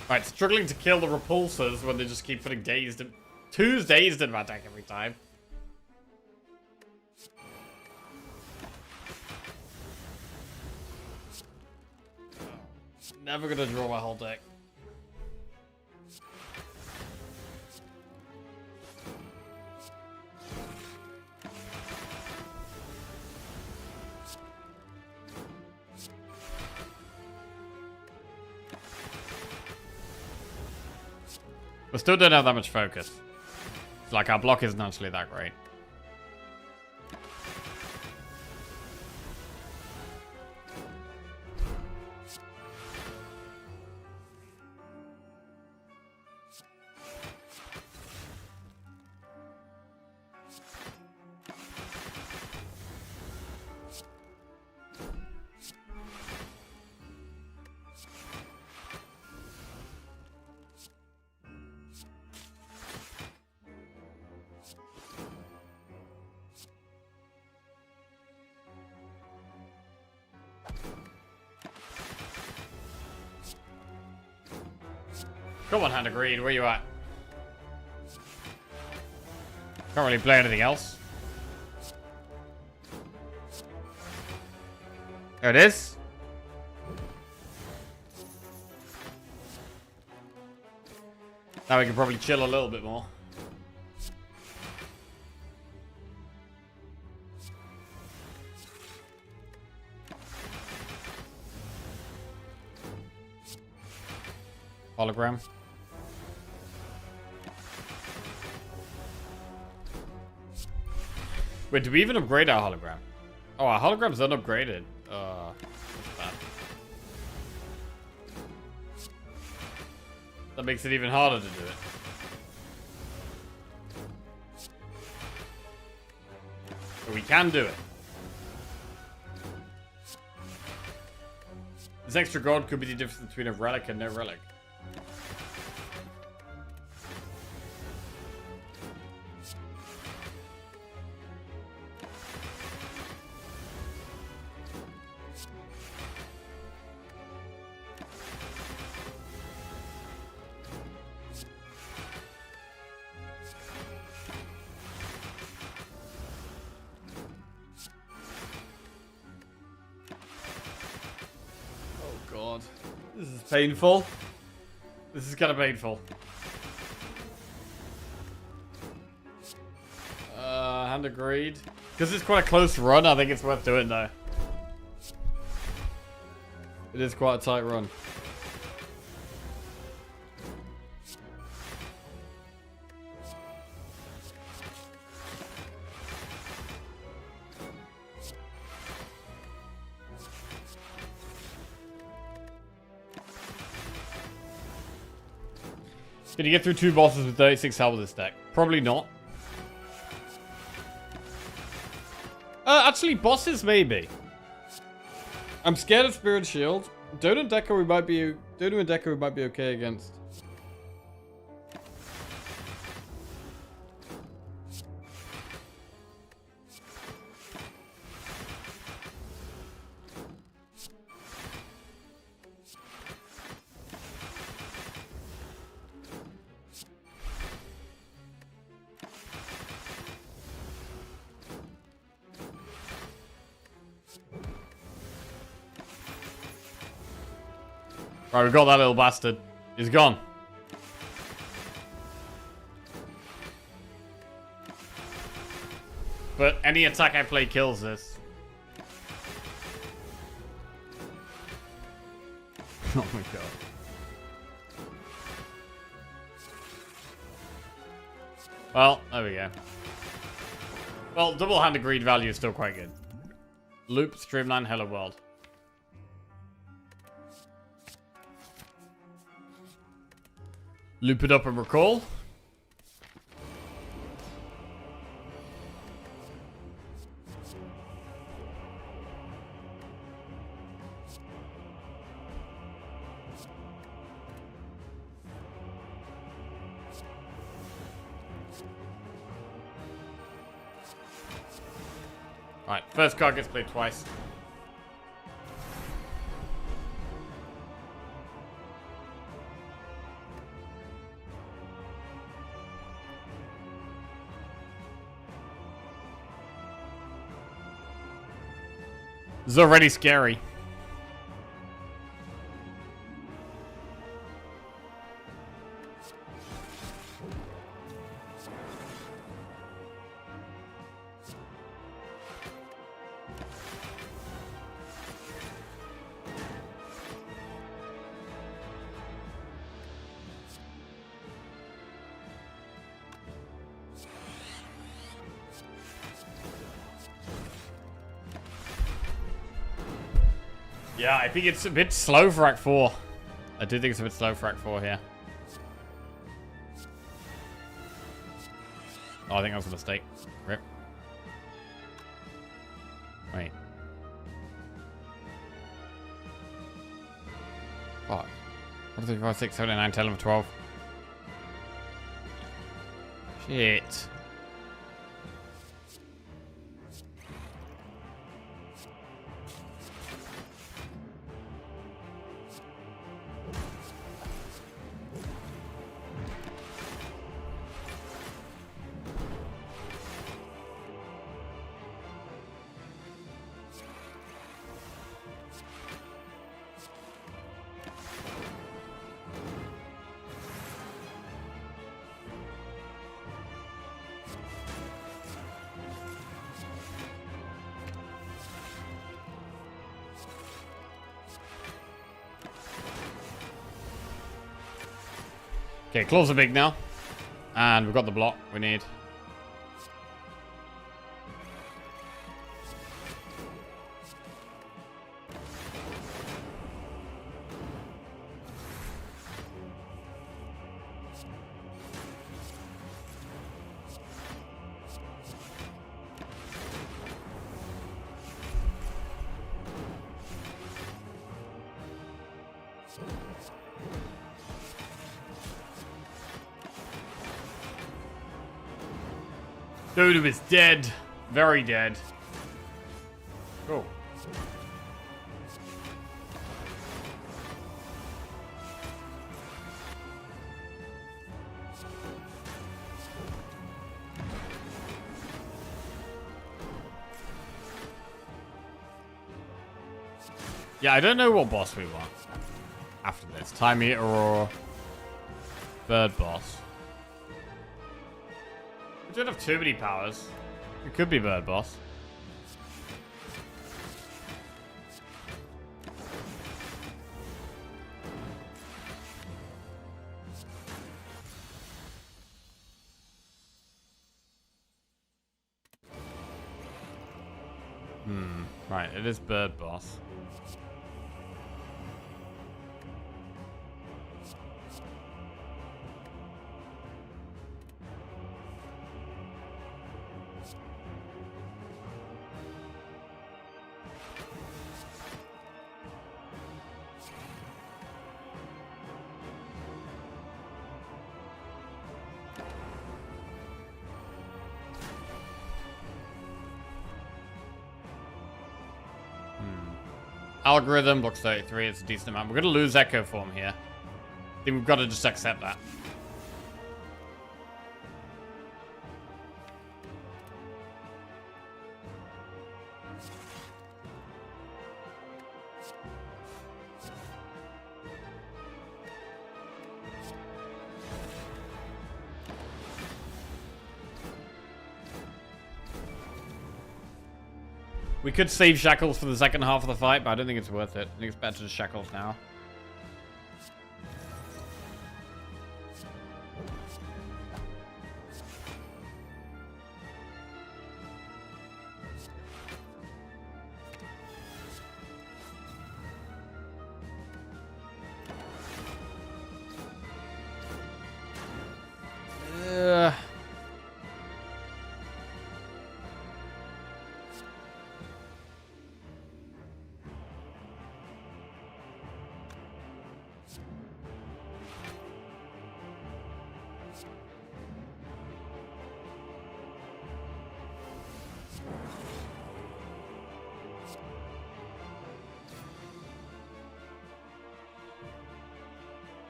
Right, struggling to kill the repulsors when they just keep putting dazed in. Two's dazed in my deck every time. Never gonna draw my whole deck. We still don't have that much focus. It's like our block isn't actually that great. Come on, Hand of Greed, where you at? Can't really play anything else. There it is. Now we can probably chill a little bit more. Hologram. Wait, did we even upgrade our hologram? Oh, our hologram's unupgraded. That's bad. That makes it even harder to do it. But we can do it. This extra gold could be the difference between a relic and no relic. God. This is painful. This is kind of painful. Hand of Greed. Because it's quite a close run, I think it's worth doing though. It is quite a tight run. Can you get through 2 bosses with 36 health with this deck? Probably not. Actually, bosses maybe. I'm scared of Spirit Shield. Dodo and Decker we might be okay against. Right, we got that little bastard. He's gone. But any attack I play kills this. Oh my god. Well, there we go. Well, double-handed greed value is still quite good. Loop, Streamline, Hello World. Loop it up and recall. Alright, first card gets played twice. This is already scary. Yeah, I think it's a bit slow for Act 4. I do think it's a bit slow for Act 4 here. Oh, I think that was a mistake. Rip. Wait. Fuck. 1, 2, 3, 4, 6, 7, 8, 9, 10, 11, 12. Shit. Okay, claws are big now. And we've got the block we need. Dude is dead. Very dead. Cool. Yeah, I don't know what boss we want after this. Time Eater or Bird Boss. We don't have too many powers. It could be Bird Boss. Right, it is Bird Boss. Algorithm, blocks 33, it's a decent amount. We're going to lose Echo Form here. I think we've got to just accept that. We could save Shackles for the second half of the fight, but I don't think it's worth it. I think it's better to Shackles now.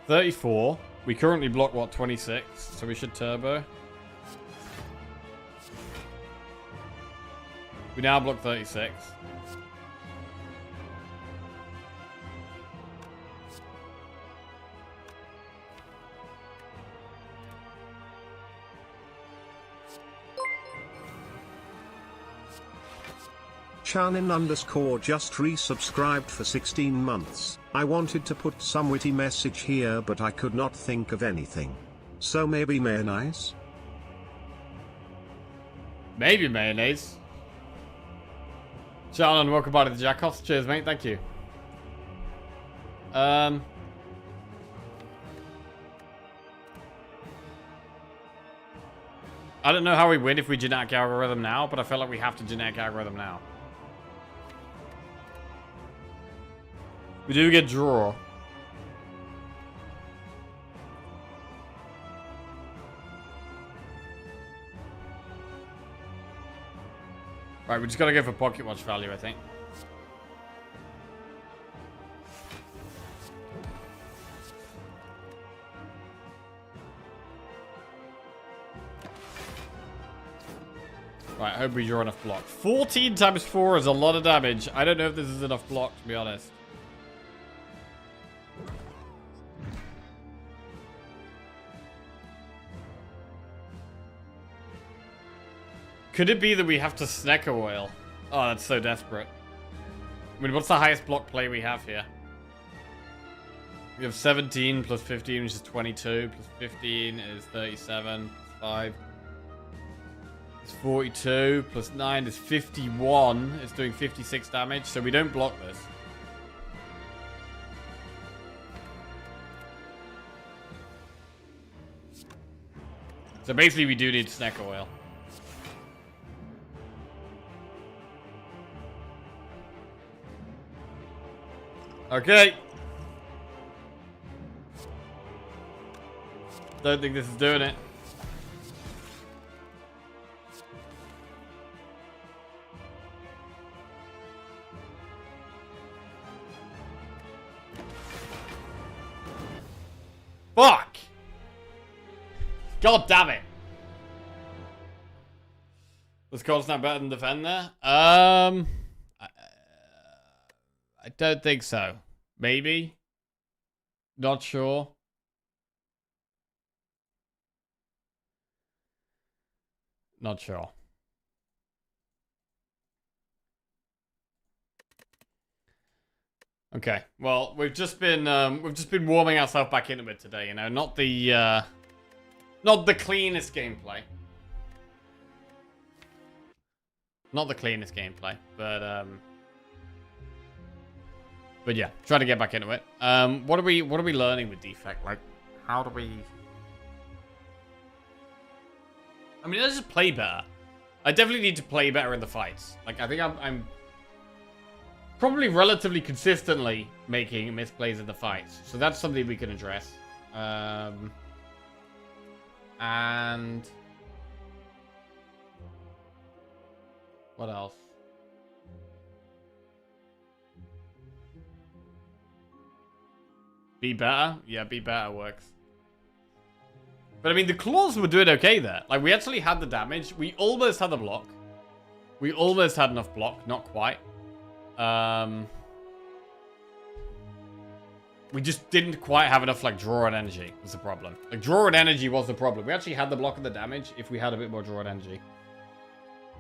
$34. We currently block, what, 26? So we should turbo. We now block 36. Chanin underscore just resubscribed for 16 months. I wanted to put some witty message here but I could not think of anything. So maybe mayonnaise? Maybe mayonnaise. Charlon, welcome back to the Jackoffs. Cheers, mate. Thank you. I don't know how we win if we genetic algorithm now, but I feel like we have to genetic algorithm now. We do get draw. Right, we just gotta go for pocket watch value, I think. Right, I hope we draw enough block. 14 times 4 is a lot of damage. I don't know if this is enough block, to be honest. Could it be that we have to snack a whale? Oh, that's so desperate. I mean, what's the highest block play we have here? We have 17 plus 15, which is 22. Plus 15 is 37. Plus 5 is 42. Plus 9 is 51. It's doing 56 damage, so we don't block this. So basically we do need snack oil. Okay. Don't think this is doing it. Fuck! God damn it. Was cold snap better than defend there? I don't think so. Maybe. Not sure. Not sure. Okay. Well, we've just been warming ourselves back into it today. You know, not the cleanest gameplay. Not the cleanest gameplay, but yeah, trying to get back into it. What are we learning with defect? Like, how do we? I mean, let's just play better. I definitely need to play better in the fights. Like, I think I'm probably relatively consistently making misplays in the fights, so that's something we can address. And what else? Be better? Yeah, be better works. But I mean, the claws were doing okay there. Like, we actually had the damage. We almost had the block. We almost had enough block. Not quite. We just didn't quite have enough, like, draw and energy was the problem. Like, draw and energy was the problem. We actually had the block and the damage if we had a bit more draw and energy.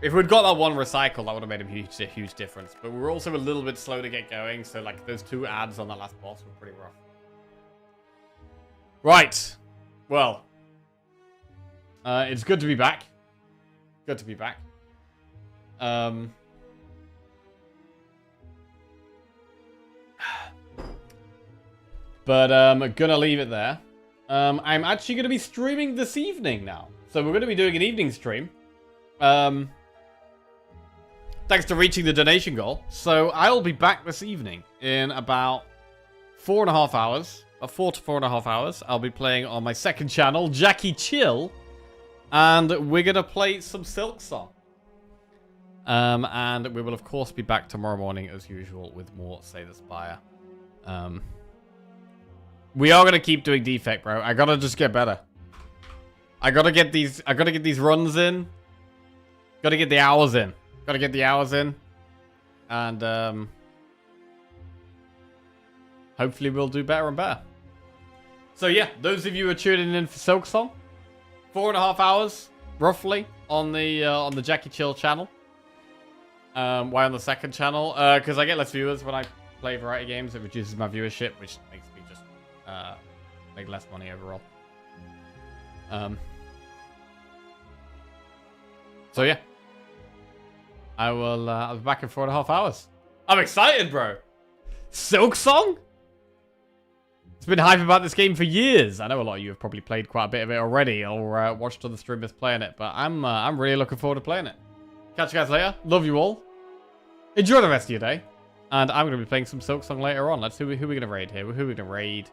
If we'd got that one recycle, that would have made a huge difference. But we were also a little bit slow to get going. So, like, those 2 ads on that last boss were pretty rough. Right. Well. It's good to be back. Good to be back. But I'm gonna leave it there. I'm actually gonna be streaming this evening now. So we're gonna be doing an evening stream. Thanks to reaching the donation goal. So I'll be back this evening in about 4.5 hours. 4 to 4.5 hours. I'll be playing on my second channel, Jackie Chill. And we're going to play some Silk Song. And we will, of course, be back tomorrow morning, as usual, with more Say the Spire. We are going to keep doing defect, bro. I got to just get better. I got to get these runs in. Got to get the hours in. Got to get the hours in. And hopefully we'll do better and better. So, yeah, those of you who are tuning in for Silk Song, 4.5 hours, roughly, on the Jackie Chill channel. Why on the second channel? Because I get less viewers when I play variety games. It reduces my viewership, which makes me just make less money overall. So yeah, I'll be back in 4.5 hours. I'm excited, bro. Silk Song? It's been hype about this game for years. I know a lot of you have probably played quite a bit of it already or watched other streamers playing it, but I'm really looking forward to playing it. Catch you guys later. Love you all. Enjoy the rest of your day. And I'm going to be playing some Silk Song later on. Let's see who we're going to raid here. Who are we going to raid?